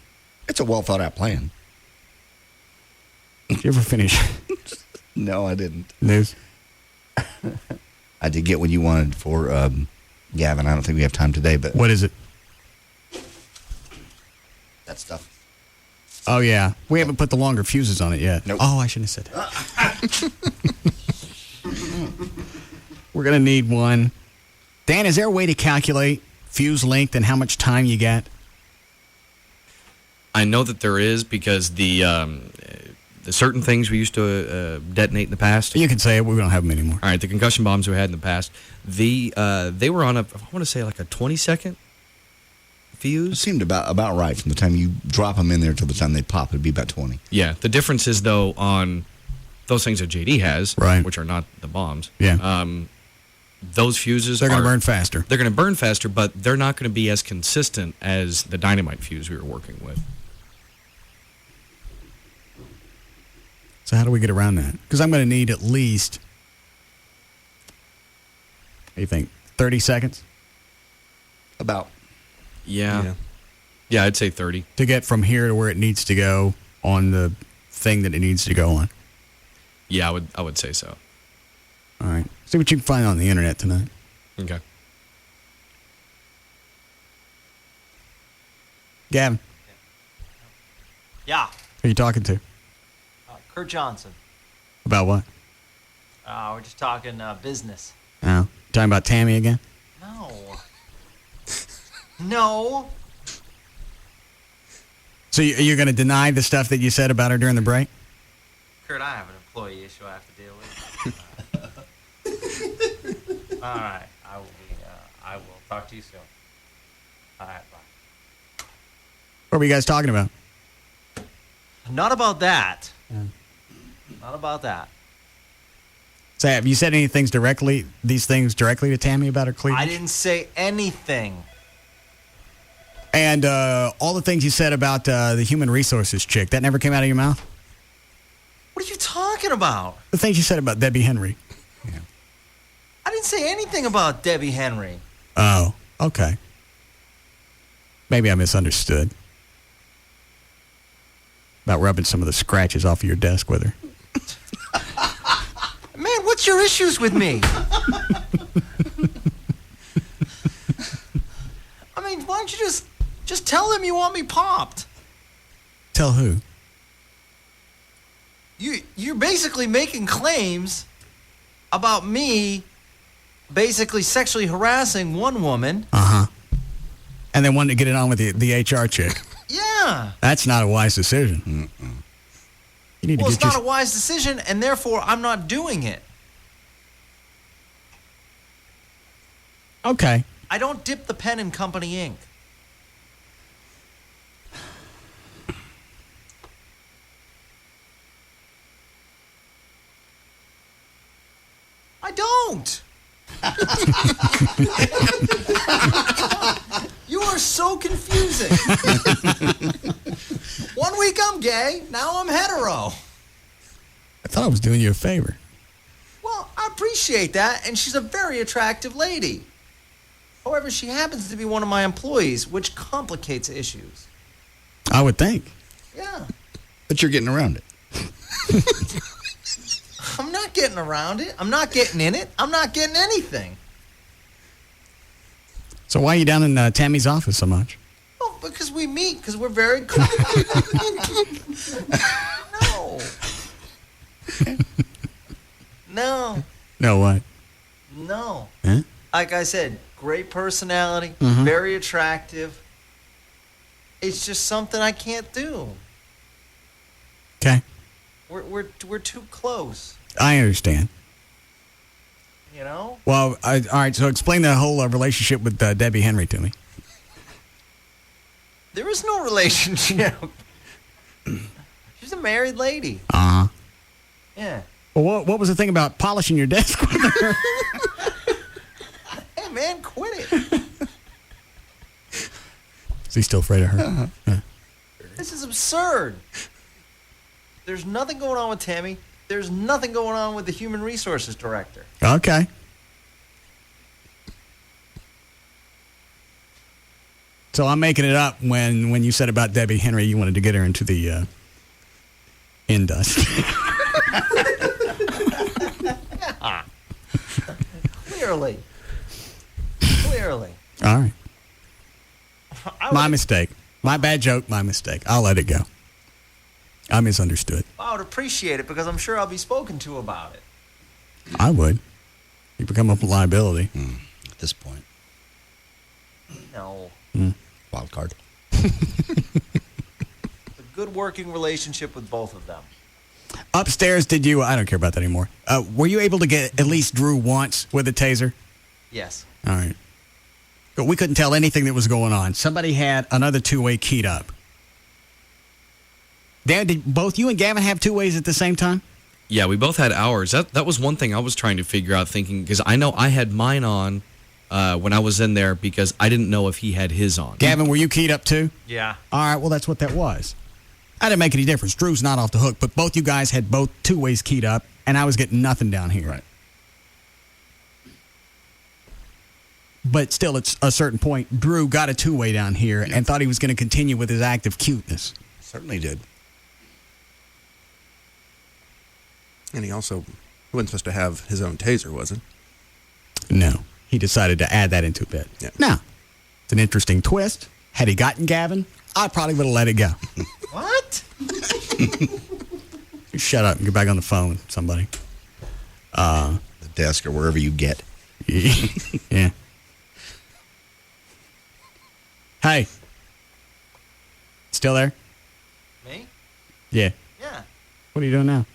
It's a well thought out plan. Did you ever finish? No, I didn't. News? I did get what you wanted for Gavin. I don't think we have time today, but What is it? that stuff. Oh, yeah. We haven't put the longer fuses on it yet. Nope. Oh, I shouldn't have said that. We're going to need one. Dan, is there a way to calculate fuse length and how much time you get? I know that there is because the certain things we used to detonate in the past. You can say it. We don't have them anymore. All right, the concussion bombs we had in the past, they were on I want to say like a 20-second fuse. It seemed about right from the time you drop them in there till the time they pop. It'd be about 20. Yeah, the difference is though on those things that JD has, right, which are not the bombs. Yeah. Those fuses they're going to burn faster. They're going to burn faster, but they're not going to be as consistent as the dynamite fuse we were working with. So how do we get around that? Because I'm going to need at least, what do you think, 30 seconds? About. Yeah, I'd say 30. To get from here to where it needs to go on the thing that it needs to go on. Yeah, I would say so. All right. See what you can find on the internet tonight. Okay. Gavin. Yeah. Who are you talking to? Kurt Johnson. About what? We're just talking business. Oh, talking about Tammy again? No. No. So you're going to deny the stuff that you said about her during the break? Kurt, I have an employee issue I have to deal with. All right, I will talk to you soon. All right, bye. What were you guys talking about? Not about that. Not about that. So have you said these things directly to Tammy about her cleavage? I didn't say anything. And all the things you said about the human resources chick, that never came out of your mouth? What are you talking about? The things you said about Debbie Henry. I didn't say anything about Debbie Henry. Oh, okay. Maybe I misunderstood. About rubbing some of the scratches off of your desk with her. Man, what's your issues with me? I mean, why don't you just tell them you want me popped? Tell who? You're basically making claims about me basically sexually harassing one woman. Uh-huh. And then wanting to get it on with the HR chick. Yeah. That's not a wise decision. You need Well, to it's not a wise decision, and therefore I'm not doing it. Okay. I don't dip the pen in company ink. I don't. You are so confusing. 1 week I'm gay, now I'm hetero. I thought I was doing you a favor. Well, I appreciate that, and she's a very attractive lady. However, she happens to be one of my employees, which complicates issues. I would think. Yeah. But you're getting around it. I'm not getting around it. I'm not getting in it. I'm not getting anything. So why are you down in Tammy's office so much? Oh, because we meet, because we're very cool. No. No. No, what? No. Huh? Like I said, great personality, Mhm. very attractive. It's just something I can't do. Okay. We're too close, I understand. you know? Well, all right, so explain the whole relationship with Debbie Henry to me. There is no relationship. She's a married lady. Uh-huh. Yeah. Well, what was the thing about polishing your desk with her? Hey, man, quit it. Is he still afraid of her? Uh-huh. Yeah. This is absurd. There's nothing going on with Tammy. There's nothing going on with the human resources director. Okay. So I'm making it up when you said about Debbie Henry, you wanted to get her into the industry. Yeah. Clearly. Clearly. All right. My mistake. My bad joke, my mistake. I'll let it go. I misunderstood. I would appreciate it because I'm sure I'll be spoken to about it. I would. You become a liability. At this point. No. Wild card. A good working relationship with both of them. Upstairs, I don't care about that anymore. Were you able to get at least Drew once with a taser? Yes. All right. But we couldn't tell anything that was going on. Somebody had another two-way keyed up. Dan, did both you and Gavin have two ways at the same time? Yeah, we both had ours. That was one thing I was trying to figure out, thinking, because I know I had mine on when I was in there because I didn't know if he had his on. Gavin, were you keyed up too? Yeah. All right, well, that's what that was. I didn't make any difference. Drew's not off the hook, but both you guys had both two ways keyed up, and I was getting nothing down here. Right. But still, at a certain point, Drew got a two-way down here and thought he was going to continue with his act of cuteness. Certainly did. And he wasn't supposed to have his own taser, was he? No. He decided to add that into a bit. Yeah. Now, it's an interesting twist. Had he gotten Gavin, I probably would have let it go. What? Shut up and get back on the phone, somebody. The desk or wherever you get. Yeah. Hey. Still there? Me? Yeah. Yeah. What are you doing now?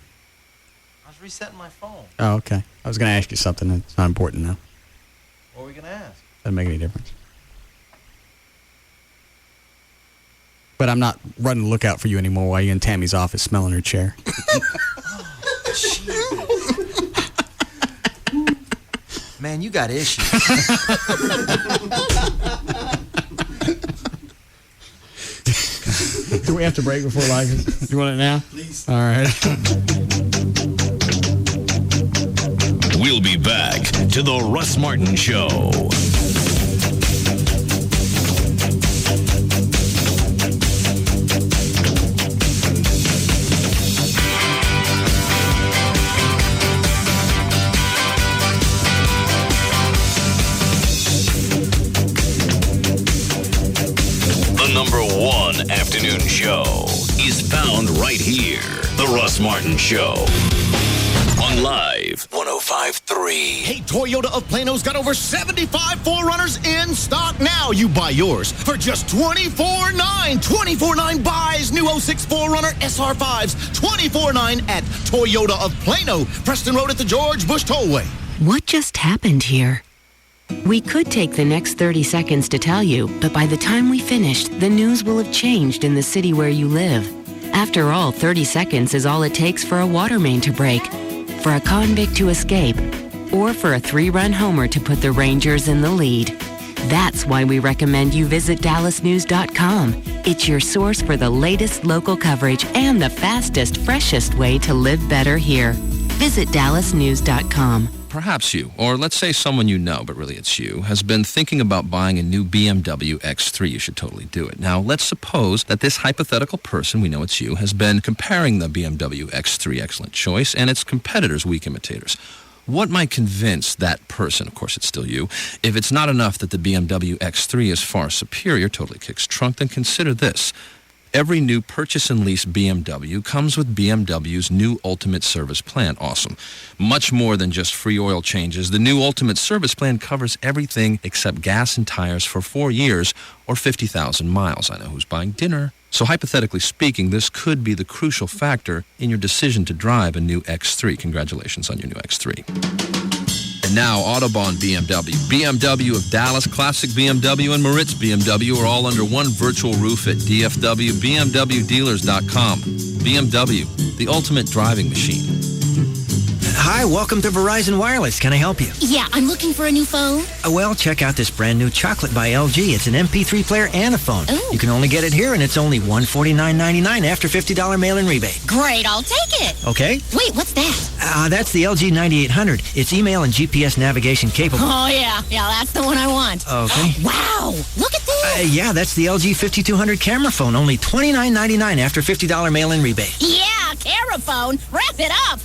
was resetting my phone. Oh, okay. I was going to ask you something that's not important now. What were we going to ask? Doesn't make any difference. But I'm not running the lookout for you anymore while you're in Tammy's office smelling her chair. Man, you got issues. Do we have to break before live? Do you want it now? Please. All right. We'll be back to the Russ Martin Show. Number one afternoon show is found right here. The Russ Martin Show. On Live 105.3. Hey, Toyota of Plano's got over 75 4Runners in stock now. You buy yours for just $24,900. $24,900 buys new 06 4Runner SR5s. $24,900 at Toyota of Plano, Preston Road at the George Bush Tollway. What just happened here? We could take the next 30 seconds to tell you, but by the time we finished, the news will have changed in the city where you live. After all, 30 seconds is all it takes for a water main to break, for a convict to escape, or for a 3-run homer to put the Rangers in the lead. That's why we recommend you visit DallasNews.com. It's your source for the latest local coverage and the fastest, freshest way to live better here. Visit DallasNews.com. Perhaps you, or let's say someone you know, but really it's you, has been thinking about buying a new BMW X3. You should totally do it. Now, let's suppose that this hypothetical person, we know it's you, has been comparing the BMW X3, excellent choice, and its competitors, weak imitators. What might convince that person, of course it's still you, if it's not enough that the BMW X3 is far superior, totally kicks trunk, then consider this. Every new purchase and lease BMW comes with BMW's new Ultimate Service Plan. Awesome. Much more than just free oil changes. The new Ultimate Service Plan covers everything except gas and tires for 4 years or 50,000 miles. I know who's buying dinner. So hypothetically speaking, this could be the crucial factor in your decision to drive a new X3. Congratulations on your new X3. And now, Autobahn BMW, BMW of Dallas, Classic BMW, and Moritz BMW are all under one virtual roof at DFWBMWDealers.com. BMW, the ultimate driving machine. Hi, welcome to Verizon Wireless. Can I help you? Yeah, I'm looking for a new phone. Well, check out this brand new Chocolate by LG. It's an MP3 player and a phone. Ooh. You can only get it here, and it's only $149.99 after $50 mail-in rebate. Great, I'll take it. Okay. Wait, what's that? That's the LG 9800. It's email and GPS navigation capable. Oh, yeah, that's the one I want. Okay. Wow, look at this. Yeah, that's the LG 5200 camera phone. Only $29.99 after $50 mail-in rebate. Yeah, camera phone. Wrap it up.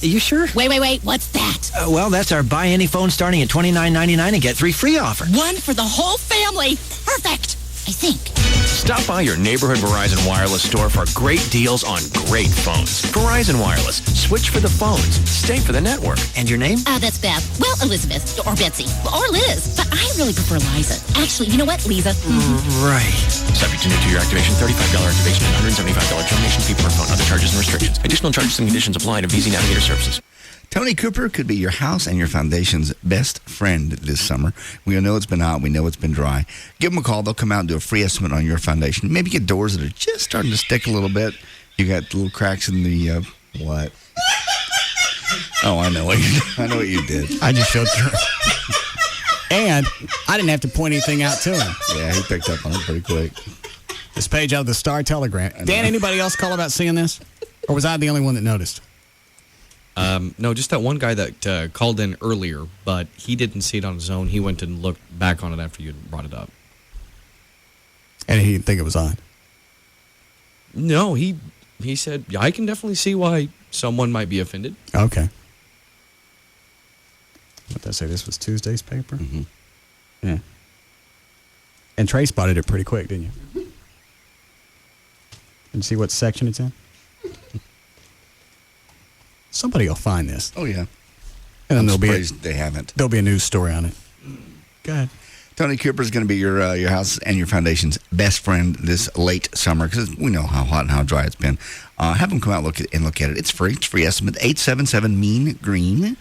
You sure? Wait. What's that? Well, that's our buy any phone starting at $29.99 and get 3 free offer. One for the whole family. Perfect, I think. Stop by your neighborhood Verizon Wireless store for great deals on great phones. Verizon Wireless. Switch for the phones. Stay for the network. And your name? That's Beth. Well, Elizabeth. Or Betsy. Or Liz. But I really prefer Liza. Actually, you know what, Lisa? Right. Subject to new 2-year activation, $35 activation, and $175 termination fee per phone. Other charges and restrictions. Additional charges and conditions apply to VZ Navigator services. Tony Cooper could be your house and your foundation's best friend this summer. We know it's been hot. We know it's been dry. Give them a call. They'll come out and do a free estimate on your foundation. Maybe get doors that are just starting to stick a little bit. You got little cracks in the, what? Oh, I know what you did. I just showed through. And I didn't have to point anything out to him. Yeah, he picked up on it pretty quick. This page out of the Star Telegram. Dan, anybody else call about seeing this? Or was I the only one that noticed? No, just that one guy that called in earlier, but he didn't see it on his own. He went and looked back on it after you brought it up. And he didn't think it was odd? No, he said, yeah, I can definitely see why someone might be offended. Okay. What did I say? This was Tuesday's paper? Mm-hmm. Yeah. And Trey spotted it pretty quick, didn't you? Did you see what section it's in? Somebody will find this. Oh, yeah. And then they haven't. There'll be a news story on it. Go ahead. Tony Cooper is going to be your house and your foundation's best friend this late summer because we know how hot and how dry it's been. Have them come out look at it. It's free. It's free estimate. 877-MEAN-GREEN.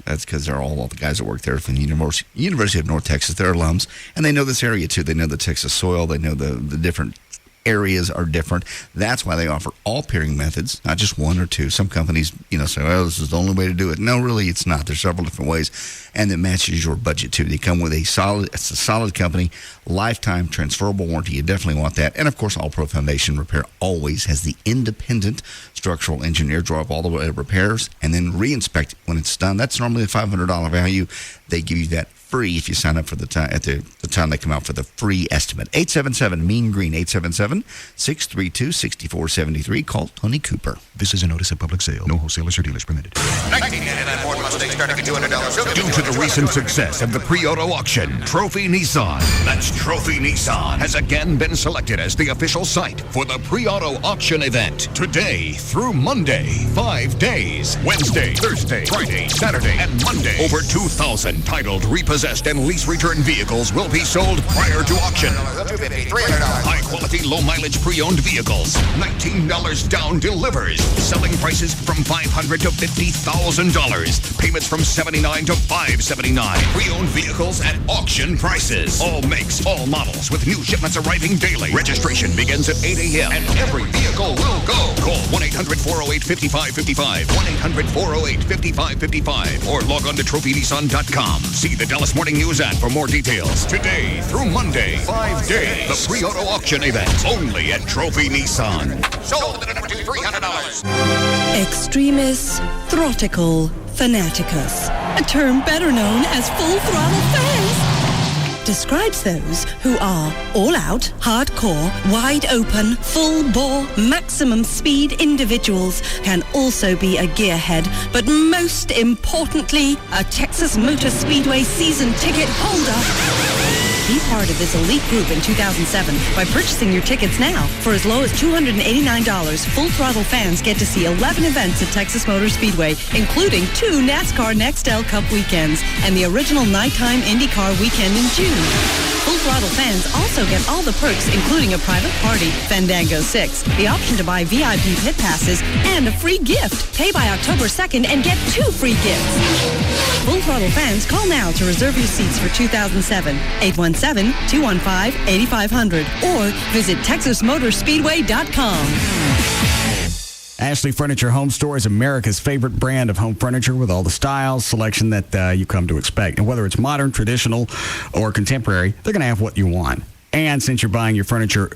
That's because they're all the guys that work there from the University of North Texas. They're alums, and they know this area too. They know the Texas soil. They know the different areas are different. That's why they offer all pairing methods, not just one or two. Some companies, say, well, this is the only way to do it. No, really, it's not. There's several different ways, and it matches your budget, too. They come with it's a solid company, lifetime transferable warranty. You definitely want that. And, of course, All Pro Foundation Repair always has the independent structural engineer draw up all the repairs and then reinspect it when it's done. That's normally a $500 value. They give you that free if you sign up for the time at the time they come out for the free estimate. 877-MEAN-GREEN, 877-632-6473. Call Tony Cooper. This is a notice of public sale. No wholesalers or dealers permitted. 1999 Ford Mustang starting at $200. Due to the recent success of the pre-auto auction, Trophy Nissan, that's Trophy Nissan, has again been selected as the official site for the pre-auto auction event. Today through Monday, 5 days. Wednesday, Thursday, Friday, Saturday, and Monday. Over 2,000 titled, repossessed, and lease return vehicles will be sold prior to auction. High-quality, low-mileage pre-owned vehicles. $19 down delivers. Selling prices from $500 to $50,000. Payments from $79 to $579. Pre-owned vehicles at auction prices. All makes, all models, with new shipments arriving daily. Registration begins at 8 a.m. and every vehicle will go. Call 1-800-408-5555. 1-800-408-5555. Or log on to trophynissan.com. See the Dallas Morning News ad for more details. Today through Monday, 5 days. The pre-auto auction event. Only at Trophy Nissan. Sold at $300. Extremis Throtical Fanaticus, a term better known as full throttle fans, describes those who are all-out, hardcore, wide-open, full-bore, maximum speed individuals, can also be a gearhead, but most importantly, a Texas Motor Speedway season ticket holder. Be part of this elite group in 2007 by purchasing your tickets now. For as low as $289, Full Throttle fans get to see 11 events at Texas Motor Speedway, including 2 NASCAR Nextel Cup weekends and the original nighttime IndyCar weekend in June. Full Throttle fans also get all the perks, including a private party, Fandango 6, the option to buy VIP pit passes, and a free gift. Pay by October 2nd and get 2 free gifts. Full Throttle fans, call now to reserve your seats for 2007. 817-215-8500 or visit TexasMotorspeedway.com. Ashley Furniture Home Store is America's favorite brand of home furniture with all the styles, selection that you come to expect. And whether it's modern, traditional, or contemporary, they're going to have what you want. And since you're buying your furniture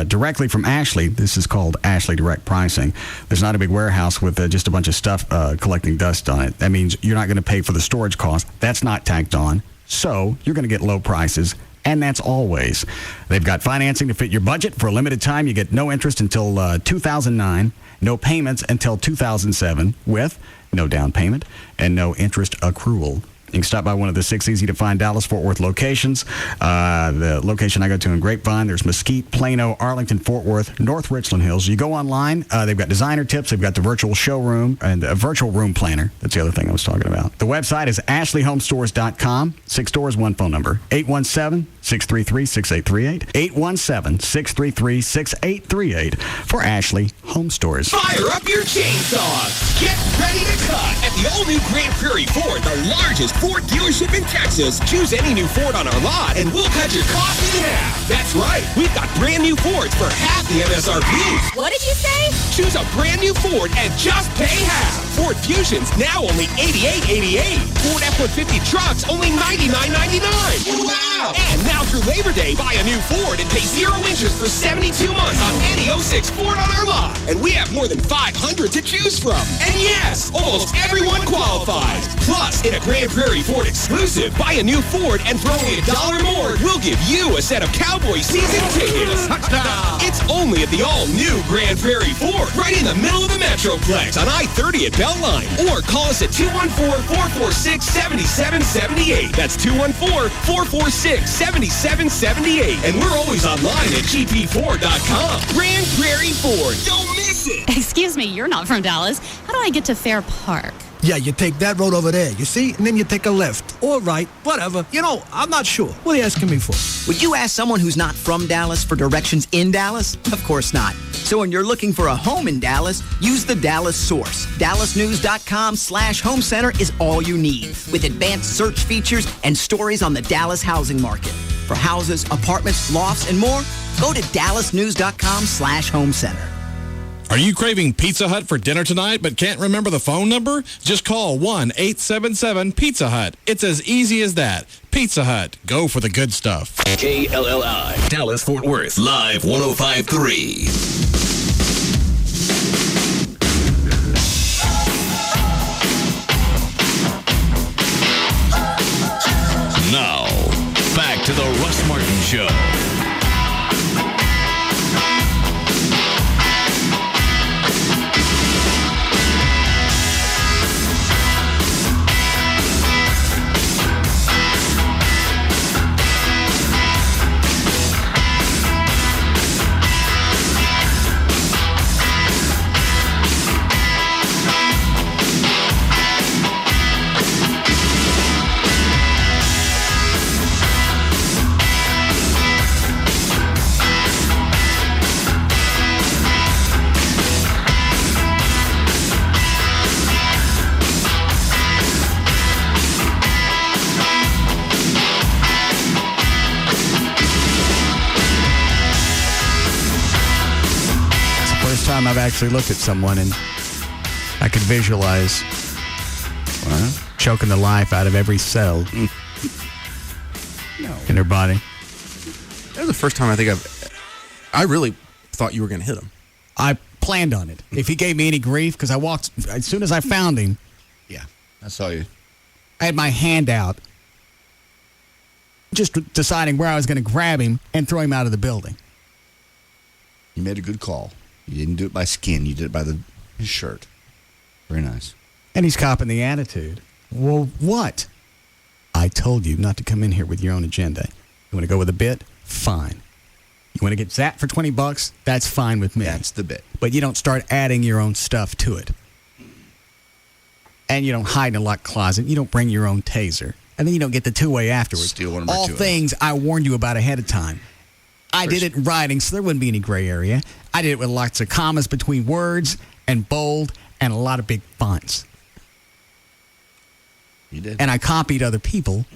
directly from Ashley, this is called Ashley Direct Pricing. There's not a big warehouse with just a bunch of stuff collecting dust on it. That means you're not going to pay for the storage cost. That's not tacked on. So you're going to get low prices. And that's always. They've got financing to fit your budget. For a limited time, you get no interest until 2009, no payments until 2007, with no down payment and no interest accrual. You can stop by one of the 6 easy-to-find Dallas-Fort Worth locations. The location I go to in Grapevine, there's Mesquite, Plano, Arlington, Fort Worth, North Richland Hills. You go online, they've got designer tips, they've got the virtual showroom, and a virtual room planner. That's the other thing I was talking about. The website is ashleyhomestores.com. 6 stores, 1 phone number, 817-633-6838. 817-633-6838 for Ashley Home Stores. Fire up your chainsaws. Get ready to cut at the all-new Grand Prairie Ford, the largest Ford dealership in Texas. Choose any new Ford on our lot, and we'll cut your cost in half. That's right. We've got brand new Fords for half the MSRP. What did you say? Choose a brand new Ford and just pay half. Ford Fusions now only $88.88. Ford F-150 trucks only $99.99. Wow! And now through Labor Day, buy a new Ford and pay 0 interest for 72 months on any 06 Ford on our lot. And we have more than 500 to choose from. And yes, almost everyone qualifies. Plus, in a Grand Prairie Ford exclusive, buy a new Ford and for only $1 more, we'll give you a set of Cowboy season tickets. Touchdown! It's only at the all-new Grand Prairie Ford, right in the middle of the Metroplex on I-30 at Beltline. Or call us at 214-446-7778. That's 214-446-7778. And we're always online at gpford.com. Grand Prairie Ford. Don't miss it! Excuse me, you're not from Dallas. How do I get to Fair Park? Yeah, you take that road over there, you see? And then you take a left. Or right, whatever. You know, I'm not sure. What are you asking me for? Would you ask someone who's not from Dallas for directions in Dallas? Of course not. So when you're looking for a home in Dallas, use the Dallas Source. DallasNews.com/home center is all you need, with advanced search features and stories on the Dallas housing market. For houses, apartments, lofts, and more, go to DallasNews.com/home center. Are you craving Pizza Hut for dinner tonight but can't remember the phone number? Just call 1-877-PIZZA-HUT. It's as easy as that. Pizza Hut. Go for the good stuff. KLLI, Dallas Fort Worth, Live 105.3. Now, back to the Russ Martin Show. Time I've actually looked at someone and I could visualize choking the life out of every cell in their body. That was the first time I really thought you were going to hit him. I planned on it. If he gave me any grief, because I walked, as soon as I found him. Yeah, I saw you. I had my hand out, just deciding where I was going to grab him and throw him out of the building. You made a good call. You didn't do it by skin. You did it by his shirt. Very nice. And he's copping the attitude. Well, what? I told you not to come in here with your own agenda. You want to go with a bit? Fine. You want to get zapped for $20? That's fine with me. That's the bit. But you don't start adding your own stuff to it. And you don't hide in a locked closet. You don't bring your own taser. And then you don't get the two-way afterwards. Steal one of all things I warned you about ahead of time. I did it in writing, so there wouldn't be any gray area. I did it with lots of commas between words and bold and a lot of big fonts. You did. And I copied other people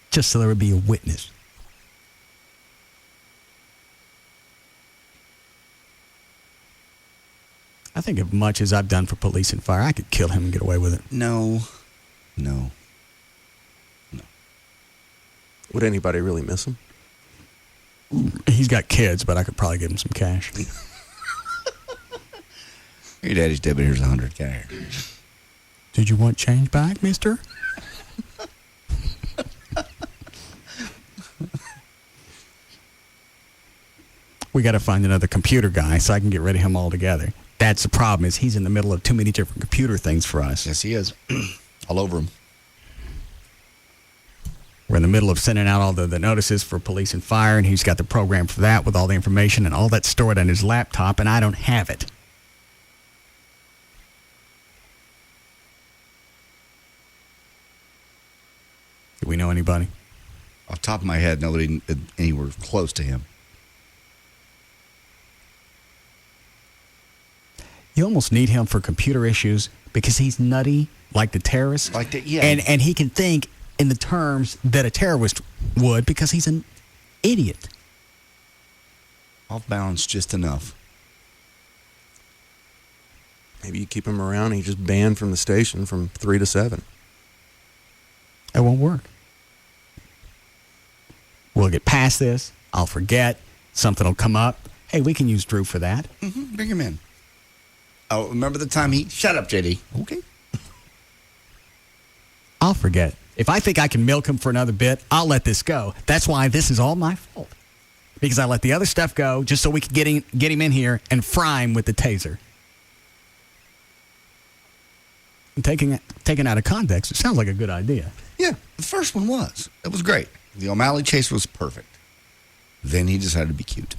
just so there would be a witness. I think as much as I've done for police and fire, I could kill him and get away with it. No. Would anybody really miss him? He's got kids, but I could probably give him some cash. Your daddy's dead, but here's $100K. Did you want change back, mister? We got to find another computer guy so I can get rid of him altogether. That's the problem, is he's in the middle of too many different computer things for us. Yes, he is. All over him. We're in the middle of sending out all the notices for police and fire, and he's got the program for that with all the information, and all that's stored on his laptop, and I don't have it. Do we know anybody? Off the top of my head, nobody anywhere close to him. You almost need him for computer issues because he's nutty, like the terrorist. Like that, yeah. And he can think in the terms that a terrorist would because he's an idiot. Off balance just enough. Maybe you keep him around and he's just banned from the station from 3 to 7. It won't work. We'll get past this. I'll forget. Something will come up. Hey, we can use Drew for that. Mm-hmm. Bring him in. Oh, remember the time Shut up, JD. Okay. I'll forget. If I think I can milk him for another bit, I'll let this go. That's why this is all my fault. Because I let the other stuff go just so we could get him in here and fry him with the taser. And taken out of context, it sounds like a good idea. Yeah, the first one was. It was great. The O'Malley chase was perfect. Then he decided to be cute.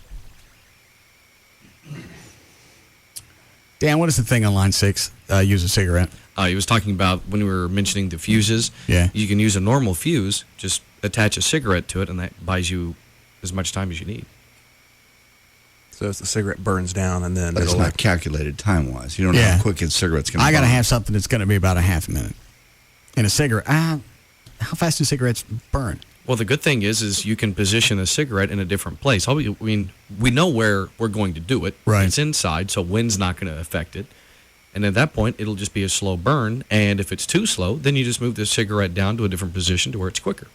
Dan, what is the thing on line 6? use a cigarette? He was talking about when we were mentioning the fuses. Yeah. You can use a normal fuse, just attach a cigarette to it, and that buys you as much time as you need. So if the cigarette burns down and then But it's it'll not calculated time-wise. You don't know how quick a cigarette's going to I got to have something that's going to be about a half a minute. And a cigarette, how fast do cigarettes burn? Well, the good thing is you can position a cigarette in a different place. I mean, we know where we're going to do it. Right. It's inside, so wind's not going to affect it. And at that point, it'll just be a slow burn. And if it's too slow, then you just move the cigarette down to a different position to where it's quicker,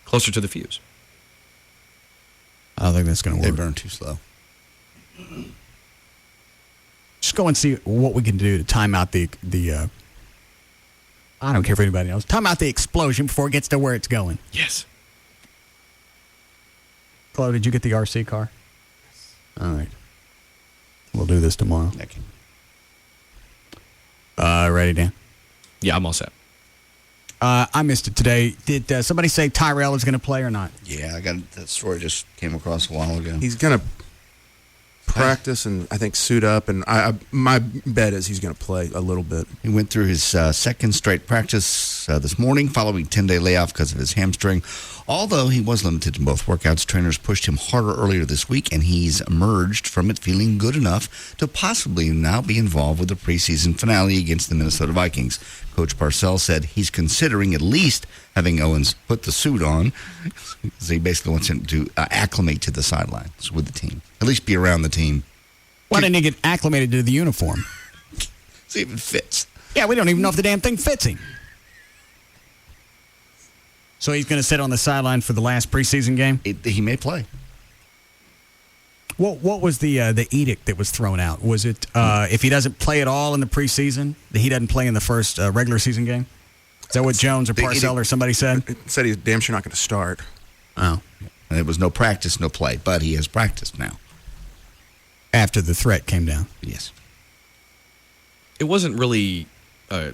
closer to the fuse. I don't think that's going to work. They burn too slow. Just go and see what we can do to time out the I don't care if anybody knows. Time out the explosion before it gets to where it's going. Yes. Chloe, did you get the RC car? Yes. All right. We'll do this tomorrow. Okay. Ready, Dan? Yeah, I'm all set. I missed it today. Did somebody say Tyrell is going to play or not? Yeah, I got that story just came across a while ago. He's going to practice and I think suit up, and my bet is he's going to play a little bit. He went through his second straight practice this morning following a 10-day layoff because of his hamstring. Although he was limited in both workouts, trainers pushed him harder earlier this week, and he's emerged from it feeling good enough to possibly now be involved with the preseason finale against the Minnesota Vikings. Coach Parcells said he's considering at least having Owens put the suit on, because he basically wants him to acclimate to the sidelines with the team, at least be around the team. Why didn't he get acclimated to the uniform? See if it fits. Yeah, we don't even know if the damn thing fits him. So he's going to sit on the sideline for the last preseason game? He may play. What was the edict that was thrown out? Was it if he doesn't play at all in the preseason, that he doesn't play in the first regular season game? Is that what Jones or Parcell or somebody said? It said he's damn sure not going to start. Oh. And it was no practice, no play, but he has practiced now. After the threat came down? Yes. It wasn't really a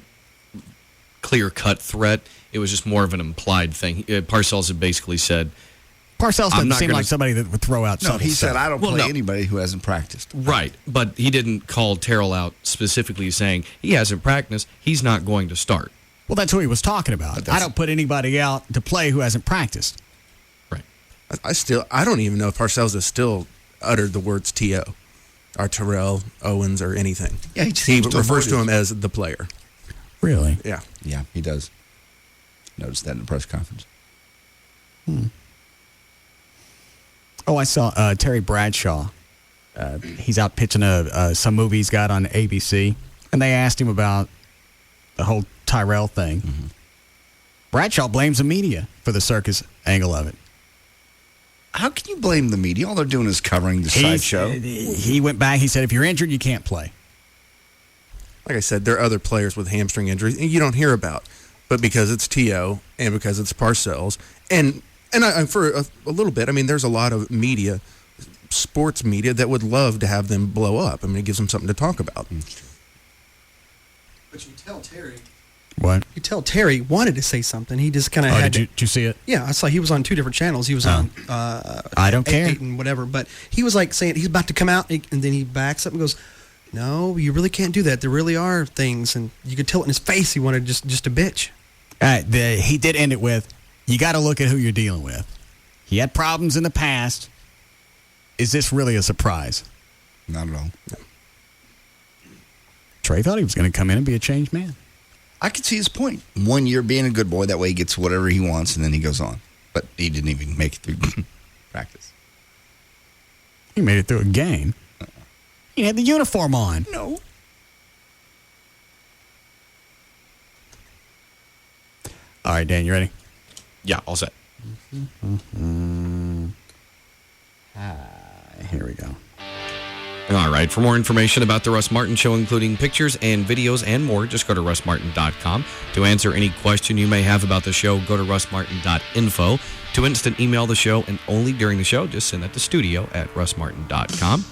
clear-cut threat. It was just more of an implied thing. Parcells had basically said... Parcells doesn't seem like somebody that would throw out No, he said, I don't play no. anybody who hasn't practiced. Right, but he didn't call Terrell out specifically saying he hasn't practiced, he's not going to start. Well, that's who he was talking about. I don't put anybody out to play who hasn't practiced. Right. I don't even know if Parcells has still uttered the words T.O. or Terrell, Owens, or anything. Yeah, he refers to him as the player. Really? Yeah. Yeah, he does. Noticed that in the press conference. Oh, I saw Terry Bradshaw. He's out pitching some movie he's got on ABC, and they asked him about the whole Tyrell thing. Mm-hmm. Bradshaw blames the media for the circus angle of it. How can you blame the media? All they're doing is covering the sideshow. He went back. He said, if you're injured, you can't play. Like I said, there are other players with hamstring injuries and you don't hear about. But because it's T.O. and because it's Parcells, and for a little bit, I mean, there's a lot of media, sports media, that would love to have them blow up. I mean, it gives them something to talk about. But you tell Terry. What? You tell Terry wanted to say something. He just kind of had did you see it? Yeah, I saw he was on two different channels. He was on I don't care. 8 and whatever. But he was like saying he's about to come out, and then he backs up and goes, no, you really can't do that. There really are things. And you could tell it in his face. He wanted just a bitch. He did end it with, you got to look at who you're dealing with. He had problems in the past. Is this really a surprise? Not at all. No. Trey thought he was going to come in and be a changed man. I could see his point. 1 year being a good boy, that way he gets whatever he wants, and then he goes on. But he didn't even make it through practice. He made it through a game. He had the uniform on. No. All right, Dan, you ready? Yeah, all set. Here we go. All right. For more information about the Russ Martin Show, including pictures and videos and more, just go to russmartin.com. To answer any question you may have about the show, go to russmartin.info. To instant email the show and only during the show, just send that to studio at russmartin.com.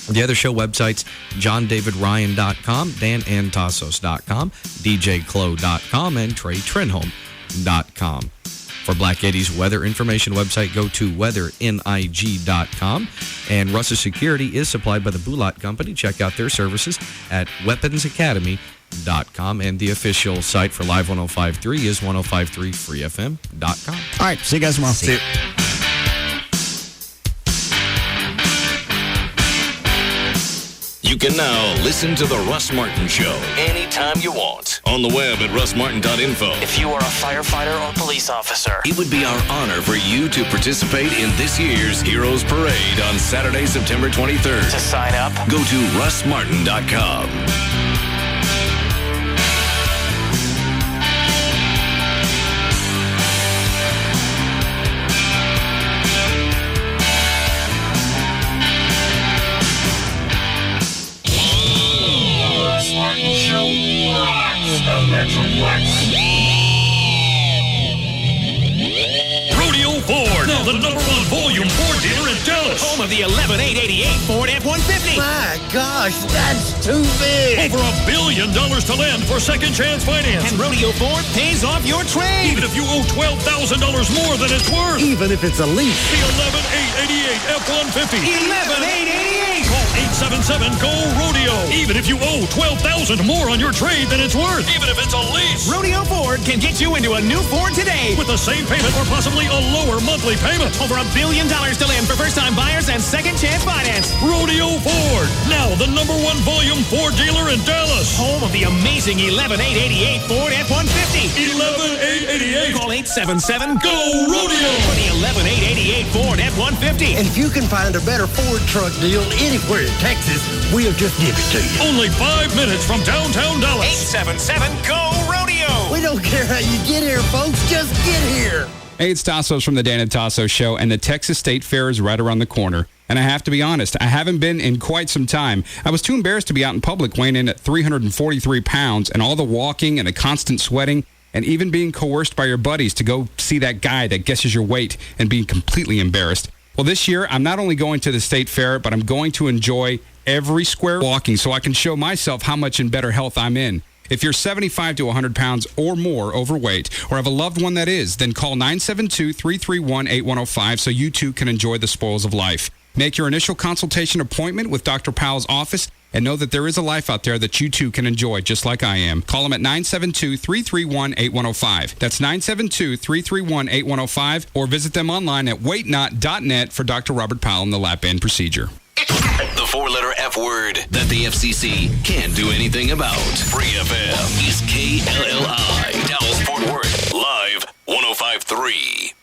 The other show websites, johndavidryan.com, danantasos.com, djclo.com, and treytrenholm.com. For Black Eddie's weather information website, go to weathering.com. And Russ's Security is supplied by the Bulot Company. Check out their services at weaponsacademy.com. And the official site for Live 105.3 is 105.3freefm.com. All right, see you guys tomorrow. See you. You can now listen to The Russ Martin Show anytime you want on the web at russmartin.info. If you are a firefighter or police officer, It would be our honor for you to participate in this year's Heroes Parade on Saturday, September 23rd. to sign up, Go to russmartin.com. Rodeo Ford, now the number one volume Ford dealer in Dallas. home of the 11888 Ford F-150. My gosh, that's too big. Over $1 billion to lend for second chance finance. And Rodeo Ford pays off your trade. Even if you owe $12,000 more than it's worth. Even if it's a lease. The 11888 F-150. 11888. Call 877-GO-RODEO. Even if you owe $12,000 more on your trade than it's worth. Even if it's a lease. Rodeo Ford can get you into a new Ford today. With the same payment or possibly a lower monthly payment. Over $1 billion to lend for first-time buyers and second chance finance. Rodeo Ford, now the number one volume Ford dealer in Dallas. Home of the amazing 11888 Ford F-150. 11888. Call 877-GO-RODEO for the 11888 Ford F-150. And if you can find a better Ford truck deal anywhere in Texas, we'll just give it to you. Only 5 minutes from downtown Dallas. 877-GO-RODEO. We don't care how you get here, folks. Just get here. Hey, it's Tassos from the Dan and Tasso Show, and the Texas State Fair is right around the corner. And I have to be honest, I haven't been in quite some time. I was too embarrassed to be out in public weighing in at 343 pounds, and all the walking and the constant sweating, and even being coerced by your buddies to go see that guy that guesses your weight and being completely embarrassed. Well, this year, I'm not only going to the State Fair, but I'm going to enjoy every square walking so I can show myself how much in better health I'm in. If you're 75 to 100 pounds or more overweight or have a loved one that is, then call 972-331-8105 so you too can enjoy the spoils of life. Make your initial consultation appointment with Dr. Powell's office and know that there is a life out there that you too can enjoy just like I am. Call him at 972-331-8105. That's 972-331-8105 or visit them online at weightnot.net for Dr. Robert Powell and the lap band procedure. The four-letter F word that the FCC can't do anything about. Free FM is KLLI. Dallas Fort Worth. Live 105.3.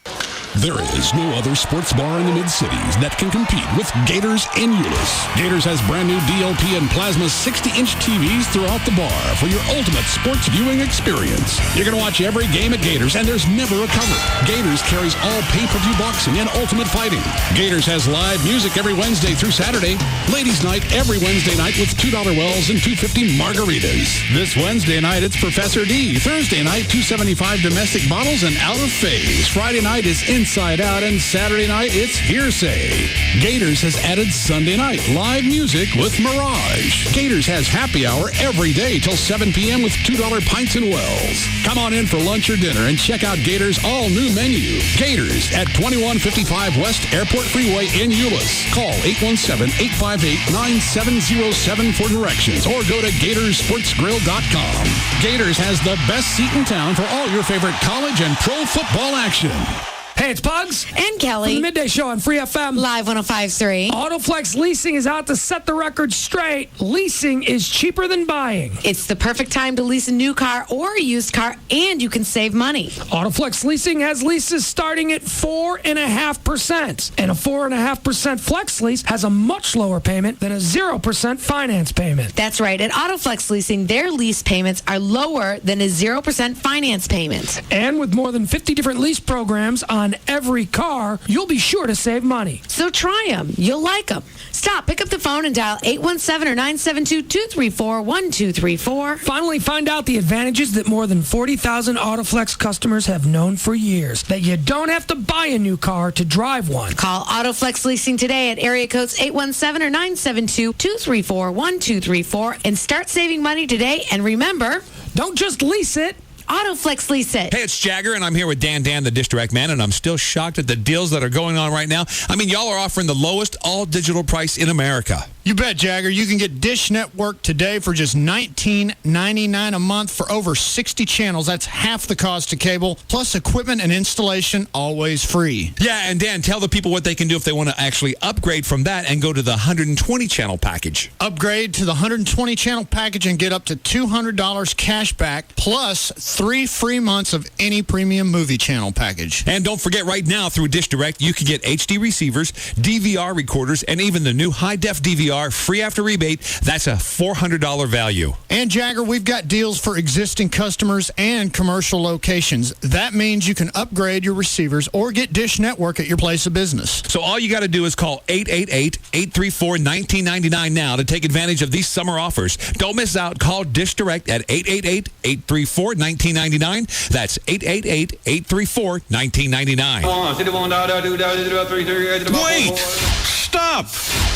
There is no other sports bar in the Mid-Cities that can compete with Gators in Euless. Gators has brand new DLP and Plasma 60-inch TVs throughout the bar for your ultimate sports viewing experience. You're going to watch every game at Gators, and there's never a cover. Gators carries all pay-per-view boxing and ultimate fighting. Gators has live music every Wednesday through Saturday. Ladies' night every Wednesday night with $2 Wells and $2.50 margaritas. This Wednesday night, it's Professor D. Thursday night, $2.75 domestic bottles and Out of Phase. Friday night is Inside Out, and Saturday night, it's Hearsay. Gators has added Sunday night live music with Mirage. Gators has happy hour every day till 7 p.m. with $2 pints and wells. Come on in for lunch or dinner and check out Gators' all-new menu. Gators at 2155 West Airport Freeway in Euless. Call 817-858-9707 for directions or go to GatorsSportsGrill.com. Gators has the best seat in town for all your favorite college and pro football action. Hey, it's Pugs. And Kelly. From the Midday Show on Free FM. Live 105.3. Autoflex Leasing is out to set the record straight. Leasing is cheaper than buying. It's the perfect time to lease a new car or a used car, and you can save money. Autoflex Leasing has leases starting at 4.5%. And a 4.5% flex lease has a much lower payment than a 0% finance payment. That's right. At Autoflex Leasing, their lease payments are lower than a 0% finance payment. And with more than 50 different lease programs on every car, you'll be sure to save money. So try them. You'll like them. Stop, pick up the phone and dial 817 or 972-234-1234. Finally, find out the advantages that more than 40,000 Autoflex customers have known for years. That you don't have to buy a new car to drive one. Call Autoflex Leasing today at area codes 817 or 972-234-1234 and start saving money today. And remember, don't just lease it, Autoflex lease it. Hey, it's Jagger, and I'm here with Dan, the Dish Direct man, and I'm still shocked at the deals that are going on right now. I mean, y'all are offering the lowest all-digital price in America. You bet, Jagger. You can get Dish Network today for just $19.99 a month for over 60 channels. That's half the cost of cable, plus equipment and installation, always free. Yeah, and Dan, tell the people what they can do if they want to actually upgrade from that and go to the 120-channel package. Upgrade to the 120-channel package and get up to $200 cash back, plus 3 free months of any premium movie channel package. And don't forget, right now through Dish Direct, you can get HD receivers, DVR recorders, and even the new high-def DVR free after rebate. That's a $400 value. And Jagger, we've got deals for existing customers and commercial locations. That means you can upgrade your receivers or get Dish Network at your place of business. So all you got to do is call 888-834-1999 now to take advantage of these summer offers. Don't miss out. Call Dish Direct at 888-834-1999. That's 888-834-1999. Wait! Stop!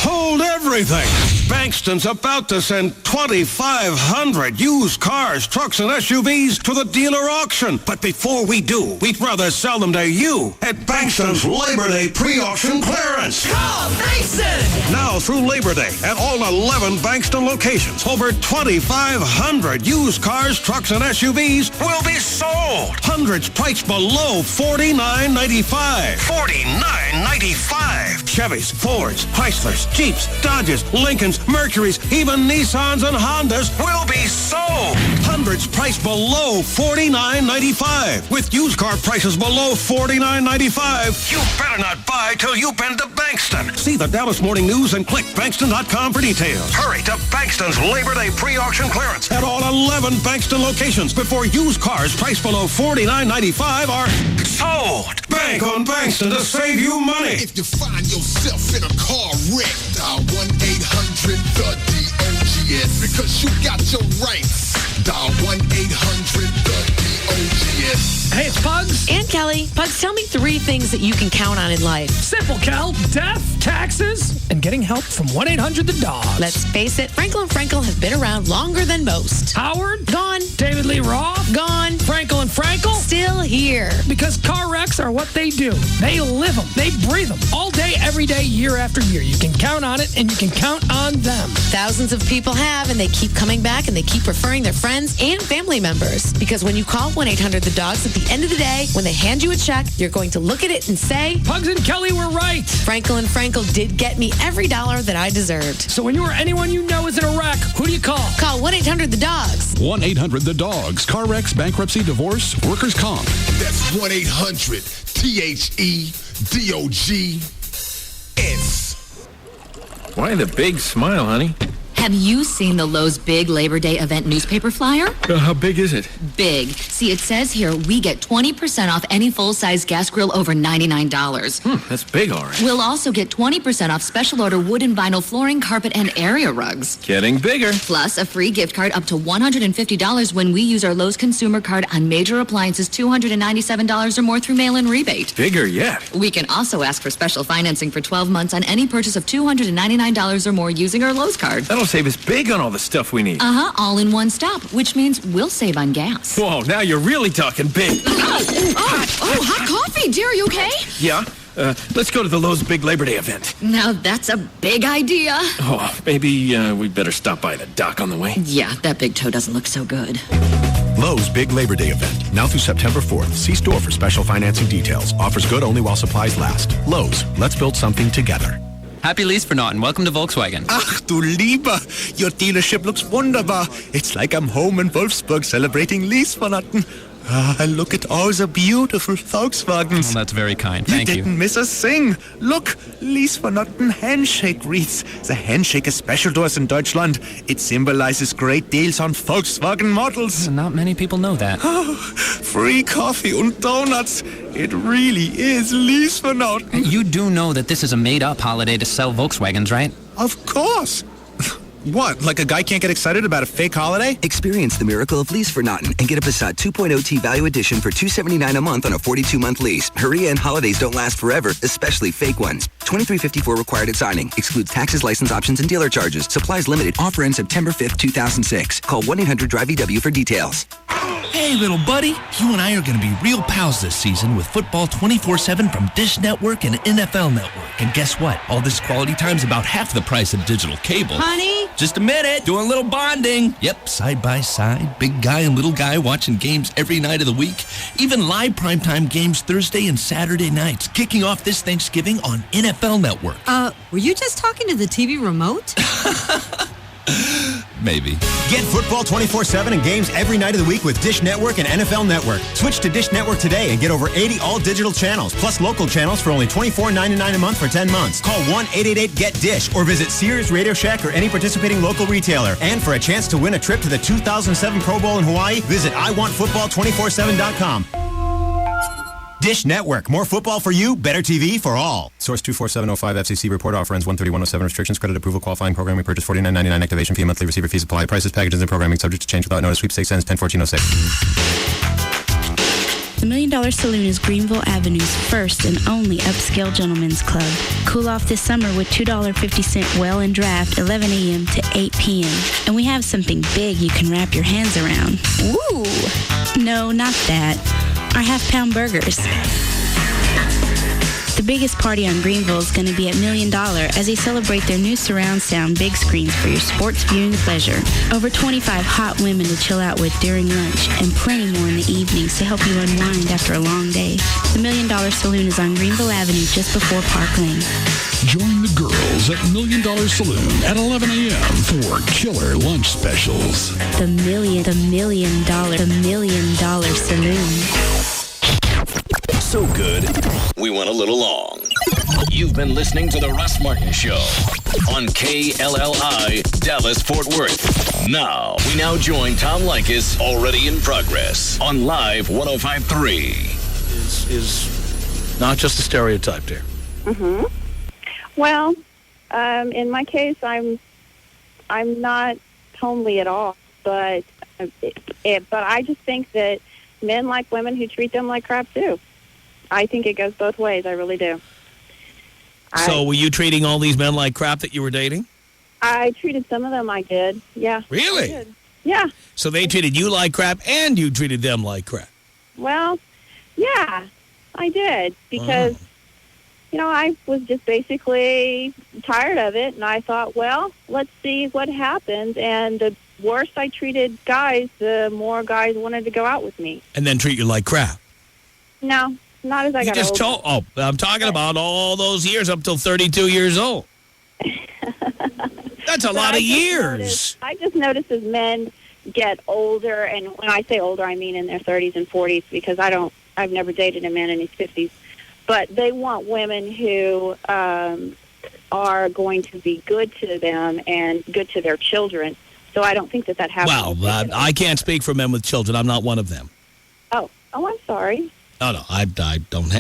Hold everything! Bankston's about to send 2,500 used cars, trucks, and SUVs to the dealer auction. But before we do, we'd rather sell them to you at Bankston's Labor Day pre-auction clearance. Call Bankston! Now through Labor Day at all 11 Bankston locations, over 2,500 used cars, trucks, and SUVs will be sold. Hundreds priced below $49.95. $49.95. Chevys, Fords, Chryslers, Jeeps, Dodges, Lincolns, Mercurys, even Nissans and Hondas will be sold. Hundreds priced below $49.95. With used car prices below $49.95, you better not buy till you've been to Bankston. See the Dallas Morning News and click Bankston.com for details. Hurry to Bankston's Labor Day pre-auction clearance at all 11 Bankston locations before used cars priced below $49.95 are sold. Bank on Bankston to save you money. If you find yourself in a car wreck, dial 1-800-THE-DOGS because you got your rights. Dial 1-800-THE-DOGS. Hey, it's Pugs. And Kelly. Pugs, tell me 3 things that you can count on in life. Simple, Kel. Death, taxes, and getting help from 1-800-THE-DOGS. Let's face it, Frankel and Frankel have been around longer than most. Howard? Gone. David Lee Roth? Gone. Frankel and Frankel? Still here. Because car wrecks are what they do. They live them. They breathe them. All day, every day, year after year. You can count on it, and you can count on them. Thousands of people have, and they keep coming back, and they keep referring their friends and family members. Because when you call 1-800-THE-DOGS, at the end of the day, when they hand you a check, you're going to look at it and say, Pugs and Kelly were right. Frankel and Frankel did get me every dollar that I deserved. So when you or anyone you know is in a wreck, who do you call? Call 1-800-THE-DOGS. 1-800-THE-DOGS. Car wrecks, bankruptcy, divorce, workers' comp. That's 1-800-THE-DOGS. Why the big smile, honey? Have you seen the Lowe's Big Labor Day event newspaper flyer? How big is it? Big. See, it says here we get 20% off any full-size gas grill over $99. That's big, all right. We'll also get 20% off special order wood and vinyl flooring, carpet, and area rugs. Getting bigger. Plus a free gift card up to $150 when we use our Lowe's consumer card on major appliances $297 or more through mail-in rebate. Bigger yet. We can also ask for special financing for 12 months on any purchase of $299 or more using our Lowe's card. That'll save us big on all the stuff we need. All in one stop, which means we'll save on gas. Whoa, now you're really talking big. Hot coffee. Jerry, you okay? Yeah. Let's go to the Lowe's Big Labor Day event. Now that's a big idea. Oh, maybe we better stop by the dock on the way. Yeah, that big toe doesn't look so good. Lowe's Big Labor Day event, now through September 4th. See store for special financing details. Offers good only while supplies last. Lowe's, let's build something together. Happy Lease for Naughton. Welcome to Volkswagen. Ach du Lieber, your dealership looks wunderbar. It's like I'm home in Wolfsburg celebrating Lease for Naughton. Look at all the beautiful Volkswagens. Well, that's very kind. Thank you. You didn't miss a thing. Look, Lease for Naughton handshake wreaths. The handshake is special to us in Deutschland. It symbolizes great deals on Volkswagen models. Not many people know that. Free coffee and donuts. It really is Lease for Naughton. You do know that this is a made-up holiday to sell Volkswagens, right? Of course. What, like a guy can't get excited about a fake holiday? Experience the miracle of Lease for Naughton and get a Passat 2.0 T Value Edition for $279 a month on a 42-month lease. Hurry in, holidays don't last forever, especially fake ones. $23.54 required at signing. Excludes taxes, license options, and dealer charges. Supplies limited. Offer ends September 5th, 2006. Call 1-800-DRIVE-EW for details. Hey, little buddy. You and I are going to be real pals this season with football 24/7 from Dish Network and NFL Network. And guess what? All this quality time's about half the price of digital cable. Honey? Just a minute. Doing a little bonding. Yep, side by side. Big guy and little guy watching games every night of the week. Even live primetime games Thursday and Saturday nights. Kicking off this Thanksgiving on NFL Network. Were you just talking to the TV remote? Maybe. Get football 24/7 and games every night of the week with Dish Network and NFL Network. Switch to Dish Network today and get over 80 all-digital channels, plus local channels for only $24.99 a month for 10 months. Call 1-888-GET-DISH or visit Sears, Radio Shack, or any participating local retailer. And for a chance to win a trip to the 2007 Pro Bowl in Hawaii, visit iwantfootball247.com. Dish Network. More football for you, better TV for all. Source 24705 FCC report offer ends 13107. Restrictions, credit approval, qualifying programming purchase $49.99. Activation fee, monthly receiver fees apply. Prices, packages, and programming subject to change without notice. Sweepstakes ends 10/14/06. The $1 Million Saloon is Greenville Avenue's first and only upscale gentlemen's club. Cool off this summer with $2.50 well and draft 11 a.m. to 8 p.m. And we have something big you can wrap your hands around. Ooh! No, not that. Our half-pound burgers. The biggest party on Greenville is going to be at $1 Million as they celebrate their new surround sound big screens for your sports viewing pleasure. Over 25 hot women to chill out with during lunch and plenty more in the evenings to help you unwind after a long day. The $1 Million Saloon is on Greenville Avenue just before Park Lane. Join the girls at $1 Million Saloon at 11 a.m. for killer lunch specials. The $1 Million Saloon. So good, we went a little long. You've been listening to The Russ Martin Show on KLLI, Dallas-Fort Worth. Now, we join Tom Likas, already in progress, on Live 105.3. Is not just a stereotype there. Mm-hmm. Well, in my case, I'm not homely at all, but I just think that men like women who treat them like crap too. I think it goes both ways. I really do. So were you treating all these men like crap that you were dating? I treated some of them, I did. Yeah. Really? I did. Yeah. So they treated you like crap and you treated them like crap? Well, yeah, I did. Because, I was just basically tired of it. And I thought, well, let's see what happens. And the worse I treated guys, the more guys wanted to go out with me. And then treat you like crap? No. Not as I got older. I'm talking about all those years up till 32 years old. That's a lot of years. I just noticed as men get older, and when I say older, I mean in their 30s and 40s, because I've never dated a man in his 50s, but they want women who are going to be good to them and good to their children. So I don't think that happens. Well, I can't speak for men with children. I'm not one of them. Oh, I'm sorry. No, I don't.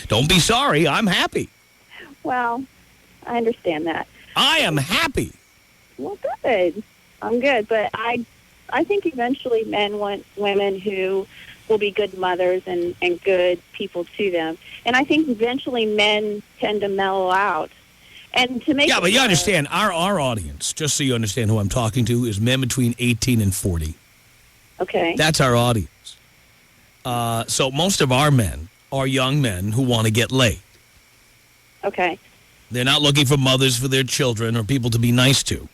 Don't be sorry. I'm happy. Well, I understand that. I am happy. Well, good. I'm good, but I think eventually men want women who will be good mothers and good people to them, and I think eventually men tend to mellow out. And to make but you understand our audience. Just so you understand who I'm talking to is men between 18 and 40. Okay, that's our audience. So most of our men are young men who want to get laid. Okay. They're not looking for mothers for their children or people to be nice to.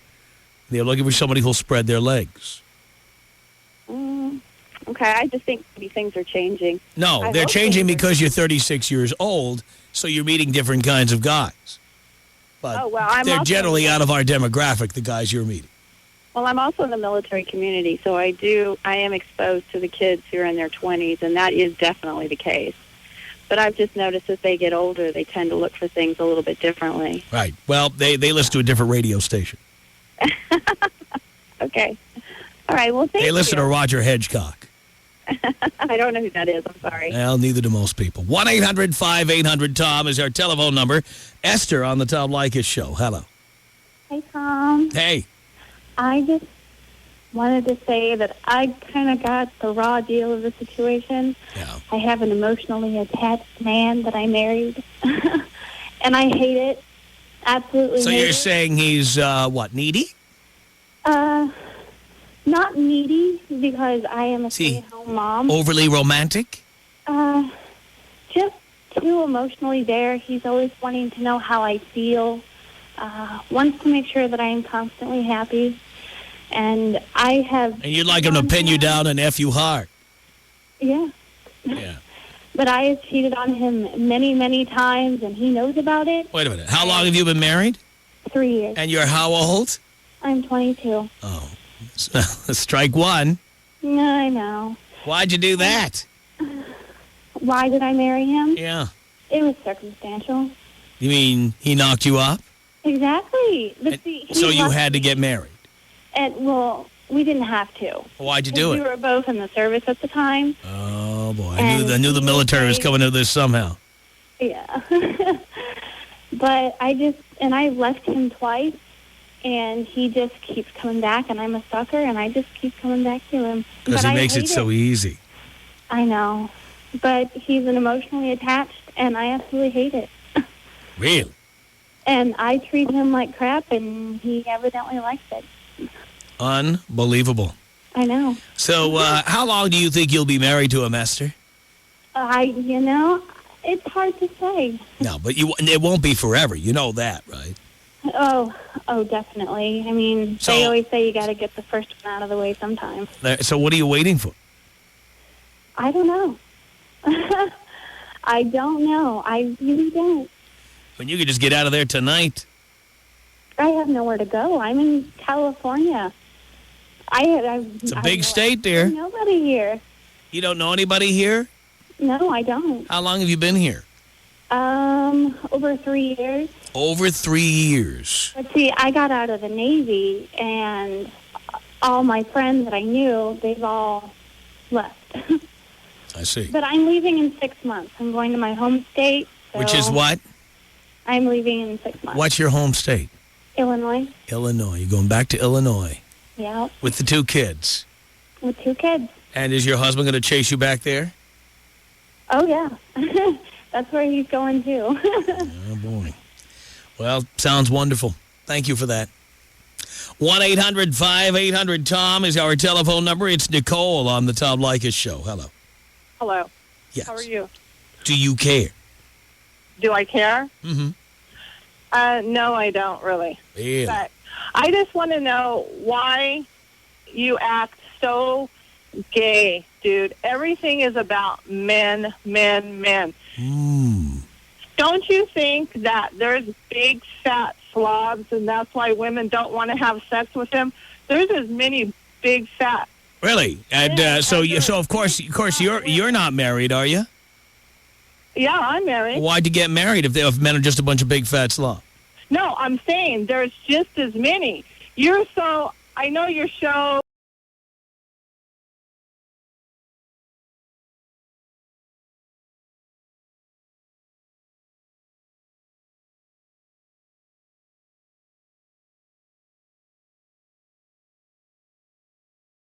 They're looking for somebody who'll spread their legs. Okay, I just think maybe things are changing. No, they're changing because you're 36 years old, so you're meeting different kinds of guys. But they're generally out of our demographic, the guys you're meeting. Well, I'm also in the military community, so I am exposed to the kids who are in their 20s, and that is definitely the case. But I've just noticed as they get older, they tend to look for things a little bit differently. Right. Well, they listen to a different radio station. Okay. All right, well, thank you. They listen to Roger Hedgecock. I don't know who that is. I'm sorry. Well, neither do most people. 1-800-5800-TOM is our telephone number. Esther on the Tom Likas Show. Hello. Hey, Tom. Hey. I just wanted to say that I kind of got the raw deal of the situation. Yeah. I have an emotionally attached man that I married, and I hate it. Absolutely. So you're saying he's, needy? Not needy, because I am a stay-at-home mom. Overly romantic? Just too emotionally there. He's always wanting to know how I feel. Wants to make sure that I am constantly happy. And I have... And you'd like him to pin you down and F you hard. Yeah. Yeah. But I have cheated on him many, many times, and he knows about it. Wait a minute. How long have you been married? 3 years. And you're how old? I'm 22. Oh. Strike one. I know. Why'd you do that? Why did I marry him? Yeah. It was circumstantial. You mean he knocked you up? Exactly. But see, so you had to get married? Well, we didn't have to. Why'd you do it? We were both in the service at the time. Oh, boy. I knew the military was coming to this somehow. Yeah. But I left him twice, and he just keeps coming back, and I'm a sucker, and I just keep coming back to him. Because he makes it so easy. I know. But he's an emotionally attached, and I absolutely hate it. Really? And I treat him like crap, and he evidently likes it. Unbelievable. I know. So how long do you think you'll be married to him, Esther? It's hard to say. No, but it won't be forever. You know that, right? Oh, definitely. I mean, they always say you got to get the first one out of the way sometime. So what are you waiting for? I don't know. I don't know. I really don't. When you could just get out of there tonight. I have nowhere to go. I'm in California. It's a big state there. Nobody here. You don't know anybody here? No, I don't. How long have you been here? Over 3 years. Over 3 years. But see, I got out of the Navy, and all my friends that I knew, they've all left. I see. But I'm leaving in 6 months. I'm going to my home state. Which is what? I'm leaving in 6 months. What's your home state? Illinois. Illinois. You're going back to Illinois. Yeah. With the 2 kids. With 2 kids. And is your husband going to chase you back there? Oh, yeah. That's where he's going, too. Oh, boy. Well, sounds wonderful. Thank you for that. 1-800-5800-TOM is our telephone number. It's Nicole on the Tom Leykis Show. Hello. Hello. Yes. How are you? Do you care? Do I care? Mm-hmm. No, I don't really. Really? But I just want to know why you act so gay, dude. Everything is about men, men, men. Don't you think that there's big, fat slobs, and that's why women don't want to have sex with them? There's as many big, fat. Really? And so of course you're not married, are you? Yeah, I'm married. Why'd you get married if men are just a bunch of big fat slobs? No, I'm saying there's just as many. I know your show